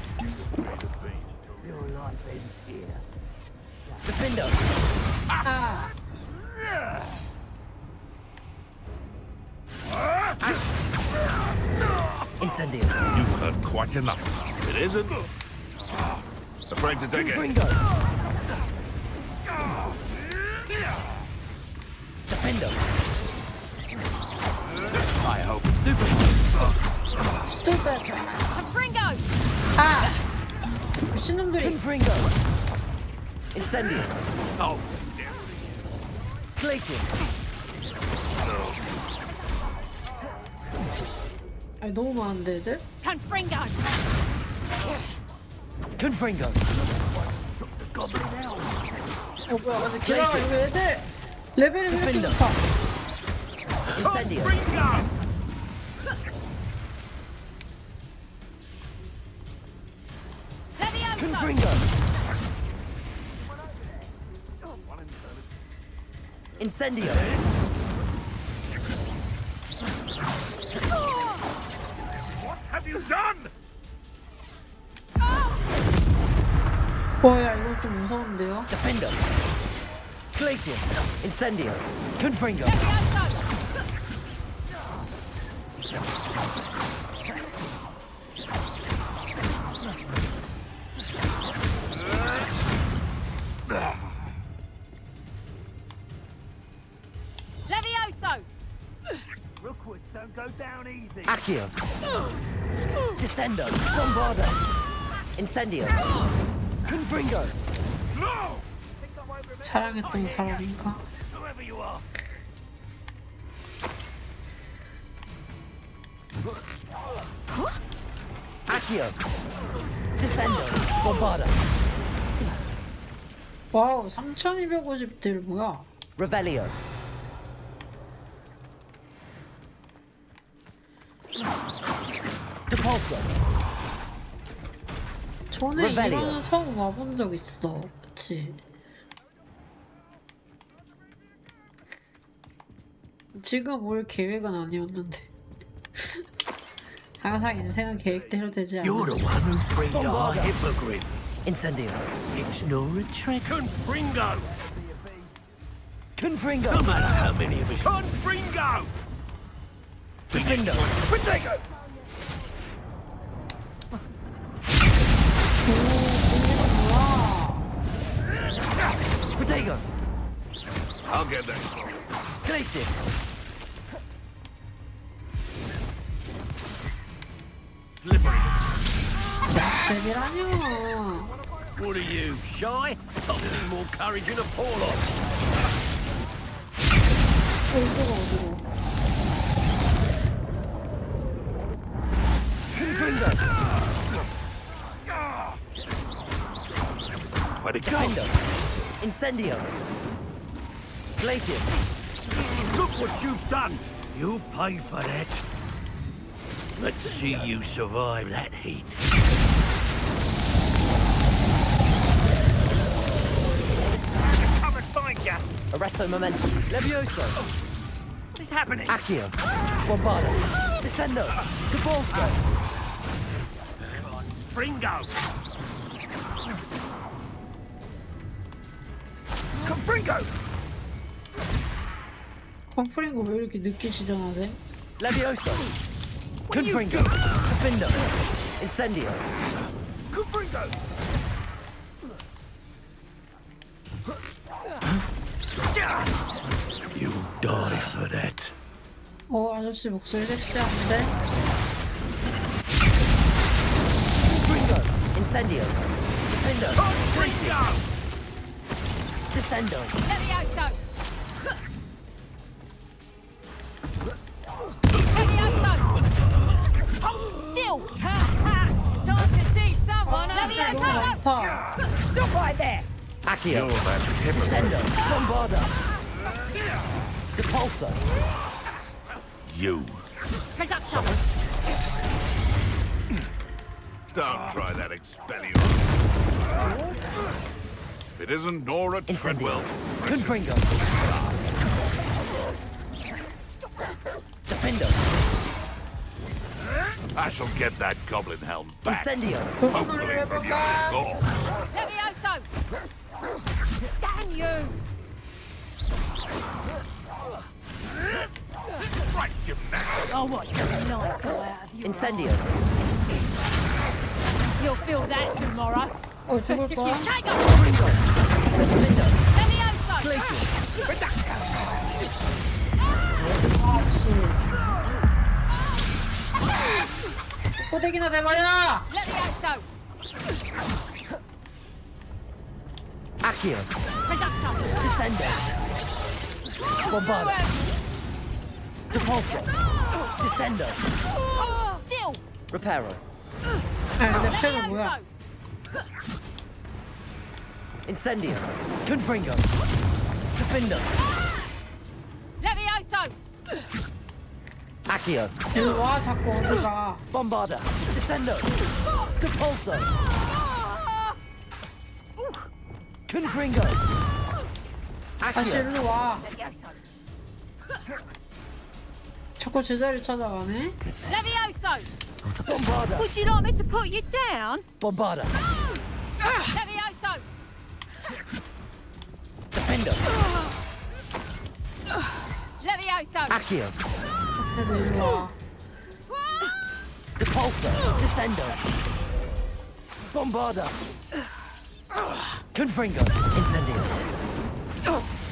Defendo. 아. Incendio. You've heard quite enough. It isn't. Afraid to take it. Confringo. Defendo. I hope. Stupid. Confringo! 아. 미친놈들이. Confringo. Incendio. Oh, Glacius. 아니 너무 많은데 애들? Confringo! Confringo. 뭐야 근데 기다려 이거 애들 레벨이 왜 이렇게 높아? Incendio. Confringo. Incendio. what have you done? 뭐야 이거 좀 무서운데요? Defendo. Glacius. Incendio. Confringo. Levioso! Rookwoods don't go down easy. Accio. Descendo. Bombarda. Incendio. Confringo. No! 사랑했던 사람인가? Whoever you are. Accio. Descendo. Bombarda. 와우, 3250딜 뭐야? Revelio. Depulso. 전에 Revelio. 이런 성 와본 적 있어. 그치? 지금 올 계획은 아니었는데. 항상 인생은 계획대로 되지 않아. You're the one who freed our hippogriff. Incendio. It's no retreat. Confringo! Confringo. No matter how many of us. Confringo! Defendo. Protego! Protego. I'll get that. Glacius. 대비라뇨. What are you, shy? I'll need more courage in a porlock. 어디로? Confringo. Where'd it go? Defendo. Incendio. Glacius. Look what you've done. You'll pay for that. Let's see you survive that heat. Come and find ya. Arresto Momentum. Levioso. What is happening? Accio. Bombarda. Descendo. Depulso. Fringo. Confringo. 컴프링고 왜 이렇게 늦게 시전하세요? Levioso. Confringo. Defendo. Incendio. Confringo. You die for that. 아저씨 목소리 섹시한데? Confringo. Incendio. Defendo. Glacius. Descendo. Levioso! Levioso! Still! Time to teach someone! Levioso! Stop right there! Accio. You're that Descendo. hypocrite. Bombarda. Depulso. You. Reduction! Don't try that Expellion. If it isn't Nora Treadwell's precious. Confringo. Defendo. I shall get that goblin helm back. Incendio. Hopefully from your corpse. Levioso! Damn you! Right, gymnast. I'll watch the light go out of your Incendio. eyes. You'll feel that tomorrow. 죽을 거야? Take off! Confringo. Defendo. Levioso! Glacius. 아씨. 꼬대기나 대봐야! Levioso! Accio. Reduction! Descendo. Bombarda. Depulso. Descendo. Still! Reparo. 내 패는 뭐야? Incendio. Confringo. Defendo. Levioso! Accio. 일로 와, 자꾸 어디가. Bombarda. Descendo. Depulso. Confringo. 다시 Accio. 일로 와. 자꾸 제자리 찾아가네? Levioso! Bombarda. Would you like me to put you down? Bombarda. Levioso! Defendo. Accio. 일로 와. Depulsor. Descendo. Bombarda. Confringo. Incendio.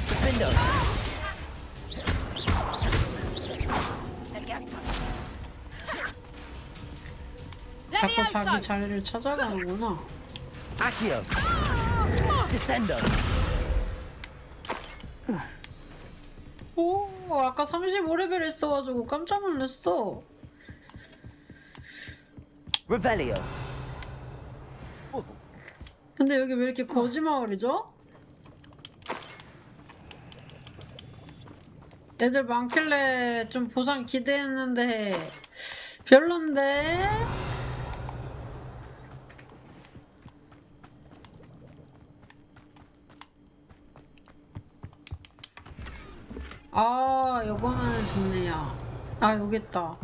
Defendo. 자꾸 자기 자리를 찾아가는구나. Accio. Descendo. 오, 아까 35레벨 했어가지고 깜짝 놀랐어. Revelio. 근데 여기 왜 이렇게 거지 마을이죠? 애들 많길래 좀 보상 기대했는데 별론데? 아, 요거는 좋네요. 아, 여기 있다.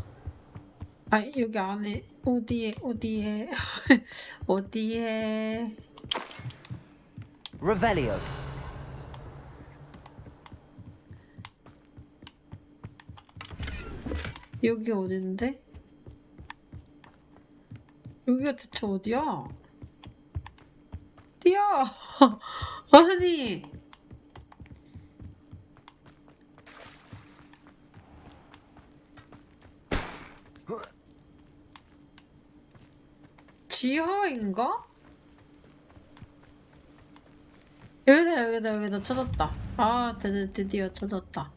아, 여기 안에 어디에 어디에 Revelio. 여기 어딘데? 여기가 대체 어디야? 어디야? 아니 지하인가? 여기다 찾았다. 아, 드디어 찾았다.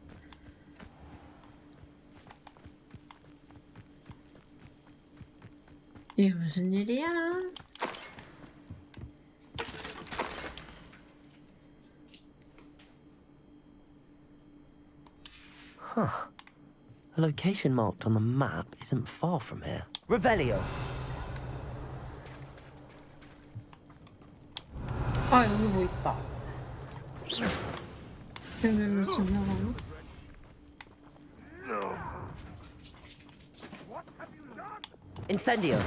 이게 무슨 일이야? Huh. A location marked on the map isn't far from here. Revelio. 아, 여기 뭐 있다. 여기로 지나가나? Incendio.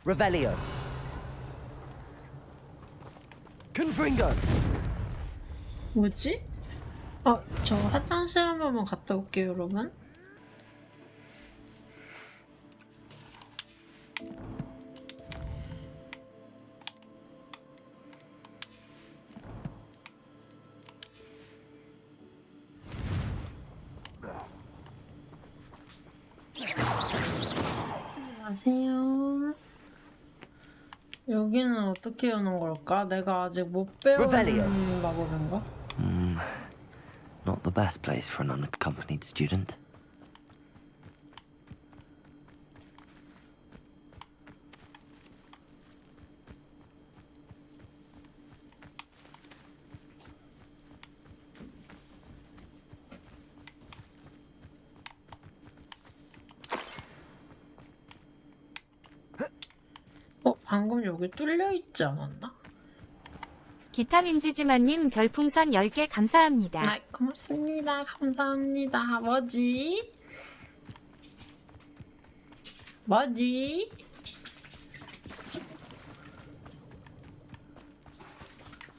Revelio. Confringo. 뭐지? 저 화장실 한 번만 갔다 올게요, 여러분. 안녕하세요. 여기는 어떻게 여는 걸까? 내가 아직 못 배운 마법인가? Not the best place for an unaccompanied student. 방금 여기 뚫려있지 않았나? 기타민지지만님 별풍선 10개 감사합니다. 아, 고맙습니다. 감사합니다. 뭐지?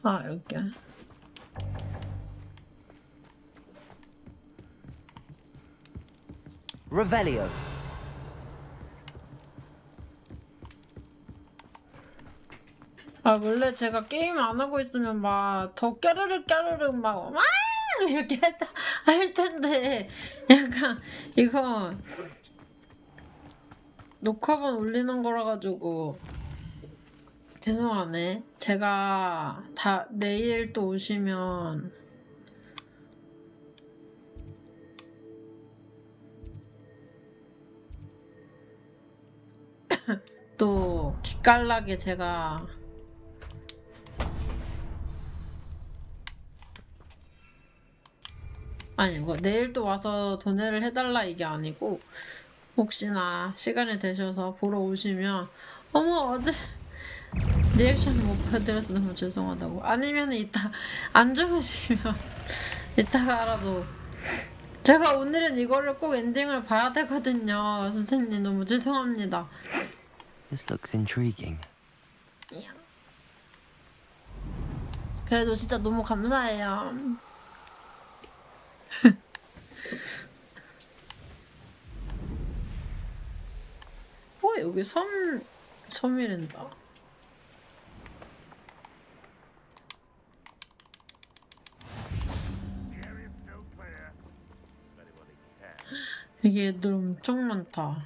아, 여기. Revelio. 아, 원래 제가 게임 안 하고 있으면 막 더 까르르 막 이렇게 할 텐데 약간 이거 녹화본 올리는 거라 가지고 죄송하네. 제가 다 내일 또 오시면 또 기깔나게 제가 아니 뭐 내일 또 와서 도내를 해달라 이게 아니고 혹시나 시간이 되셔서 보러 오시면 어머 어제 리액션 못 보여드려서 너무 죄송하다고 아니면 이따 안 주무시면 이따가라도 제가 오늘은 이거를 꼭 엔딩을 봐야 되거든요. 선생님 너무 죄송합니다. This looks intriguing. 그래도 진짜 너무 감사해요. 여기 섬이란다. 여기 애들 엄청 많다.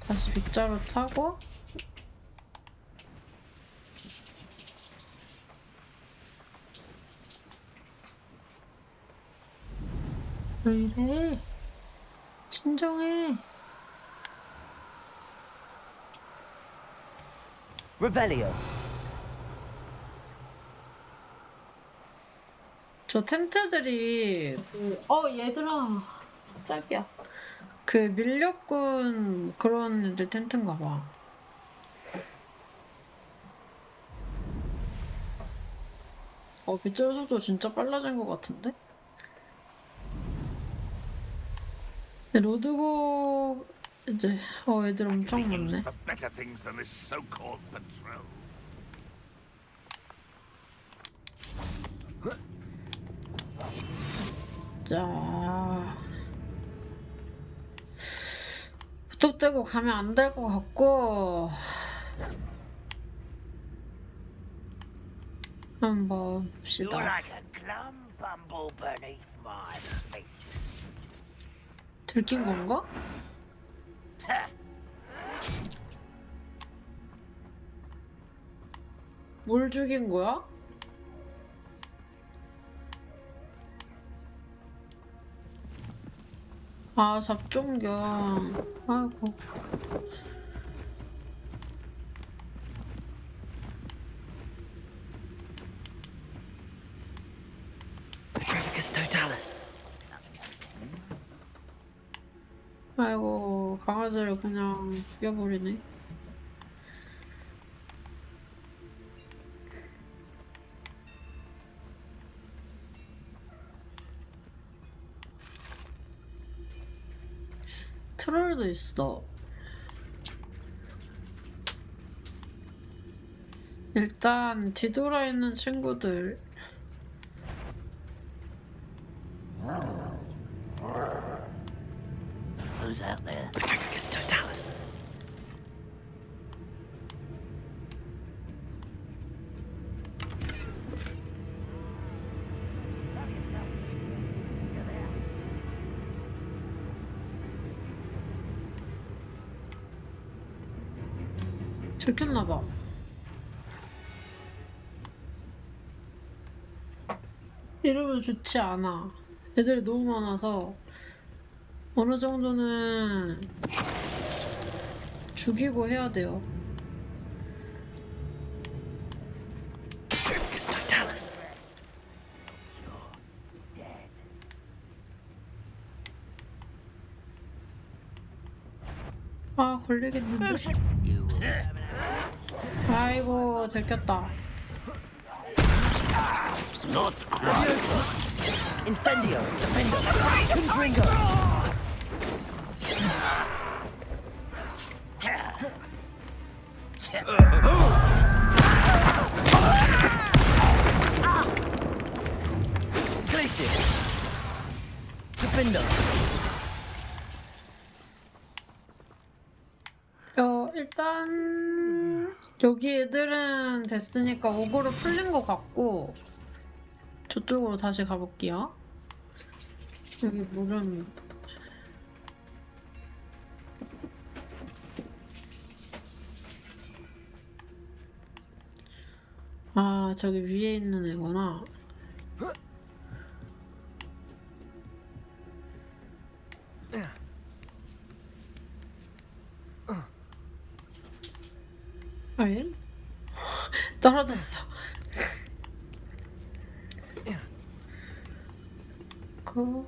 다시 빗자루 타고 왜 이래? 진정해. Revelio. 저 텐트들이 얘들아 짝이야. 그 밀렵군 그런 애들 텐트인가 봐. 빗자루 속도 진짜 빨라진 것 같은데? 로드고 이제 애들 엄청 많네. 자, 부탁되고 가면 안 될 것 같고 한번 봅시다. 들킨 건가? 뭘 죽인 거야? 잡종견. 아이고. Petrificus totalis. 아이고, 강아지를 그냥 죽여버리네. 트롤도 있어. 일단 뒤돌아 있는 친구들. Who's out there? Petrificus totalis. 들켰나봐. 이러면 좋지 않아. 애들이 너무 많아서 어느 정도는 죽이고 해야 돼요. 걸리겠는데? 아이고, 들켰다. Incendio, defender, Confringo. Glacier, defender. 일단 여기 애들은 됐으니까 오그로 풀린 것 같고 저쪽으로 다시 가볼게요. 여기 물은 저기 위에 있는 애구나. 에? 떨어졌어. Feels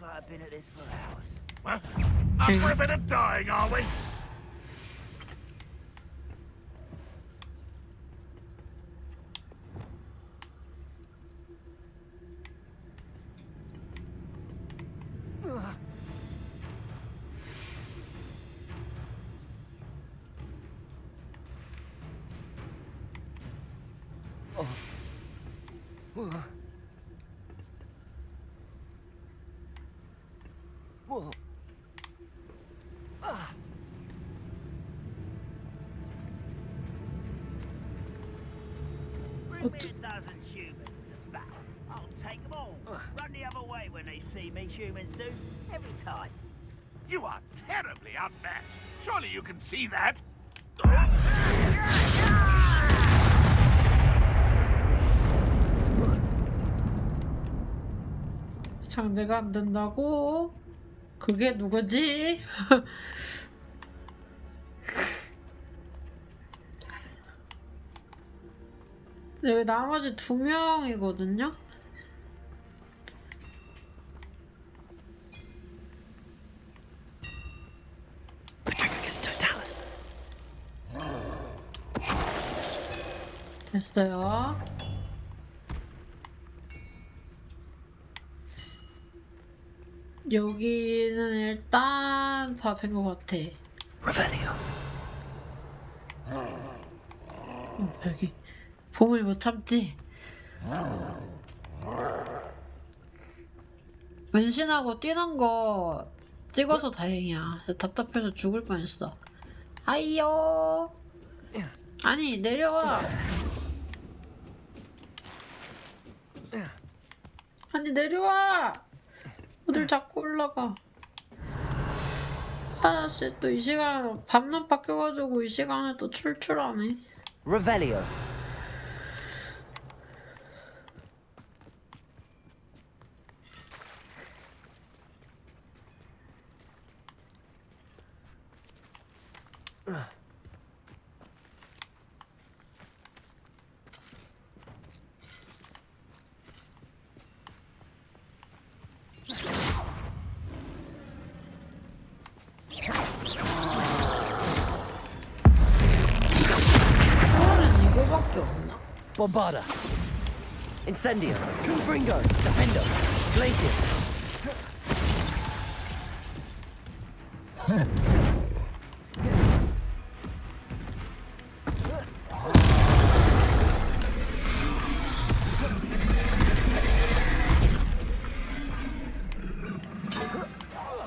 like I've been at this for hours. Well, after a bit of dying, are we? Bring me a dozen humans to battle. I'll take them all. Run the other way when they see me, humans do. Every time. You are terribly outmatched. Surely you can see that. 상대가 안 된다고? 그게 누구지? 여기 나머지 2명이거든요? 됐어요. 여기는 일단 다 된 것 같아. 여기 봄을 못 참지. 은신하고 뛰는 거 찍어서 다행이야. 답답해서 죽을 뻔했어. 아이요. 아니 내려와. 아니 내려와. 어딜 자꾸 올라가. 아씨 또 이 시간 밤낮 바뀌어가지고 이 시간에 또 출출하네. Revelio. Bombarda. Incendio. Confringo. Defendo. Glacius.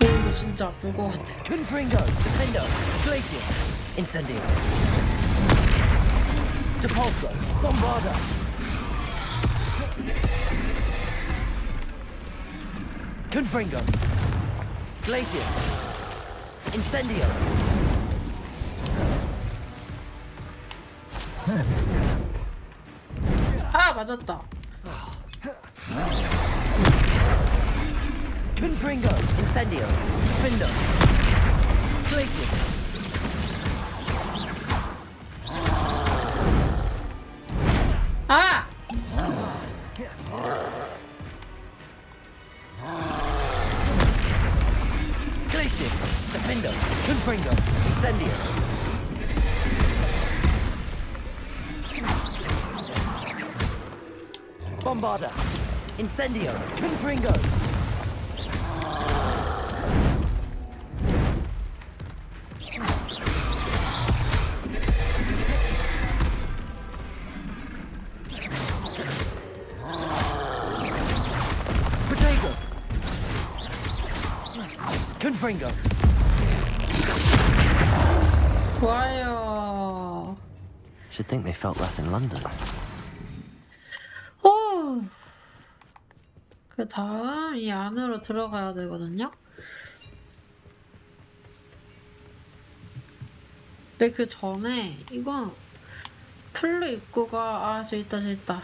이거 진짜 아플 것 같아. Confringo. Defendo. Glacius. Incendio. Depulso. Bombarda. Confringo. Glacius. Incendio. 아 맞았다. Confringo. Incendio. Defendo. Glacius. 아! Glacius. Defendo. Confringo. Incendio. Bombarda. Incendio. Confringo. Confringo. 좋아요. Should think they felt that in London. 오. 그 다음 이 안으로 들어가야 되거든요. 근데 그 전에 이건 플루 입구가 아 저기 있다 저기 있다.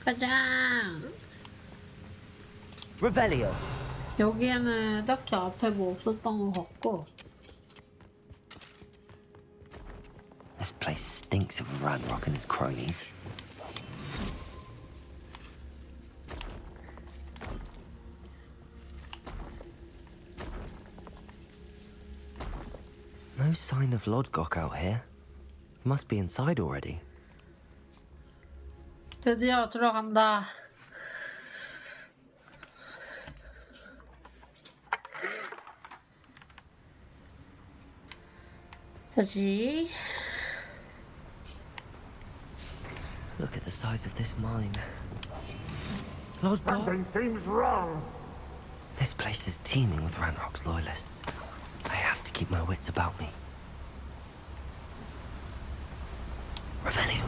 가자. Revelio. 여기에는 딱히 앞에 뭐 없었던 것 같고. This place stinks of Ranrock and his cronies. No sign of Lodgok out here. He must be inside already. 드디어 들어간다. 다시. Look at the size of this mine. Lord God. Something seems wrong. This place is teeming with Ranrock's loyalists. I have to keep my wits about me. Revelio.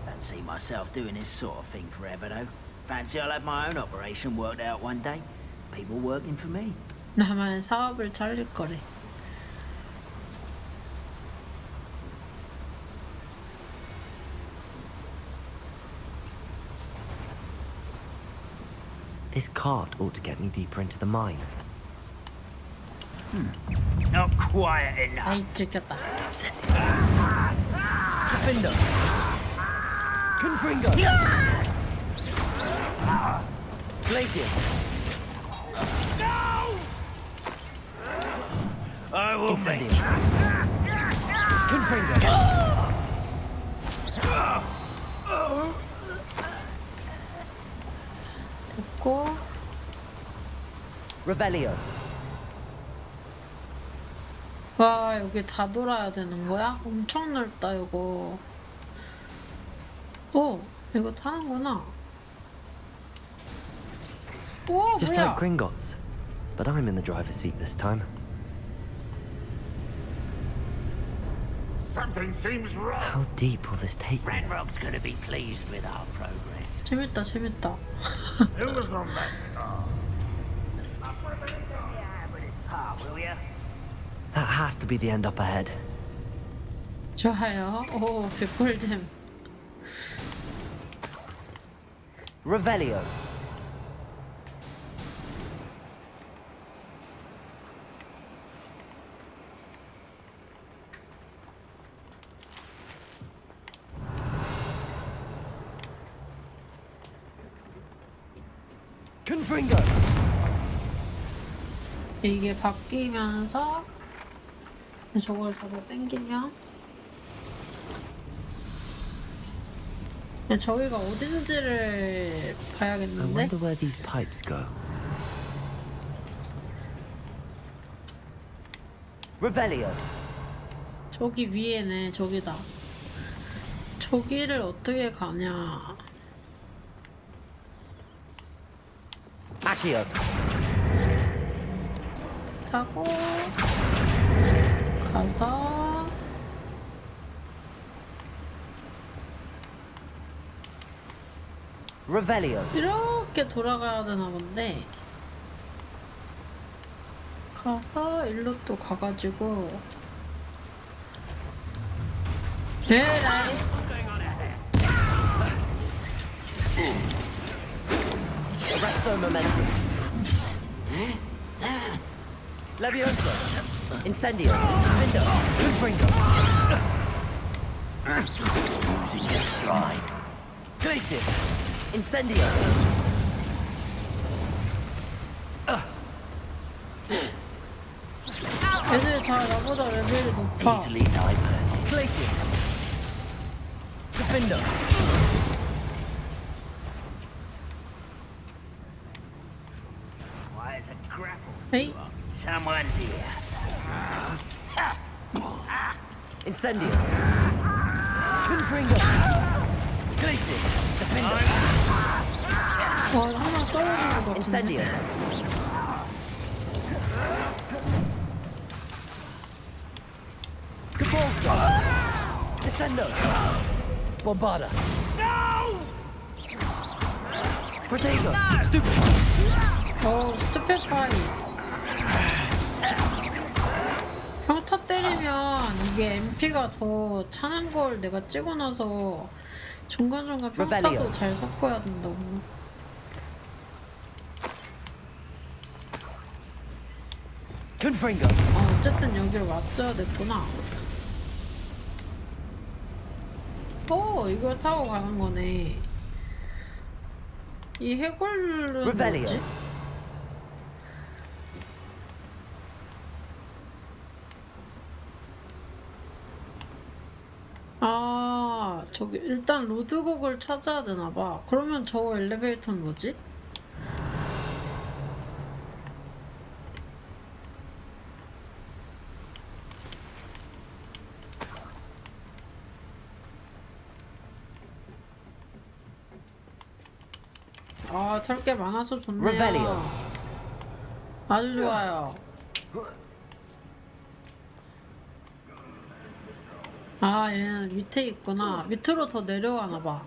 Don't see myself doing this sort of thing forever, though. Fancy I'll have my own operation worked out one day. People working for me. 나만의 사업을 차릴 거래. This cart ought to get me deeper into the mine. Not quiet enough. 아이, 들켰다. Findo! Confringo! Glacius! I will make Incendio! Confringo! 됐고. Revelio! 와, 여기 다 돌아야 되는 거야? 엄청 넓다, 이거. 오, 이거 타는구나. 오, Just 뭐야? like Gringotts. But I'm in the driver's seat this time. Something seems wrong. How deep will this take me? Ranrock's gonna be pleased with our progress. 재밌다, 재밌다. Who's gone back? Will ya? That has to be the end up ahead. 좋아요. 오, 백골잼. Revelio! Confringo! 이게 바뀌면서 저걸 잡아 당기면 저기가 어딘지를 I 봐야겠는데? wonder where these pipes go. Revelio! 저기 위에네, 저기다. 저기를 어떻게 가냐. Accio! 타고 가서 Revelio! 이렇게 돌아가야 되나 본데 가서 일로 또 가가지고 에라이 Arresto momentum. Levioso. Incendio. Findo. Confringo. Losing your stride. Glacius. Incendio. 애들 다 나보다 레벨이 높아. Easily diverted. Glacius. Defendo. Why is a grapple? 에이? Someone's here. Incendio. Confringo. Glacius. Defendo. 와, 하나 떨어지는 거 같은데. Incendio. Capolso. Descendo. Bombarda. No! Protego. Stupid. 스페파이. 평타 때리면 이게 MP가 더 차는 걸 내가 찍어 놔서 중간중간 평타도 잘 섞어야 된다고. Confringo. 어쨌든 여기로 왔어야 됐구나. 이걸 타고 가는 거네. 이 해골은 뭐지? 아, 저기 일단 로드곡을 찾아야 되나봐. 그러면 저 엘리베이터는 뭐지? 아, 털 게 많아서 좋네요. Revelio. 아주 좋아요. 아, 얘는 밑에 있구나. 밑으로 더 내려가나 봐.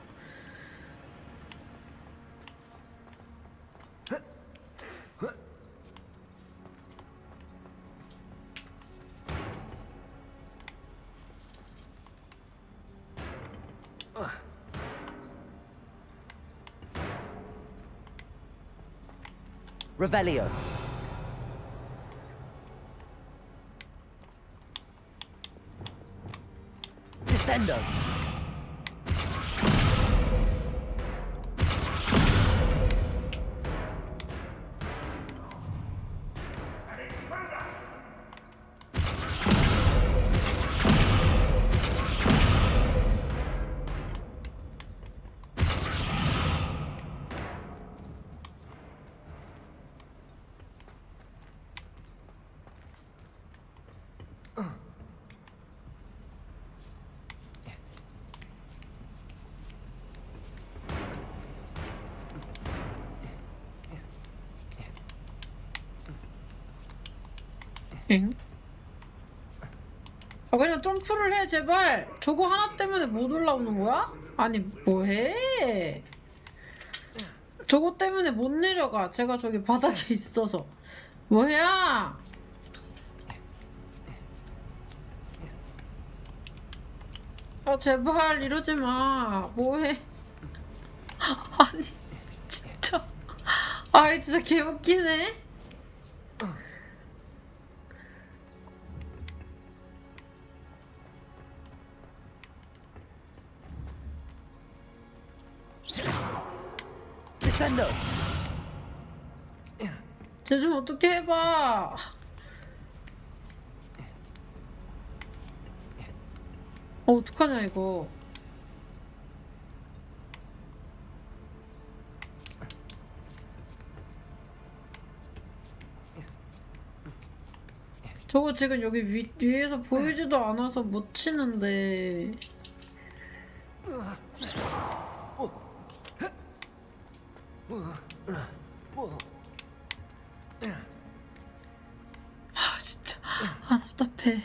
Revelio. Descendo. 엥? 아, 그냥 점프를 해 제발. 저거 하나 때문에 못 올라오는 거야? 아니 뭐해? 저거 때문에 못 내려가. 제가 저기 바닥에 있어서. 뭐야? 아 제발 이러지 마. 뭐해? 아니 진짜. 아이 진짜 개웃기네. Descendo. 쟤 좀 어떻게 해봐. 어떡하냐 이거. 저거 지금 여기 위에서 보이지도 않아서 못 치는데. 아 진짜 아 답답해.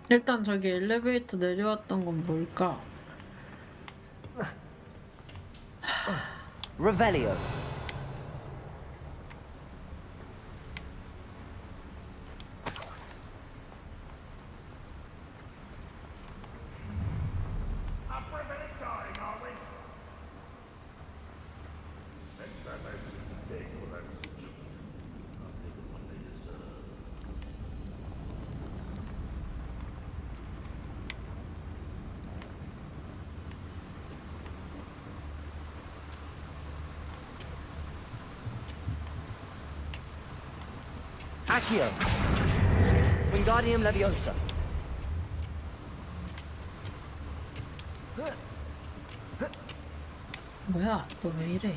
일단 저기 엘리베이터 내려왔던 건 뭘까? Revelio. Accio. Wingardium Leviosa. 뭐야? 너 왜 이래?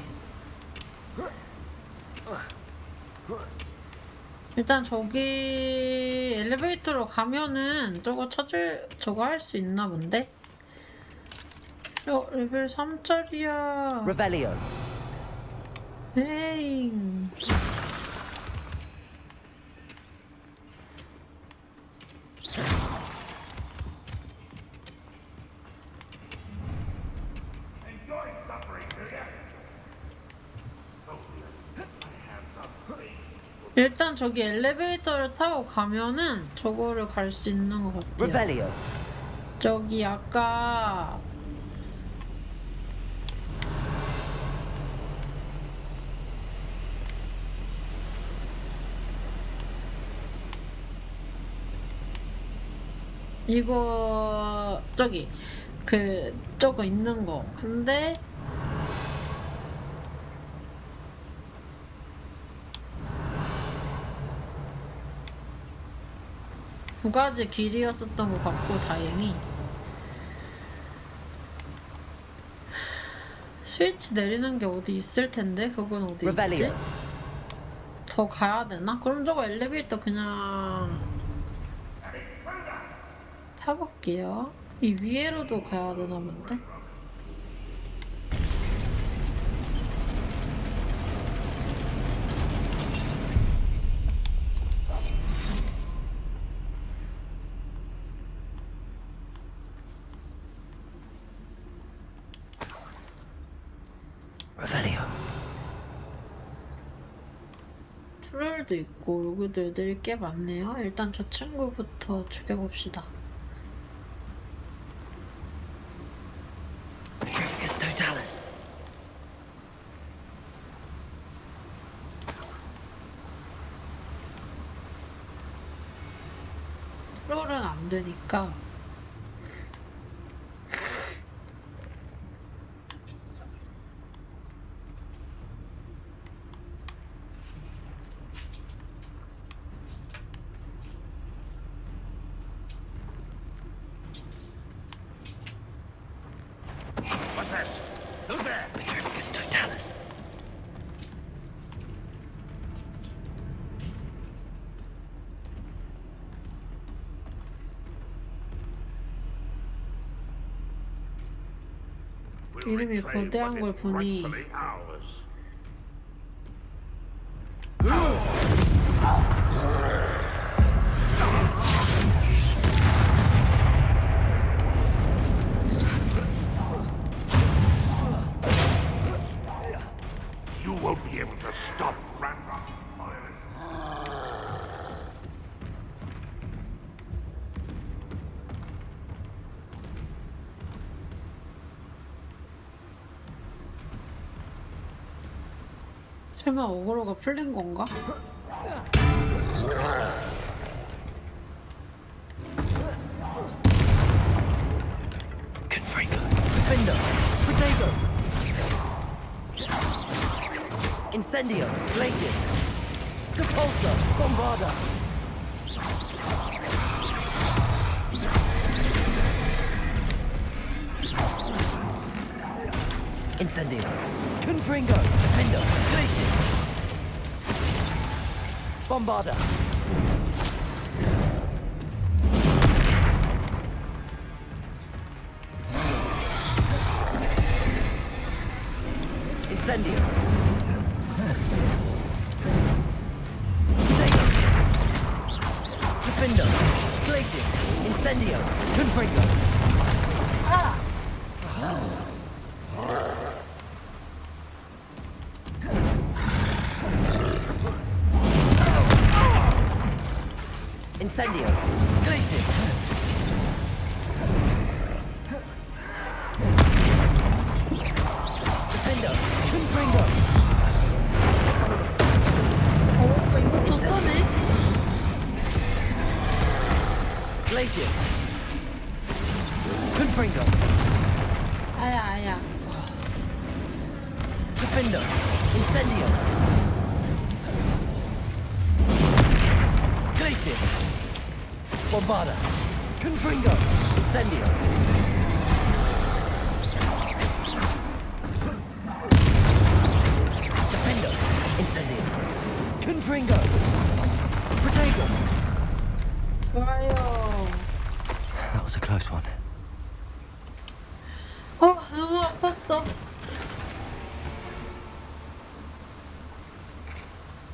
일단 저기 엘리베이터로 가면은 저거 할 수 있나 본데? 레벨 3짜리야. Revelio. 에이. 일단 저기 엘리베이터를 타고 가면은 저거를 갈 수 있는 것 같아요. Revelio. 저기 아까 이거 저기 저거 있는 거. 근데 두 가지 길이었었던 것 같고 다행히. 스위치 내리는 게 어디 있을 텐데 그건 어디 있지? 더 가야 되나? 그럼 저거 엘리베이터 그냥 타볼게요. 이 위에로도 가야 되나 본데? 트롤도 있고 여기도 애들이 꽤 많네요. 일단 저 친구부터 죽여봅시다. 트롤은 안 되니까 이름이 거대한 걸 보니 You won't be able to stop Ranrock. 설마 어그로가 풀린 건가? Incendio, Glacius, Repulsor, Bombarda. Incendio, Confringo, Defender, Glacius, Bombarda. Incendio. Defender, Glacius, Incendio, Confringo. Incendio, Glacius. Defender, Confringo. 이것도 써네? Glacius. Confringo. 아야. Defender. Incendio. Glacius. Bombarda. Confringo. Incendio. Defender. Incendio. Confringo. Protego. 좋아요. That was a close one. 너무 아팠어.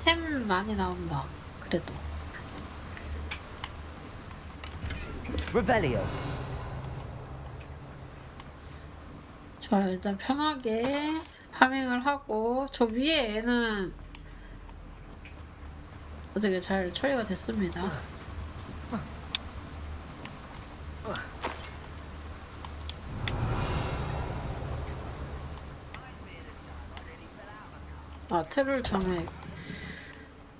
템 많이 나온다. 그래도. Revelio. 자, 일단 편하게 파밍을 하고 저 위에 애는 어떻게 잘 처리가 됐습니다. 트롤 점액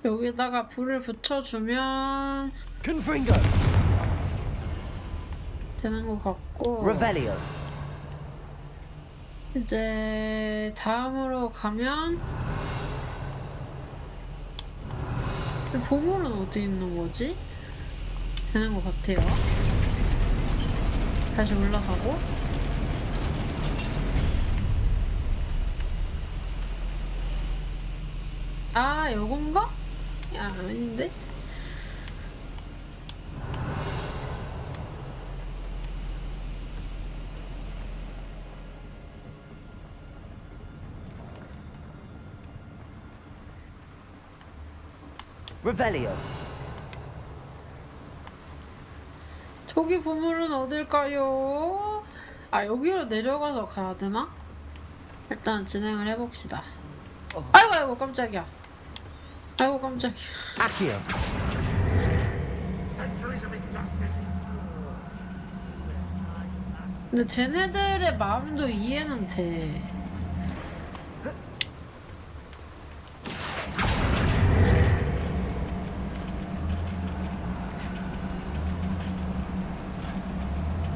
여기다가 불을 붙여주면 되는 것 같고 Revelio. 이제 다음으로 가면 보물은 어디 있는 거지? 되는 것 같아요. 다시 올라가고 요건가? 야, 아닌데? Revelio. 저기 보물은 어딜까요? 아, 여기로 내려가서 가야 되나? 일단 진행을 해봅시다. 아이고 아이고 깜짝이야. 아이고 깜짝이야. Accio. 근데 쟤네들의 마음도 이해는 돼.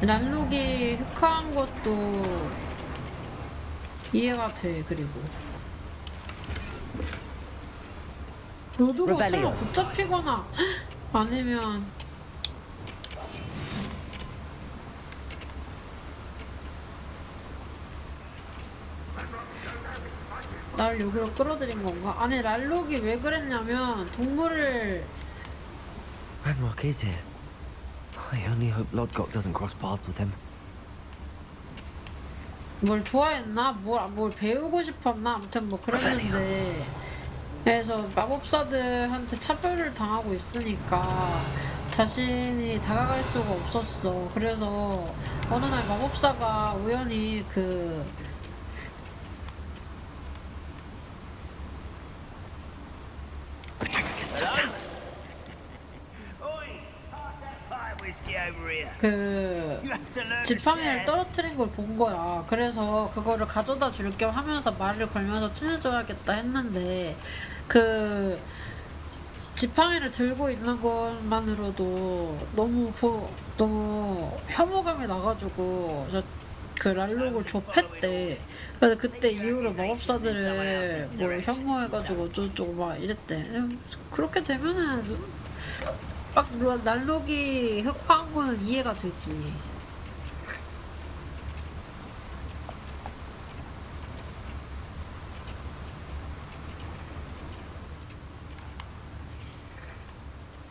란록이 흑화한 것도 이해가 돼. 그리고 로드가 설마 붙잡히거나 아니면 나를 여기로 끌어들인 건가? 아니 랄록이 왜 그랬냐면 동물을 Ranrock is here. I only hope Lodgok doesn't cross paths with him. 뭘 좋아했나? 뭘 배우고 싶었나? 아무튼 뭐 그랬는데 그래서 마법사들한테 차별을 당하고 있으니까 자신이 다가갈 수가 없었어. 그래서 어느 날 마법사가 우연히 그 지팡이를 떨어뜨린 걸 본 거야. 그래서 그거를 가져다 줄 겸 하면서 말을 걸면서 친해져야겠다 했는데 그 지팡이를 들고 있는 것만으로도 너무 혐오감이 나가지고 그 랄록을 좁혔대. 그래서 그때 이후로 마법사들을 뭐 혐오해가지고 어쩌고저쩌고 막 이랬대. 그렇게 되면은 막 랄록이 흑화한 거는 이해가 되지.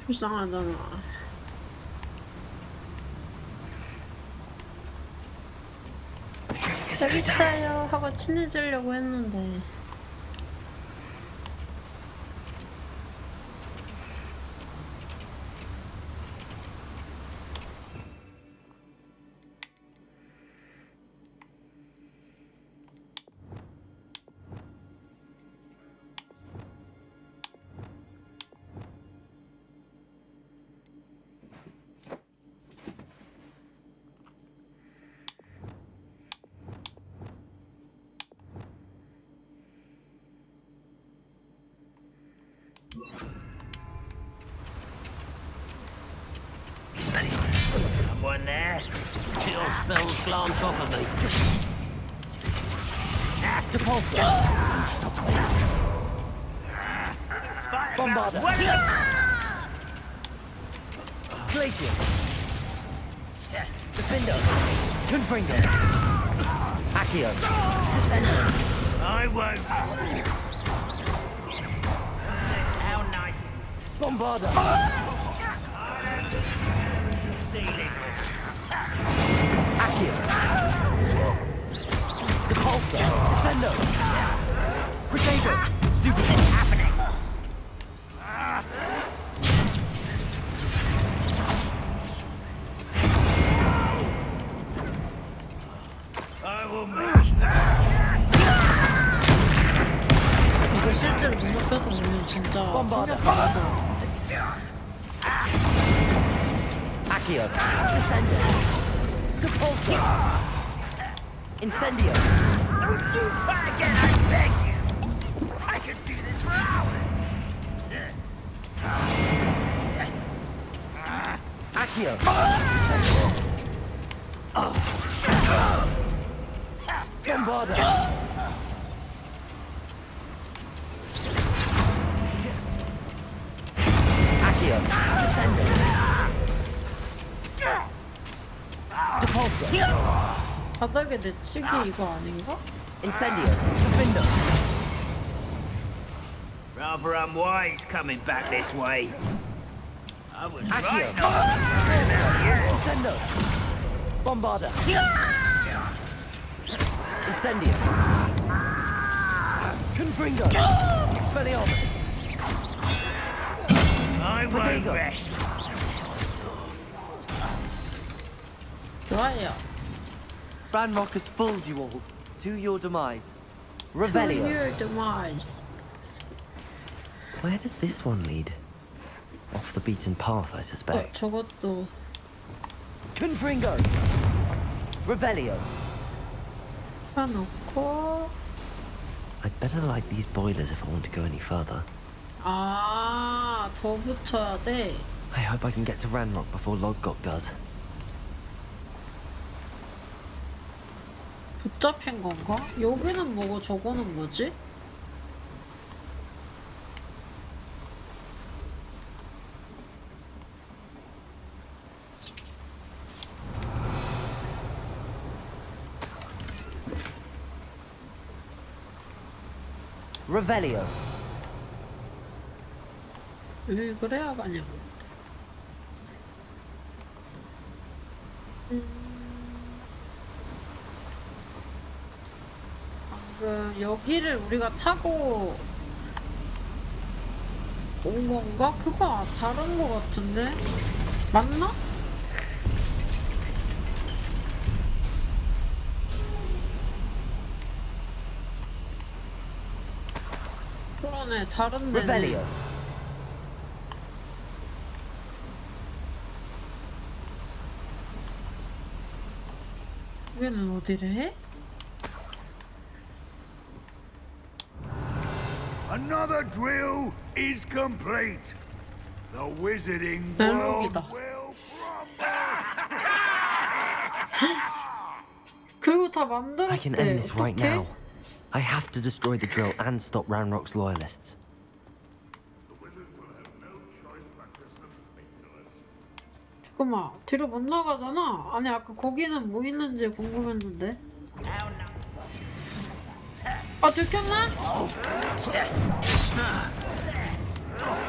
불쌍하잖아. 여기 있어요 하고 친해지려고 했는데 Someone there? Chill spells glance off of me. Depulso. Bombarda. Glacius. Defender. Confringo. Accio. Descender. I won't. How nice. Bombarda. Accio. Depulso. Descendo. Potato. Stupid. What's happening? I will make. 이거 실제로 눈높여서 보면 진짜 충격받을 것 같아. Accio. Descendo. Depulso. Incendio. Don't you try again, I beg you! I could do this for hours! Accio. Bombarda. Accio. Descendo. Depulso. 바닥에 내치기 이거 아닌가? Incendio. Defender. Rather unwise coming back this way. I was Accio. right. Descendo. Bombarda. Incendio. Confringo. Expelliarmus. I won't rest. 좋아요. Ranrock has fooled you all. To your demise. To Revelio. your demise. Where does this one lead? Off the beaten path, I suspect. 저것도. Confringo. Revelio. 해놓고. I'd better light these boilers if I want to go any further. 아, 더 붙여야 돼. I hope I can get to Ranrock before Lodgok does. 붙잡힌 건가? 여기는 뭐고 저거는 뭐지? Revelio. 왜 그래야 가냐고. 방금 여기를 우리가 타고 온 건가? 그거 다른 거 같은데? 맞나? 그러네, 다른 데네. Revelio. 여기는 어디래? Another drill is complete. The wizarding world 멜록이다. will 그리고 다 I can 만들었대. end this right 어떡해? now. I have to destroy the drill and stop Ranrock's loyalists. 잠깐만, 뒤로 못 나가잖아. 아니, 아까 거기는 뭐 있는지 궁금했는데. 아, 들켰나?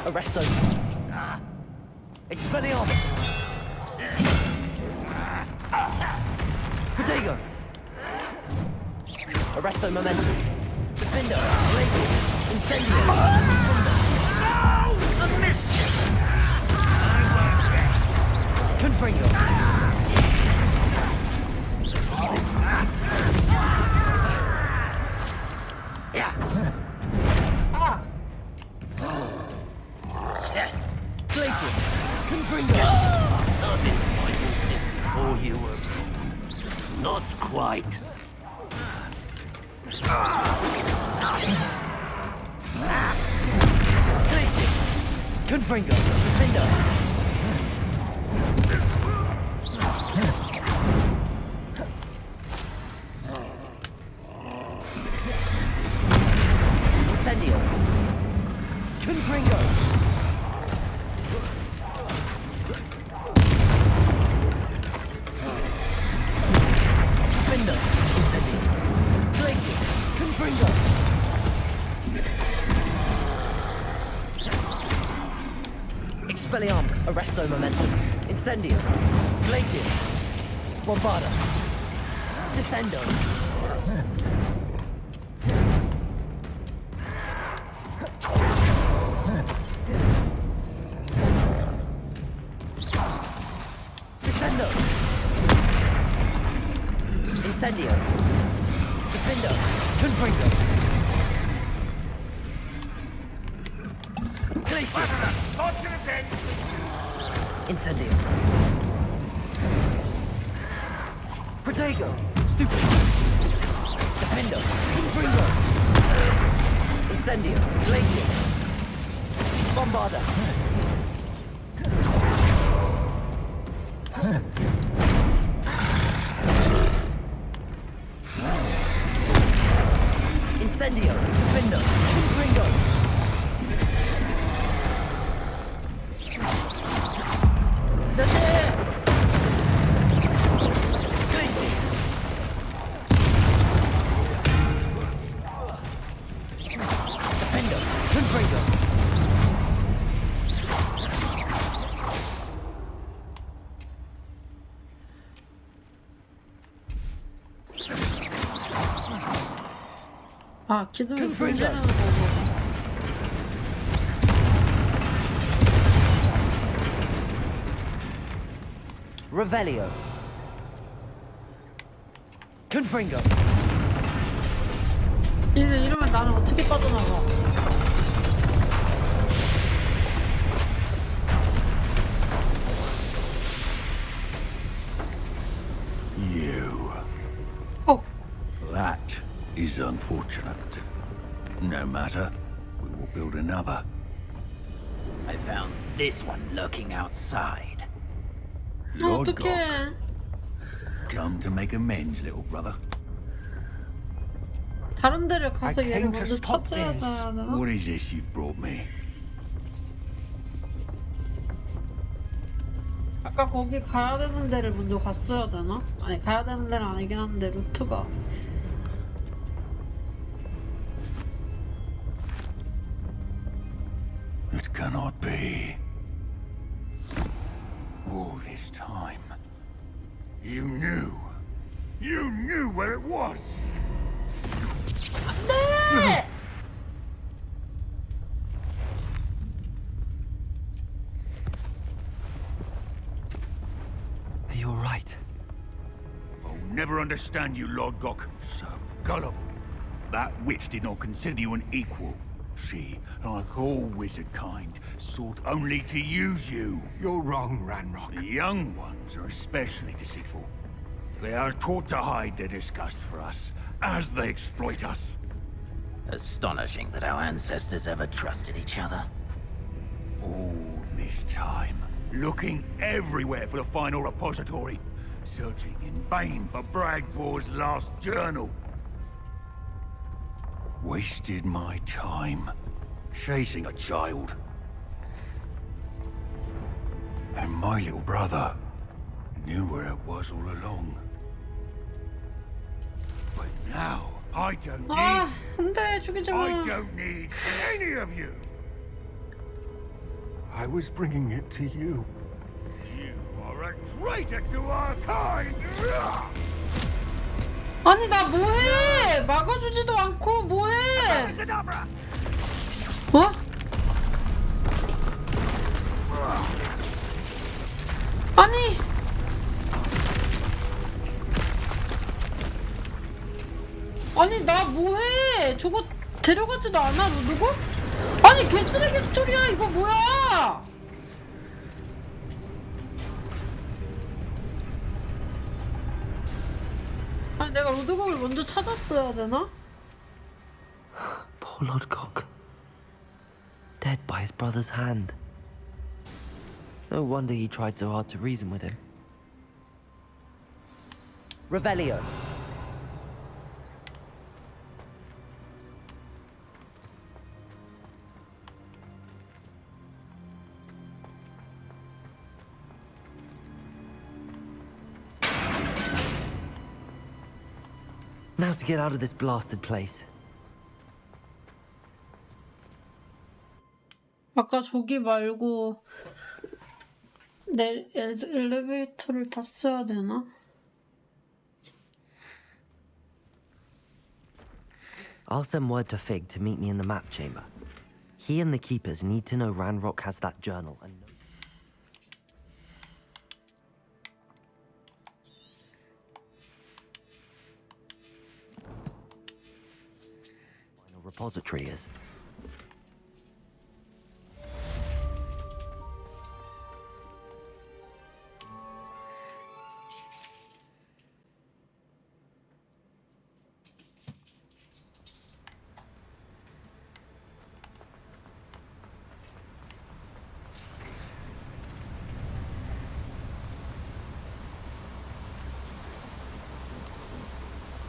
Arrest those. Expelliarmus. Protego. Arresto momentum. Defender. Blazing. Incendio. No! A miss! Confringo. Glacier. Confringo. Before you were... Not quite. Glacier. Confringo. Defender. Incendio. Confringo. Defender. Incendio. Glacier. Confringo. Expelliarmus. Arresto momentum. Incendio. Glacier. Bombarda. Descendo. Descendo. Incendio. Defendo. Confringo. Glacier. Incendio. Protego. Stupid. Defendo. Confringo. Incendio. Glacier. Bombarda. Incendio. Defendo. Confringo. Glaciers. Defendo. Confringo. 아, 기둥이 불지르는 거고. Revelio. Confringo. 이제 이러면 나는 어떻게 빠져나가? You. Oh. That is unfortunate. No matter. We will build another. I found this one lurking outside. Lord 어떡해. Gok. Come to make amends, little brother. 다른 데를 가서 I 얘를 came to 먼저 stop 찾아야 this. 하나? What is this you've brought me? 아까 거기 가야 되는 데를 먼저 갔어야 되나? 아니 가야 되는 데는 아니긴 한데 루트가 It cannot be. All this time, you knew where it was. 네! You're right. I'll never understand you, Lord Gok. So gullible. That witch did not consider you an equal. She, like all wizard kind, sought only to use you. You're wrong, Ranrock. The young ones are especially deceitful. They are taught to hide their disgust for us, as they exploit us. Astonishing that our ancestors ever trusted each other. All this time, looking everywhere for the final repository, searching in vain for Bragbor's last journal. Wasted my time, chasing a child. And my little brother knew where it was all along. But now, I don't 아, need 안돼 죽이지 마. I don't need any of you. I was bringing it to you. You are a traitor to our kind. 아니 나 뭐해? 막아주지도 않고 뭐해? 어? 아니 아니 나 뭐해? 저거 데려가지도 않아 누구? 아니 개쓰레기 스토리야 이거 뭐야? 아니 내가 로드곡을 먼저 찾았어야 되나? Poor Lord Gok. Dead by his brother's hand. No wonder he tried so hard to reason with him. Revelio. Now to get out of this blasted place. 아까 저기 말고 내 엘리베이터를 탔어야 되나? I'll send word to Fig to meet me in the map chamber. He and the keepers need to know Ranrock has that journal and final repository is.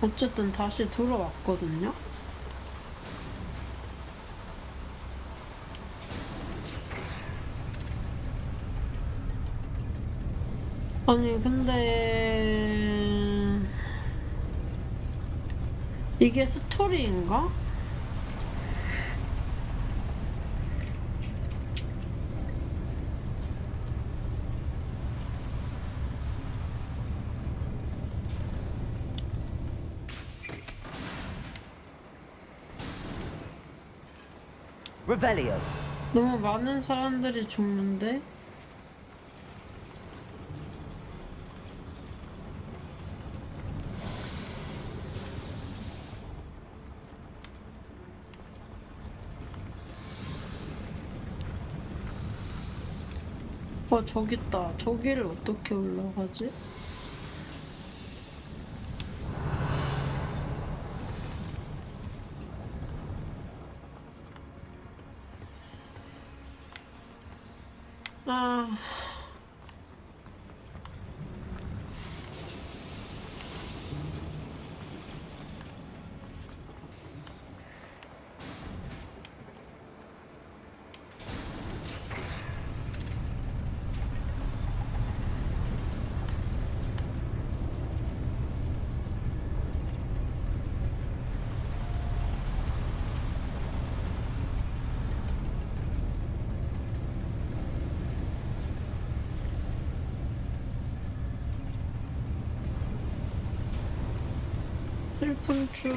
어쨌든 다시 들어왔거든요. 아니 근데 이게 스토리인가? Revelio. 너무 많은 사람들이 죽는데? 저기 있다. 저기를 어떻게 올라가지? 아... 슬픈 줄.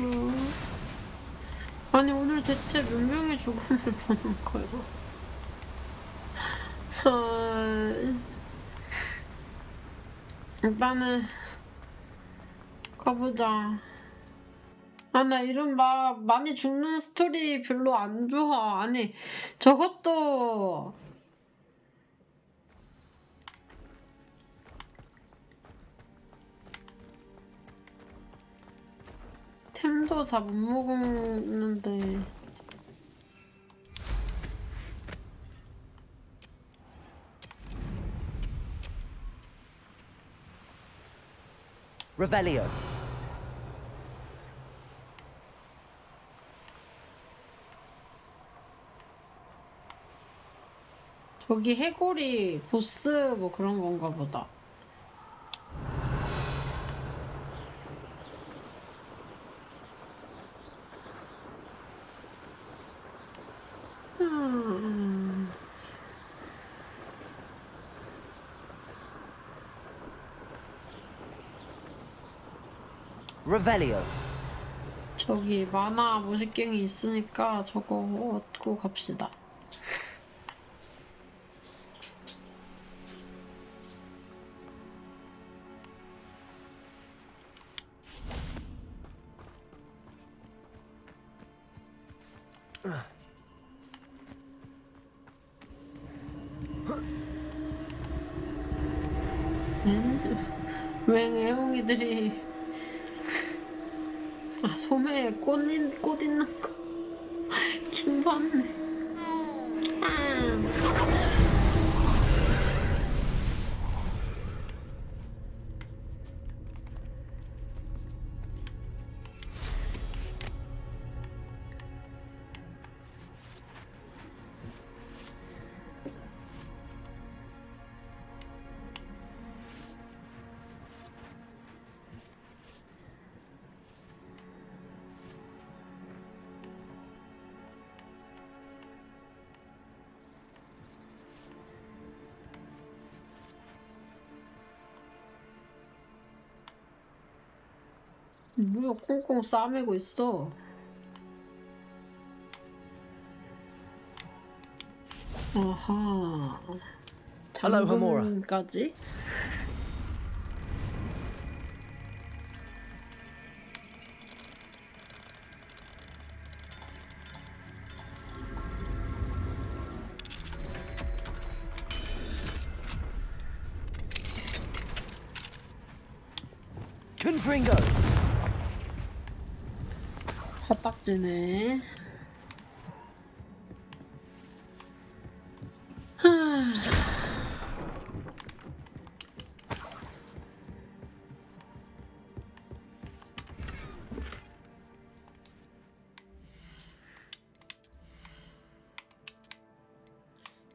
아니 오늘 대체 몇 명의 죽음을 보는 거야? 일단은 가보자. 아, 나 이런 막 많이 죽는 스토리 별로 안 좋아. 아니 저것도 템도 다 못 먹었는데. Revelio. 저기 해골이 보스 뭐 그런 건가 보다. Revelio. 저기 만화 모식갱이 있으니까 저거 얻고 갑시다. 왜 애몽이들이 소매에 꽃 있는 거 킹받네. 뭐야, 꽁꽁 싸매고 있어. 아하. 장군님까지? Confringo. 헛딱지네.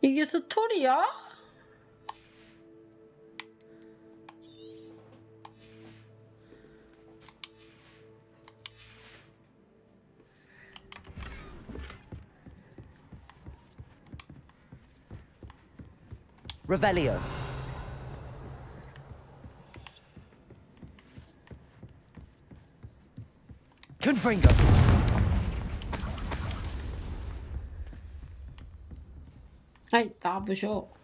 이게 스토리야? Revelio. Confringo. 아이, 나부셔.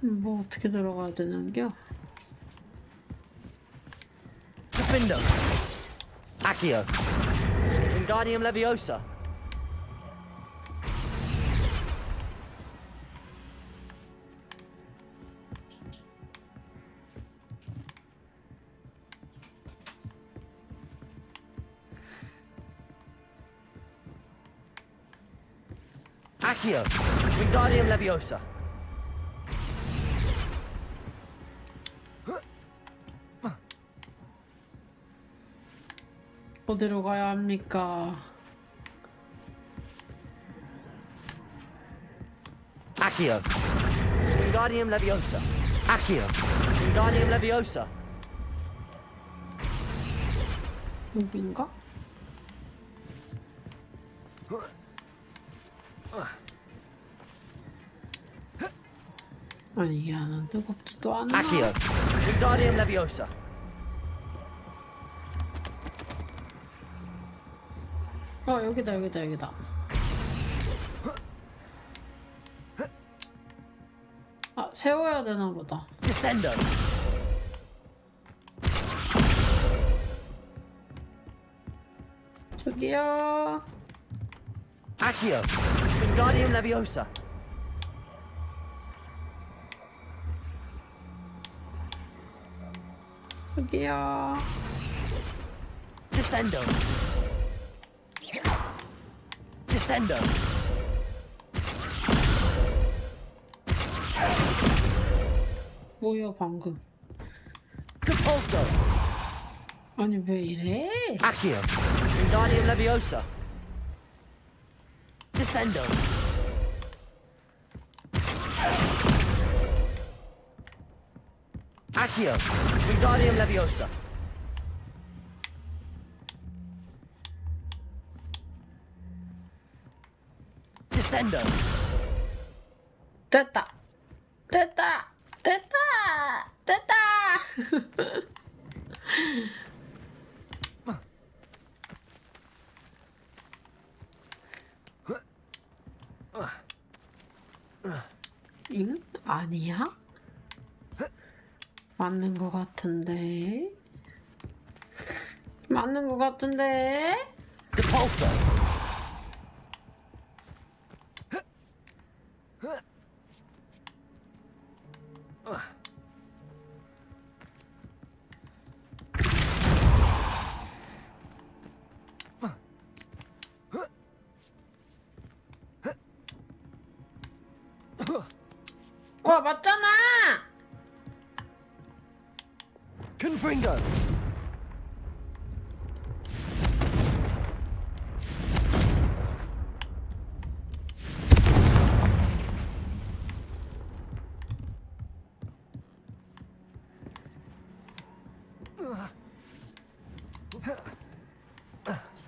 뭐 어떻게 들어가야 되는겨? Defender. Accio. Wingardium Leviosa. Accio. Wingardium Leviosa. 어디로 가야 합니까? Accio. Wingardium Leviosa. Accio. Wingardium Leviosa. 여긴가? 아니, 야, 난 뜨겁지도 않아. Accio. Wingardium Leviosa. 여기다, 여기다, 여기다. 아, 세워야 되나 보다. Descendo. 저기요. Accio. Wingardium Leviosa. 저기요. Descendo. Descendo. 뭐야 방금? Compulso. 아니 왜 이래? Accio. Wingardium Leviosa. Descendo. Accio. Wingardium Leviosa. Descendo. 됐다. 됐다. 됐다. 됐다. 응? 아니야? 맞는 거 같은데. 맞는 거 같은데. Compulso. 와 맞잖아. Confringo.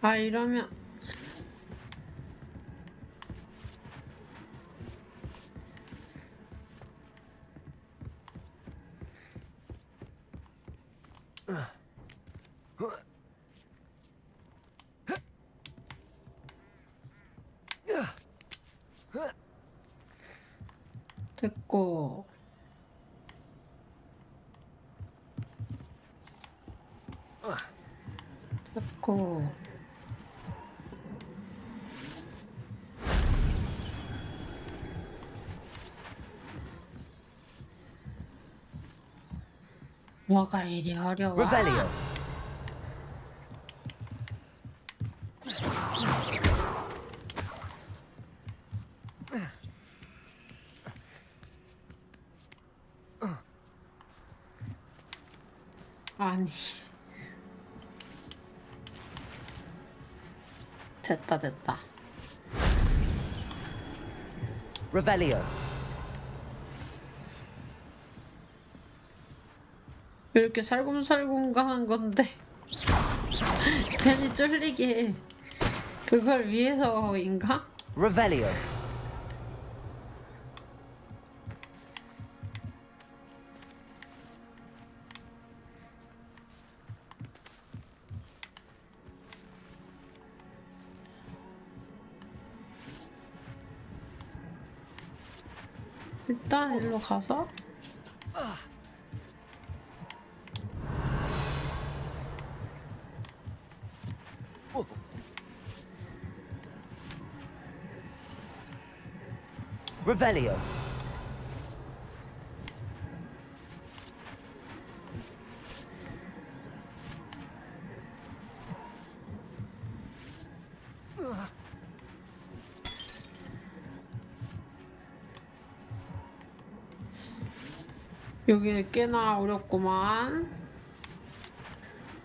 아 이러면 됐고 됐고 뭐가 이리 어려워? Revelio. 아니 됐다 됐다. Revelio. 이렇게 살금살금 한 건데 괜히 쫄리게 해. 그걸 위해서인가? Revelio. 일단 일로 가서 Revelio. 여기 꽤나 어렵구만.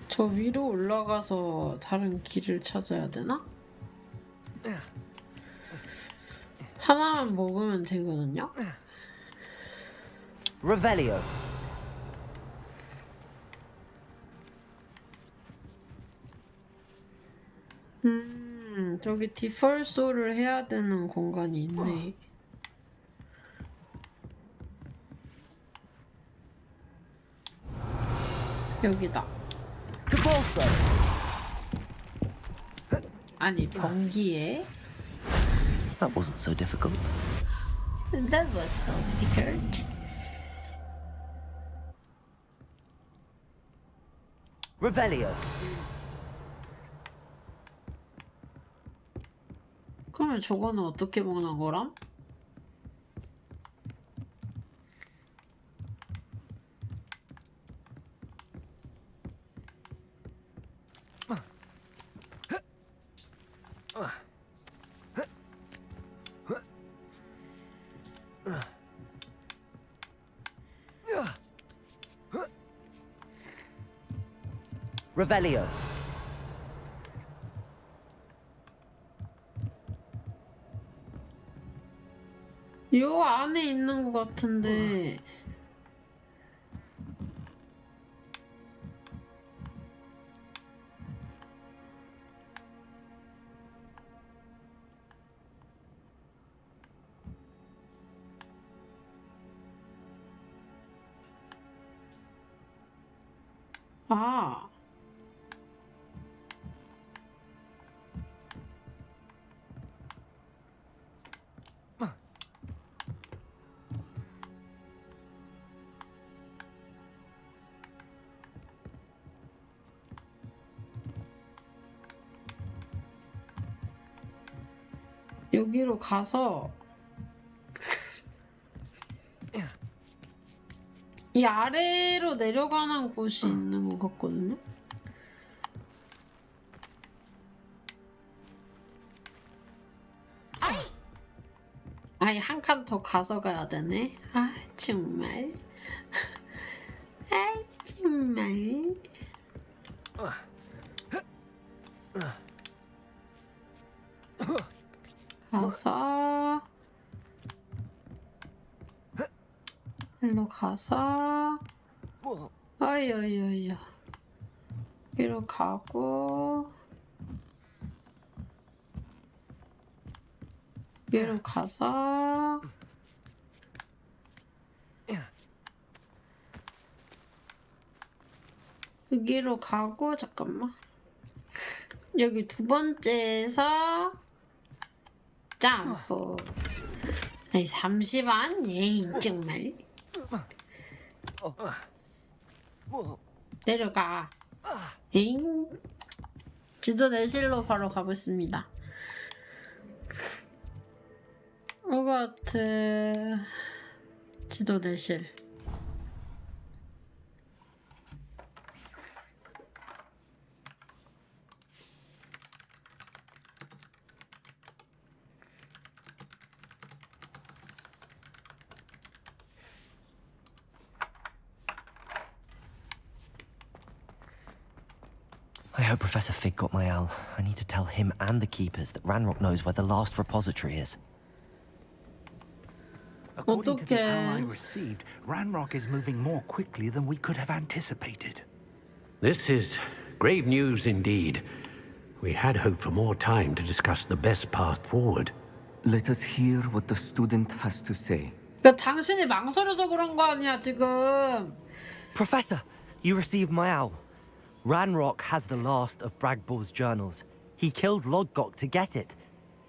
저 위로 올라가서 다른 길을 찾아야 되나? 하나만 먹으면 되거든요. Revelio. 저기 디펄소를 해야 되는 공간이 있네. 여기다. 아니, 변기에. That wasn't so difficult. That was so difficult. Revelio. 그러면 저거는 어떻게 먹는 거람? Revelio. 요 안에 있는 것 같은데. 아. 여기로 가서 이 아래로 내려가는 곳이 있는 것 같거든요. 아니, 한 칸 더 가져가야 되네. 아, 정말. 아, 정말. 가서 일로 가서 어이어이어이어 이로 가고 여기로 가서 여기로 가고 잠깐만 여기 두 번째에서 점프. 아니 잠시만. 에이 정말. 내려가. 에잉. 지도 내실로 바로 가보겠습니다. 호그와트 지도 내실. I hope Professor Fig got my owl. I need to tell him and the keepers that Ranrock knows where the last repository is. According to the owl I received, Ranrock is moving more quickly than we could have anticipated. This is grave news indeed. We had hoped for more time to discuss the best path forward. Let us hear what the student has to say. 그러니까 당신이 망설여서 그런 거 아니야 지금. Professor, you received my owl. Ranrock has the last of Bragbor's journals. He killed Lodgok to get it.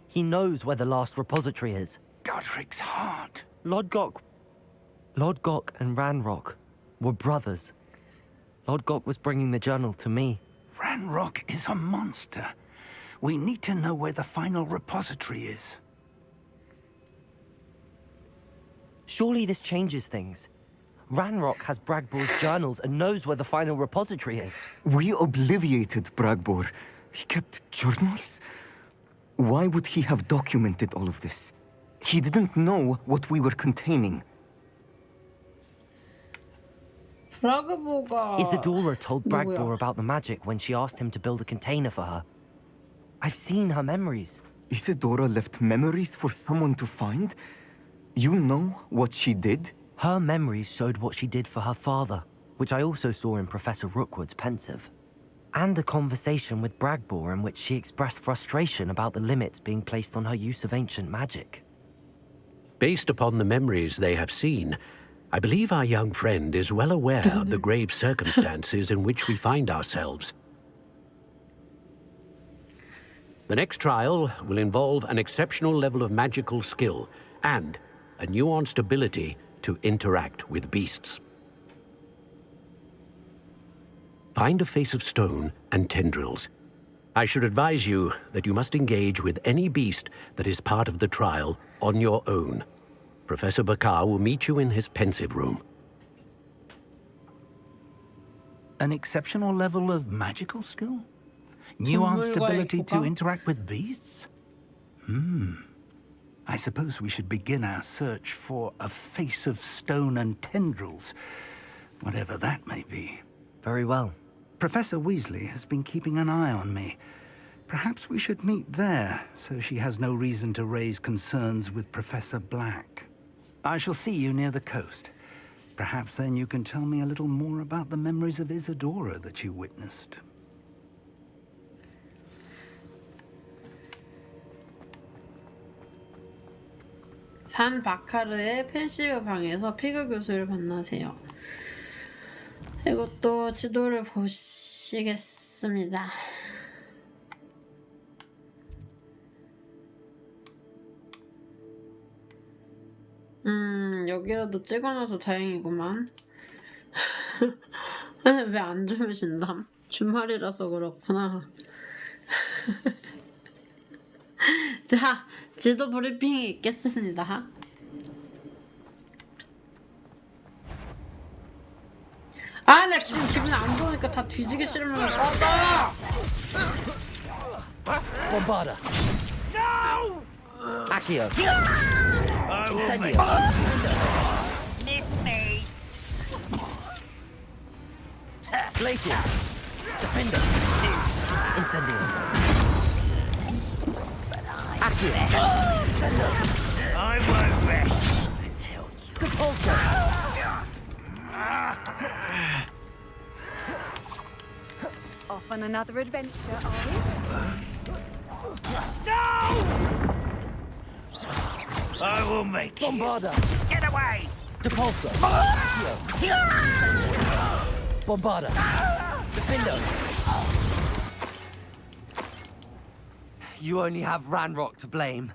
He knows where the last repository is. Godric's heart. Lodgok Lodgok and Ranrock were brothers. Lodgok was bringing the journal to me. Ranrock is a monster. We need to know where the final repository is. Surely this changes things. Ranrock has Bragbor's journals and knows where the final repository is. We obliviated Bragbor. He kept journals? Why would he have documented all of this? He didn't know what we were containing. Isadora told Bragbor about the magic when she asked him to build a container for her. I've seen her memories. Isadora left memories for someone to find? You know what she did? Her memories showed what she did for her father, which I also saw in Professor Rookwood's pensive. And a conversation with Bragbor in which she expressed frustration about the limits being placed on her use of ancient magic. Based upon the memories they have seen, I believe our young friend is well aware of the grave circumstances in which we find ourselves. The next trial will involve an exceptional level of magical skill and a nuanced ability to interact with beasts. Find a face of stone and tendrils. I should advise you that you must engage with any beast that is part of the trial on your own. Professor Bakar will meet you in his pensive room. An exceptional level of magical skill? Nuanced ability to interact with beasts? I suppose we should begin our search for a face of stone and tendrils, whatever that may be. Very well. Professor Weasley has been keeping an eye on me. Perhaps we should meet there, so she has no reason to raise concerns with Professor Black. I shall see you near the coast. Perhaps then you can tell me a little more about the memories of Isadora that you witnessed. 산 바카르의 펜시브 방에서 피그 교수를 만나세요. 이것도 지도를 보시겠습니다. 여기라도 찍어놔서 다행이구만. 왜 안 주무신담? 주말이라서 그렇구나. 자, 지도 브리핑이 있겠습니다. 아, 나 지금 기분이 안 좋으니까 다 뒤지기 싫으면 꺼져! Bombarda. No! Accio. Incendio. Missed me. Glacius. Defender. Incendio. Accio. Incendio. I won't rest until you... Compulsor. Off on another adventure, are we? No! I will make Bombarda. you. Get away! Depulsor. Bombarda. Defender. You only have Ranrock to blame.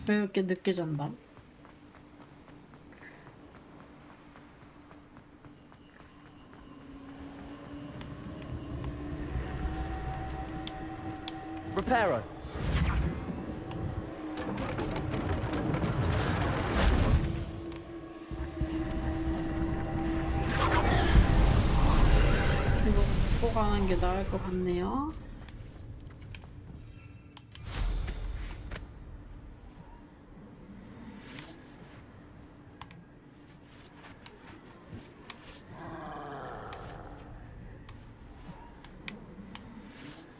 왜 이렇게 늦게 잔다? Reparo. 이거 먹고 가는 게 나을 것 같네요.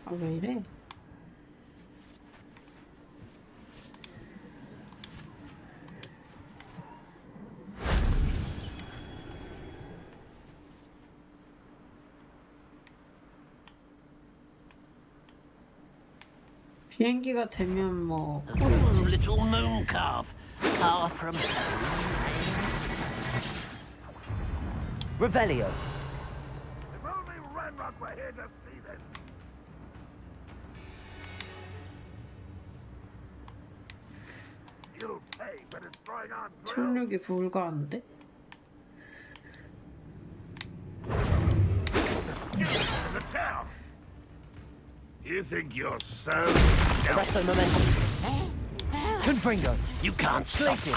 아, 왜 이래? 비행기가 되면 뭐 Little moon calf, far from Revelio. If only Ranrock were here to see this. You'll pay for destroying our drill. 착륙이 불가한데? town. You think you're so... Presto momentum. Confringo. You can't place it.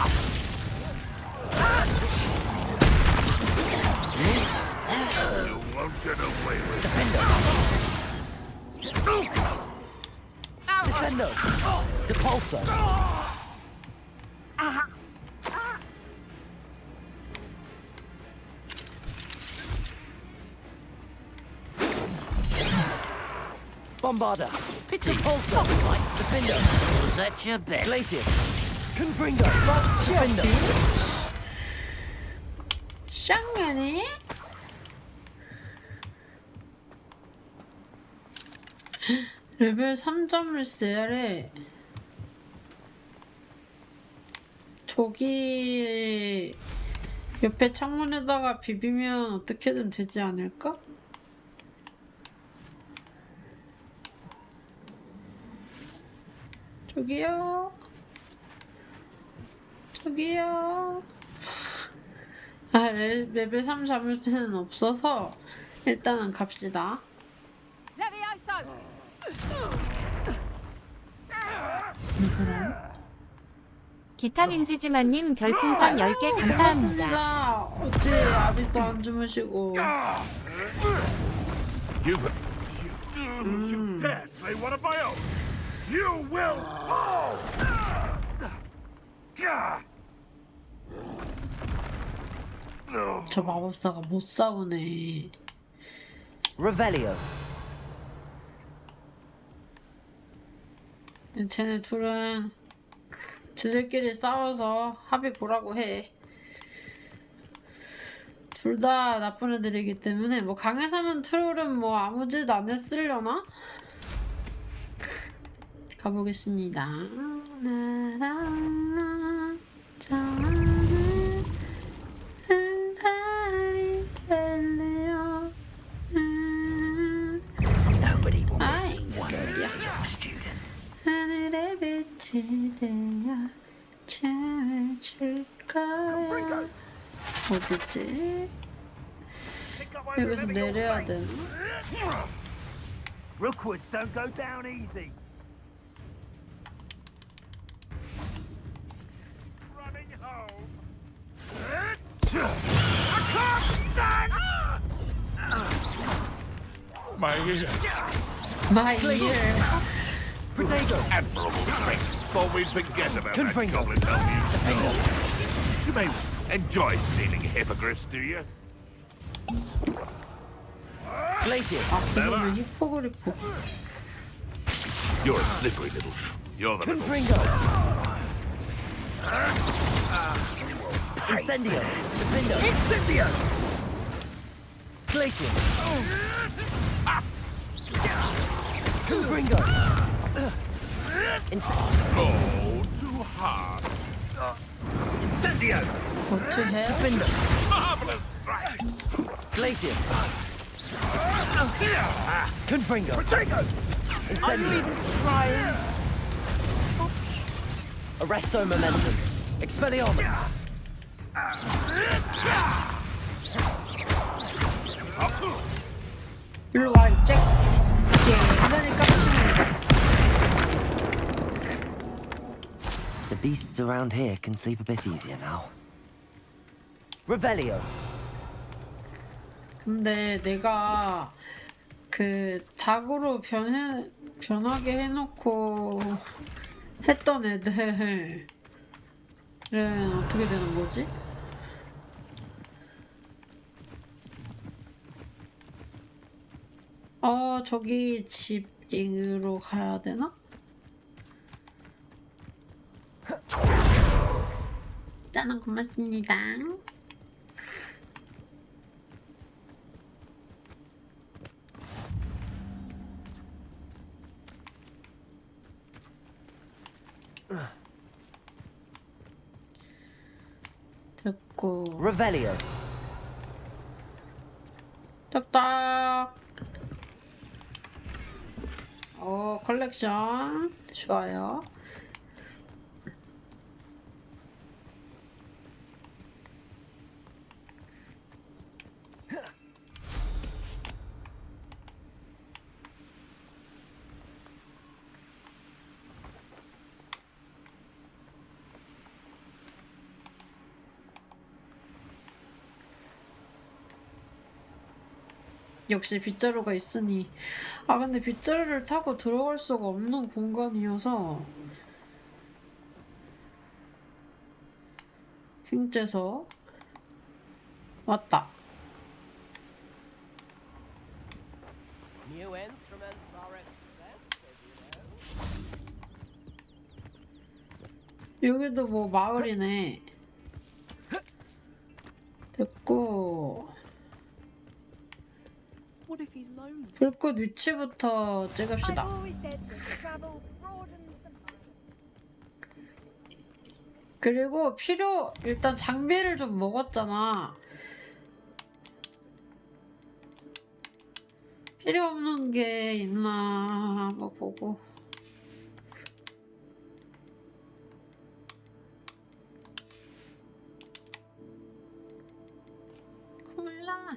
You won't get away with Descendo. Depulso. Bombarda. Pity. Depulso. Defendo. Set your best. Glacius. Confringo. Defendo. 쌍년이? 레벨 3점을 써야래. 저기 옆에 창문에다가 비비면 어떻게든 되지 않을까? 저기요. 저기요. 아, 레벨 3 잡을 때는 없어서 일단은 갑시다. 기타민지지만님 별풍선 10개 감사합니다. 어찌 아직도 안 주무시고. You dare slay one of my own. You will fall. 저 마법사가 못 싸우네. Revelio. 쟤네 둘은 지들끼리 싸워서 합의 보라고 해. 둘 다 나쁜 애들이기 때문에 뭐 강에 사는 트롤은 뭐 아무 짓 안 했으려나? 가보겠습니다. Nobody will miss one easier student. 하늘에 빛이 되어 춤을 출 거야. 어디지? 여기서 내려야 되나? Rookwoods don't go down easy. Running home. My ear. My ear. Potato. Admirable strength. Always forget about that Confringo. goblin helm you stole. You may enjoy stealing hippogriffs, do you? Glacius. 그러면 히포그리프. You're a slippery little... You're the little... Confringo. Incendio. Defendo. Incendio! Glacius. Confringo. Oh, too hard. Incendio! What the hell? Defendo. Marvelous strike! Glacius. Confringo. Potato! Incendio. Arresto momentum. Expelliarmus. 일로 와, 잭. 완전히 깜찍해. The beasts around here can sleep a bit easier now. Revelio. 근데 내가 그 닭으로 변하게 해놓고 했던 애들은 어떻게 되는 거지? 저기 집으로 가야 되나? 짜는 고맙습니다. 됐고. Revelio. 딱딱. 컬렉션 좋아요. 역시 빗자루가 있으니. 아 근데 빗자루를 타고 들어갈 수가 없는 공간이어서 킹째서 왔다. New instruments are expensive, you know. 여기도 뭐 마을이네. 됐고 What if he's lonely? 불꽃 위치부터 찍읍시다. 그리고 일단 장비를 좀 먹었잖아. 필요 없는 게 있나 한번 보고. 콜라.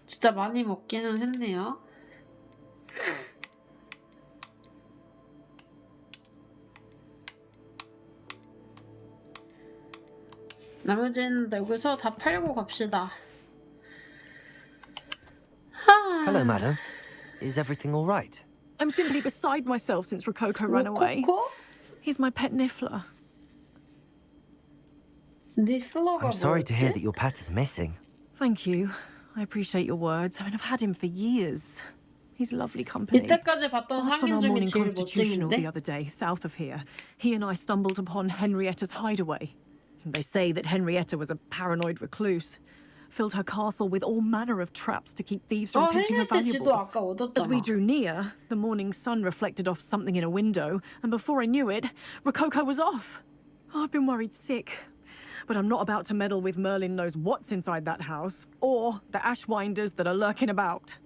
진짜 많이 먹기는 했네요. 나머지는 여기서 다 팔고 갑시다. Hello, madam. Is everything all right? I'm simply beside myself since Rococo ran away. He's my pet Niffler. I'm sorry to hear that your pet is missing. Thank you. I appreciate your words. I mean, I've had him for years. He's lovely company. 이때까지 봤던 Last on 상인 our 중에 morning 제일 constitutional 멋쟁인데? the other day, south of here, he and I stumbled upon Henrietta's hideaway. They say that Henrietta was a paranoid recluse, filled her castle with all manner of traps to keep thieves from pinching her henriette 지도 valuables. 아까 얻었잖아. As we drew near, the morning sun reflected off something in a window, and before I knew it, Rococo was off. Oh, I've been worried sick. But I'm not about to meddle with Merlin knows what's inside that house, or the ashwinders that are lurking about.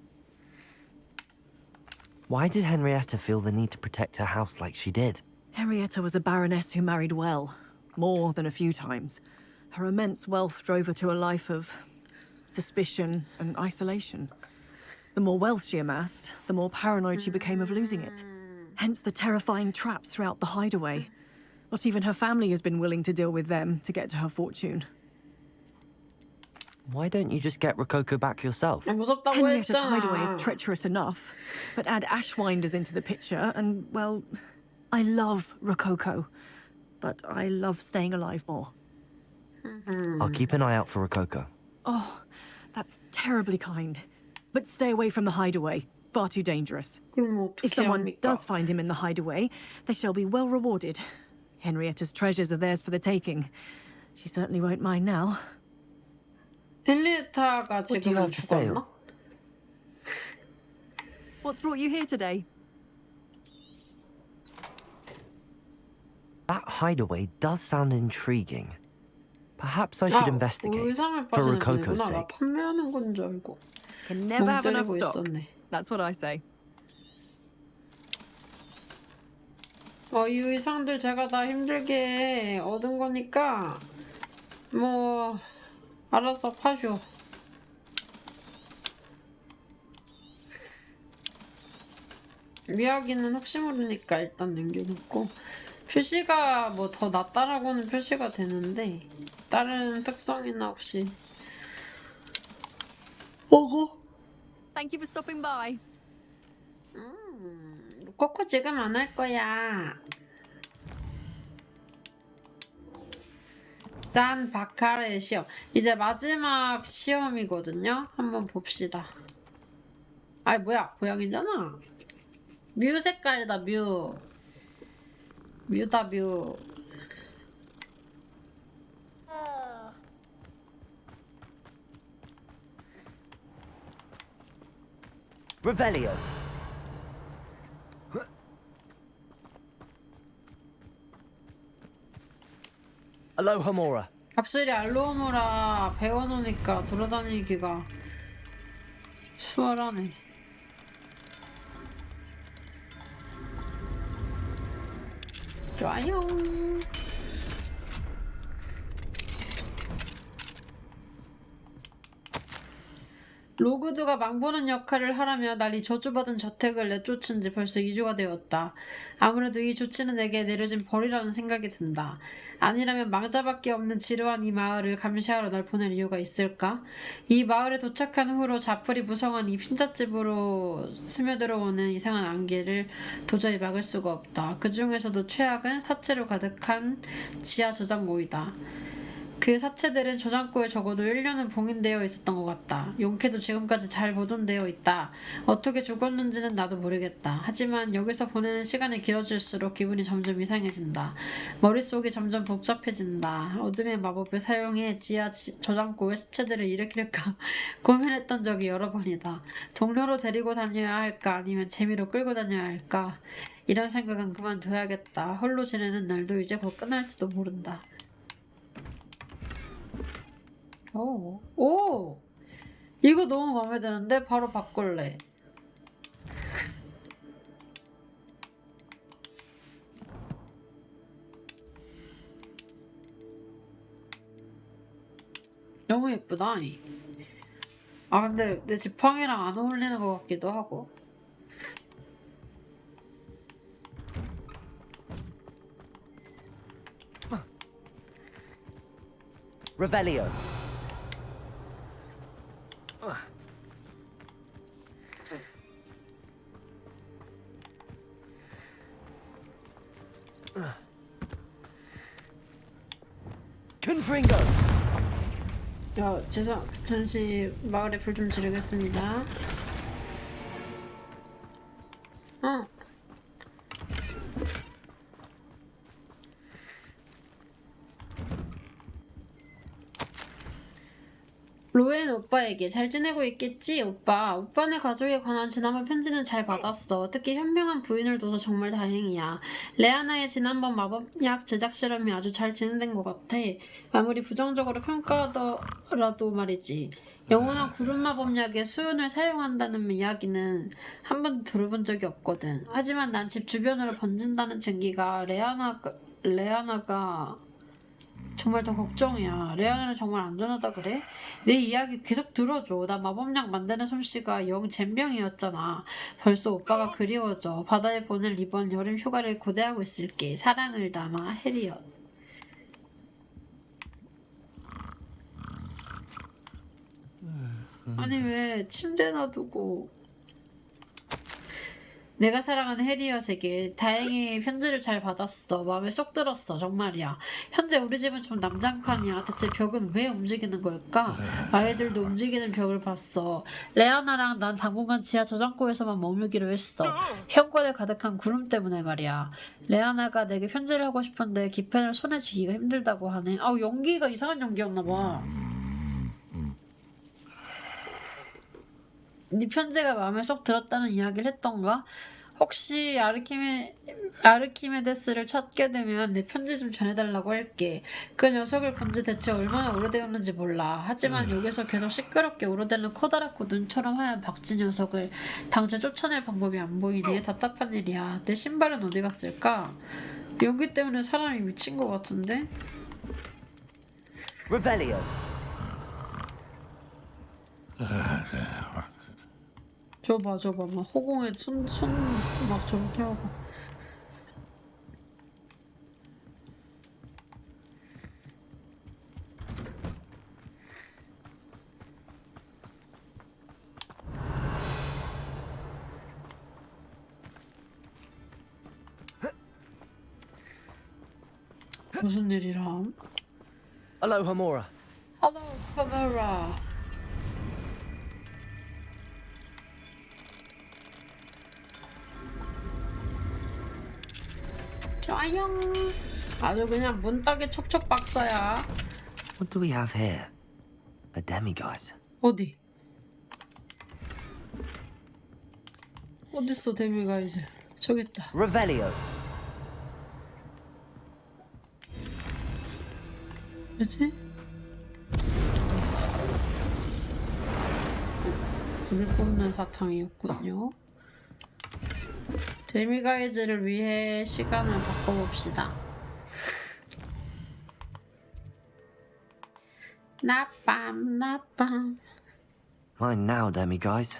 Why did Henrietta feel the need to protect her house like she did? Henrietta was a baroness who married well, more than a few times. Her immense wealth drove her to a life of suspicion and isolation. The more wealth she amassed, the more paranoid she became of losing it. Hence the terrifying traps throughout the hideaway. Not even her family has been willing to deal with them to get to her fortune. Why don't you just get Rococo back yourself? 무섭다고 Henrietta's 했잖아. hideaway is treacherous enough, but add ashwinders into the picture and, well, I love Rococo, but I love staying alive more. I'll keep an eye out for Rococo. Oh, that's terribly kind. But stay away from the hideaway. Far too dangerous. If someone does find him in the hideaway, they shall be well rewarded. Henrietta's treasures are theirs for the taking. She certainly won't mind now. henrietta가 What do you 지금 have for sale? 죽었나? What's brought you here today? That hideaway does sound intriguing. Perhaps I should investigate 의상을 for 빠지는 Rococo's 분이구나. 나 sake. 판매하는 건 줄 알고. Can never have enough 때리고 stock. 있었네. That's what I say. 이 의상들 제가 다 힘들게 얻은 거니까 뭐 알아서 파쇼. 미야기는 혹시 모르니까 일단 남겨놓고 표시가 뭐 더 낫다라고는 표시가 되는데 다른 특성이나 혹시 Thank you for stopping by. 코코 지금 안 할 거야. 단 바카르의 시험. 이제 마지막 시험이거든요. 한번 봅시다. 아이 뭐야 고양이잖아. 뮤 색깔이다 뮤. 뮤다 뮤. Revelio. Aloha Mora. 확실히 알로우무라 배워놓으니까 돌아다니기가 수월하네. 좋아요. 로그드가 망보는 역할을 하라며 날 이 저주받은 저택을 내쫓은 지 벌써 2주가 되었다. 아무래도 이 조치는 내게 내려진 벌이라는 생각이 든다. 아니라면 망자밖에 없는 지루한 이 마을을 감시하러 날 보낼 이유가 있을까? 이 마을에 도착한 후로 자풀이 무성한 이 핀잣집으로 스며들어오는 이상한 안개를 도저히 막을 수가 없다. 그 중에서도 최악은 사체로 가득한 지하 저장고이다. 그 사체들은 저장고에 적어도 1년은 봉인되어 있었던 것 같다. 용케도 지금까지 잘 보존되어 있다. 어떻게 죽었는지는 나도 모르겠다. 하지만 여기서 보내는 시간이 길어질수록 기분이 점점 이상해진다. 머릿속이 점점 복잡해진다. 어둠의 마법을 사용해 지하 저장고의 시체들을 일으킬까 고민했던 적이 여러 번이다. 동료로 데리고 다녀야 할까 아니면 재미로 끌고 다녀야 할까. 이런 생각은 그만둬야겠다. 홀로 지내는 날도 이제 곧 끝날지도 모른다. 오! 이거 너무 마음에 드는데? 바로 바꿀래. 너무 예쁘다. 아 근데 내 지팡이랑 안 어울리는 것 같기도 하고. Revelio. Confringo. 잠시 마을에 불 좀 지르겠습니다. 로엔 오빠에게 잘 지내고 있겠지? 오빠네 가족에 관한 지난번 편지는 잘 받았어. 특히 현명한 부인을 둬서 정말 다행이야. 레아나의 지난번 마법약 제작 실험이 아주 잘 진행된 것 같아. 아무리 부정적으로 평가하더라도 말이지. 영원한 구름 마법약의 수은을 사용한다는 이야기는 한 번도 들어본 적이 없거든. 하지만 난 집 주변으로 번진다는 증기가 레아나가 정말 더 걱정이야. 레아나는 정말 안전하다 그래? 내 이야기 계속 들어줘. 나 마법약 만드는 솜씨가 영 젬병이었잖아. 벌써 오빠가 그리워져. 바다에 보낼 이번 여름 휴가를 고대하고 있을게. 사랑을 담아 해리엇. 아니 왜 침대 놔두고. 내가 사랑하는 해리엇에게 다행히 편지를 잘 받았어. 마음에 쏙 들었어. 정말이야. 현재 우리 집은 좀 난장판이야. 대체 벽은 왜 움직이는 걸까? 아이들도 움직이는 벽을 봤어. 레아나랑 난 당분간 지하 저장고에서만 머물기로 했어. 현관에 가득한 구름 때문에 말이야. 레아나가 내게 편지를 하고 싶은데 기펜을 손에 쥐기가 힘들다고 하네. 아우 연기가 이상한 연기였나봐. 네 편지가 마음에 쏙 들었다는 이야기를 했던가? 혹시 아르키메데스를 찾게 되면 내 편지 좀 전해달라고 할게. 그 녀석을 본 지 대체 얼마나 오래되었는지 몰라. 하지만 여기서 계속 시끄럽게 울어대는 커다랗고 눈처럼 하얀 박쥐 녀석을 당장 쫓아낼 방법이 안 보이네. 답답한 일이야. 내 신발은 어디 갔을까? 연기 때문에 사람이 미친 것 같은데? Revelio. 저봐 막 허공에 손 막 저렇게 하고. 무슨 일이람? Hello, Hamora. Hello, Hamora. 좋아요. 아주 그냥 문따기 척척 박사야. What do we have here? A demiguise. 어디? 어딨어 데미가이즈? 저기 있다. Revelio. 뭐지? 불 뿜는 사탕이었군요. 데미가이즈를 위해 시간을 바꿔봅시다. 나밤. Fine now, Demi guys.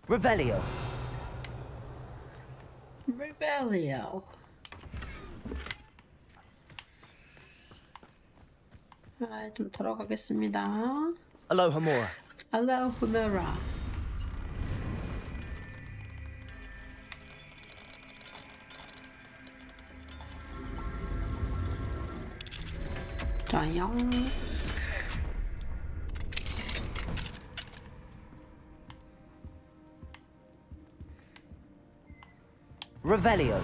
Revelio. Revelio. 아, 좀 들어가겠습니다. Alohomora. Alohomora. 자영. Revelio.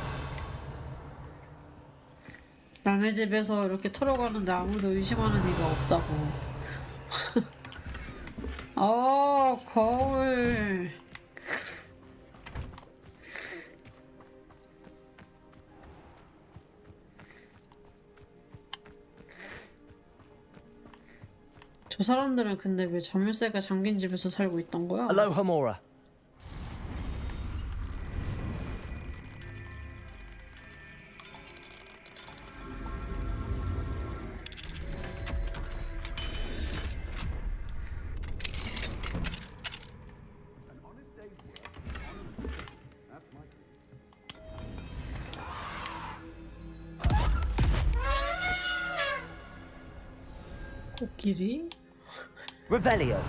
남의 집에서 이렇게 털어가는데 아무도 의심하는 이가 없다고. 거울. 저 사람들은 근데 왜 자물쇠가 잠긴 집에서 살고 있던 거야? Alohomora. 코끼리? Revelio.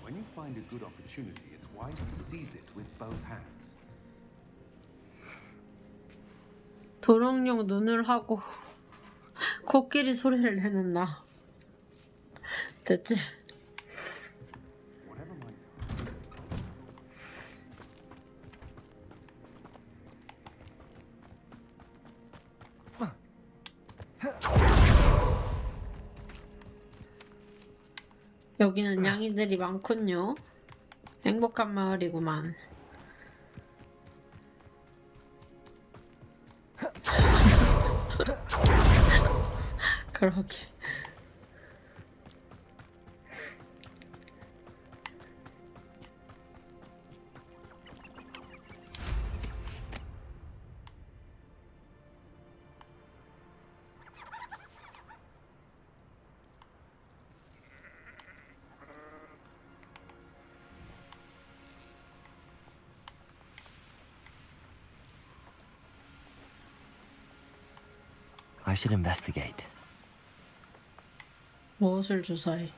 When you find a good opportunity, it's wise to seize it with both hands. 도롱뇽 눈을 하고 코끼리 소리를 내는 나. 됐지? 여기는 양이들이 많군요. 행복한 마을이구만. 그러게. I should investigate. 무엇을 조사해?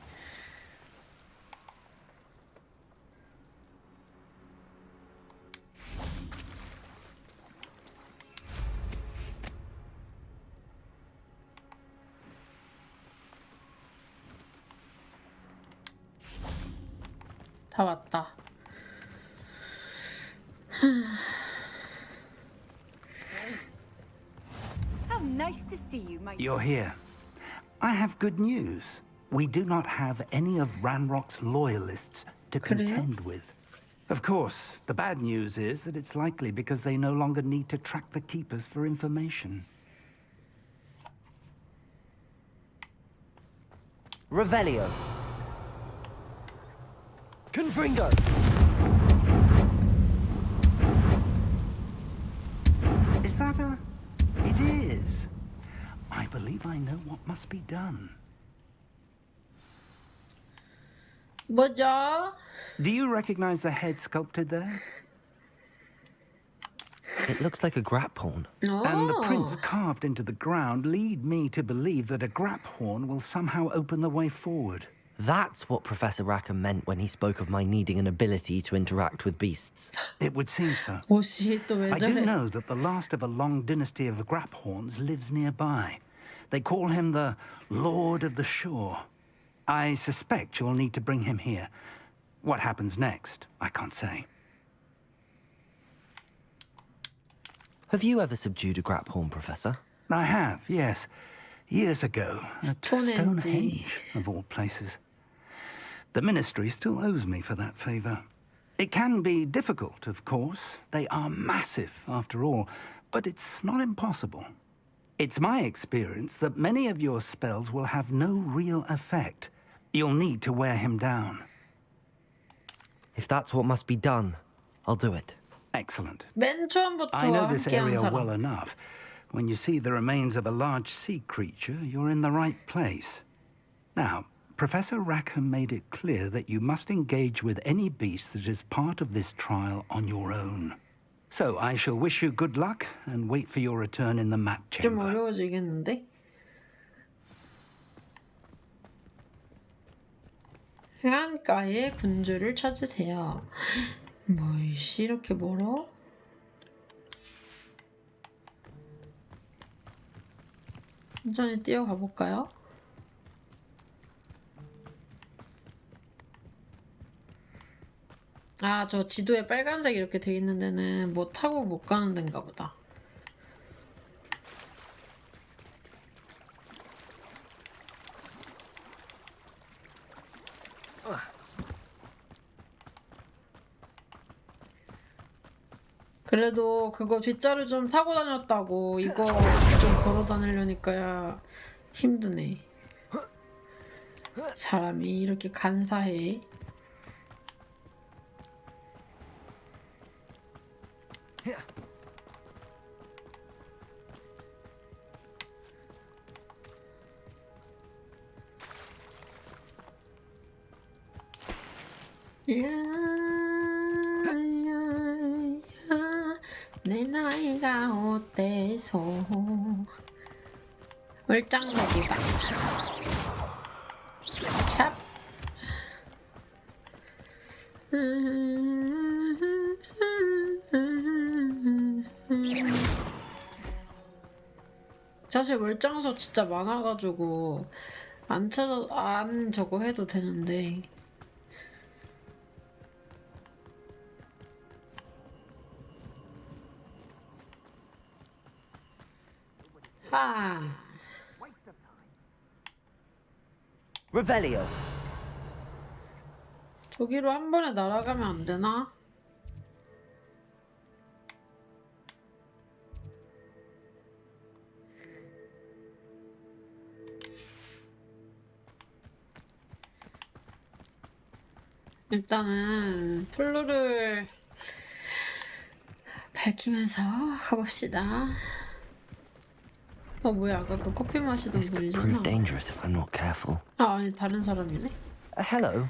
다 왔다. How nice to see you, my... You're here. I have good news. We do not have any of Ranrock's loyalists to contend with. Of course, the bad news is that it's likely because they no longer need to track the Keepers for information. Revelio. Confringo. Is that a... It is. I believe I know what must be done. 뭐죠? Do you recognize the head sculpted there? It looks like a grapphorn. And the prints carved into the ground lead me to believe that a graphorn will somehow open the way forward. That's what Professor Rackham meant when he spoke of my needing an ability to interact with beasts. It would seem so. I do know that the last of a long dynasty of graphorns lives nearby. They call him the Lord of the Shore. I suspect you'll need to bring him here. What happens next, I can't say. Have you ever subdued a graphorn, Professor? I have, yes. Years ago, at Stonehenge, of all places. The Ministry still owes me for that favor. It can be difficult, of course. They are massive, after all, but it's not impossible. It's my experience that many of your spells will have no real effect. You'll need to wear him down. If that's what must be done, I'll do it. Excellent. 맨 처음부터 I know this 함께한 area 사람. well enough. When you see the remains of a large sea creature, you're in the right place. Now, Professor Rackham made it clear that you must engage with any beast that is part of this trial on your own. So I shall wish you good luck and wait for your return in the map 좀 chamber. 어려워지겠는데? 해안가에 군주를 찾으세요. 뭐이씨 이렇게 멀어? 천천히 뛰어가 볼까요? 아, 저 지도에 빨간색 이렇게 돼 있는 데는 뭐 타고 못 가는 데인가 보다. 그래도 그거 뒷자리 좀 타고 다녔다고 이거 좀 걸어 다니려니까 힘드네. 사람이 이렇게 간사해. 내 나이가 어때서 얼짱석이다. 찹. 사실 월장석 진짜 많아가지고 안 저거 해도 되는데. Revelio. 저기로 한 번에 날아가면 안 되나? 일단은 플루를 밝히면서 가봅시다. 어 뭐야 아까 그 커피 마시던 This could prove 분이잖아. dangerous if I'm not careful. 아 아니 다른 사람이네. Hello.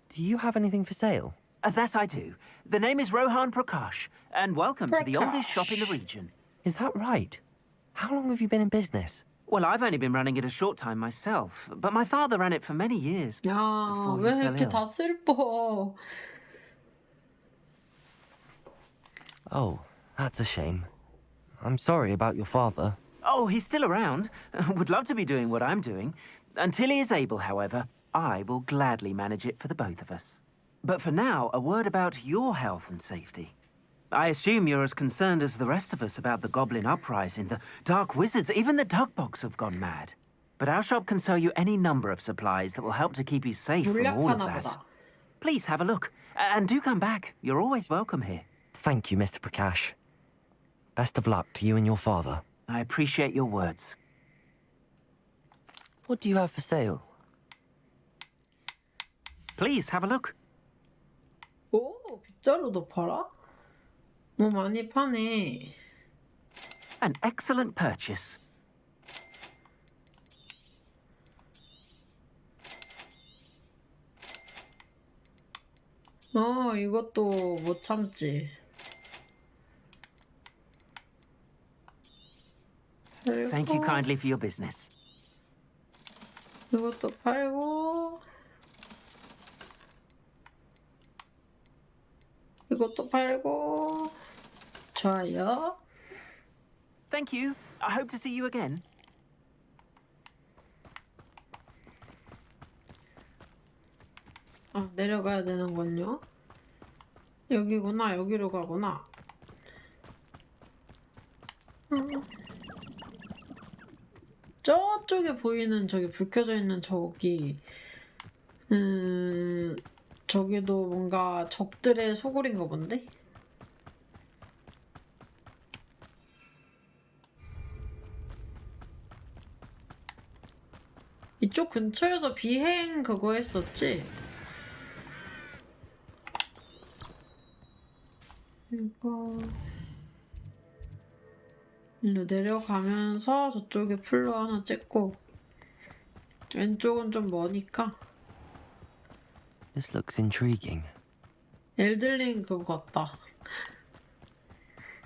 Do you have anything for sale? That I do. The name is Rohan Prakash, and welcome to the oldest shop in the region. Is that right? How long have you been in business? Well, I've only been running it a short time myself, but my father ran it for many years. 야, before he 왜 fell 이렇게 ill. 다 슬퍼? Oh, that's a shame. I'm sorry about your father. Oh, he's still around. Would love to be doing what I'm doing. Until he is able, however, I will gladly manage it for the both of us. But for now, a word about your health and safety. I assume you're as concerned as the rest of us about the goblin uprising, the dark wizards, even the dugbogs have gone mad. But our shop can sell you any number of supplies that will help to keep you safe from all of 물약하나 that. 보다. Please have a look, and do come back. You're always welcome here. Thank you, Mr. Prakash. Best of luck to you and your father. I appreciate your words. What do you have for sale? Please have a look. 오, 빗자루도 팔아? 뭐 많이 파네. An excellent purchase. 이것도 못 참지. Thank you kindly for your business. 이것도 팔고 이것도 팔고 좋아요. Thank you. I hope to see you again. 내려가야 되는군요. 여기구나. 여기로 가구나. 저쪽에 보이는 저기 불 켜져 있는 저기 저기도 뭔가 적들의 소굴인가 본데? 이쪽 근처에서 비행 그거 했었지? 이거 일로 내려가면서 저쪽에 풀로 하나 찍고 왼쪽은 좀 머니까 This looks intriguing. 엘들링 그거 같다.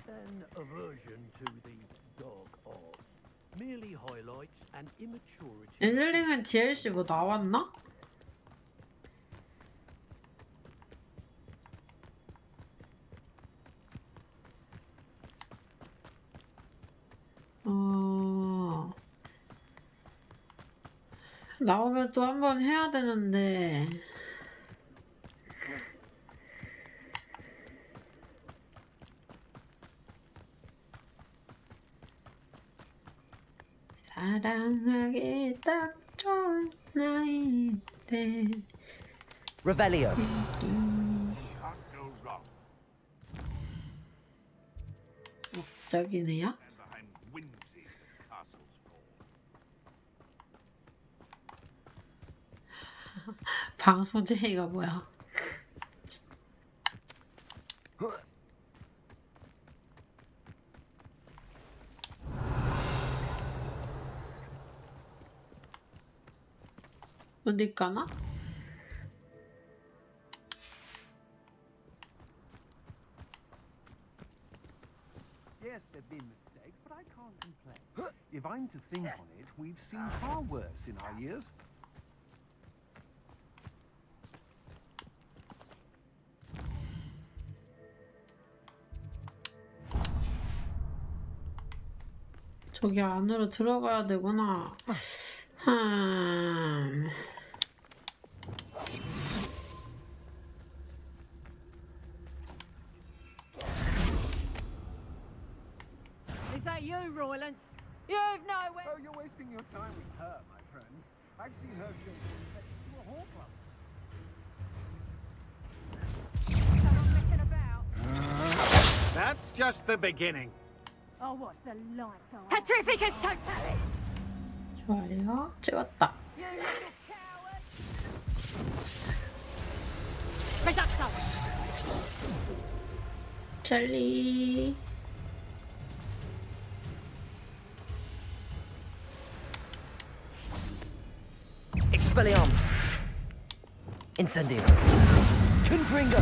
An aversion to the dog of merely highlights an immaturity. 엘들링은 DLC 뭐 나왔나? 나오면 또 한번 해야 되는데 사랑하기 딱 좋은 나이인데 Revelio. 목적이네요. 방송 제의가 뭐야? 어디 가나? Yes, there've been mistakes, but I can't complain. If I'm to think on it, we've seen far worse in our years. 저기 안으로 들어가야 되구나. Is that you, Royland? You've nowhere. Oh, you're wasting your time with her, my friend. I've seen her show to a whore club. Someone messing about. That's just the beginning. Oh, what's the light on? Petrificus totalis! 좋아요. 찍었다. You little coward! Reducto! 젤리. Expelliarmus. Incendio. Confringo.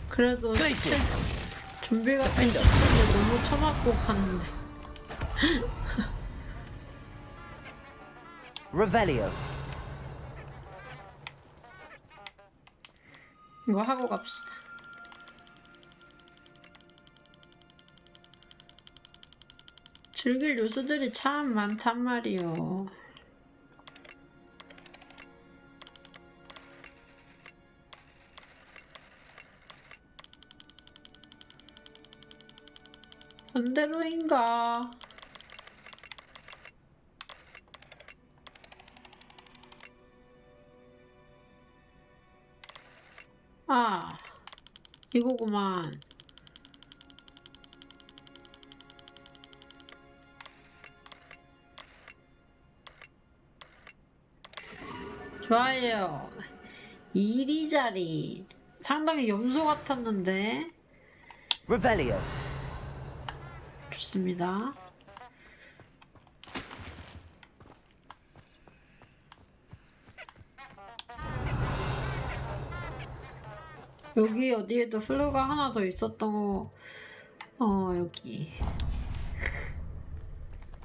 그래도 Glacius. 좀비가 생겼는데 너무 쳐맞고 가는데. Revelio. 이거 하고 갑시다. 즐길 요소들이 참 많단 말이요. 반대로인가? 아, 이거구만. 좋아요. 이리자리. 상당히 염소 같았는데. Revelio. 좋습니다. 여기 어디에도 플루가 하나 더 있었던 거. 여기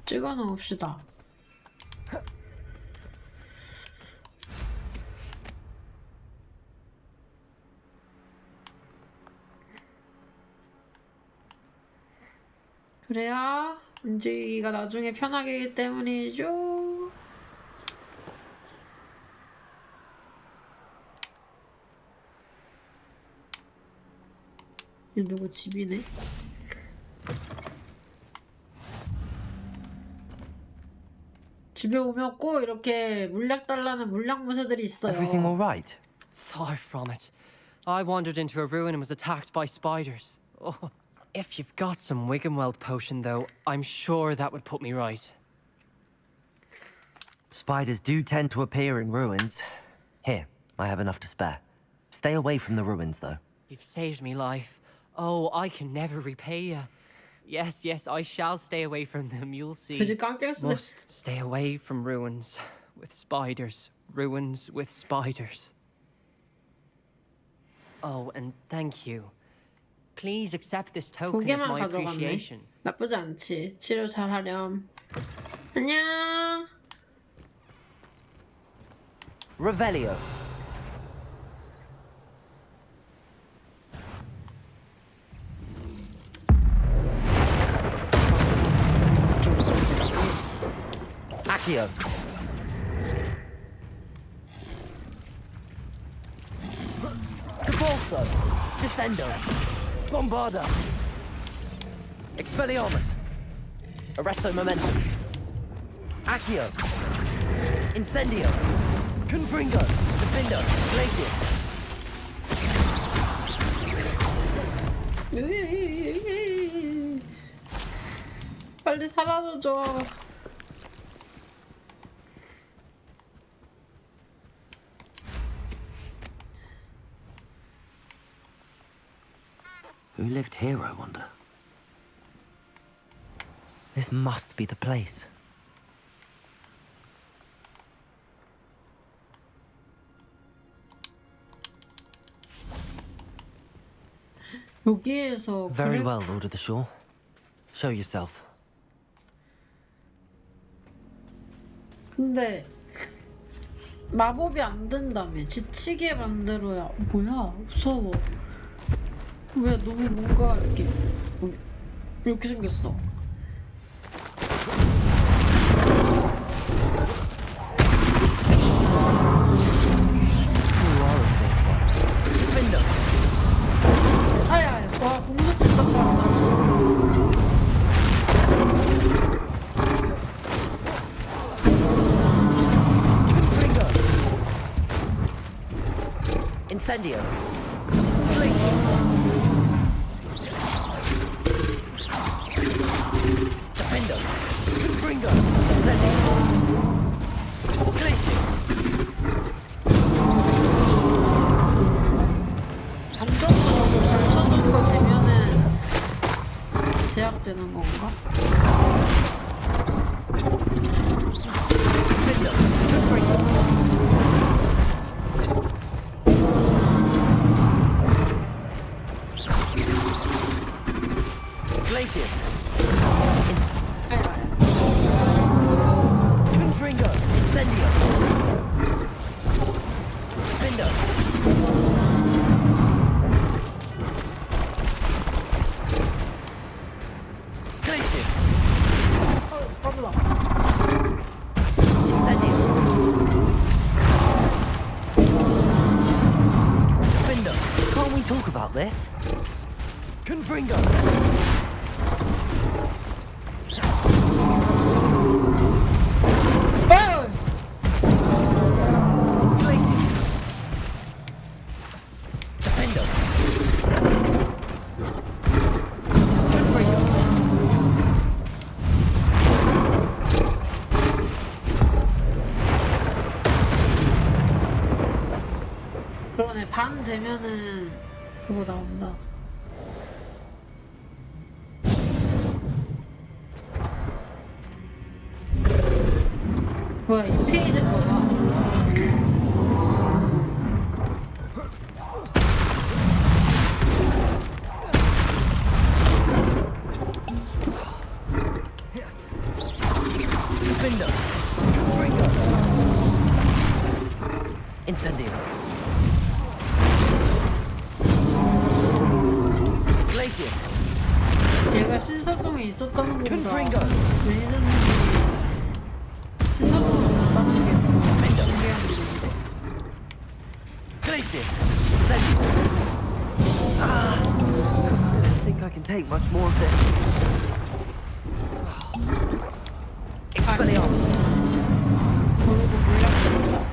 찍어 놓읍시다. 그래야 움직이기가 나중에 편하기 때문이죠. 이 누구 집이네? 집에 오면 꼭 이렇게 물약 달라는 물약 무새들이 있어요. Everything all right? Far from it. I wandered into a ruin and was attacked by spiders. Oh. If you've got some Wiggenweld potion, though, I'm sure that would put me right. Spiders do tend to appear in ruins. Here, I have enough to spare. Stay away from the ruins, though. You've saved me life. Oh, I can never repay you. Yes, yes, I shall stay away from them, you'll see. Must stay away from ruins with spiders. Ruins with spiders. Oh, and thank you. Please accept this token of my appreciation. 나쁘지 않지. 치료 잘하렴. 안녕. Revelio. Accio. Depulso. Descendo. Bombarda. Expelliarmus. Arresto momentum. Accio. Incendio. Confringo. Defendo. Glacius. 빨리 사라져줘. Who lived here, I wonder? This must be the place. 여기에서 Very well, Lord of the Shore. Show yourself. 근데 마법이 안 된다며. 지치게 만들어야. 뭐야? 무서워. 왜 너무 뭔가 이렇게 생겼어. 아야, 와 공격 진짜 빠르다. Incendio. Glacius. Defendo. Confringo. Incendio. Glacius. 감정으로 걸쳐진 거 되면은 제압되는 건가? Defendo. Confringo. Glacius. Confringo. Incendio. Defendo. Glacius. Incendio. Defendo. Can't we talk about this? Confringo. 그러네. 밤 되면은 그거 나온다. 뭐야, 이 페이지 거야. Defendo. Confringo. Incendio. Glacius. 얘가 신사동에 있었던 건가? Confringo. 왜 이랬는지 신사동에 있다는 게 더 신기한 일인데. Glacius. Incendio. I don't think I can take much more of this. Expelliarmus. 모르고 물렸다.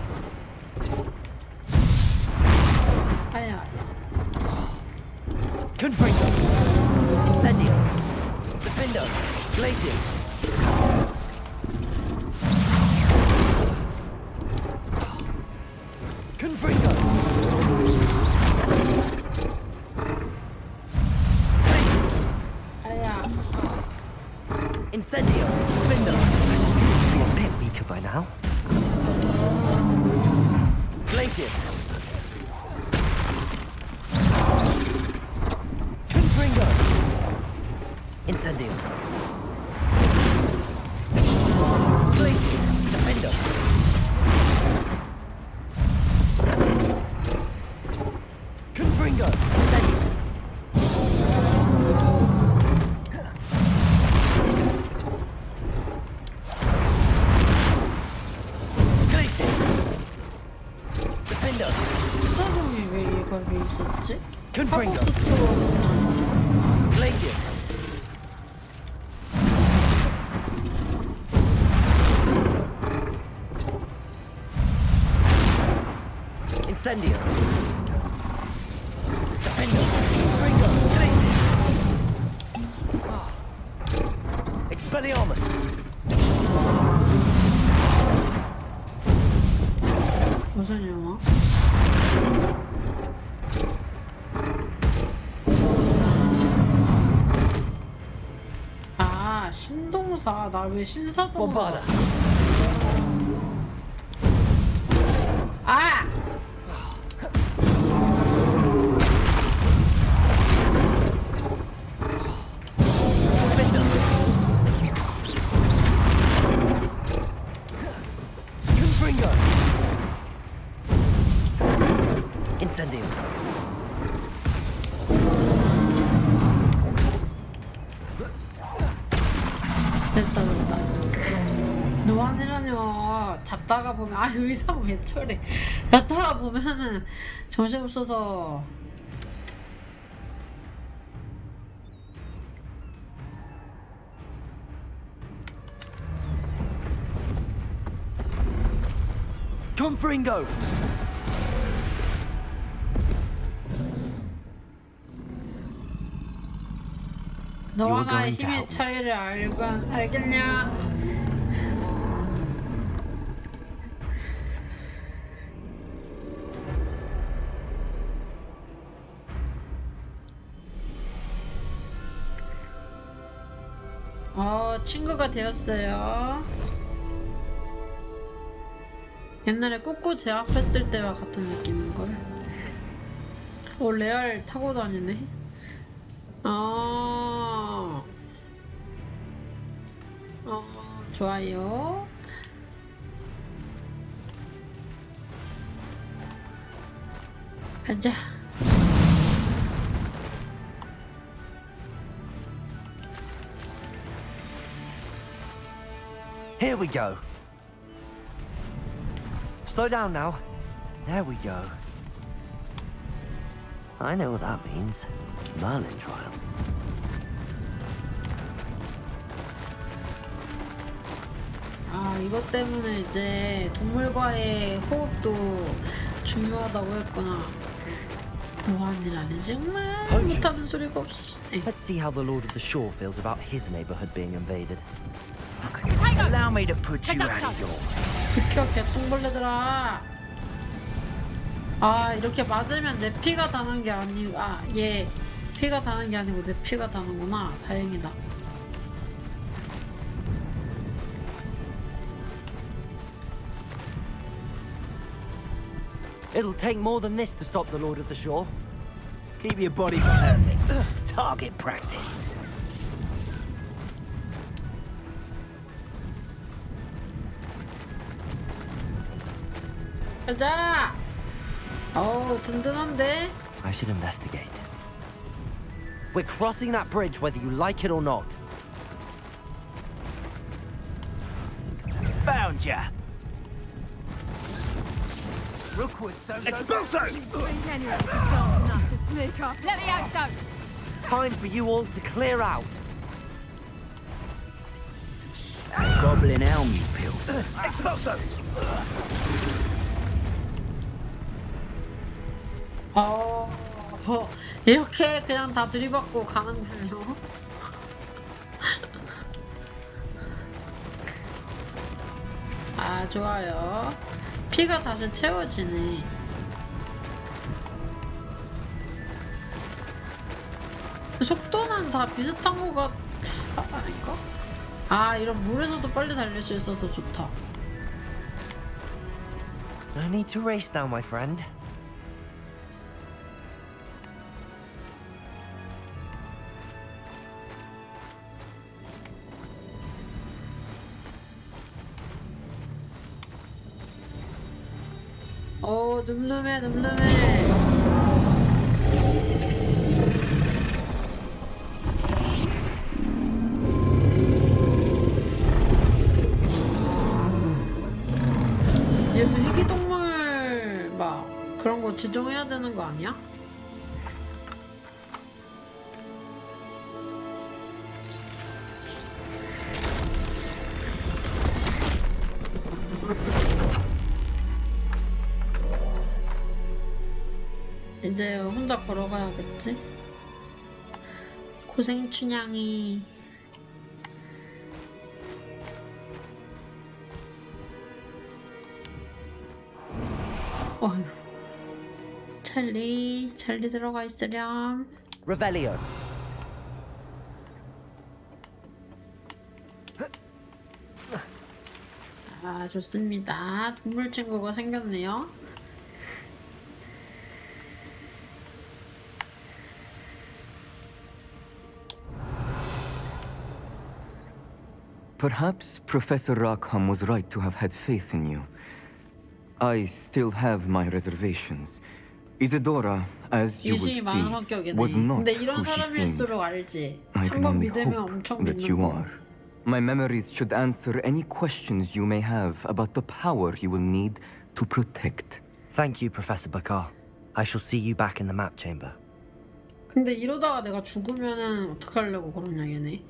아야. Confringo. Incendio. Defendo. Glacius. Confringo. Incendio! Defender! I should be a bit weaker by now. Glaciers! Confringo! Incendio! Glaciers! Defender! Confringo! Incendio! 사람이 왜 이걸 왜 있었지? Confringo. Glaciers. Incendio. Defender. Confringo. Glaciers. Expelliarmus. 무슨 영화? 아, 신동사. 나 왜 신사동사? 아! Incendio. 됐다. 노안이라뇨. 잡다가 보면 아 의사가 왜 저래. 잡다가 보면은 정신없어서. Confringo. 너와 나의 힘의 차이를 알겠냐? 친구가 되었어요. 옛날에 꾸꾸 제압했을 때와 같은 느낌인걸. 레알 타고 다니네. 좋아요. 가자. Here we go. Slow down now. There we go. I know what that means. Merlin trial. 이것 때문에 이제 동물과의 호흡도 중요하다고 했구나. 노안이라니 정말 못하는 소리가 없어. Let's see how the Lord of the Shore feels about his neighborhood being invaded. Allow me to put you out of your... 비켜 개똥벌레들아. 이렇게 맞으면 내 피가 다는 게 아니고 얘 피가 다는 게 아니고 내 피가 다는구나. 다행이다. It'll take more than this to stop the Lord of the Shore. Keep your body perfect. Target practice. 가자. 든든한데. I should investigate. We're crossing that bridge whether you like it or not. Found ya. Expulso! Enough to sneak up. Let me out, though. Time for you all to clear out. Goblin elm you peeled. Expulso! 이렇게 그냥 다 들이받고 가는군요. 좋아요. 피가 다시 채워지네. 속도는 다 비슷한 거 아닌가? 아, 이런 물에서도 빨리 달릴 수 있어서 좋다. No need to race now, my friend. 늠름해. 얘도 희귀동물 막 그런 거 지정해야 되는 거 아니야? 이제 혼자 걸어가야겠지? 고생춘향이. 어휴. 찰리 들어가 있으렴. Revelio. 아, 좋습니다. 동물 친구가 생겼네요. Perhaps Professor Rackham was right to have had faith in you. I still have my reservations. Isadora, as you will 유심히 많은 see, 성격이네. was not 근데 이런 who she seemed. 사람일수록 알지. I can 한번 only 믿으면 hope 엄청 that 믿는 you 거. are. My memories should answer any questions you may have about the power you will need to protect. Thank you, Professor Bakar. I shall see you back in the map chamber. 근데 이러다가 내가 죽으면은 어떡하려고 그러냐 얘네.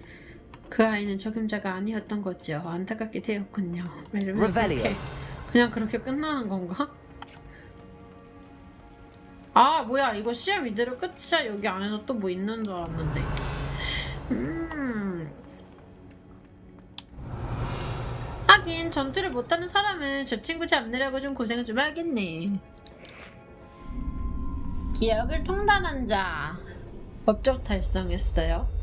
그 아이는 적임자가 아니었던 거지요. 안타깝게 되었군요. 그냥 그렇게 끝나는 건가? 아, 뭐야, 이거 시험 이대로 끝이야. 여기 안에서 또 뭐 있는 줄 알았는데. 하긴 전투를 못하는 사람은 저 친구 잡느라고 좀 고생을 좀 하겠네. 기억을 통달한 자. 업적 달성했어요.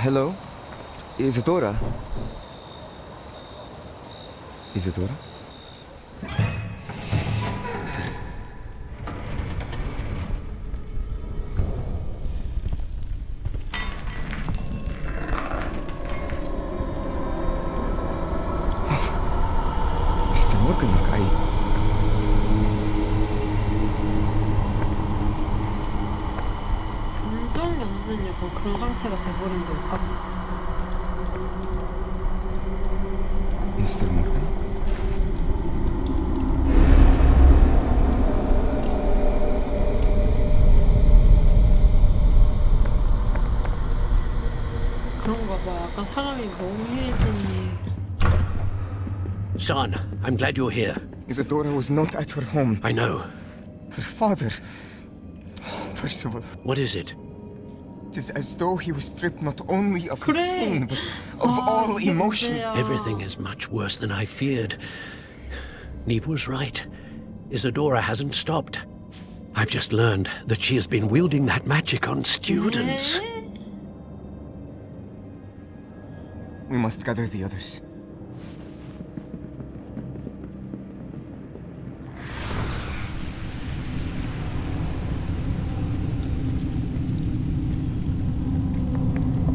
Hello? Isadora? Isadora? Mr. Morgan, 감정이 없는 약간 그런 상태가 돼버린 걸까? Mr. Morgan? 그런가 봐. 약간 사람이 멍해지니. Son, I'm glad you're here. Isadora was not at her home. I know. Her father... Percival. What is it? It is as though he was stripped not only of his pain, but of all emotion. Everything is much worse than I feared. Neve was right. Isadora hasn't stopped. I've just learned that she has been wielding that magic on students. We must gather the others.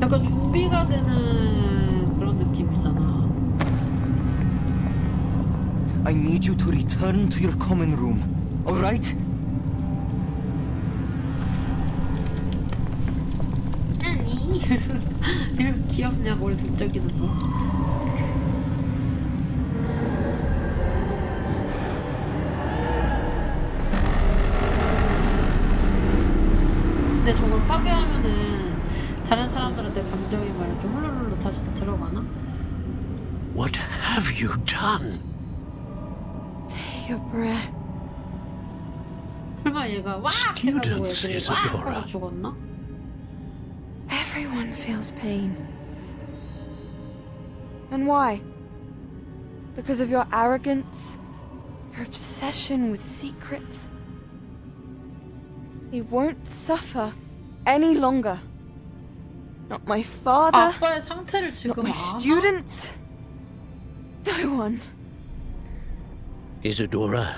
약간 좀비가 되는 그런 느낌이잖아. I need you to return to your common room. All right? 아니. 이렇게 귀엽냐, 머리 훌쩍이는 거. 근데 저걸 파괴하면은 다른 사람들한테 감정이 막 이렇게 홀로홀로 다시 들어가나? What have you done? Take a breath. 설마 얘가 와 해가지고 애들이 와 하고 죽었나? Everyone feels pain. And why? Because of your arrogance? Your obsession with secrets? He won't suffer any longer. Not my father. 아빠의 상태를 지금 not my students. No one. Isadora,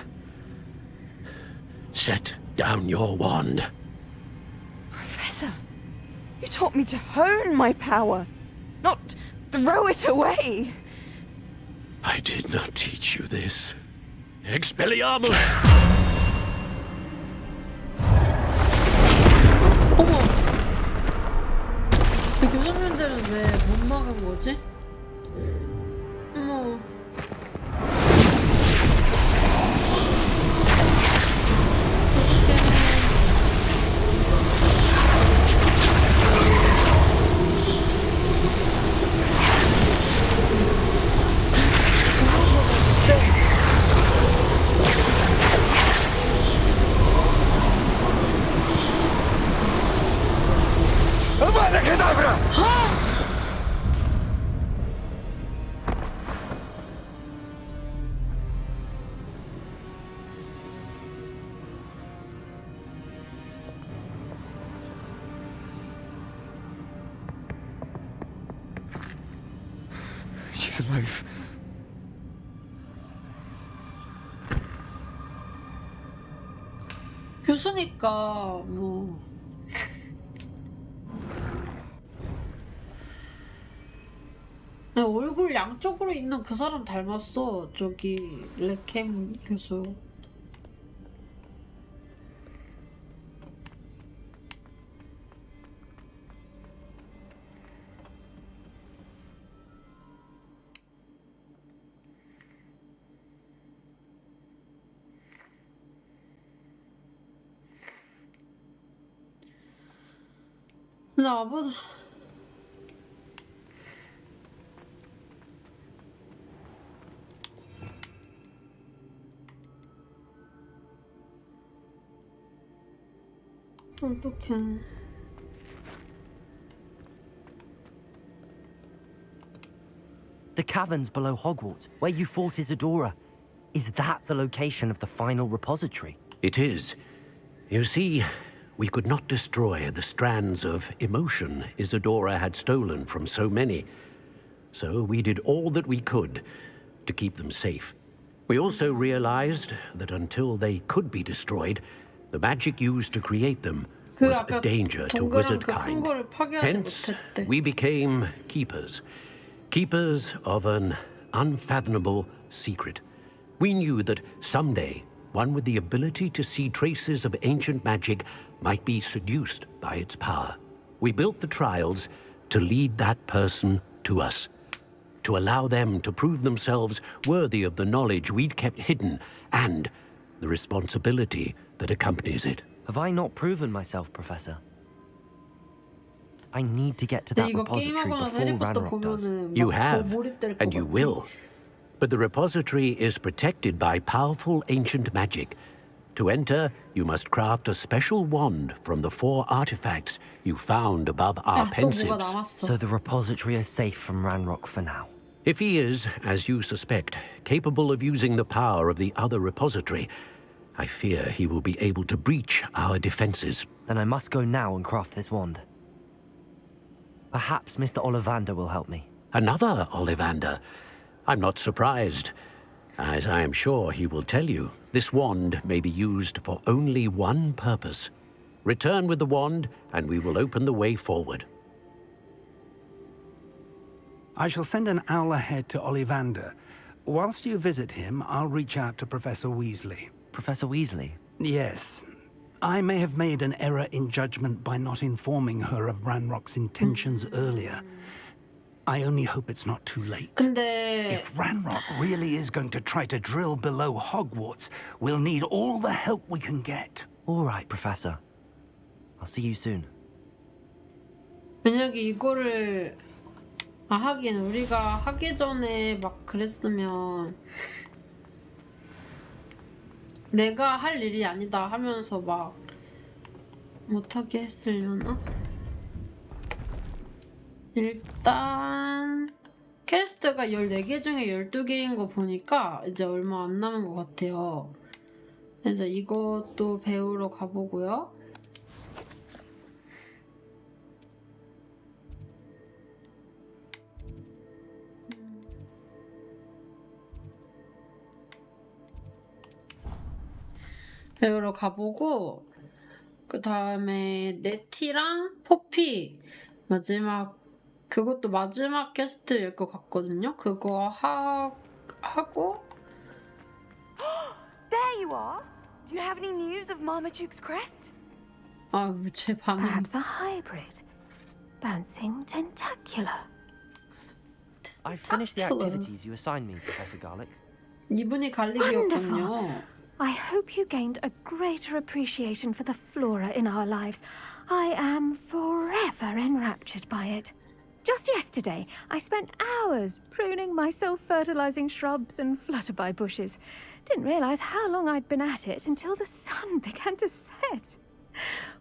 set down your wand. Professor, you taught me to hone my power, not throw it away. I did not teach you this. Expelliarmus! 어머! 그 교수님들은 왜 못 막은 거지? 어머. She's alive. 교수니까 뭐 얼굴 양쪽으로 있는 그 사람 닮았어. 저기 레캠 교수. 나보다 어떡해. The caverns below Hogwarts, where you fought Isadora. Is that the location of the final repository? It is. You see, we could not destroy the strands of emotion Isadora had stolen from so many. So we did all that we could to keep them safe. We also realized that until they could be destroyed, the magic used to create them was a danger to wizard kind. Hence, we became keepers. Keepers of an unfathomable secret. We knew that someday, one with the ability to see traces of ancient magic might be seduced by its power. We built the trials to lead that person to us, to allow them to prove themselves worthy of the knowledge we'd kept hidden and the responsibility that accompanies it. Have I not proven myself, Professor? I need to get to that repository before Ranrock does. You have, and you will. But the repository is protected by powerful ancient magic. To enter, you must craft a special wand from the 4 artifacts you found above our pensives. So the repository is safe from Ranrock for now. If he is, as you suspect, capable of using the power of the other repository, I fear he will be able to breach our defenses. Then I must go now and craft this wand. Perhaps Mr. Ollivander will help me. Another Ollivander? I'm not surprised. As I am sure he will tell you, this wand may be used for only one purpose. Return with the wand, and we will open the way forward. I shall send an owl ahead to Ollivander. Whilst you visit him, I'll reach out to Professor Weasley. Professor Weasley? Yes. I may have made an error in judgment by not informing her of Ranrock's intentions earlier. I only hope it's not too late. If Ranrock really is going to try to drill below Hogwarts, we'll need all the help we can get. All right, Professor. I'll see you soon. 만약에 이거를 아, 하긴 우리가 하기 전에 막 그랬으면 내가 할 일이 아니다 하면서 막 못하게 했으려나? 일단 퀘스트가 14개 중에 12개인 거 보니까 이제 얼마 안 남은 것 같아요. 이제 이것도 배우러 가보고요. 배우러 가보고 그 다음에 네티랑 포피 그것도 마지막 퀘스트일 것 같거든요. 그거 하고 There you are. Do you have any news of Marmaduke's crest? 아, 제 반응. Perhaps a hybrid. Bouncing tentacular. I've finished the activities you assigned me, Professor Garlic. 이분이 갈릭이었군요. Wonderful. I hope you gained a greater appreciation for the flora in our lives. I am forever enraptured by it. Just yesterday, I spent hours pruning my self-fertilizing shrubs and flutterby bushes. Didn't realize how long I'd been at it until the sun began to set.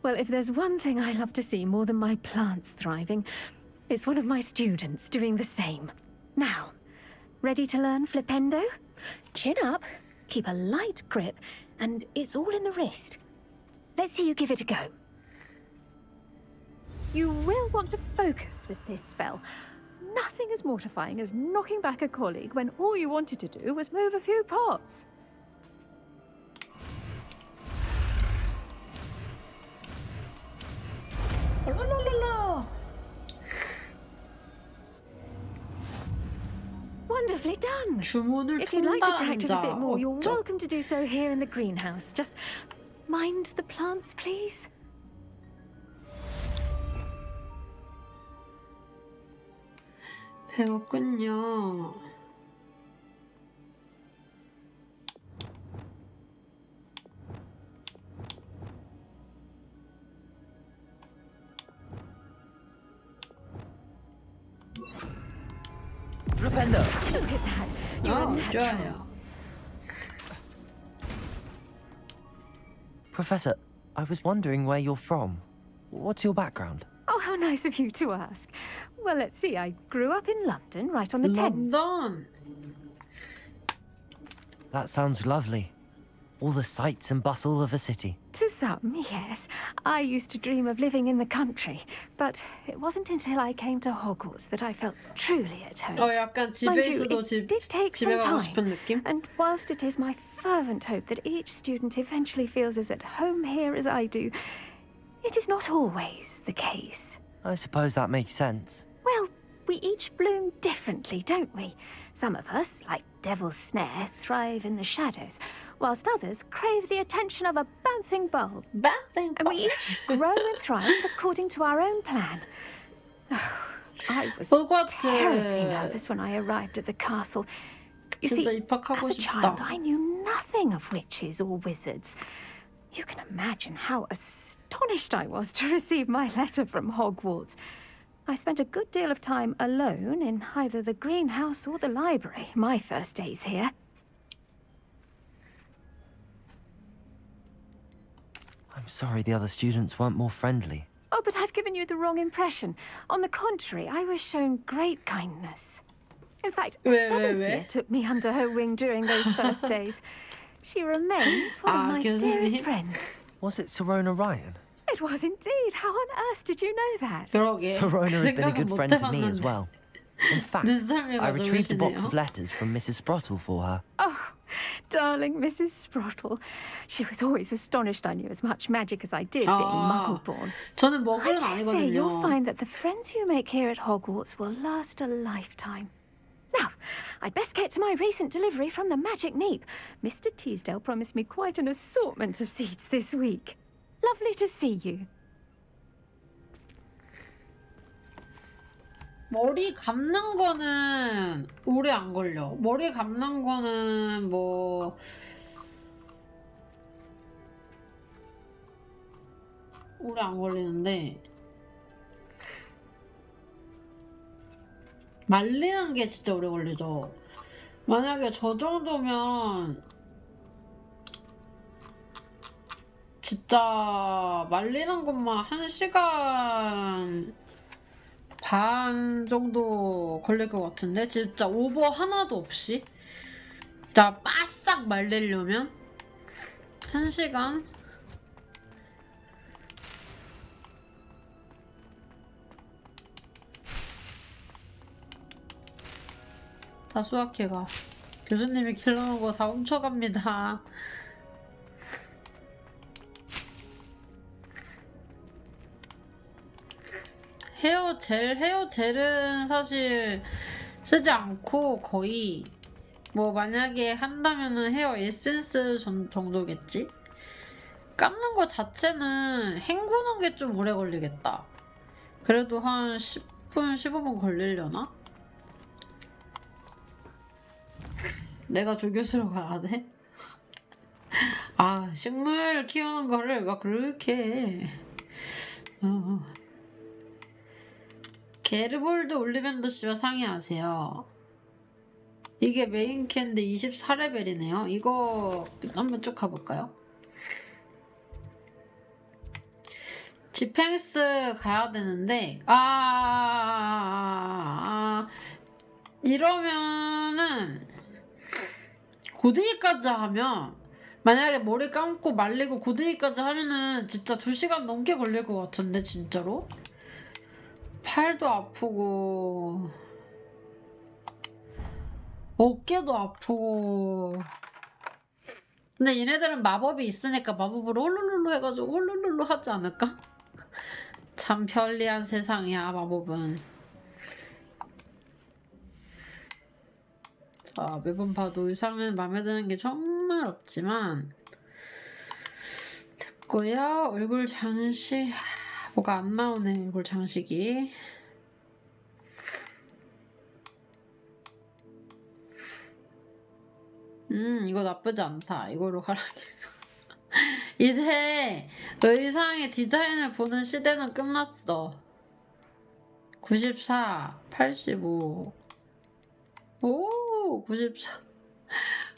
Well, if there's one thing I love to see more than my plants thriving, it's one of my students doing the same. Now, ready to learn flipendo? Chin up, keep a light grip, and it's all in the wrist. Let's see you give it a go. You will want to focus with this spell. Nothing as mortifying as knocking back a colleague when all you wanted to do was move a few pots. Wonderfully done. If you'd like to practice a bit more, you're welcome to do so here in the greenhouse. Just mind the plants, please. 배웠군요. Flipendo! Look at that. You're a natural. 좋아요. Professor, I was wondering where you're from. What's your background? Oh, how nice of you to ask. Well, let's see. I grew up in London, right on the Thames. London. That sounds lovely. All the sights and bustle of a city. To some, yes. I used to dream of living in the country, but it wasn't until I came to Hogwarts that I felt truly at home. 약간 Mind 집에 you, 있어도 it did take some 집에 가고 time. 싶은 느낌? And whilst it is my fervent hope that each student eventually feels as at home here as I do, it is not always the case. I suppose that makes sense. Well, we each bloom differently, don't we? Some of us, like Devil's Snare, thrive in the shadows, whilst others crave the attention of a bouncing bulb. And we each grow and thrive according to our own plan. Oh, I was terribly nervous when I arrived at the castle. You see, as a child, I knew nothing of witches or wizards. You can imagine how astonished I was to receive my letter from Hogwarts. I spent a good deal of time alone in either the greenhouse or the library my first days here. I'm sorry the other students weren't more friendly. Oh, but I've given you the wrong impression. On the contrary, I was shown great kindness. In fact, seventh year took me under her wing during those first days. She remains one of my dearest friends. Was it Sirona Ryan? It was indeed. How on earth did you know that? Sirona has been a good friend to me as well. In fact, I retrieved a box of letters from Mrs. Sprottle for her. Oh, darling Mrs. Sprottle. She was always astonished I knew as much magic as I did, being Muggle-born. I dare say you'll find that the friends you make here at Hogwarts will last a lifetime. Now, I'd best get to my recent delivery from the Magic Neep. Mr. Teasdale promised me quite an assortment of seeds this week. Lovely to see you. 머리 감는 거는 오래 안 걸려. 머리 감는 거는 뭐 오래 안 걸리는데 말리는 게 진짜 오래 걸리죠. 만약에 저 정도면 진짜 말리는 것만 1시간 반 정도 걸릴 것 같은데? 진짜 오버 하나도 없이? 진짜 바싹 말리려면 1시간? 다 수학해가. 교수님이 길러놓은 거 다 훔쳐갑니다. 헤어젤은 사실 쓰지 않고 거의 뭐 만약에 한다면은 헤어 에센스 정도겠지? 감는 거 자체는 헹구는 게 좀 오래 걸리겠다. 그래도 한 10분, 15분 걸리려나? 내가 조교수로 가야 돼? 아, 식물 키우는 거를 막 그렇게 해. 게르볼드 올리벤더 씨와 상의하세요. 이게 메인 캔데 24레벨이네요. 이거 한번 쭉 가볼까요? 지팽스 가야 되는데 이러면은 고데기까지 하면 만약에 머리 감고 말리고 고데기까지 하면은 진짜 2시간 넘게 걸릴 것 같은데 진짜로? 팔도 아프고 어깨도 아프고 근데 얘네들은 마법이 있으니까 마법으로 홀룰룰루 해가지고 홀룰룰루 하지 않을까? 참 편리한 세상이야 마법은. 자, 매번 봐도 의상은 마음에 드는 게 정말 없지만 됐고요. 얼굴 장식 뭐가 안 나오네. 얼굴 장식이. 이거 나쁘지 않다. 이거로 하락해서 이제 의상의 디자인을 보는 시대는 끝났어. 94, 85. 오, 94.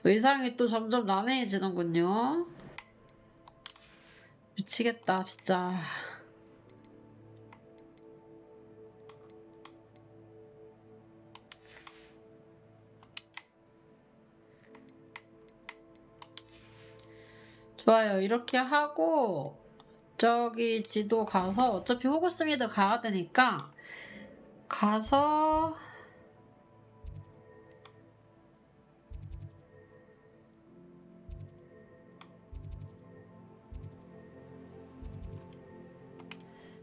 의상이 또 점점 난해해지는군요. 미치겠다, 진짜. 좋아요. 이렇게 하고 저기 지도 가서 어차피 호그스미드 가야 되니까 가서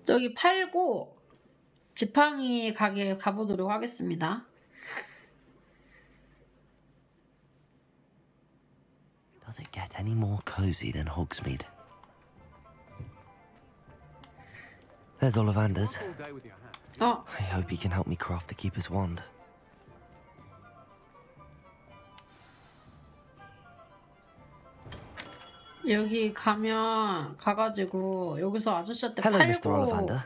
저기 팔고 지팡이 가게 가보도록 하겠습니다. Does it get any more cozy than Hogsmeade? There's Ollivander's. I hope he can help me craft the Keeper's wand. 여기 가가지고 여기서 아저씨한테 Hello, Mr. 팔고 Ollivander.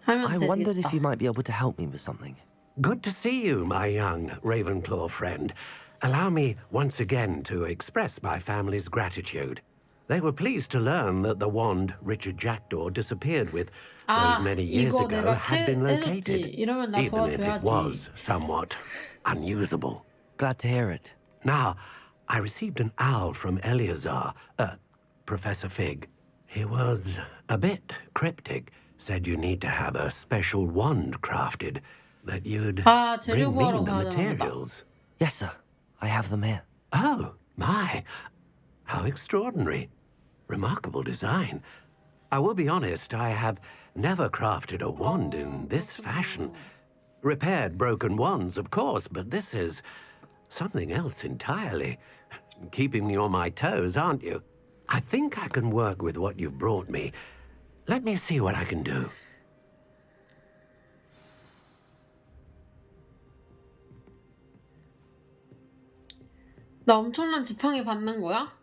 I wondered if you might be able to help me with something. Good to see you, my young Ravenclaw friend. Allow me once again to express my family's gratitude. They were pleased to learn that the wand Richard Jackdaw disappeared with those many years ago had been located, even if it was somewhat unusable. Glad to hear it. Now, I received an owl from Eleazar, Professor Fig. He was a bit cryptic, said you need to have a special wand crafted, that you'd bring me the materials. Yes, sir. I have them here. Oh, my. How extraordinary. Remarkable design. I will be honest, I have never crafted a wand in this fashion. Repaired broken wands, of course, but this is something else entirely. Keeping me on my toes, aren't you? I think I can work with what you've brought me. Let me see what I can do. 나 엄청난 지팡이 받는 거야?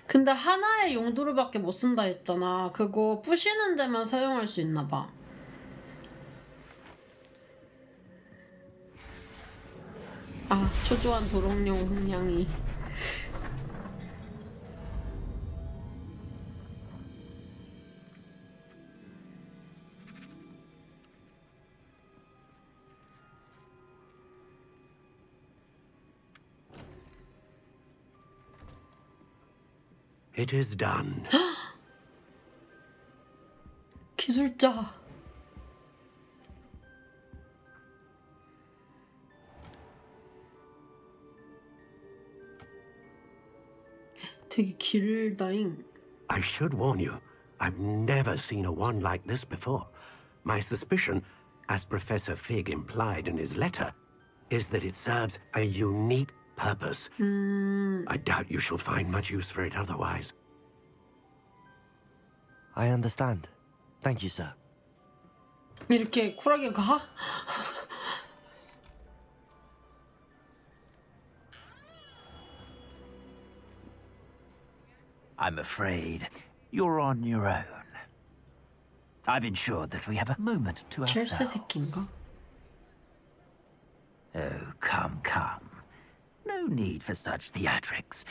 근데 하나의 용도로밖에 못 쓴다 했잖아. 그거 부시는 데만 사용할 수 있나 봐. 아, 초조한 도롱뇽 흥냥이. It is done. 기술자. 되게 길다잉. I should warn you, I've never seen a wand like this before. My suspicion, as Professor Fig implied in his letter, is that it serves a unique purpose. I doubt you shall find much use for it otherwise. I understand. Thank you, sir. 이렇게 쿨하게 가? I'm afraid you're on your own. I've ensured that we have a moment to 첼스 ourselves. 새끼인가? Oh, come, come. No need for such theatrics.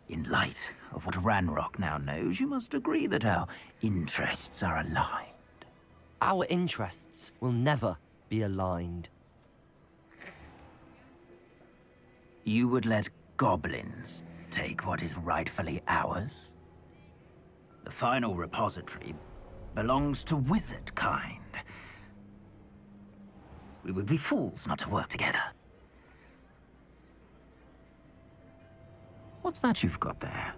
In light of what Ranrock now knows, you must agree that our interests are aligned. Our interests will never be aligned. You would let goblins take what is rightfully ours? The final repository belongs to wizard kind. We would be fools not to work together. What's that you've got there?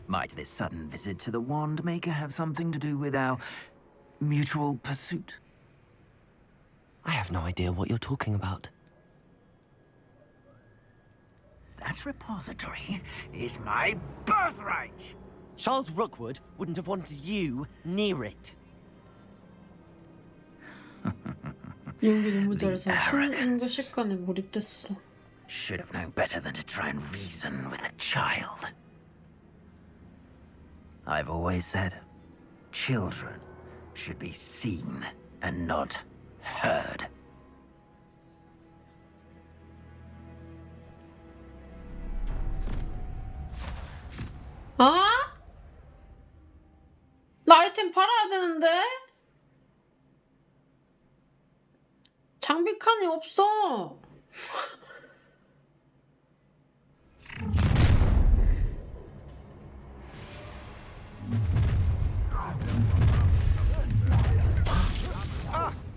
Might this sudden visit to the Wand Maker have something to do with our mutual pursuit? I have no idea what you're talking about. That repository is my birthright! Charles Rookwood wouldn't have wanted you near it. 연기 너무 잘해서 수or목 식관에 몰입됐어. Should have known better than to try and reason with a child. I've always said, children should be seen and not heard. 아? 나 아이템 팔아야 되는데? 장비 칸이 없어.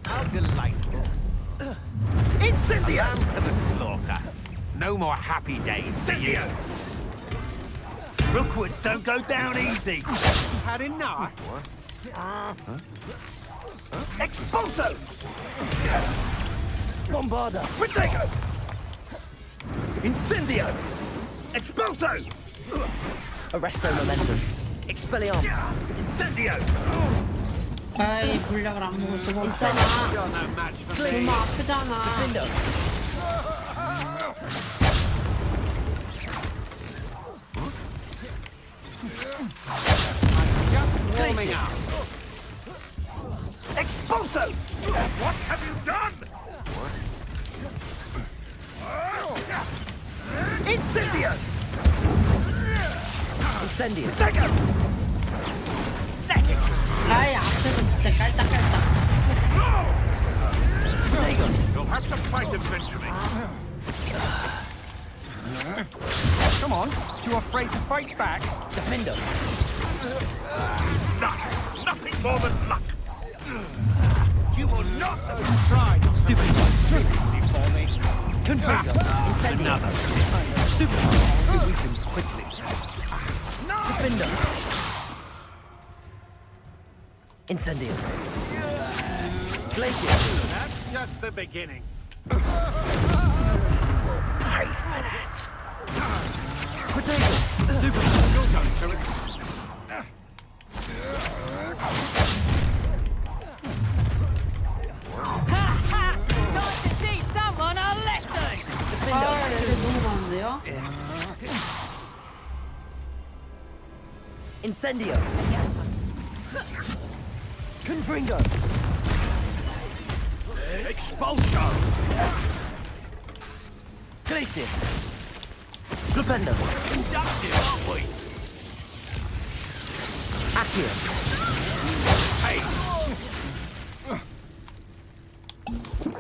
How delightful. Incendio! To the slaughter. No more happy days for you. Rookwoods don't go down easy. Had enough? Expulso! Bombarda! Protego! Incendio! Expulso! Arresto momentum. Expelliarmus. Incendio! 아이, 물약을 안 먹을 수가 없잖아. 너무 아프잖아. Just warming up. Expulso! What have you done? Incendio! Incendio. Protego! 아이, 앞에서 진짜 깔짝깔짝. You'll have to fight eventually. Come on, too afraid to fight back? Defender. Nothing more than luck. You will not have Tried. Stupid. Previously for me. Confringo. Incendio. Another. Stupid. Weaken quickly. Defender. Incendio. Glacier. That's just the beginning. Pay for that. Potato. Stupid. You'll go through it. Time to teach someone a lesson! 아, 레벨 너무 많은데요? Incendio. Confringo. Expulso! Glacius! Flipendo! Conductive, aren't we? Accio! Hey!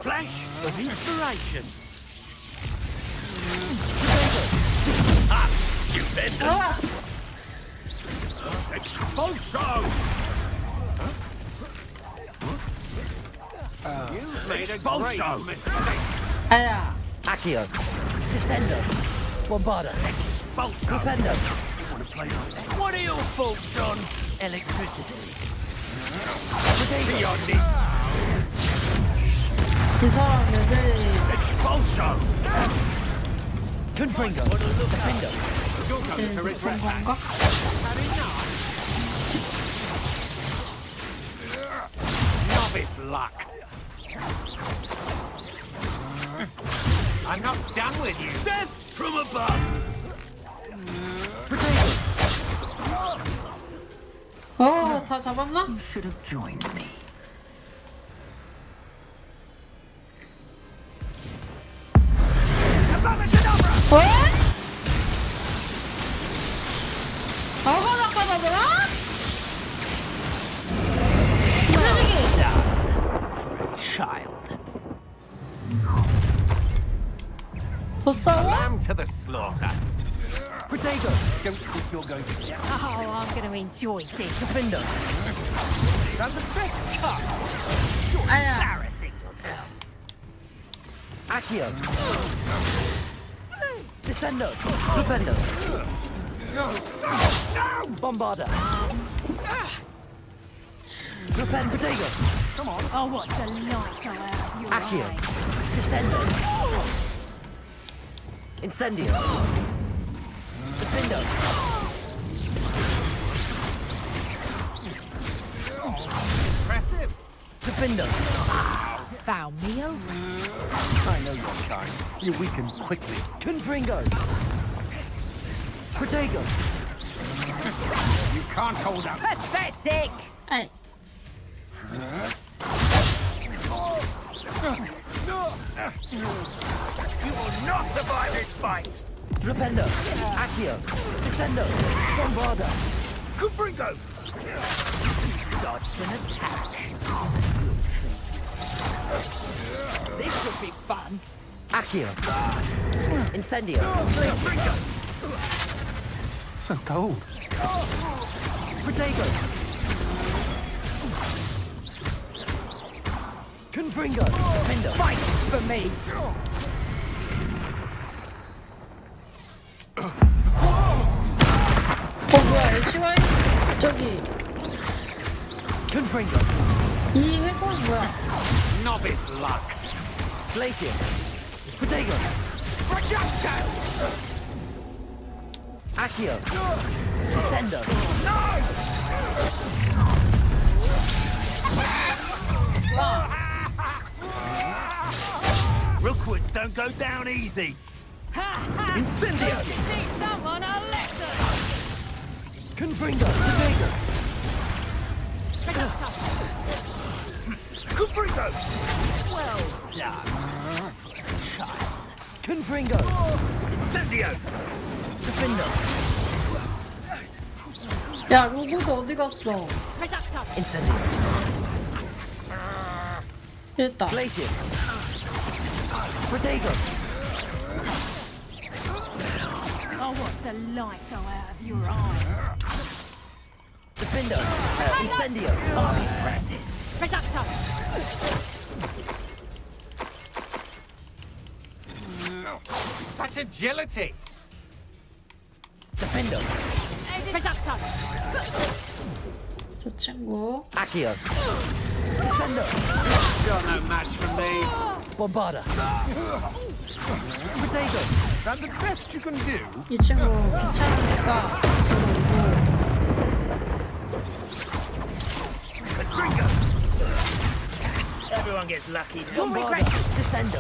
Flash of inspiration! Ah! Defender! Expulso! You've made a great mistake! 아야. Accio! Descendo! Bombarda! Expulso! Flipendo! What are your faults on Electricity! Beyond 이 사람 레벨이. Expulso! Confringo! Defendo! 그런 건가? Novice luck! I'm not done with you! Death from above! 다 잡았나? You should have joined me. 왜? 아가나까다더라? For a child. 더 싸워? Lamb to the slaughter! Protego! Don't think you're going to get Oh, I'm going to enjoy this. Defendo! round the best cut! 아야. Embarrassing yourself! Accio! Descendo! Flipendo! Bombarda! Flipendo! Protego! Come on. Oh, what's the light go out of your Accio! eyes? Descendo! Incendio! Defendo! Impressive! Defendo! Found me over. I know your kind. You weaken quickly. Confringo! Protego! You can't hold up! Pathetic! 아이. You will not survive this fight! Flipendo! Accio! Descendo! Bombarda! Confringo! Dodged an attack. This should be fun. Accio! Incendio! So cold. Protego! Confringo! Defendo! Fight for me! 뭐야, LCY? 저기. Confringo! 이 회사는 뭐야? Novice luck. Glacius! Protego! Accio! Descendo! Rookwoods don't go down easy. Incendio! Teach someone a lesson! Confringo! Protego! Confringo! Well done. Child. Confringo! Incendio! Defendo! 야, 로봇 어디 갔어? Incendio! 됐다. Glacius! Protego! Oh, what's the light go out of your eyes? Defendo! Incendio! Army practice! Reducto! Such agility! Defendo! Reducto! 저 친구. Accio! Descendo! You're no match for me. Bombarda! Protego! And the best you can do. 이 친구 귀찮으니까 Confringo! Everyone gets lucky. Bombarda! Descendo!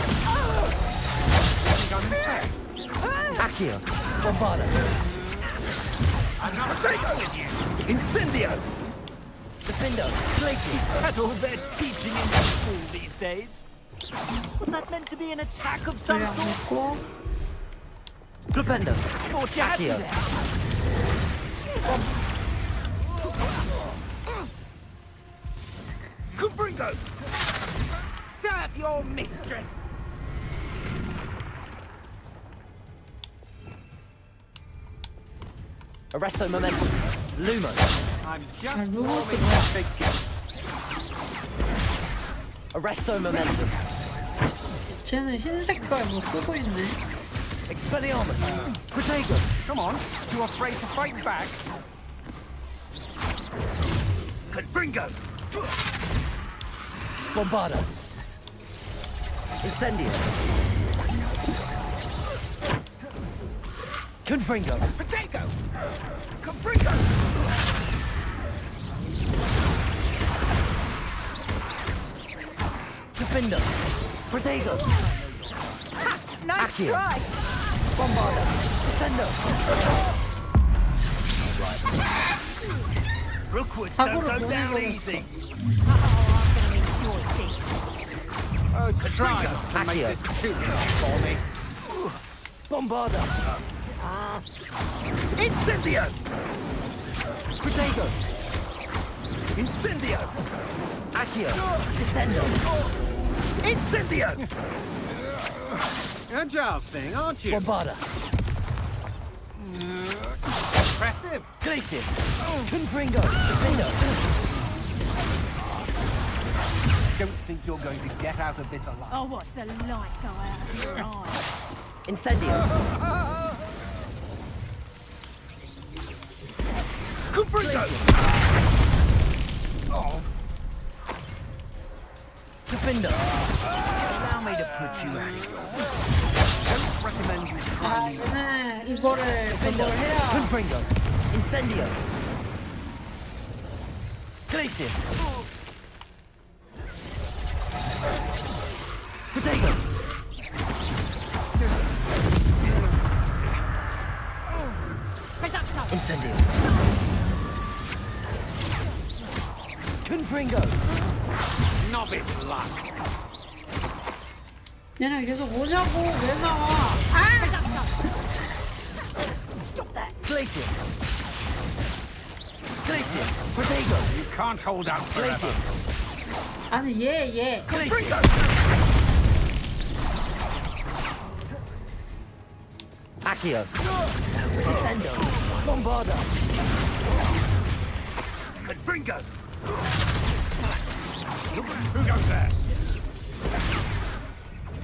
Accio! Bombarda! I'm not taking with you. Incendio! Defendo! Glacius! That's all they're teaching in school these days. Was that meant to be an attack of some sort? Flipendo. Thought you had me there. Kubringo! Serve your mistress! Arresto momentum. Lumo. I'm just Arresto momentum. 쟤는 흰 색깔 뭐 쓰고 있네. Expelliarmus. Protego. Come on, you afraid to fight back? Kubringo! Bombarda. Incendio. Confringo. Potato! Kubringo! Defender. Protego. Nice Accio. try. Bombarda. Descendo. Rookwood don't go down easy. Oh, try not to make Accio. this too tough for me. Bombarda. Incendio! Protego. Incendio! Accio. Descendo. Incendio! Agile thing, aren't you? Bombarda. Impressive. Glacius. Confringo. Defendo. Don't think you're going to get out of this alive. I'll watch the light go out of your eyes. Incendio. Kubringo! Oh, Defender. Allow me to put you out. don't recommend you 아, 얘네 이거를 해야. Confringo. Incendio. Glacius. Protego. Incendio. Confringo. novice luck. 얘네 계속 오냐고 왜 나와? Stop that. Glacius. Glacius. Protego. You can't hold out forever. Glacius. 아니 얘. Glacius. Accio. Descendo. Bombarda. Kubringo! Who goes there?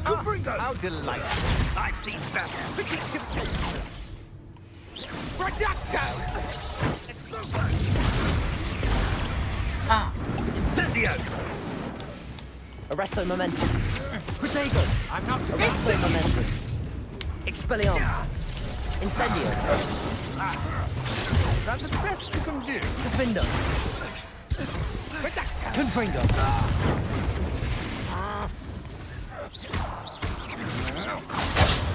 Kubringo! How delightful. I've seen that. Reducto! 아, Incendio! Arresto momentum. Protego. I'm not Arresto momentum. Expelliarmus. Incendio. That's the best you can do. Defender. Reducto! Confringo.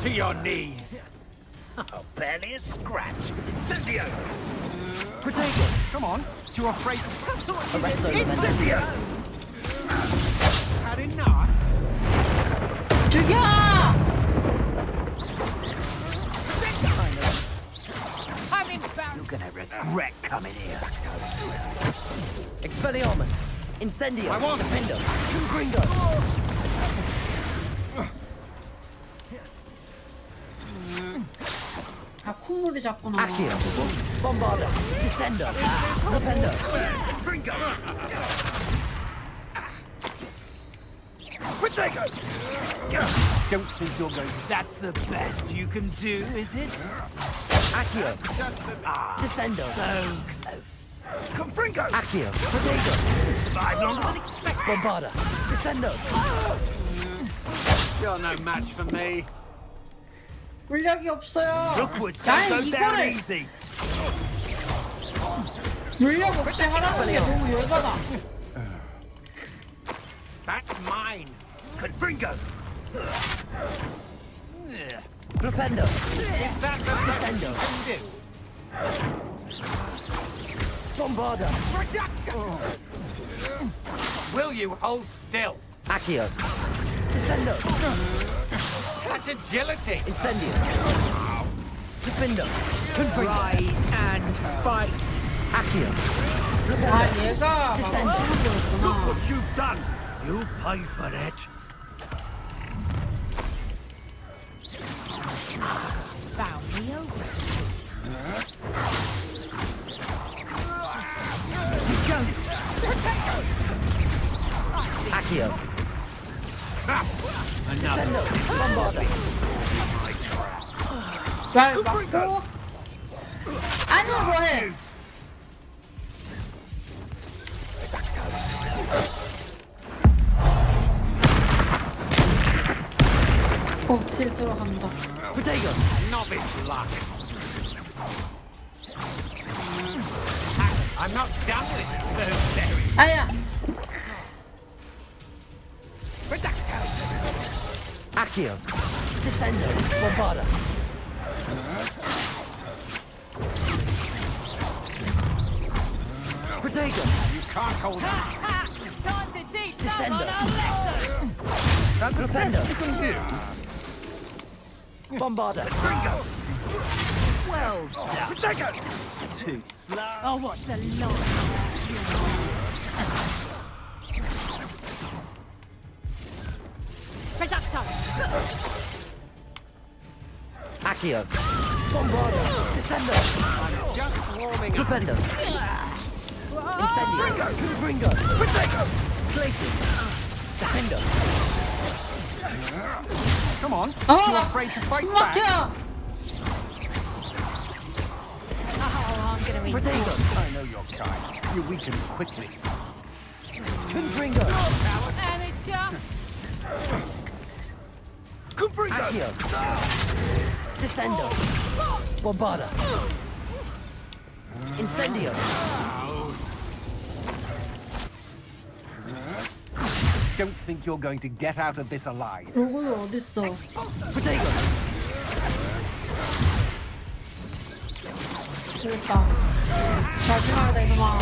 To your knees. Oh, barely a scratch. Incendio! Protego. Come on, you're afraid. Arresto momentum. Incendio! Had enough. 죽여! I'm inbound. You're gonna regret coming here. Expelliarmus. Incendio. I want Defender. Confringo. 아 콧물이 자꾸 나와. Accio. Bombarda. Descendo. Defender. Kubringo! Protego! Don't think you're going to. That's the best you can do, is it? Accio. Descendo. So close. Kubringo! Accio. Protego. Survived longer than expected. Bombarda. Descendo. You're no match for me. 물약이 없어요. Rookwood 난 don't go down 이거를 easy. 물약 없이 하라는 게 너무 열받아. That's mine. Kubringo! Flipendo. Is that the best Descendo. you can do? Bombarda. Reducto! Will you hold still? Accio. Descendo. Such agility! Incendio. Defendo. Rise and fight! Accio. 아 얘가 Descendo. Look what you've done! You pay for that! Found me over. Accio. Another. Bombarda. 말 맞고 아니 뭐해 딜 들어간다 Protego. Novice luck! I'm not done with this very 아야 Accio. Descendo. Bombarda. Protego. You can't hold on! Time to teach Descendo. someone a lesson! That's the best you can do! Bombarda. Well, Too slow! I'll watch the light. Reducto! Accio. Bombarda. Descendo. Just warming up! Propendo. Incendio. Confringo. Protego. Places. Defendo. Come on! 어 Too afraid to fight 숨 back? 막혀 Oh, I'm gonna eat Protego. I know your kind. You weaken quickly. Confringo. And it's Accio. Descendo. Bombarda. Incendio. Don't think you're going to get out of this alive. 로고는 어딨어 Protego. 됐다 잘 생각해다 이놈아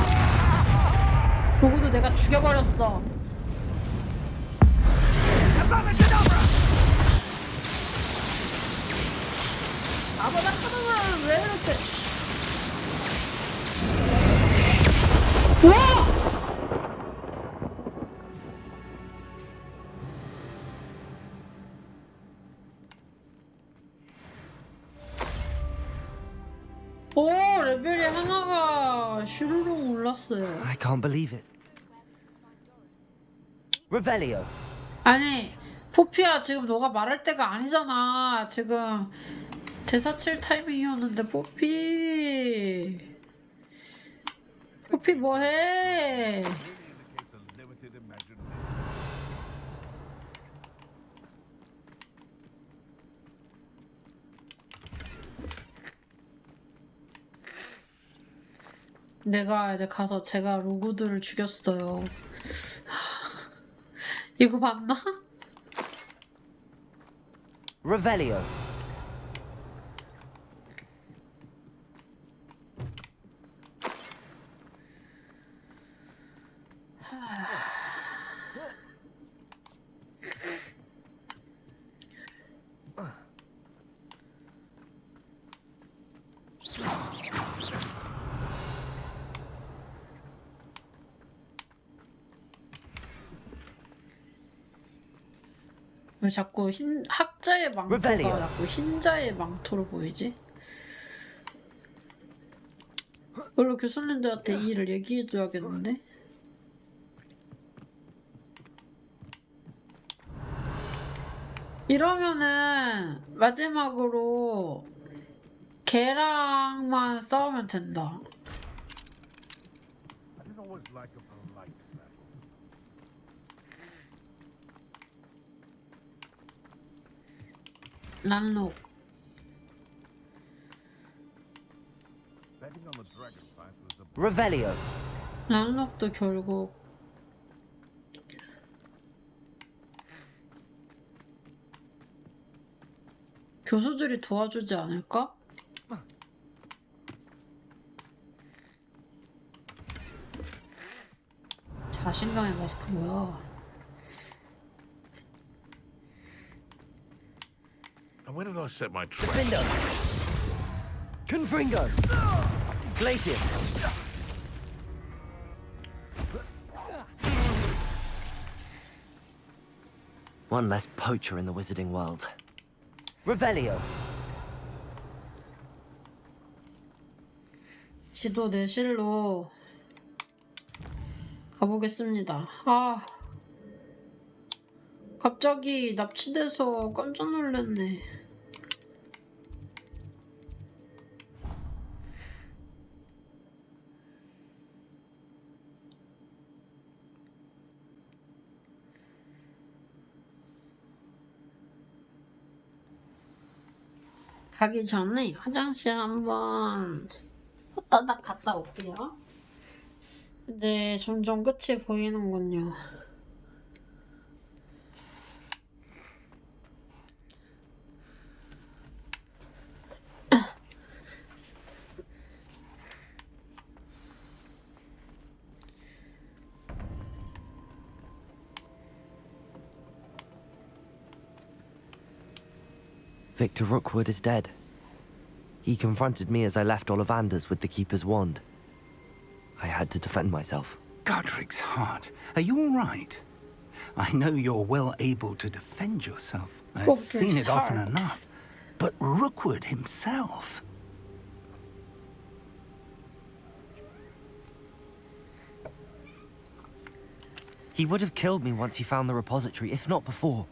로고도 내가 죽여버렸어 아바다 카드는 왜 이렇게 와! 오 레벨이 하나가 슈르륵 올랐어요 I can't believe it. Revelio. 아니 포피야 지금 너가 말할 때가 아니잖아 지금 대사 칠 타이밍이었는데 포피 뭐해 내가 이제 가서 제가 로그들을 죽였어요 이거 봤나? Revelio. 왜 자꾸 학자의 망토가 자꾸 흰자의 망토로 보이지? 원래 교수님들한테 이 일을 얘기해줘야겠는데? 이러면은 마지막으로 걔랑만 싸우면 된다. 란록 Revelio. 란록도 결국 교수들이 도와주지 않을까? 자신감의 마스크 뭐야? Where did I set my trap? Defender! Confringo! Glacius! One less poacher in the wizarding world. Revelio! 지도 내실로 가보겠습니다. 아, 갑자기 납치돼서 깜짝 놀랐네. 가기 전에 화장실 한번 후다닥 갔다 올게요. 이제 점점 끝이 보이는군요. Victor Rookwood is dead. He confronted me as I left Ollivander's with the Keeper's wand. I had to defend myself. Godric's heart. Are you all right? I know you're well able to defend yourself. I've seen it often enough. But Rookwood himself... He would have killed me once he found the repository, if not before.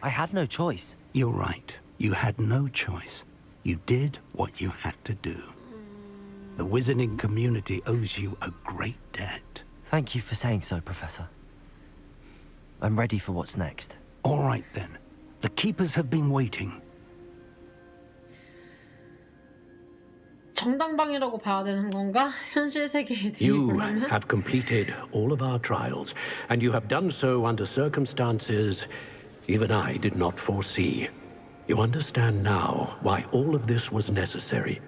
I had no choice. You're right. You had no choice. You did what you had to do. The wizarding community owes you a great debt. Thank you for saying so, Professor. I'm ready for what's next. All right, then. The Keepers have been waiting. 정당방이라고 봐야 되는 건가? 현실 세계에 You 대입을 하면? have completed all of our trials, and you have done so under circumstances even I did not foresee. You understand now why all of this was necessary.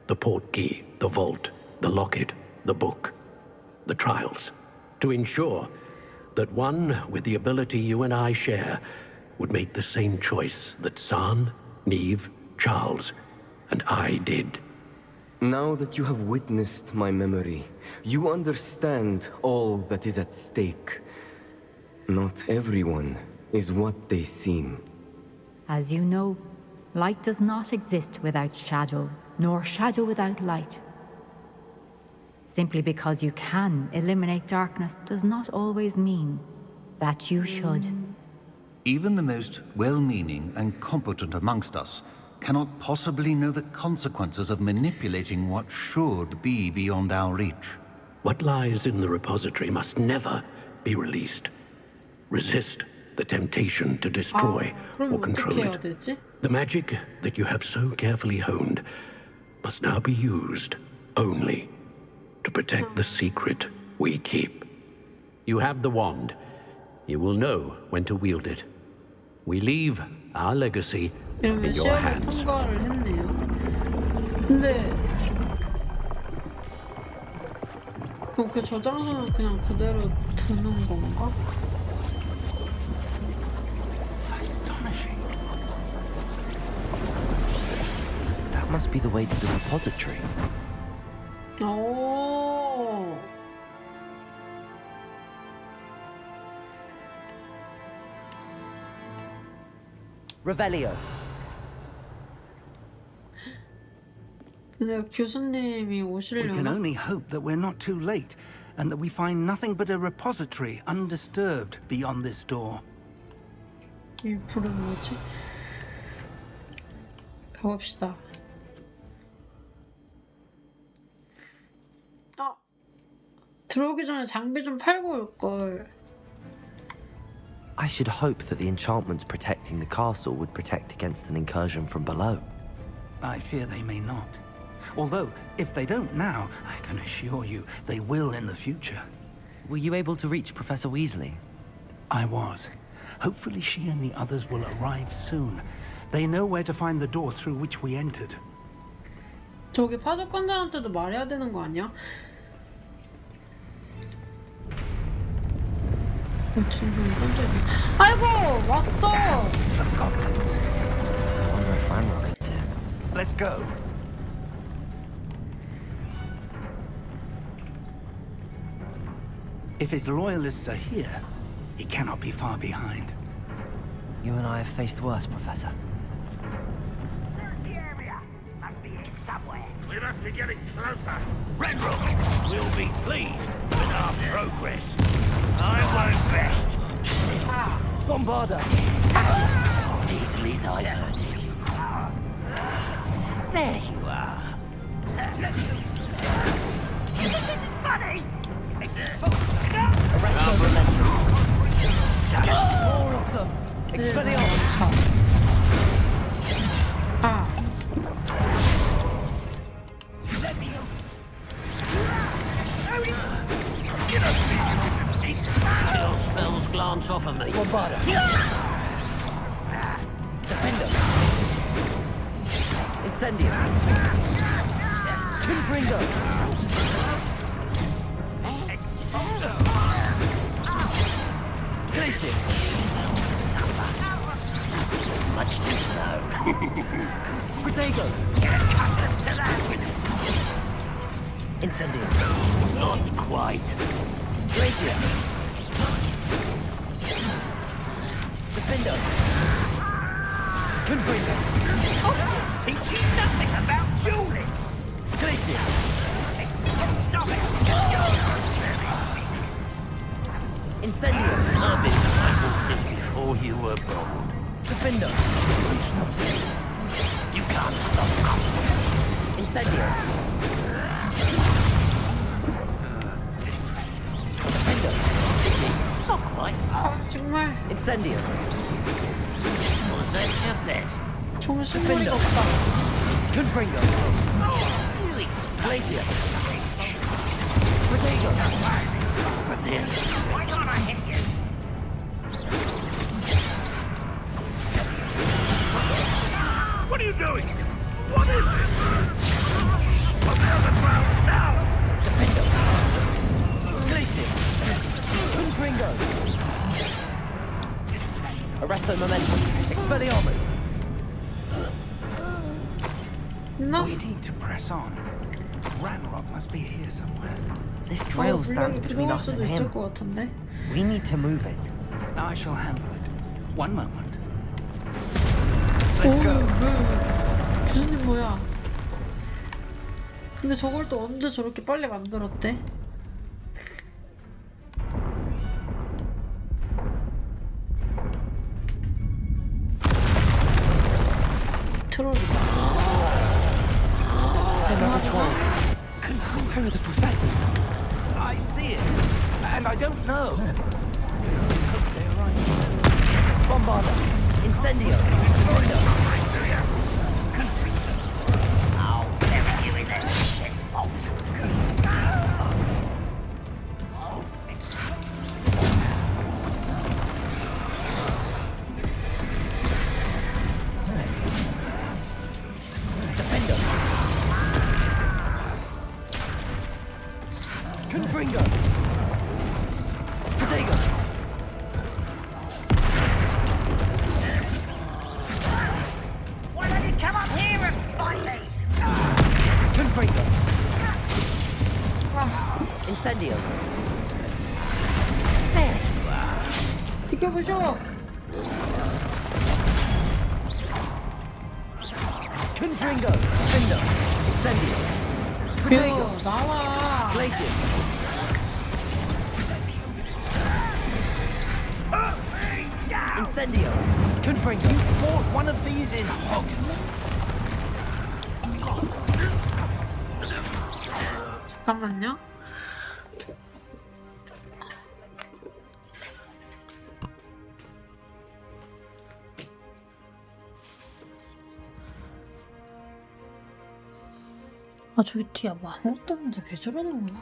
The portkey, the vault, the locket, the book, the trials. To ensure that one with the ability you and I share would make the same choice that San, Neve, Charles, and I did. Now that you have witnessed my memory, you understand all that is at stake. Not everyone is what they seem. As you know, light does not exist without shadow, nor shadow without light. Simply because you can eliminate darkness does not always mean that you should. Even the most well-meaning and competent amongst us cannot possibly know the consequences of manipulating what should be beyond our reach. What lies in the repository must never be released. Resist the temptation to destroy or control it. The magic that you have so carefully honed must now be used only to protect the secret we keep. You have the wand. You will know when to wield it. We leave our legacy in your hands. 근데 그럼 그 저장소는 그냥 그대로 두는 건가? That must be the way to the repository. 오. Revelio. 근데 교수님이 We can 오시려나? only hope that we're not too late, and that we find nothing but a repository undisturbed beyond this door. 이 불은 뭐지? 가봅시다. 아, 들어오기 전에 장비 좀 팔고 올 걸. I should hope that the enchantments protecting the castle would protect against an incursion from below. I fear they may not. Although, if they don't now, I can assure you they will in the future. Were you able to reach Professor Weasley? I was. Hopefully she and the others will arrive soon. They know where to find the door through which we entered. 저기 파수꾼들한테도 말해야 되는 거 아니야? 지금 깜짝이야. 아이고! 왔어! I wonder if Ranrock is here. Let's go. If his loyalists are here, he cannot be far behind. You and I have faced worse, Professor. We must be getting closer. Ranrock will be pleased with our progress. I won't rest. Bombarder! Easily diverted. There you are. You think this is funny? More of them! Expelliarmus! Kill spells glance off of me. Bombarder! Defender! Incendio! Confringo! Glacius! Much too slow. Protego! Incendio! Not quite. Glacius! Defender! Confringo! Teach you nothing about dueling. Glacius! Stop it! Incendio! I've been fighting since before you were born. Defender! You can't stop us. Incendio! Defender! Not quite. 정말. Incendio! Was that your best? 정신머리가 없다. Confringo! Glacius! Protego! Why can't I hit you? What are you doing? What is this? Stop me on the ground now! Defender! Glacius! Confringo! Arresto momentum! Expelliarmus! No. We need to press on. Ranrock must be here somewhere. This drill stands between us and him. We need to move it. I shall handle it. One moment. Let's go. 교수님 뭐야? 근데 저걸 또 언제 저렇게 빨리 만들었대? 트롤이다. Another troll. Where are the professors? I see it, and I don't know. I can only hope they're right. Bombarder! Incendio! Thunder! I'll bury you in that chest bolt. Defender! Confringo! Protego! Why don't you come up here and fight me? Confringo! Incendio! There you are. 비켜보셔! Confringo! Defender! Incendio! Protego! 나와! Glacius! Incendio! Confringo! You fought one of these in Hogsmeade? 잠깐만요. 아 저기 뒤에 뭐 아무것도 없는데 왜 저러는 거야?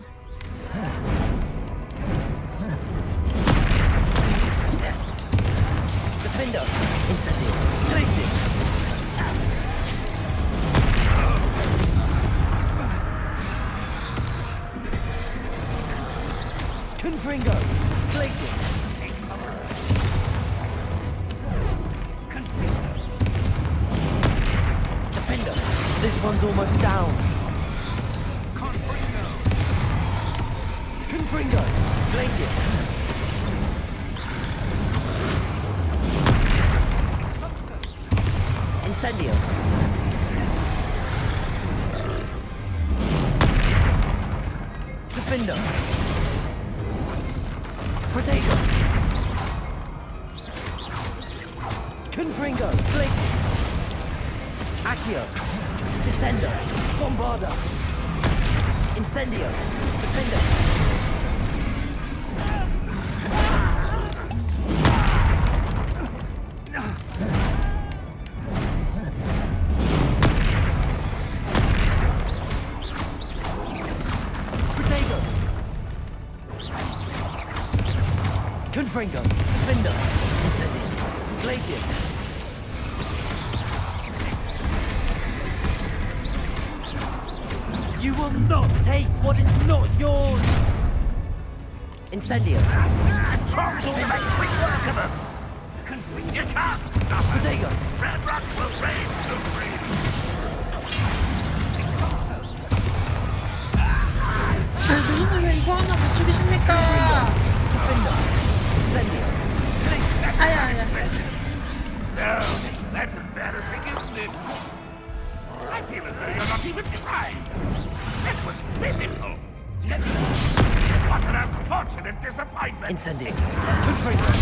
Defender! Incendio! Glacius! Confringo! Glacius! one's almost down. Confringo! Glacius! Incendio! Defendo! Protego! Confringo! Glacius! Accio! Descendo! Bombarda! Incendio! Defender! Confringo, Defender, Incendio, Glacius. You will not take what is not yours. Incendio. Trolls will make quick work of them. You can't stop it. Protego. Red Rock will reign supreme. 무슨 왜 이거 하나 못 죽이십니까? 아야. No, that's embarrassing, isn't it? I feel as though you're not even trying. That was pitiful. What an unfortunate disappointment. Incendio. Confringo.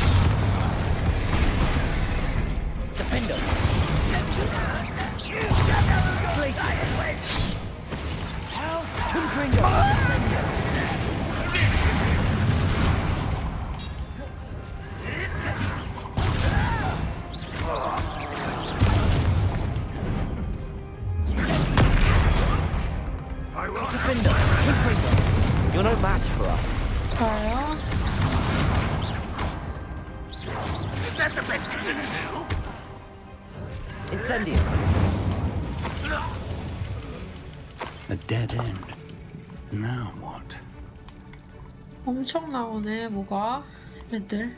Defendo. Glacius. Confringo. Incendio. Defender, Confringo. You're no match for us. 저요? Is that the best you can do? Incendio. A dead end. Now what? 엄청 나오네, 뭐가? 애들.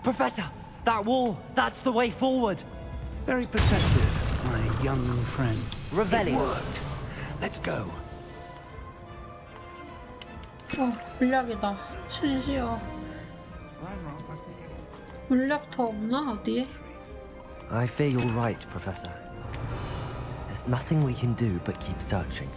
Professor, that wall, that's the way forward. Very perceptive, my young friend. Revelio. It worked. Let's go. 물약이다. 신시여. 물약 더 없나, 어디에? I fear you're right, Professor. There's nothing we can do but keep searching.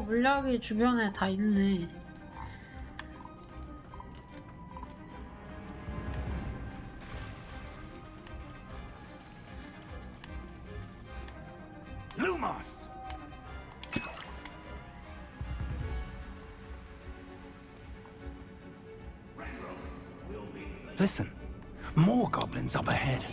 물약이 주변에 다 있네. Lumos! Listen, more goblins up ahead.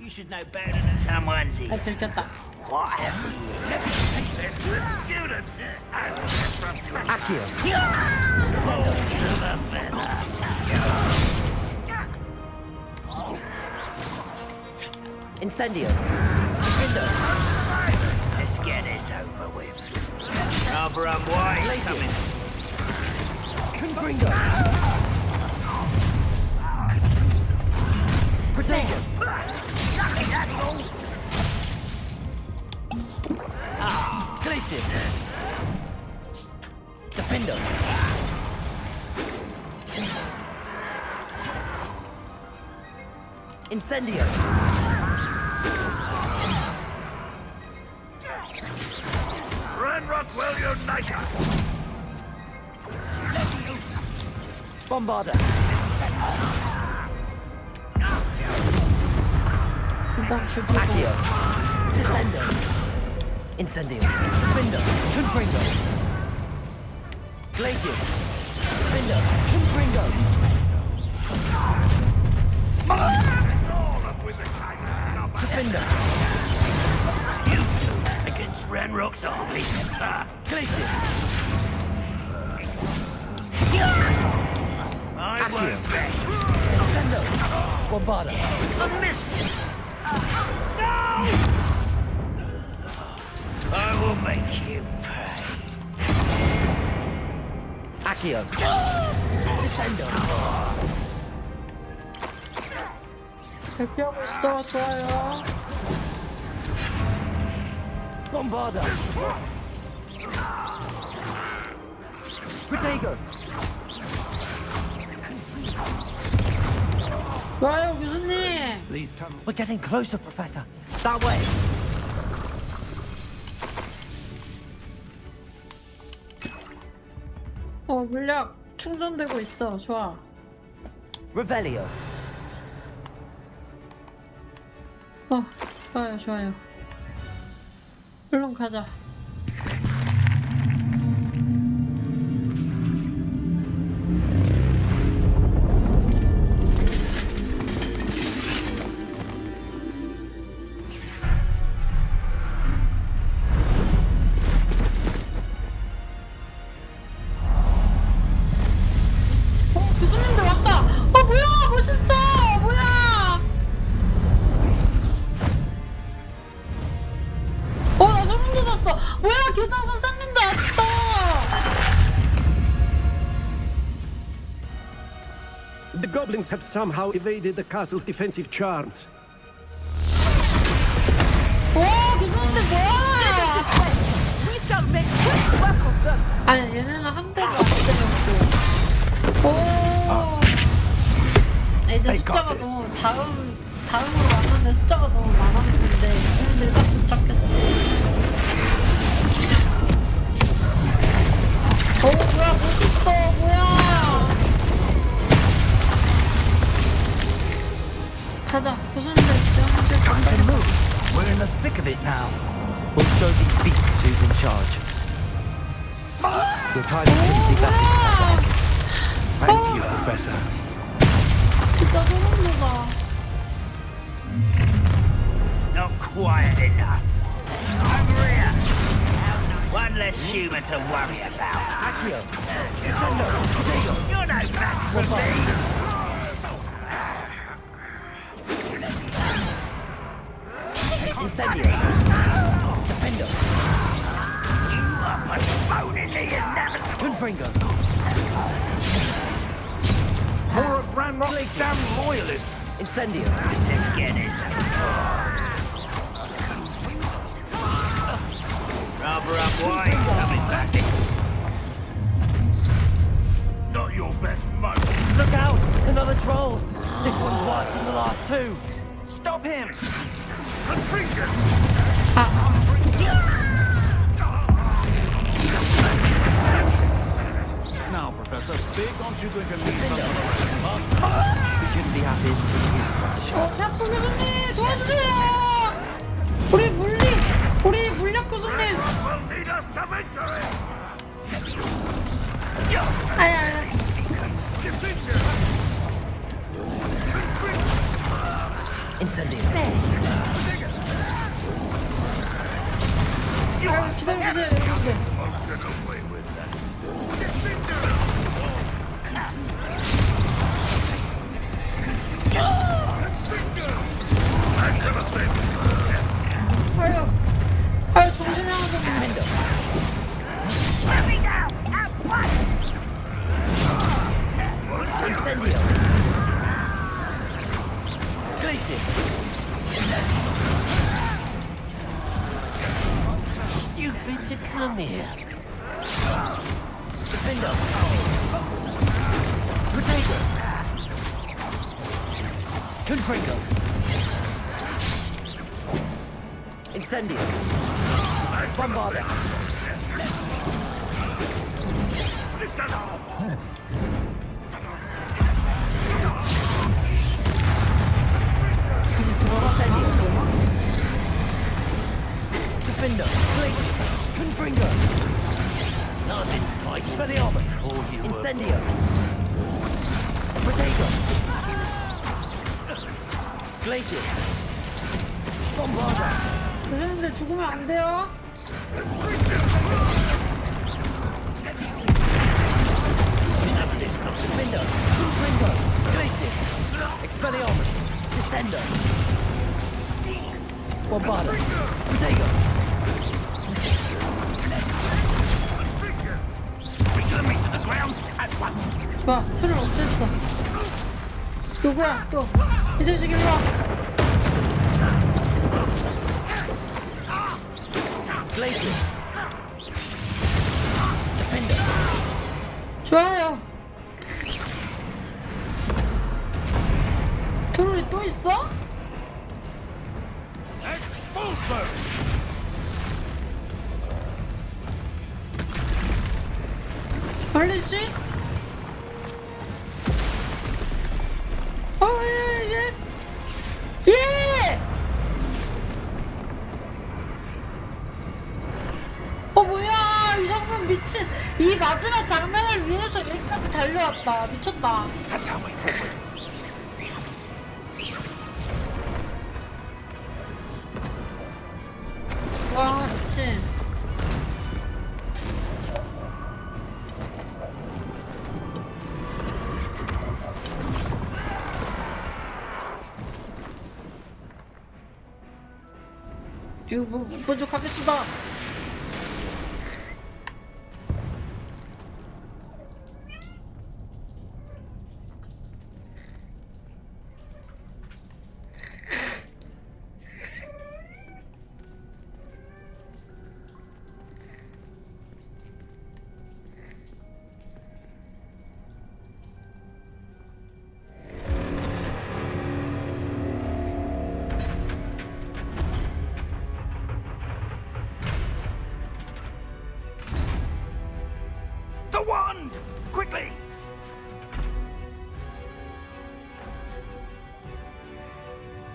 You should know better than someone's here. 들켰다. Whatever you let me take this to a student. And from you. Accio. Fall to the feather. Incendio. Let's get this over with. Rubber and white coming. Confringo. Protego. Glacius. Defendo. Incendio. Ranrock will unite us. Bombarder. Accio. Descendo. Incendio. Findo. Confringo. Glacius. Findo. Confringo. Defender. You two against Ranrock's army. Glacius. I won't best. Descendo. Bombarder. I missed. No! I will make you pay. Accio. Descendo. 대피하고 있어. 좋아요. Bombarder. Protego. 좋아요, 교수님. We're getting closer, Professor. That way. 물약 충전되고 있어. 좋아. Revelio. 좋아요, 좋아요. 얼른 가자. 교수님들 왔다. 뭐야, 멋있어. 뭐야. 나 소름 돋았어. 뭐야, 교장 선생님도 왔어. The goblins have somehow evaded the castle's defensive charms. 교수님들 뭐야? We shall make quick work of them. 아니, 얘네는 한 대도 안 때렸고. 이제 숫자가 너무 다음으로 왔는데 숫자가 너무 많았는데 교수님들이 딱 도착했어. 뭐야, 멋있어. 뭐야. 가자. 교수님들 지원해줄 건데. We're in the thick of it now. We'll show these beasts who's in charge. Your timing couldn't be better. Thank you, Professor. 진짜 소름 돋아. Not quiet enough. Over here. One less human to worry about. Accio. Descendo. Protego. You're no match for me. Incendio. Defendo. You are postponing the inevitable. Confringo. More of Ranrock's damn loyalists. Incendio. Let's get this. Rather up wide. Coming back. Not your best moment. Look out! Another troll! This one's worse than the last two. Stop him! Now, Professor, big, aren't you going to leave something? We couldn't be happy with you, Professor. 캡틴 교수님, 도와주세요! 우리 물약 교수님! 아야. Incendio. 기다려주세요, 여러분들. 아유, 정신이 하나도 Incendio. Glacius. Stupid to come here. Defendo. Protego. Confringo. Incendio. Bombarder. Defender, Glacier, Confringo. Expelliarmus, Incendio. Protego. Glaciers. Bombarda. 그랬는데 죽으면 안 돼요. Defender, Confringo, Glaciers. Expelliarmus, Descender. Bombarda. Protego. 와, 틀을 없앴어. 누구야, 또. 이 자식 일로 와. 좋아요. 트롤이 또 있어? 빨리씨? 예! 예! 뭐야! 이 장면 미친! 이 마지막 장면을 위해서 여기까지 달려왔다. 미쳤다. 와, 미친. 이거 먼저 가겠습니다.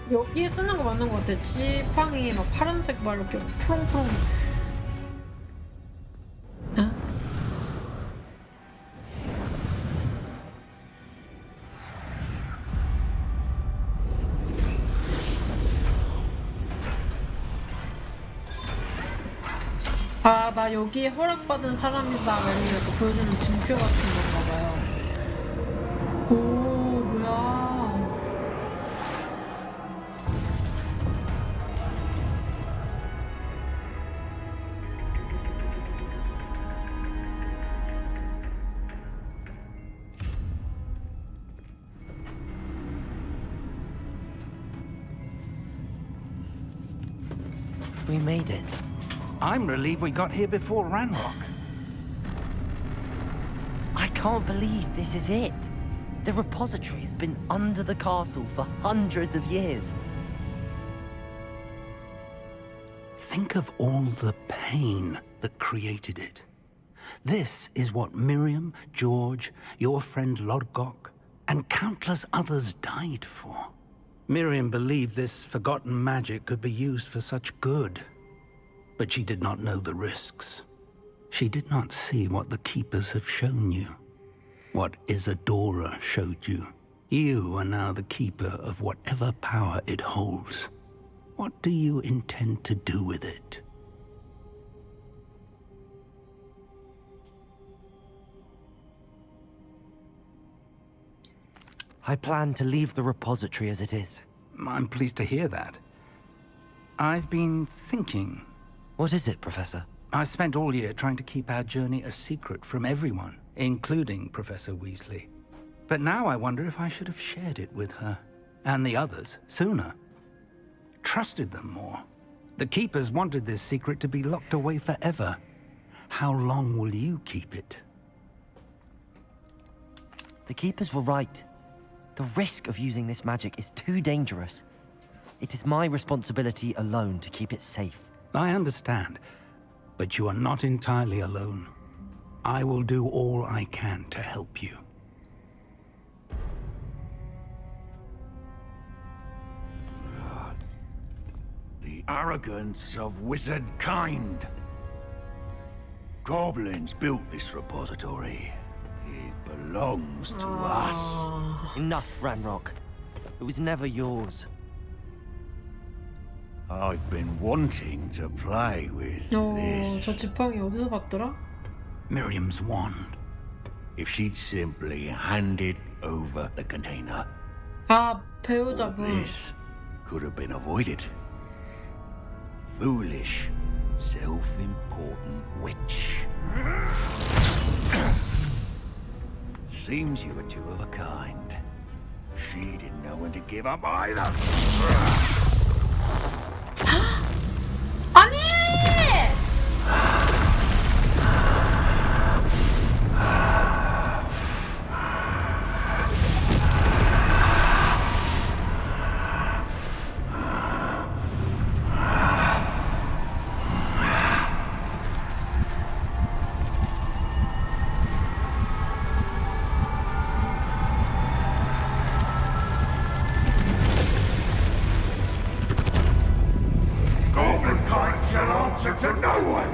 여기에 쓰는 거 맞는 것 같아. 지팡이 막 파란색 막 이렇게 푸렁푸렁. 아, 나 여기에 허락받은 사람이다. 이렇게 보여주는 증표 같은 건가 봐요. 오, 뭐야. We made it. I'm relieved we got here before Ranrock. I can't believe this is it. The repository has been under the castle for hundreds of years. Think of all the pain that created it. This is what Miriam, George, your friend Lodgok, and countless others died for. Miriam believed this forgotten magic could be used for such good. But she did not know the risks. She did not see what the Keepers have shown you. What Isadora showed you. You are now the Keeper of whatever power it holds. What do you intend to do with it? I plan to leave the repository as it is. I'm pleased to hear that. I've been thinking. What is it, Professor? I spent all year trying to keep our journey a secret from everyone, including Professor Weasley. But now I wonder if I should have shared it with her, and the others, sooner. Trusted them more. The Keepers wanted this secret to be locked away forever. How long will you keep it? The Keepers were right. The risk of using this magic is too dangerous. It is my responsibility alone to keep it safe. I understand, but you are not entirely alone. I will do all I can to help you. arrogance of wizard kind. Goblins built this repository. It belongs to us. Enough, Ranrock. It was never yours. I've been wanting to play with this. 저 지팡이 어디서 봤더라? Miriam's wand. If she'd simply handed over the container, all 배우자분. this could have been avoided. Foolish, self-important witch. Seems you were two of a kind. She didn't know when to give up either. 아니! To no one!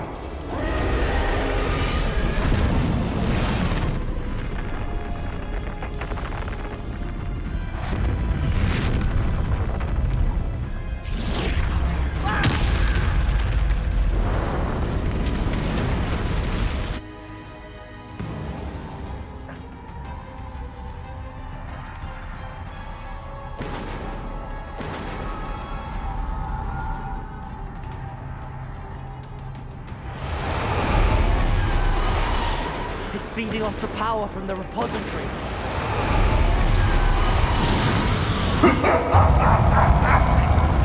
Feeding off the power from the repository.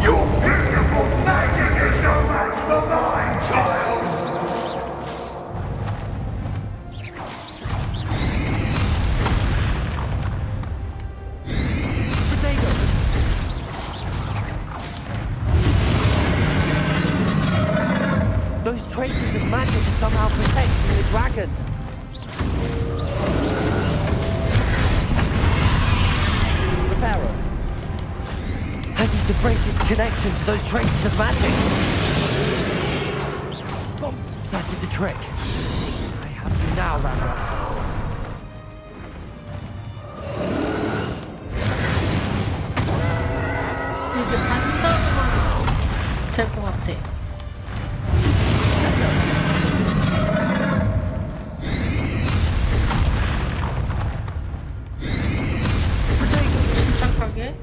Your beautiful magic is no match for mine, child! Potato! Those traces of magic are somehow protecting the dragon. Reparo. I need to break its connection to those traces of magic. That did the trick. I have you now, Ranrock. 이게 반사로만 될 것 같아. 침착하게.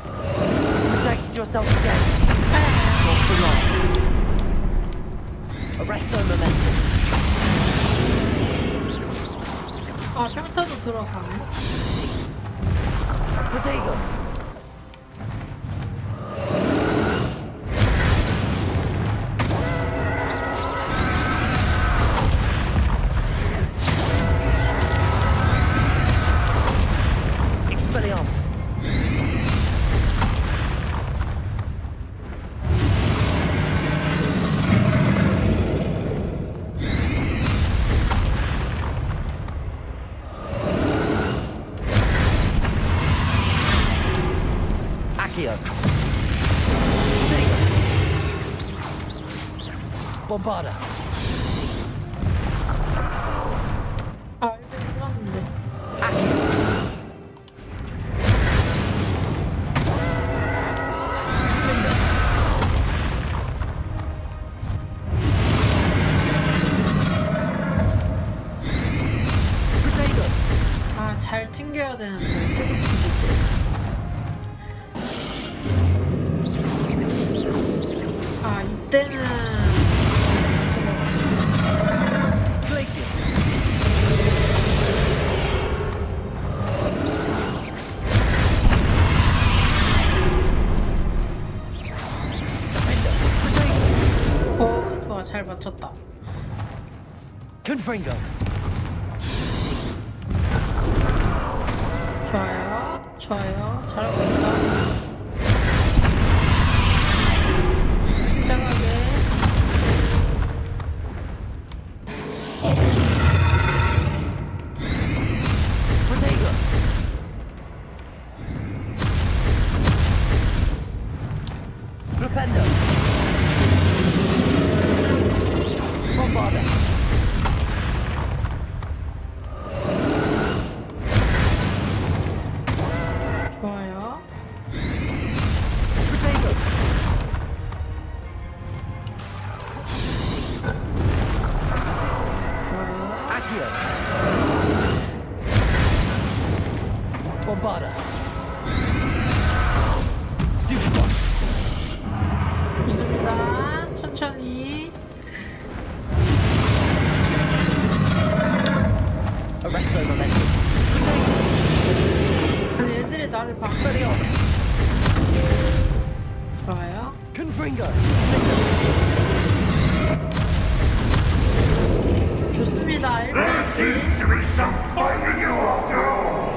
Protect yourself again. Not for long. Arrest their momentum. 평타도 들어가네. Potato. Expelliarmus. Accio. Bombarda. 이거 몰랐는데. 잘 튕겨야 되는데 어떻게 튕기지? 이때는 좋아, 잘 맞췄다. Confringo. 좋아요. 잘하고 있어. 긴장하게. Bombarda. 좋습니다. 천천히. Arresto momentum. 아니 애들이 나를 봐. 좋아요. Confringo. 좋습니다. There seems to be some fight in you after all.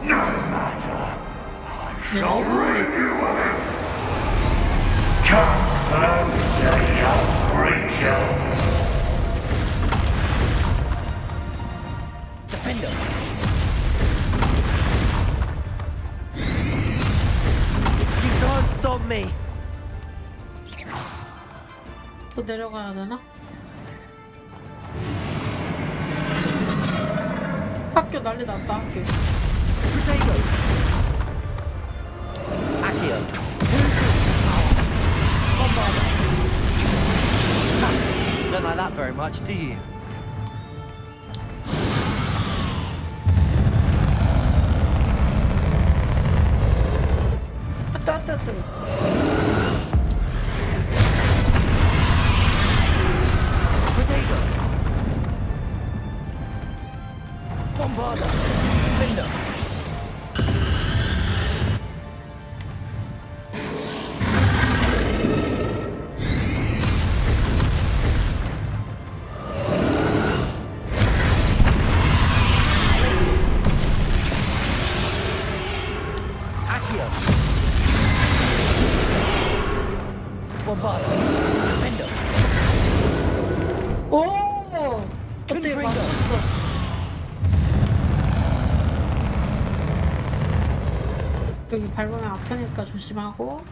No matter. I shall rid you of it. Come closer, young creature. Defender. You can't stop me. 또 내려가야 되나? 학교 난리 났다 학교. Potato. Accio. Bombarda. Don't like that very much, do you? 따뜻. Potato. Bombarda. Defender. Places. Accio. Bombarda. Defender. 오! 어떻게 맞췄어? 여기 밟으면 아프니까 조심하고.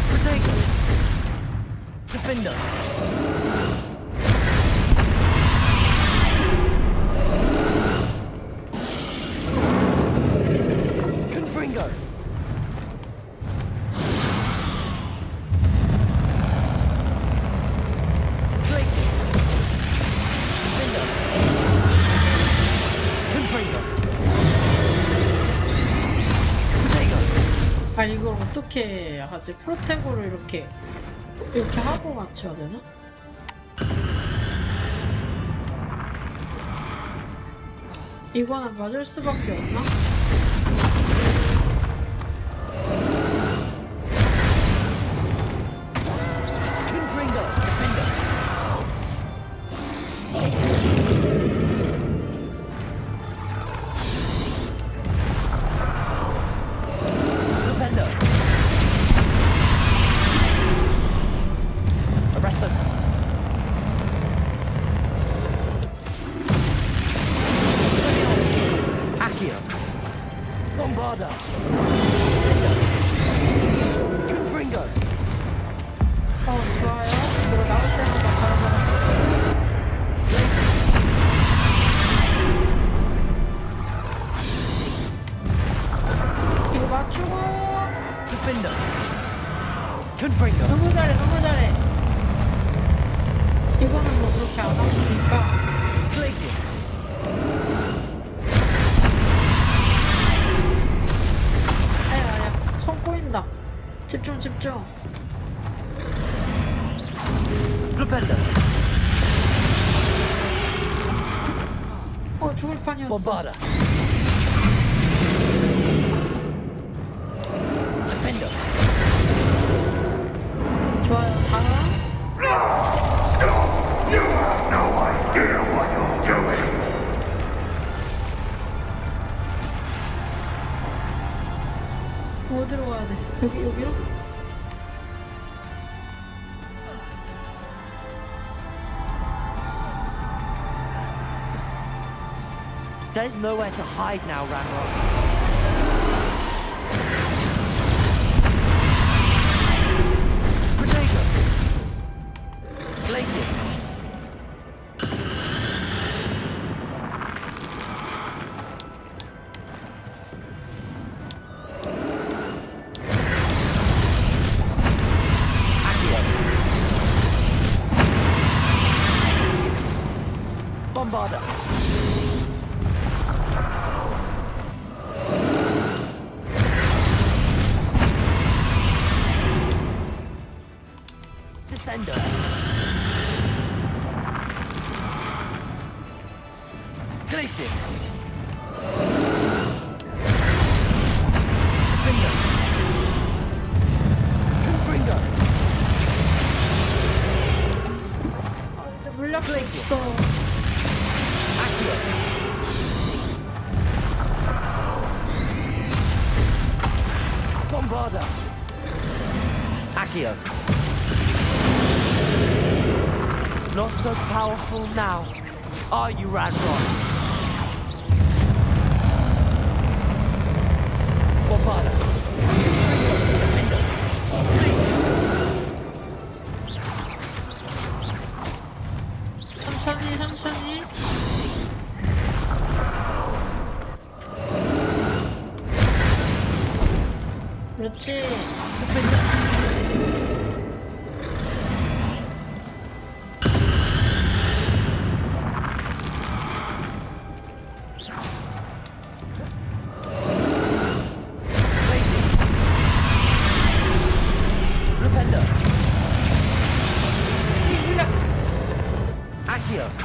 Potato. Defender. Confringo. Places. Defender. Confringo. 아 이걸 어떻게 하지? 프로테고를 이렇게 하고 맞춰야 되나? 이거는 맞을 수밖에 없나? Confringo. Defender. Defender. Arrest them. Accio. Bombarda. Confringo. 좋아요. 이거 나올 때마다 바로 Places. 이거 맞추고. Defender. Confringo. 너무 잘해. 이거는 뭐 그렇게 안 하시니까. Places. 아야. 손 꼬인다. 집중. Propender. 죽을 판이었어. Bombarda. Defender. 좋아요. 다음. Stop! You have no idea what you're doing. 어디로 가야 돼? 여기로? There's nowhere to hide now, Ramrock. Potato. Places. Accio. Bombarda. Descender. Glacis. Finger. Confringo. 물약 Glacis. Accio. Bombarda. Accio. Not so powerful now, are you, Ranrock? Bombarda. Defender. Glacis. 천천히. 그렇지.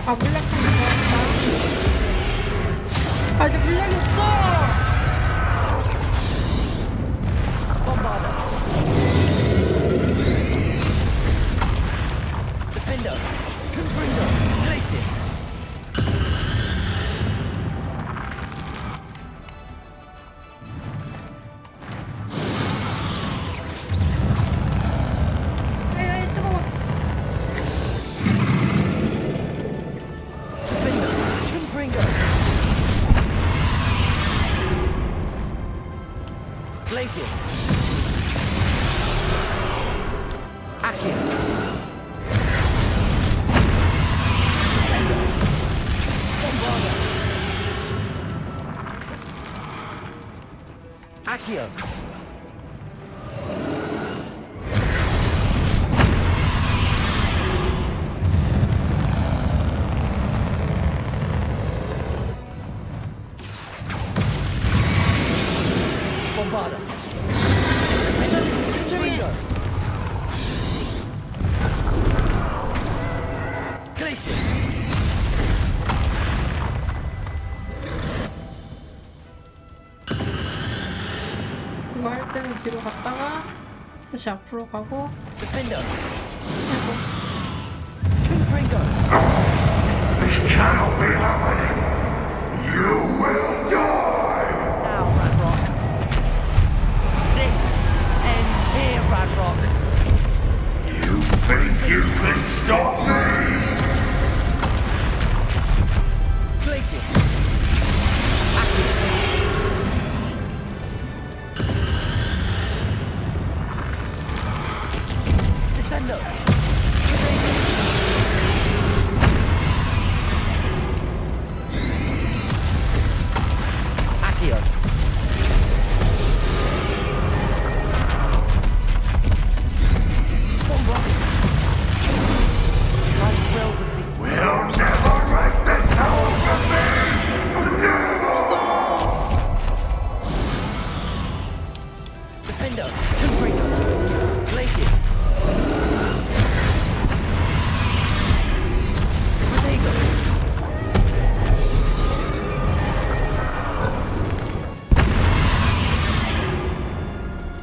아, 물약 좀 아, 이제 물약이 없어! Bombarda. Defender. Confringo. Glacis. 에이, 뜨거워. Glacius. Accio. Descender. Bombarda. Accio. Bombarda. Glacis. 이거 할 때는 뒤로 갔다가 다시 앞으로 가고. Defender. Confringo. This cannot be happening. You will die. Now, Radrock. This ends here, Radrock. You think you can stop me? Glacis. Descendo. Accio. Bomba. I will defeat. We'll never wreak this power from me! Never! Defender. Confringo. Glacius. Protego.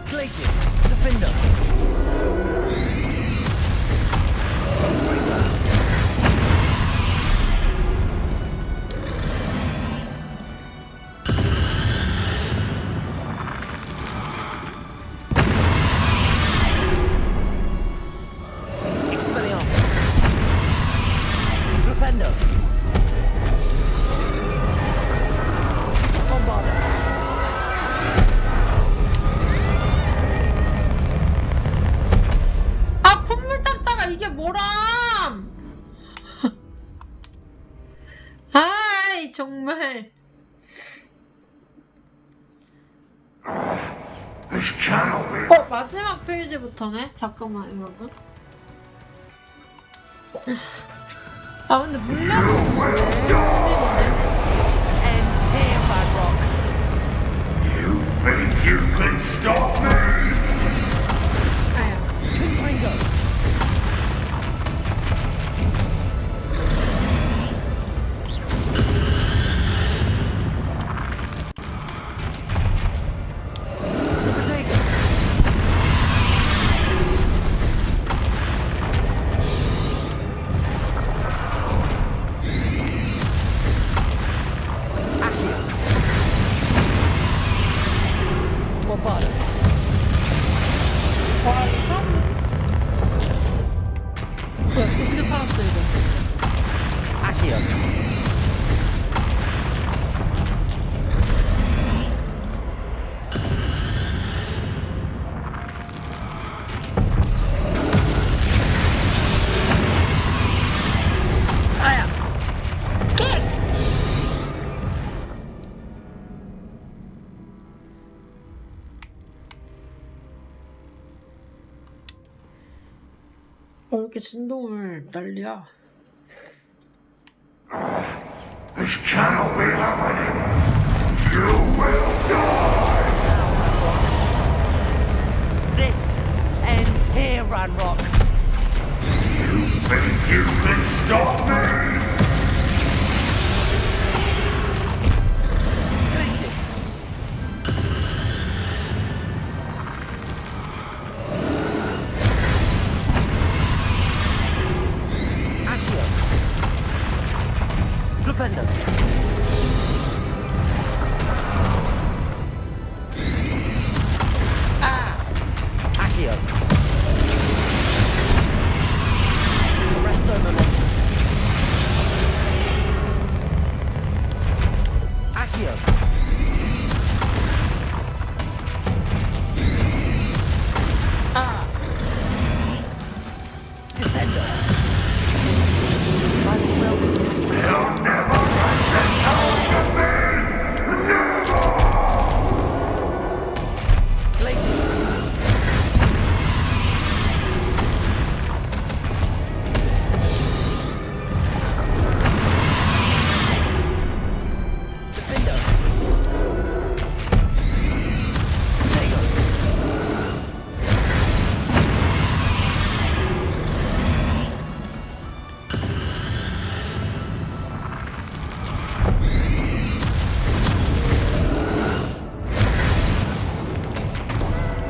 Glacius. Defender. Confringo. Expelliarmus. Defender. Bombarda. 아, 콧물 닦다가 이게 뭐람! 아이, 정말. This cannot be. 마지막 페이지부터네? 잠깐만, 여러분. 아, 근데 물량이 없네. Ends here, 이렇게 진동을 난리야. This cannot be happening. You will die. This ends here, Ranrock. You think you can stop me? Places. Accio. Flipendo. Accio. Arresto momentum. Accio. Descendo. They'll never write this out of me! Never! Places. Defendo. Tego.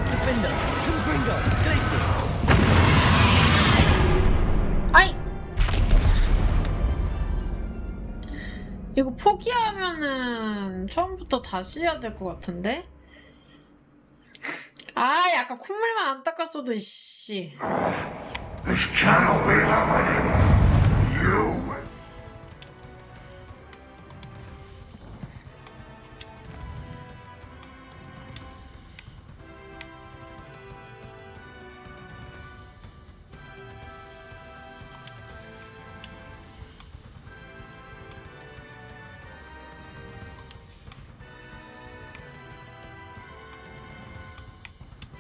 Defendo. Gringo. Glaciers. 아이! 이거 포기하면은 처음부터 다시 해야 될 것 같은데? 아, 약간 콧물만 안 닦았어도 이씨. This cannot be happening. You will...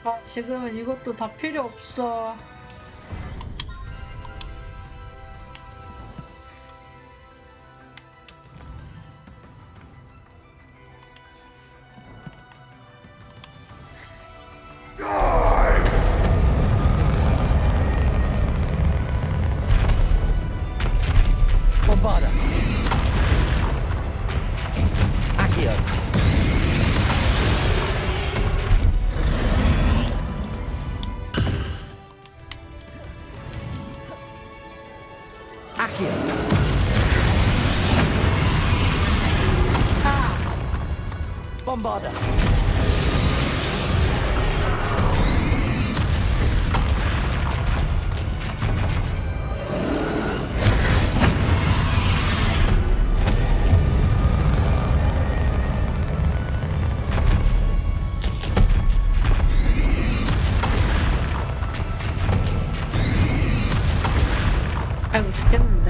아, 지금은 이것도 다 필요 없어. Bombarda. Accio. Accio. Bombarda. 아이고, 죽겠는데.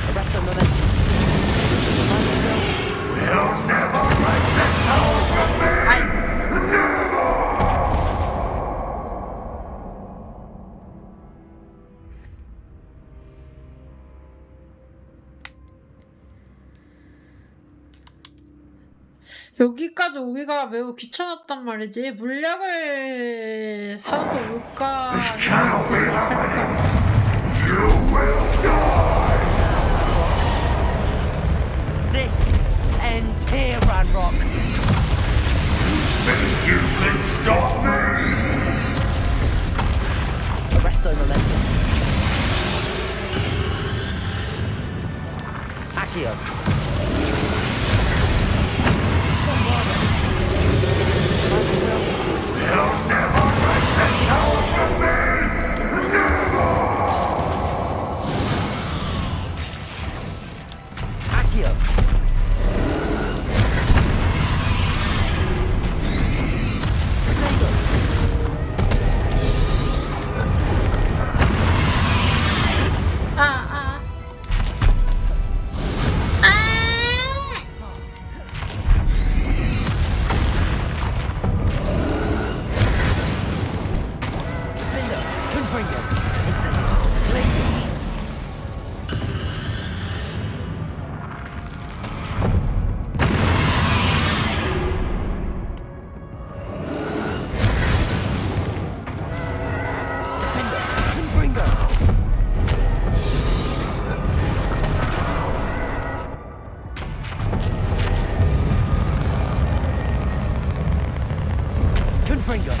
Arresto momentum. They'll never write this out of me! Never! 여기까지 오기가 매우 귀찮았단 말이지. 물약을 사서 올까? This cannot be happening. You will die. This ends here, Ranrock. Think you can stop me? Arresto momentum. Accio. They'll never write this out of me! Never! Accio. Fringo.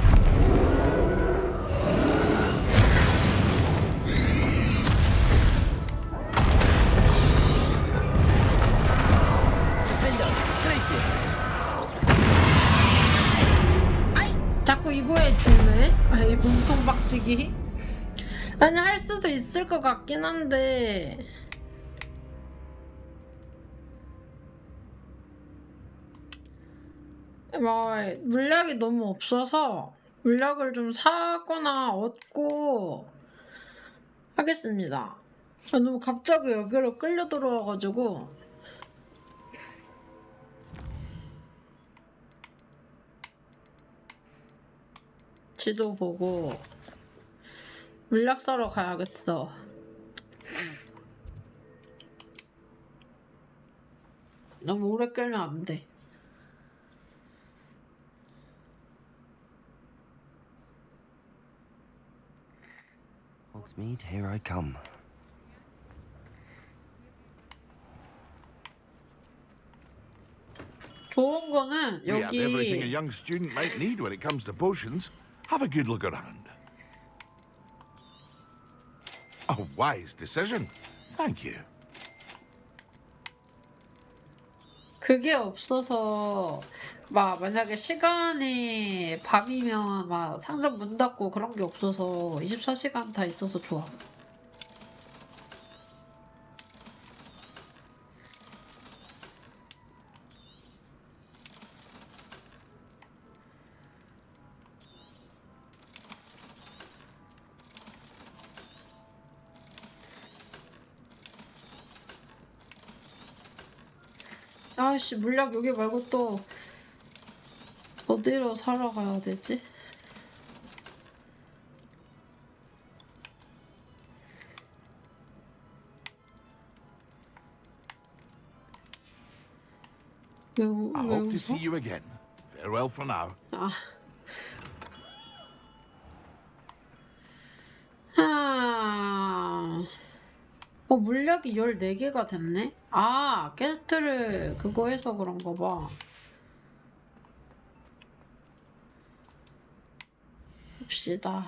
자꾸 이거에 주네? 아이 몸통 박치기? 아니 할 수도 있을 것 같긴 한데 막 물약이 너무 없어서 물약을 좀 사거나 얻고 하겠습니다. 너무 갑자기 여기로 끌려 들어와가지고 지도 보고 물약 사러 가야겠어. 너무 오래 끌면 안 돼. Hogsmeade, here I come. 좋은 거는 We have everything a 여기 young student might need when it comes to potions. Have a good look around. A wise decision. Thank you. 그게 없어서 막 만약에 시간이 밤이면 막 상점 문 닫고 그런 게 없어서 24시간 다 있어서 좋아. 아이씨 물약 여기 말고 또 어디로 사러 가야 되지? I hope to see you again. Farewell for now. 물약이 14개가 됐네? 게스트를 그거 해서 그런가 봐. 봅시다.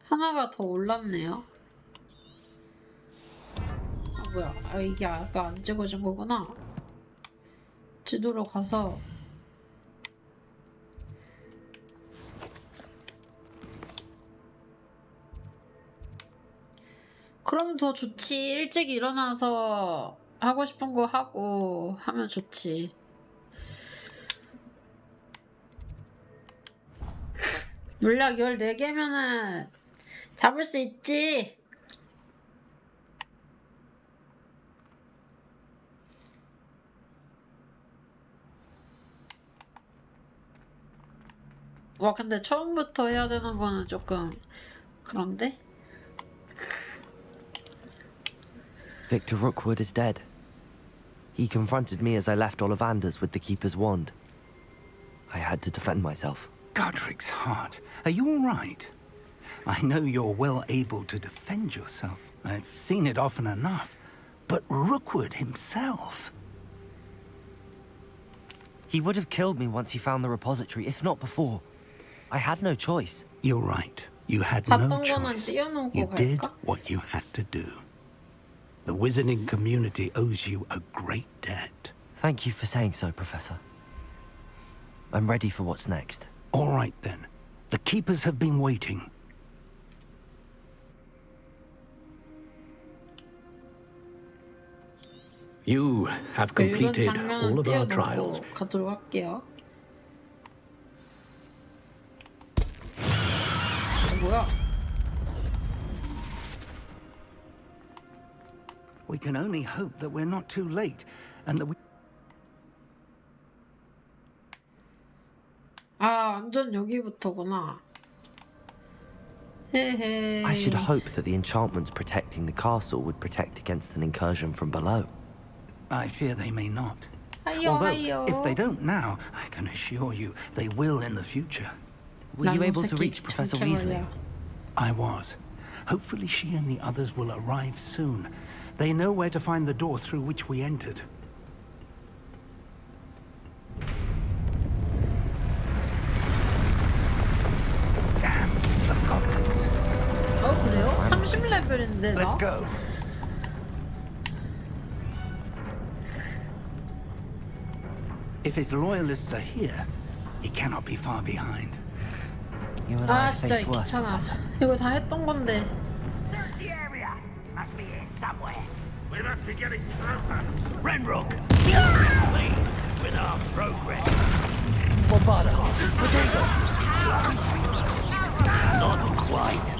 하나가 더 올랐네요. 뭐야. 이게 아까 안 찍어준 거구나. 지도로 가서 그럼 더 좋지. 일찍 일어나서 하고 싶은 거 하고 하면 좋지. 물약 14개면은 잡을 수 있지. 와 근데 처음부터 해야 되는 거는 조금 그런데? Victor Rookwood is dead. He confronted me as I left Ollivanders with the Keeper's wand. I had to defend myself. Godric's heart. Are you all right? I know you're well able to defend yourself. I've seen it often enough. But Rookwood himself... He would have killed me once he found the repository, if not before. I had no choice. You're right. You had no choice. You did what you had to do. The wizarding community owes you a great debt. Thank you for saying so, Professor. I'm ready for what's next. All right, then. The Keepers have been waiting. You have completed all of our trials. 가도록 할게요. 뭐야? We can only hope that we're not too late, and that we... 완전 여기부터구나. 헤헤. I should hope that the enchantments protecting the castle would protect against an incursion from below. I fear they may not. Although, if they don't now, I can assure you they will in the future. Were you able to reach Professor Weasley? I was. Hopefully she and the others will arrive soon. They know where to find the door through which we entered. 레벨인데 나? Let's go. If his loyalists are here, he cannot be far behind. You and I 아 have 진짜 faced worse, 귀찮아. Professor. 이거 다 했던 건데. Search the area. He must be here somewhere. We must be getting closer. Renbrook, pleased with our progress. Bombarda. Potato. Not quite.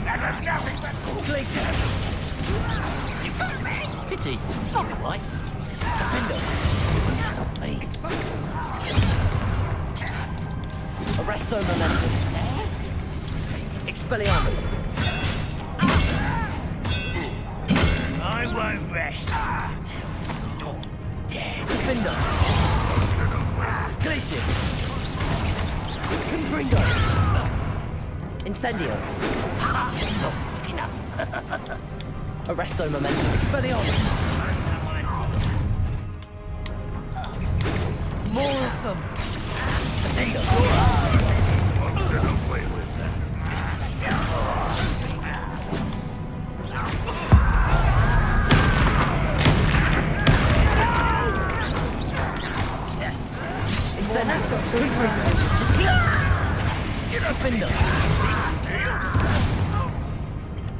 That was nothing but Glacier. Pity. Not quite. Defender. Stop me. Arresto momentum. Expelliarmus. I won't rest until you're dead. Defender. Glacius. Confringo. Incendio. Not enough. Arresto momentum. Expelliarmus. More of them. Defender. Defender.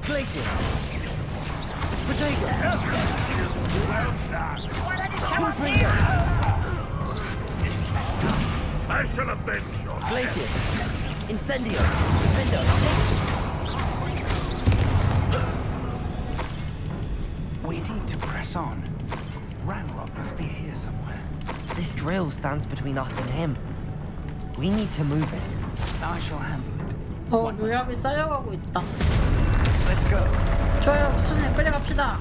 Glacius. Potato. Confringo. I shall avenge your Glacius. Incendio. Defender. We need to press on. Ranrock must be here somewhere. This drill stands between us and him. We need to move it. I shall handle it. 요약이 쌓여가고 있다. Let's go. 좋아요, 무슨일 빨리 갑시다.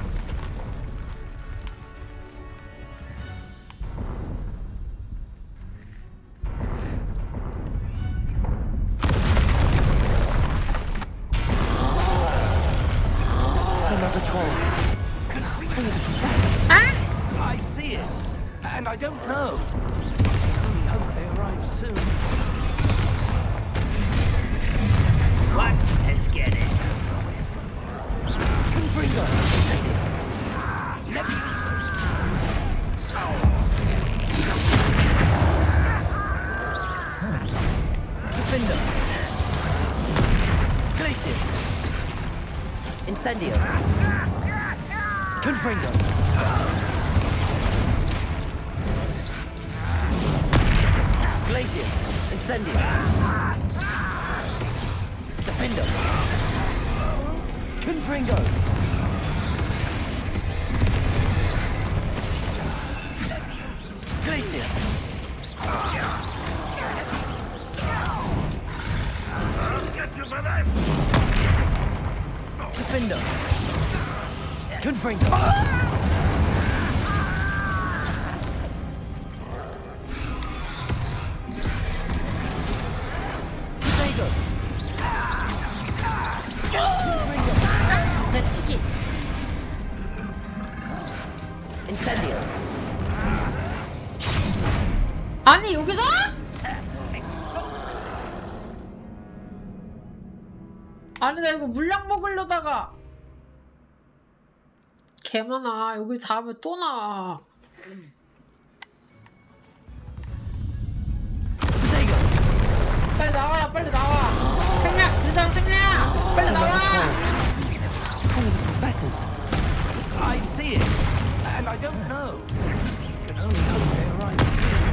Another troll. I see it, and I don't know. I hope they arrive soon. What? Let's get this over with. Confringo. Defender. Glacius. Incendio. Confringo. Glacius. Incendio. Defender. Confringo. Glacius. Get you for this! Defender. Confringo. Potato. 배치기. Incendio. 아니 여기서? 아니 나 이거 물약 먹으려다가 개 많아. 여기 다음에 또 나와. 빨리 나와, 빨리 나와. 생략, 두장 생략. 빨리 나와. I see it, and I don't know. You can only hope they arrive soon.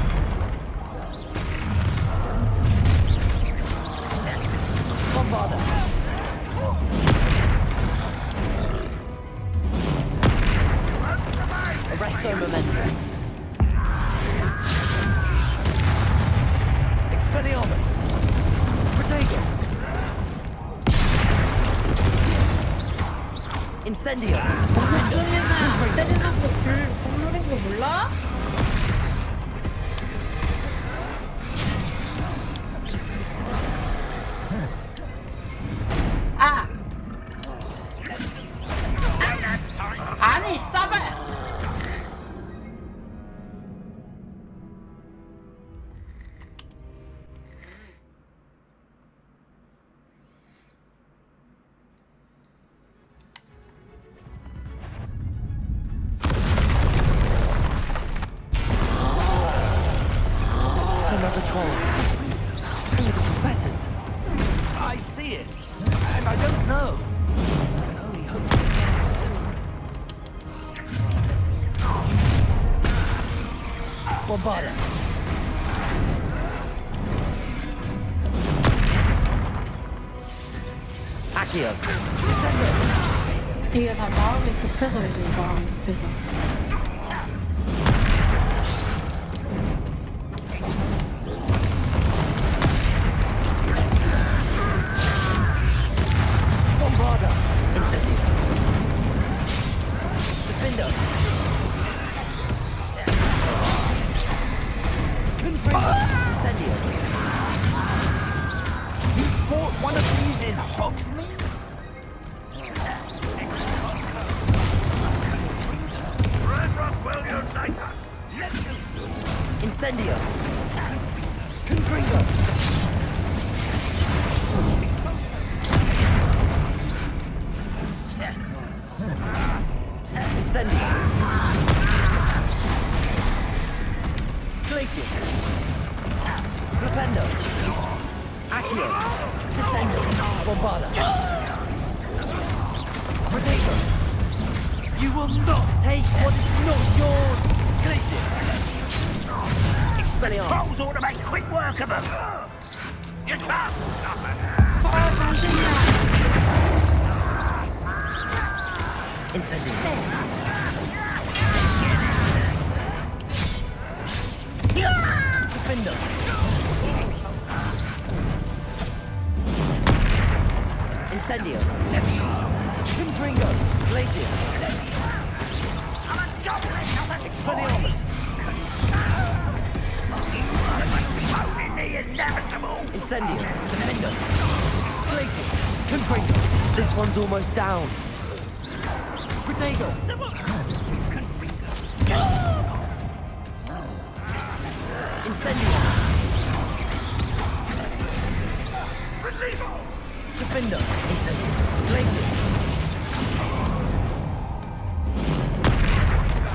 Bombarda. Arresto momentum. Expelliarmus. Potato. Incendio. 때리는 거불 누린 거 몰라? 아! 아니 싸발! another troll. Only the professors. I see it, and I don't know. I can only hope to get soon. Bombada. Accio. 이게 다 마음이 급해서 이제 마음이 급해서. Bombarda. Incendio. Defender. Confringo. Incendio. You fought one of these in Hogsmeade? Incendio. Confringo. Incendio. Glacius. Flipendo. Accio. Descendo. Bombada. Protego. You will not take what is not yours. Glacius. Expelliarmus. Trolls ought to make quick work of them. You can't stop us. Incendio. Defender. Incendio. Confringo. Glacius. Expelliarmus. Incendio. Defender. Glacius. Confringo. This one's almost down. Protego. Incendio. Defender. Incendio. Glacius.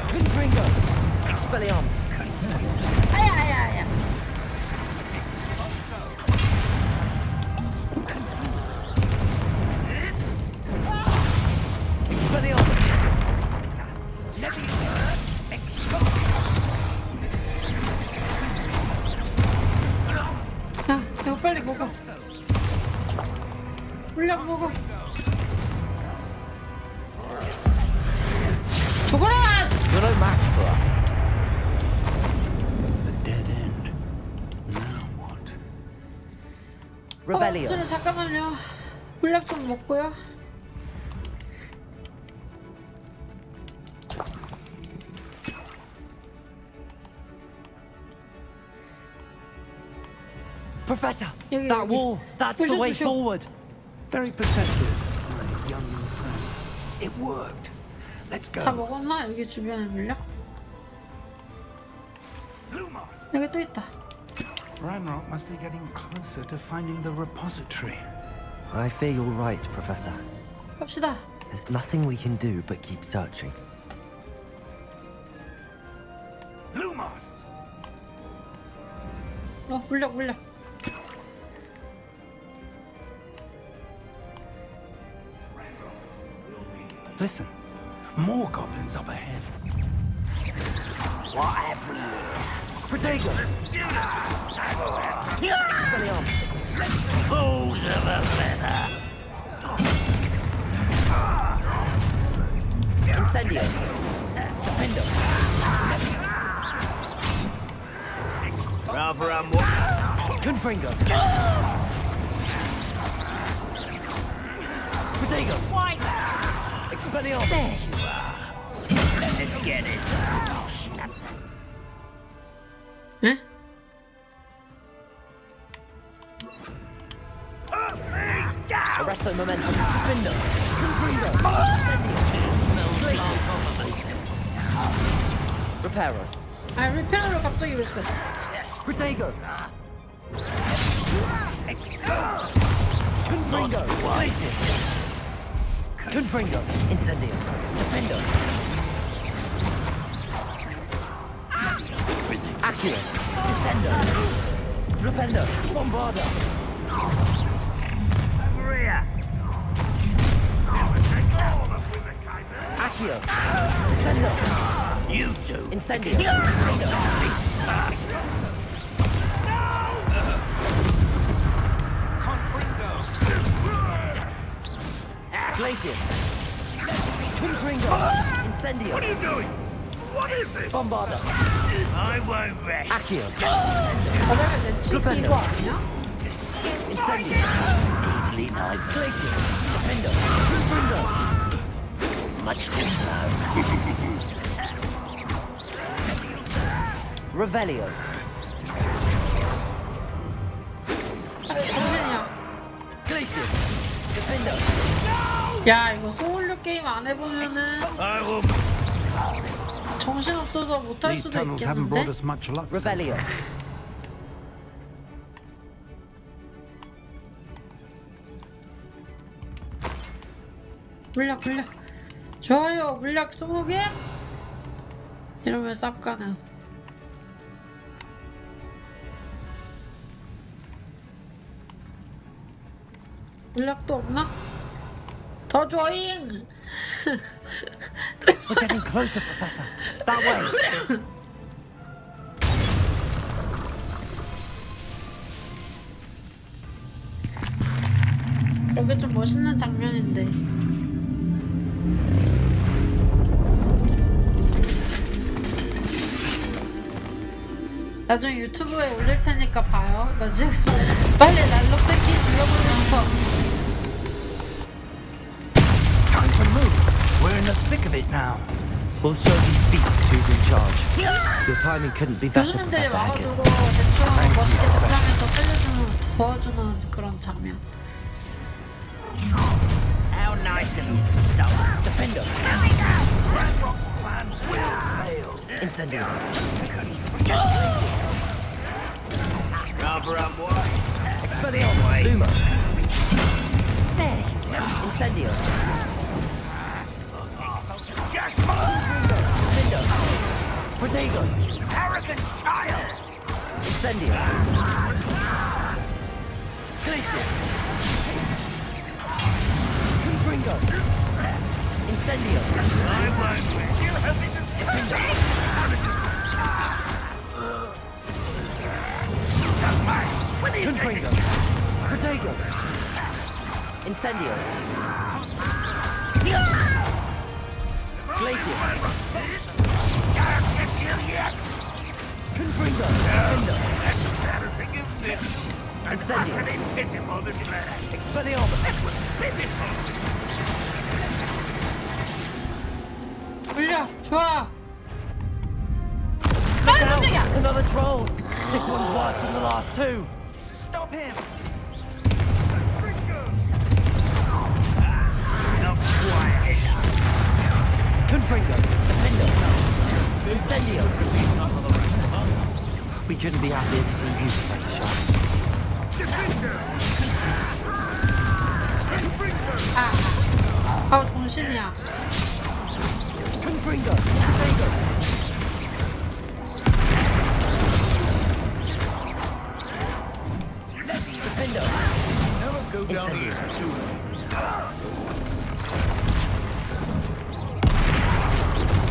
Confringo. Expelliarmus. 아야. Expelliarmus. 야, 이거 빨리 먹어. 물약 먹어. 죽어라! You're no match for us. A dead end. Now what? Rebellion. 잠깐만요. 물약 좀 먹고요. Professor, 여기, that 여기. wall, that's the way 부셔. forward. Very perceptive, my young friend. It worked. Let's 다 go. 먹었나? 여기 주변에 물약? 여기 또 있다. Ranrock must be getting closer to finding the repository. I fear you're right, Professor. 갑시다. There's nothing we can do but keep searching. Lumos! 물약. Listen, more goblins up ahead. Whatever. Protego. Expelliarmus. Fools of a feather! Incendio. Defender. Rather unwise. Confringo. Protego. Expelliarmus. There you are. Let us get this. 에? Arresto momentum. Defender. Confringo. Incendio. Glacius. Reparo. 아, 리페어로 갑자기 왜 써? Protego. Confringo. Glacius. Confringo. Incendio. Defender. Accurate. Descendo. Flipendo. Bombarda. Maria. Accio. Sendo. You two. Incendio. Glacius. Confringo. Incendio. What are you doing? What is this? Bombarda. I won't rest. Accio. 이거 아니야? Incendio. Easily knife. Glacius. Defendo. Confringo. Much too slow. Revelio. Glacius. Defendo. 야 이거 소울류 게임 안 해보면은 정신 없어서 못할 These 수도 tunnels haven't brought 있겠는데? us much luck. Revelio. 물약 좋아요 물약 20개? 이러면 쌉 가능. 물약도 없나? 더 조잉! We're getting closer, Professor. That way. 여기 좀 멋있는 장면인데. 나중에 유튜브에 올릴 테니까 봐요. 나 지금 빨리 난록새끼 눌러보고 싶어. Time to move. We're in the thick of it now. We'll show these beasts who's in charge. Your timing couldn't be better, 교수님들이 Professor Hackett. 와가지고 대충 멋있게 등장해서 살려주는 도와주는 그런 장면. How nice of you to stop. Defender. Rock's plan will fail. Incendio. Rather unwise. Expelliarmus. Luma. There you go. Incendio. Defender. Protego. Arrogant child! Incendio. Glacius. Confringo. Incendio. I won't rest. Still hoping to Defender. Confringo. Protego. Incendio. Glacius. Confringo. Defender. Incendio. Expelliarmus. 물약 좋아. Another troll. This one's worse than the last two. Stop him! Confringo. Defender. Incendio. We couldn't be happier to see you, Professor Sharp. 정신이야. Confringo. Protego. Defender. Incendio.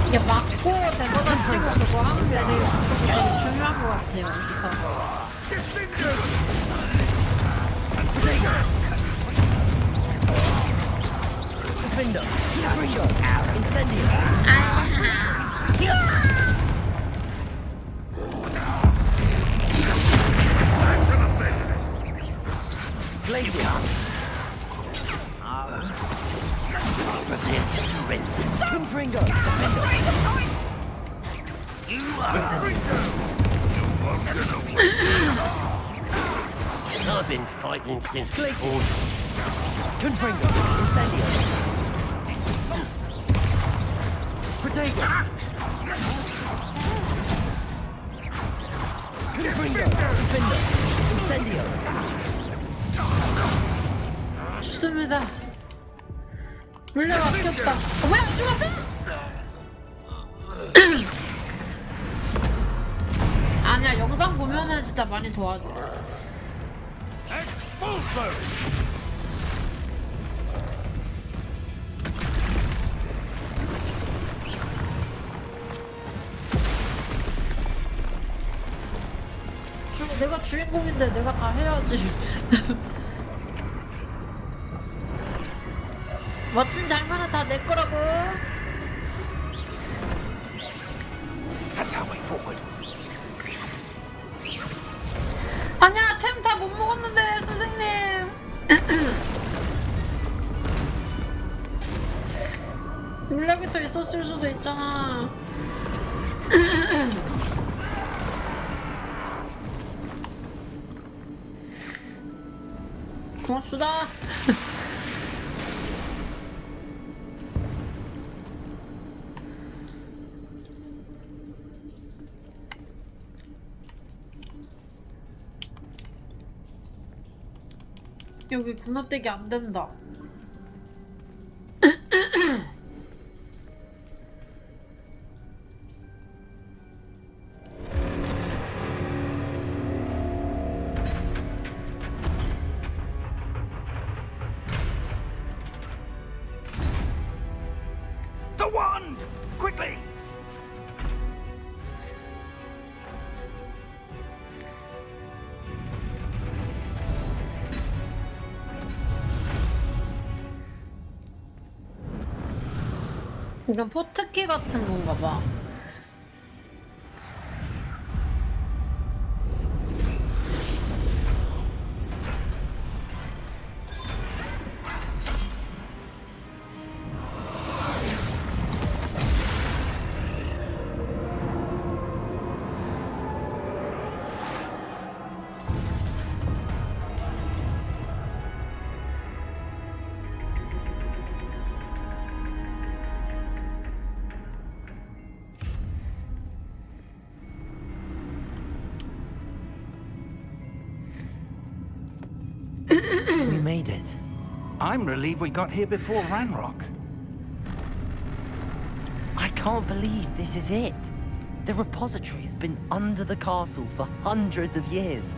이게 맞고 대보다 치고 그거 하는 게 되게 중요한 것 같아요. 여기서. Defender. Confringo. Incendio. Glacius. Prepare to surrender. Confringo. Defender. You are I've been fighting since before. Confringo. Incendio. Protego. Confringo. Defender. Incendio. 좋습니다. 물량 아꼈다. 뭐야 죽었어? 아니야 영상 보면은 이번엔 진짜 많이 도와줘. 내가 주인공인데 내가 다 해야지. 멋진 장면은 다 내 거라고. That's our way forward. 아니야, 템 다 못 먹었는데 선생님. 엘리베이터 있었을 수도 있잖아. 고맙수다. 여기 건너뛰기 안 된다. The wand! Quickly! 이건 포트키 같은 건가 봐. We made it. I'm relieved we got here before Ranrock. I can't believe this is it. The repository has been under the castle for hundreds of years.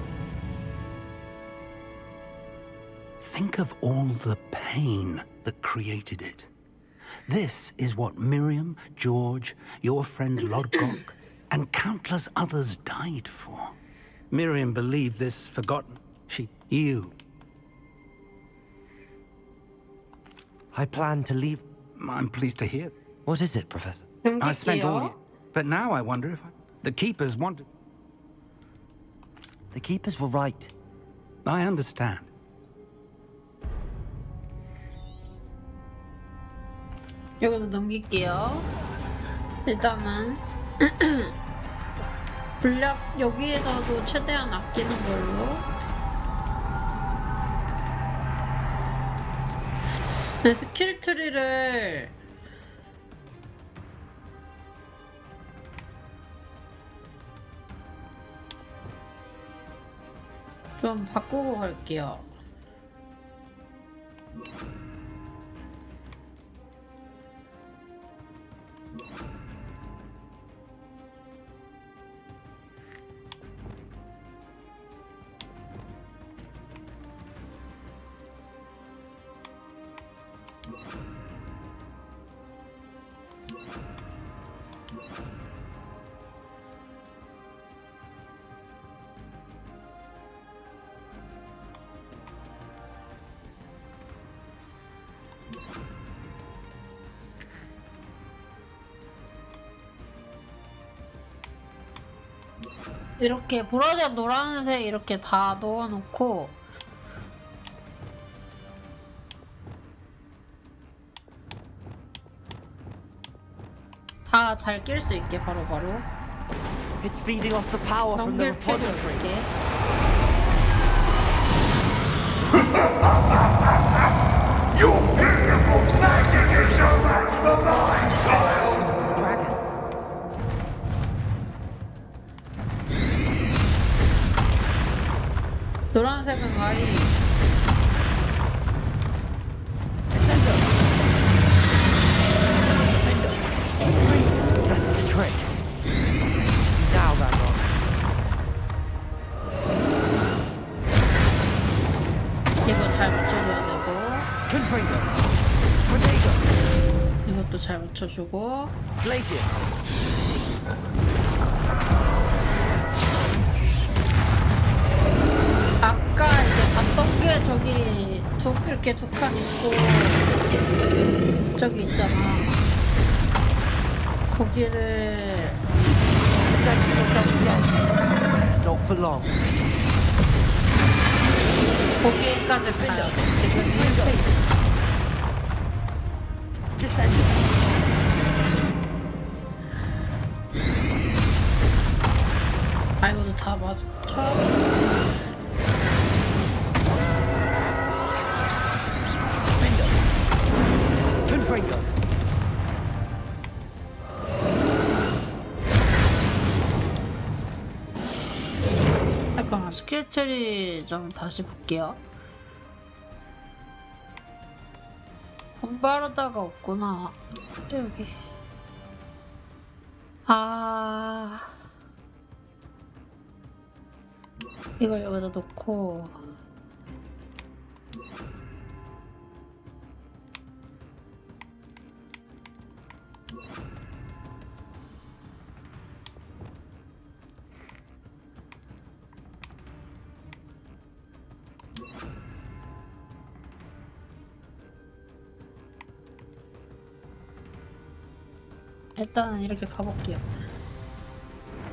Think of all the pain that created it. This is what Miriam, George, your friend Lodgok, and countless others died for. Miriam believed this forgotten. You. I plan to leave. I'm pleased to hear. What is it, Professor? I spent all year, but now I wonder if the Keepers wanted. The Keepers were right. I understand. 이것도 넘길게요. 일단은 분량 여기에서도 최대한 아끼는 걸로. 네, 스킬 트리를 좀 바꾸고 갈게요. 이렇게 보라색, 노란색 이렇게 다 넣어놓고 다 잘 낄 수 있게 바로바로. It's feeding off the power from the repository. Your beautiful magic is no match for mine, child! Dragon. 노란색은 아이. That's the trick. Now, Ranrock. 잘 맞춰줘야 되고. 이것도 잘 맞춰주고. 아까 이제 봤던 게 저기 이렇게 두 칸 있고 저기 있잖아. 거기를 Not for long. 거기까지 가야 돼. 지금 1페이지. 아, 이것도 다 맞춰. 잠깐만, 스킬 트리 좀 다시 볼게요. 본바르다가 없구나. 여기. 아, 이걸 여기다 놓고. 일단은 이렇게 가볼게요.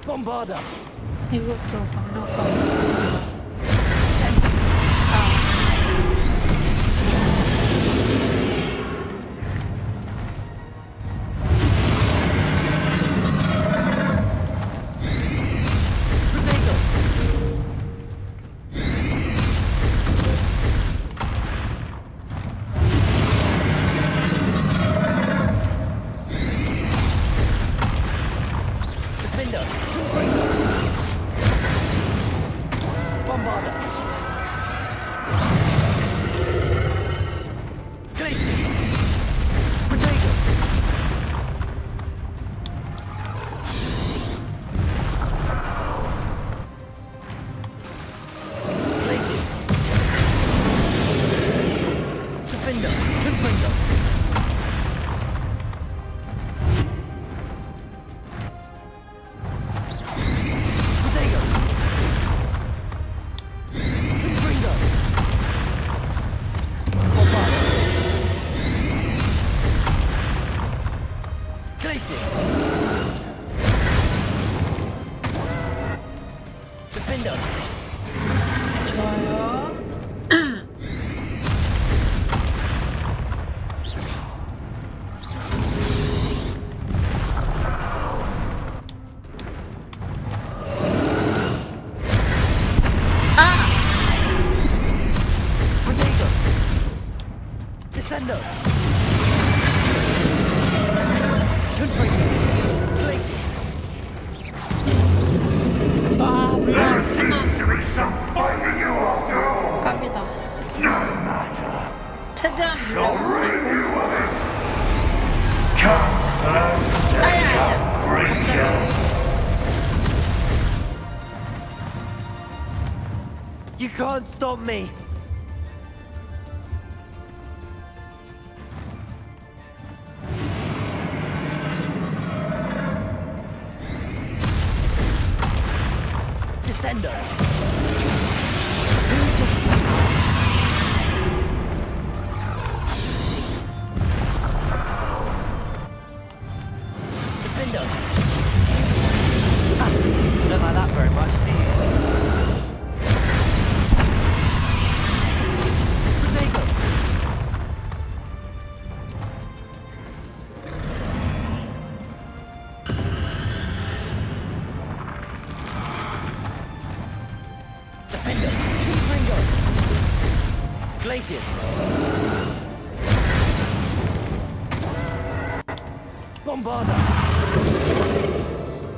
Bombarda. 이것도 강력하고. You can't stop me. Descendo. Defendo. Ah, don't like that very much, do you?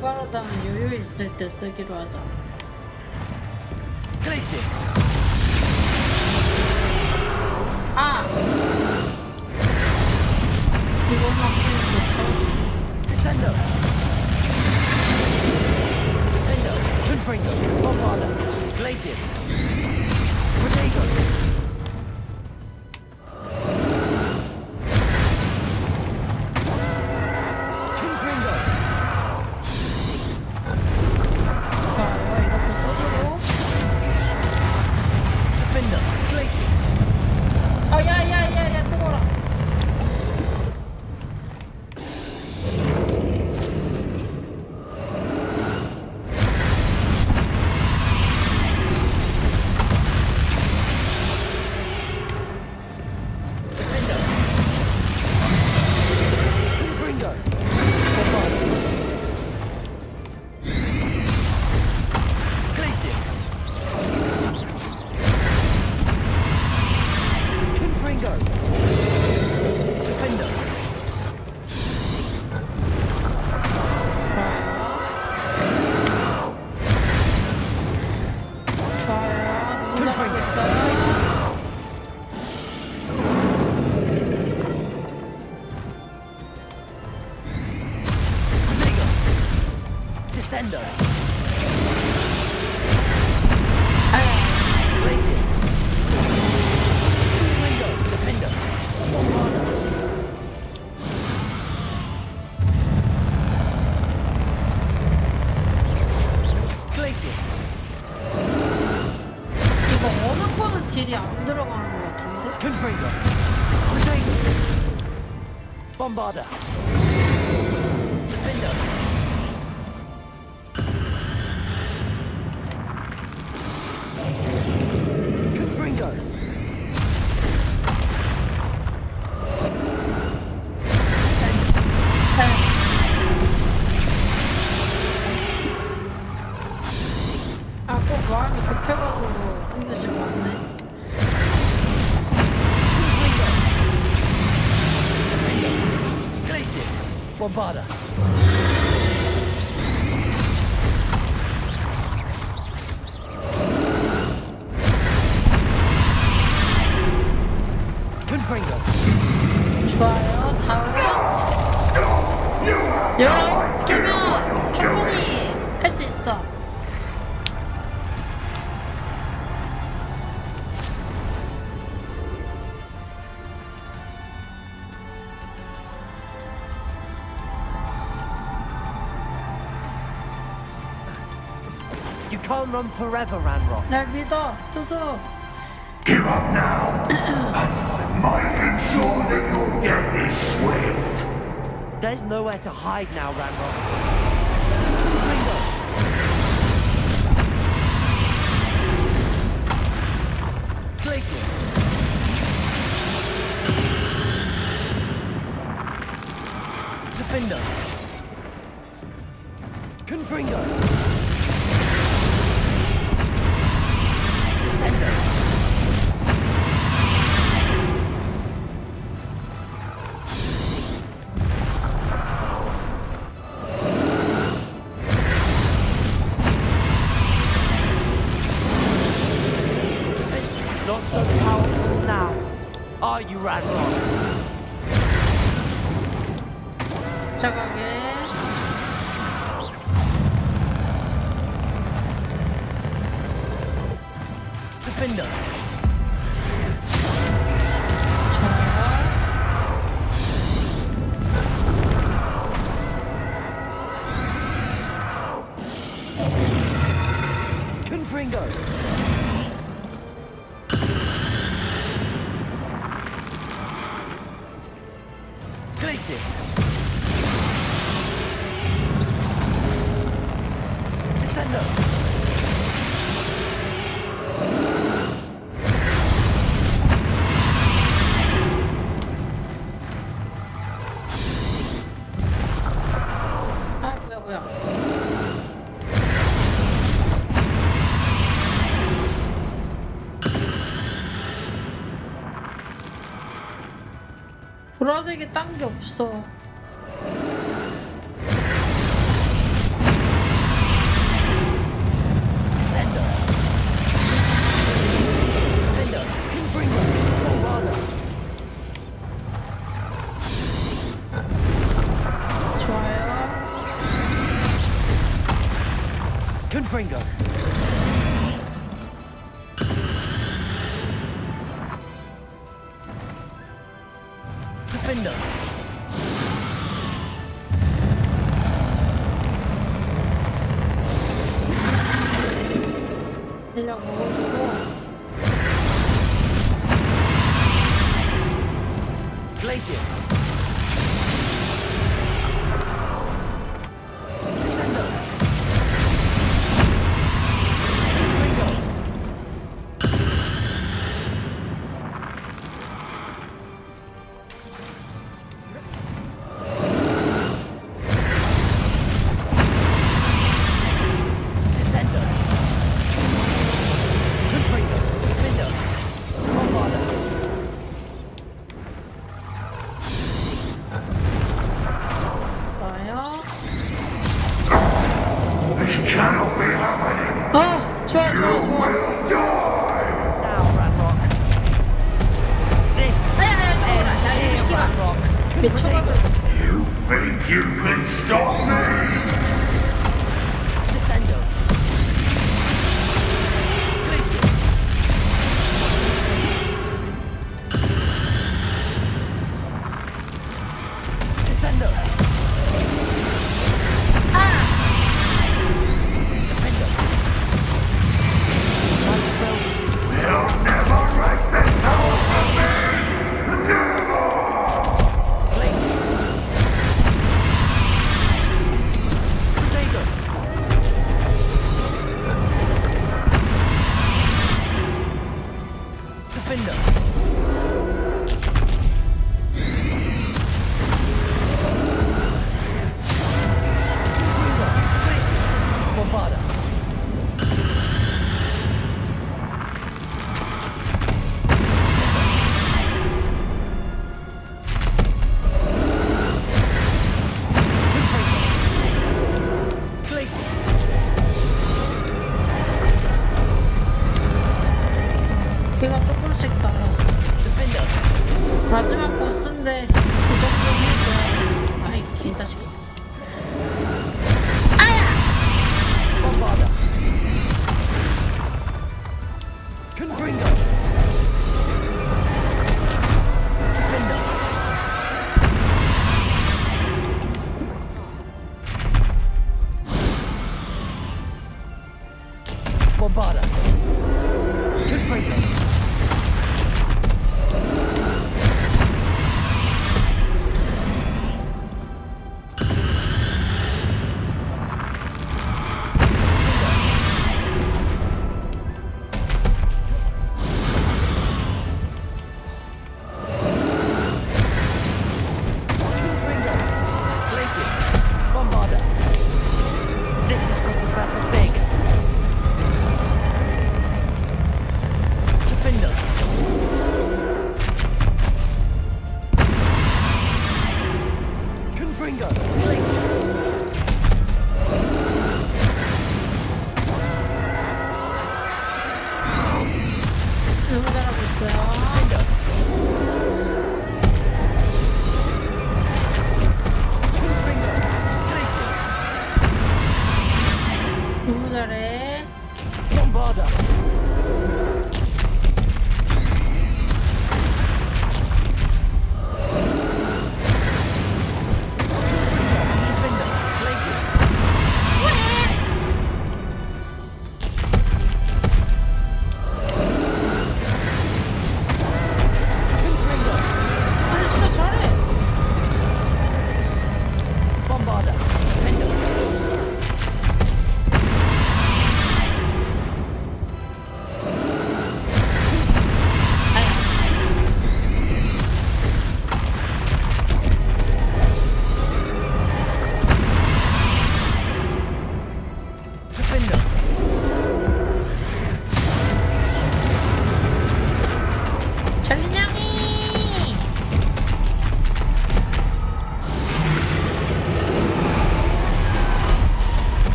빠르다면 여유 있을 때 쓰기로 하자. 아! 이것만 Descendo. Places. Window. Defender. Places. 이거 어느 거는 딜이 안 들어가는 것 같은데? Confringo. Bombarder. Defender. Confringo. 아, 꼭 마음이 급해가지고 한 대씩 맞네. Glaciers. Bombarder. Confringo. 좋아요. 다음. 이렇게면 충분히 할 수 있어. You can't run forever, Ranrock. 날 믿어, 투수. Give up now, and I might ensure that your death is swift. There's nowhere to hide now, Ranrock. Glaciers. Defender. Confringo. Descender. Not so powerful now, are you, Ranrock? 자가게. Defender. Confringo. Glaciers. Descendo. 아, 뭐야. 보라색이 딴 게 없어. Descendo. Defender. Confringo. Bombarder. 좋아요. Confringo. Defender. 인력 먹어주고. Glaciers. Descendo. Confringo. Descendo. Confringo. Defender. Bombarder. 좋아요. This cannot be happening. 좋아. Now, Ranrock. This ends here, Ranrock. You think you can stop me? 마지막 보스인데 그 정도는 해줘야지. 아이 개자식. Bombarda. Confringo. Defender. Bombarda. Confringo.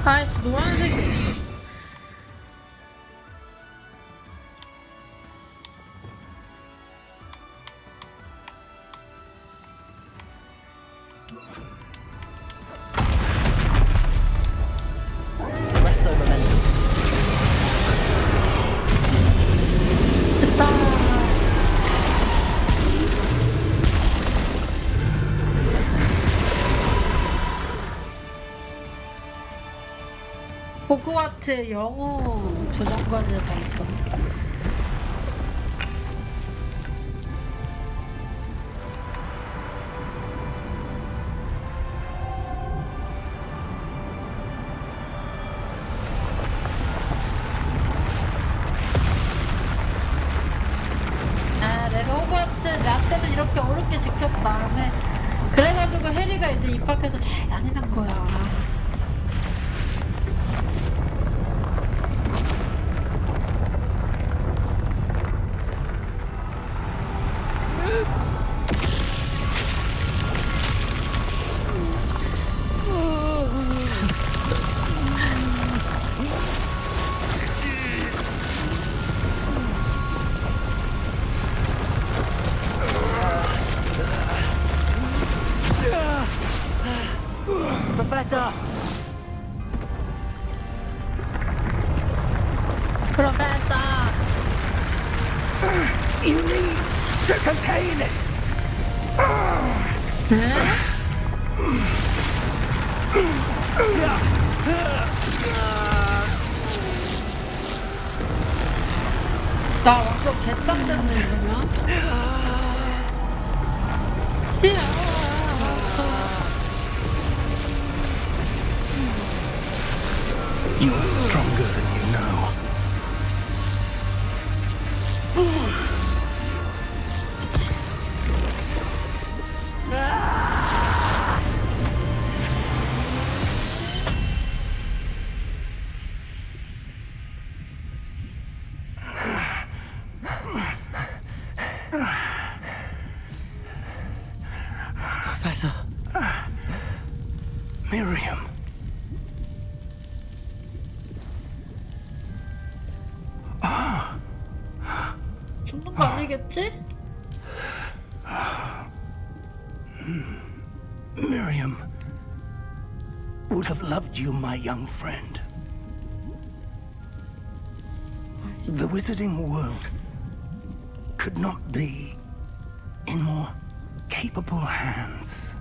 아이씨 노란색이 없어. Resto momentum. 됐다. 호그와트 영웅 조정까지 다 있어. 아, 내가 호그와트 나 때는 이렇게 어렵게 지켰다. 그래가지고 해리가 이제 입학해서 잘 다니는 거야. Professor! Professor! You need to contain it! 나 완전 개짱됐네 이러면. You are stronger than you know. Miriam. 죽는 거 아니겠지? Miriam would have loved you, my young friend. The wizarding world could not be in more capable hands.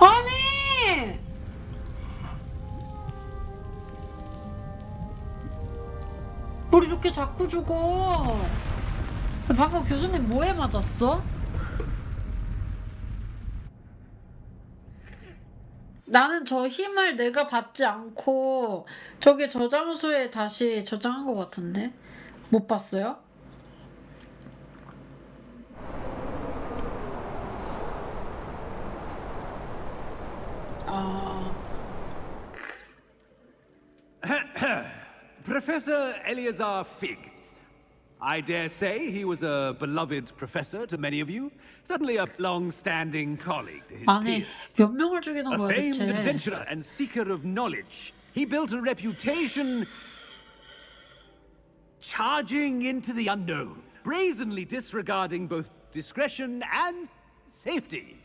아니! 뭘 이렇게 자꾸 죽어? 방금 교수님 뭐에 맞았어? 나는 저 힘을 내가 받지 않고 저게 저장소에 다시 저장한 것 같은데? 못 봤어요? Professor Eleazar Fig. I dare say he was a beloved professor to many of you, certainly a long-standing colleague to his 아니, peers. 몇 명을 죽이는 A 거야 famed 대체? adventurer and seeker of knowledge, he built a reputation charging into the unknown, brazenly disregarding both discretion and safety,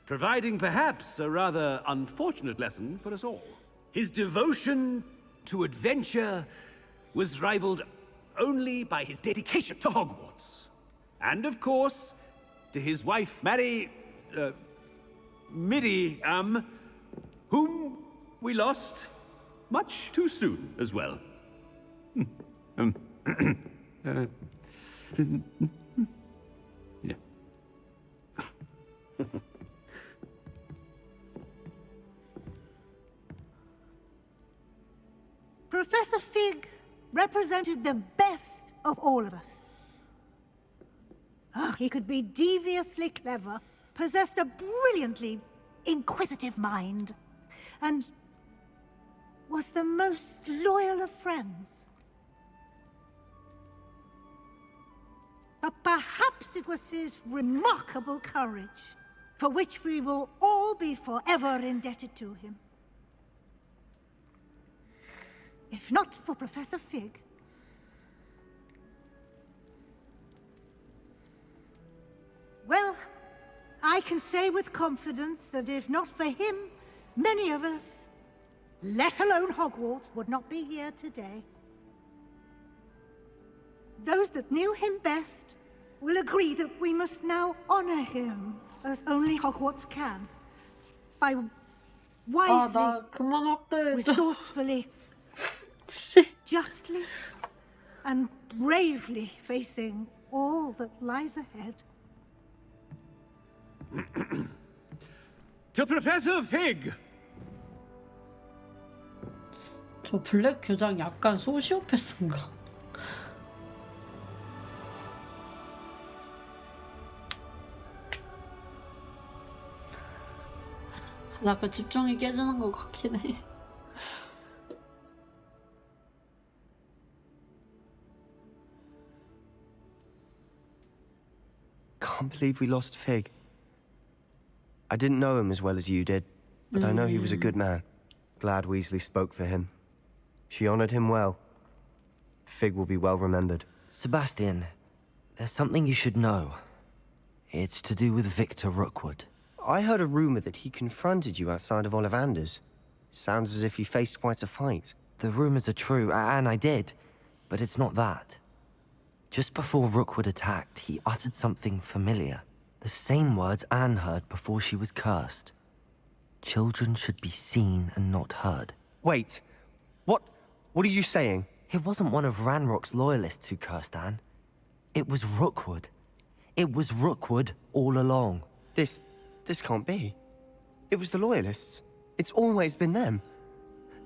providing perhaps a rather unfortunate lesson for us all. His devotion to adventure was rivaled only by his dedication to Hogwarts. And of course, to his wife, Miriam, whom we lost much too soon as well. Yeah. Professor Fig represented the best of all of us. He could be deviously clever, possessed a brilliantly inquisitive mind, and was the most loyal of friends. But perhaps it was his remarkable courage, for which we will all be forever indebted to him. If not for Professor Fig, well, I can say with confidence that if not for him, many of us, let alone Hogwarts, would not be here today. Those that knew him best will agree that we must now honor him as only Hogwarts can, by wisely, resourcefully, justly, and bravely facing all that lies ahead. To Professor Fig! 저 블랙 교장 약간 소시오패스인가? 약간 집중이 깨지는 것 같긴 해. Can't believe we lost Fig. I didn't know him as well as you did, but I know he was a good man. Glad Weasley spoke for him. She honored him well. Fig will be well remembered. Sebastian, there's something you should know. It's to do with Victor Rookwood. I heard a rumor that he confronted you outside of Ollivander's. Sounds as if you faced quite a fight. The rumors are true, and I did, but it's not that. Just before Rookwood attacked, he uttered something familiar. The same words Anne heard before she was cursed. Children should be seen and not heard. Wait, what are you saying? It wasn't one of Ranrock's loyalists who cursed Anne. It was Rookwood. It was Rookwood all along. This can't be. It was the loyalists. It's always been them.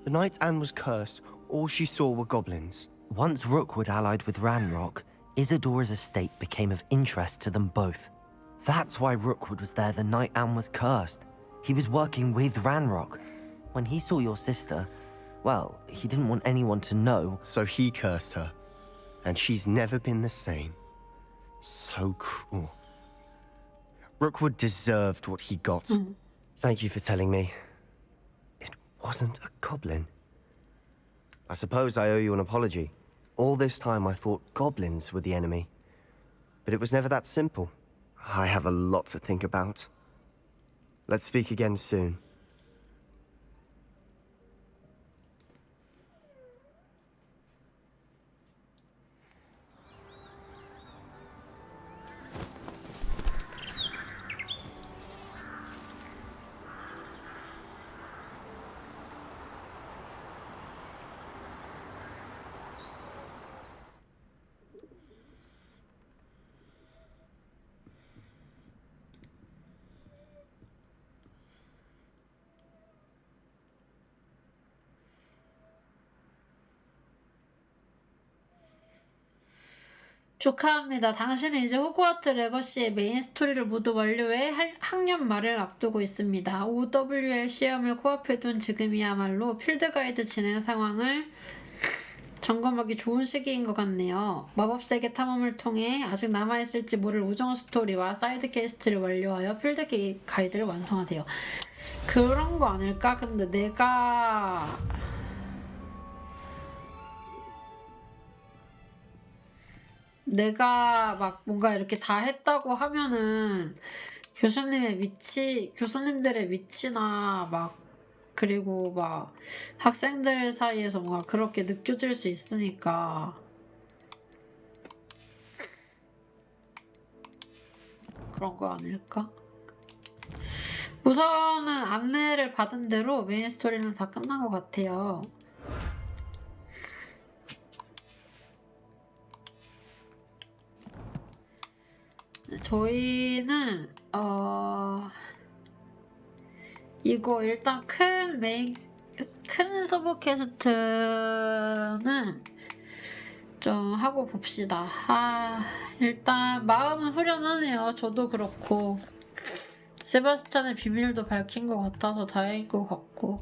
The night Anne was cursed, all she saw were goblins. Once Rookwood allied with Ranrock, Isadora's estate became of interest to them both. That's why Rookwood was there the night Anne was cursed. He was working with Ranrock. When he saw your sister, well, he didn't want anyone to know. So he cursed her. And she's never been the same. So cruel. Rookwood deserved what he got. Thank you for telling me. It wasn't a goblin. I suppose I owe you an apology. All this time I thought goblins were the enemy. But it was never that simple. I have a lot to think about. Let's speak again soon. 축하합니다. 당신은 이제 호그와트 레거시의 메인 스토리를 모두 완료해 학년 말을 앞두고 있습니다. OWL 시험을 코앞에 둔 지금이야말로 필드 가이드 진행 상황을 점검하기 좋은 시기인 것 같네요. 마법세계 탐험을 통해 아직 남아있을지 모를 우정 스토리와 사이드 퀘스트를 완료하여 필드 가이드를 완성하세요. 그런 거 아닐까? 근데 내가 막 뭔가 이렇게 다 했다고 하면은 교수님들의 위치나 막 그리고 막 학생들 사이에서 뭔가 그렇게 느껴질 수 있으니까 그런 거 아닐까? 우선은 안내를 받은 대로 메인 스토리는 다 끝난 것 같아요. 저희는 이거 일단 큰 서브 퀘스트는 좀 하고 봅시다. 일단 마음은 후련하네요. 저도 그렇고 세바스찬의 비밀도 밝힌 것 같아서 다행인 것 같고.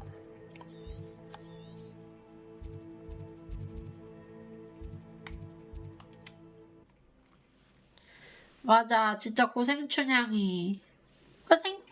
맞아, 진짜 고생춘향이 고생.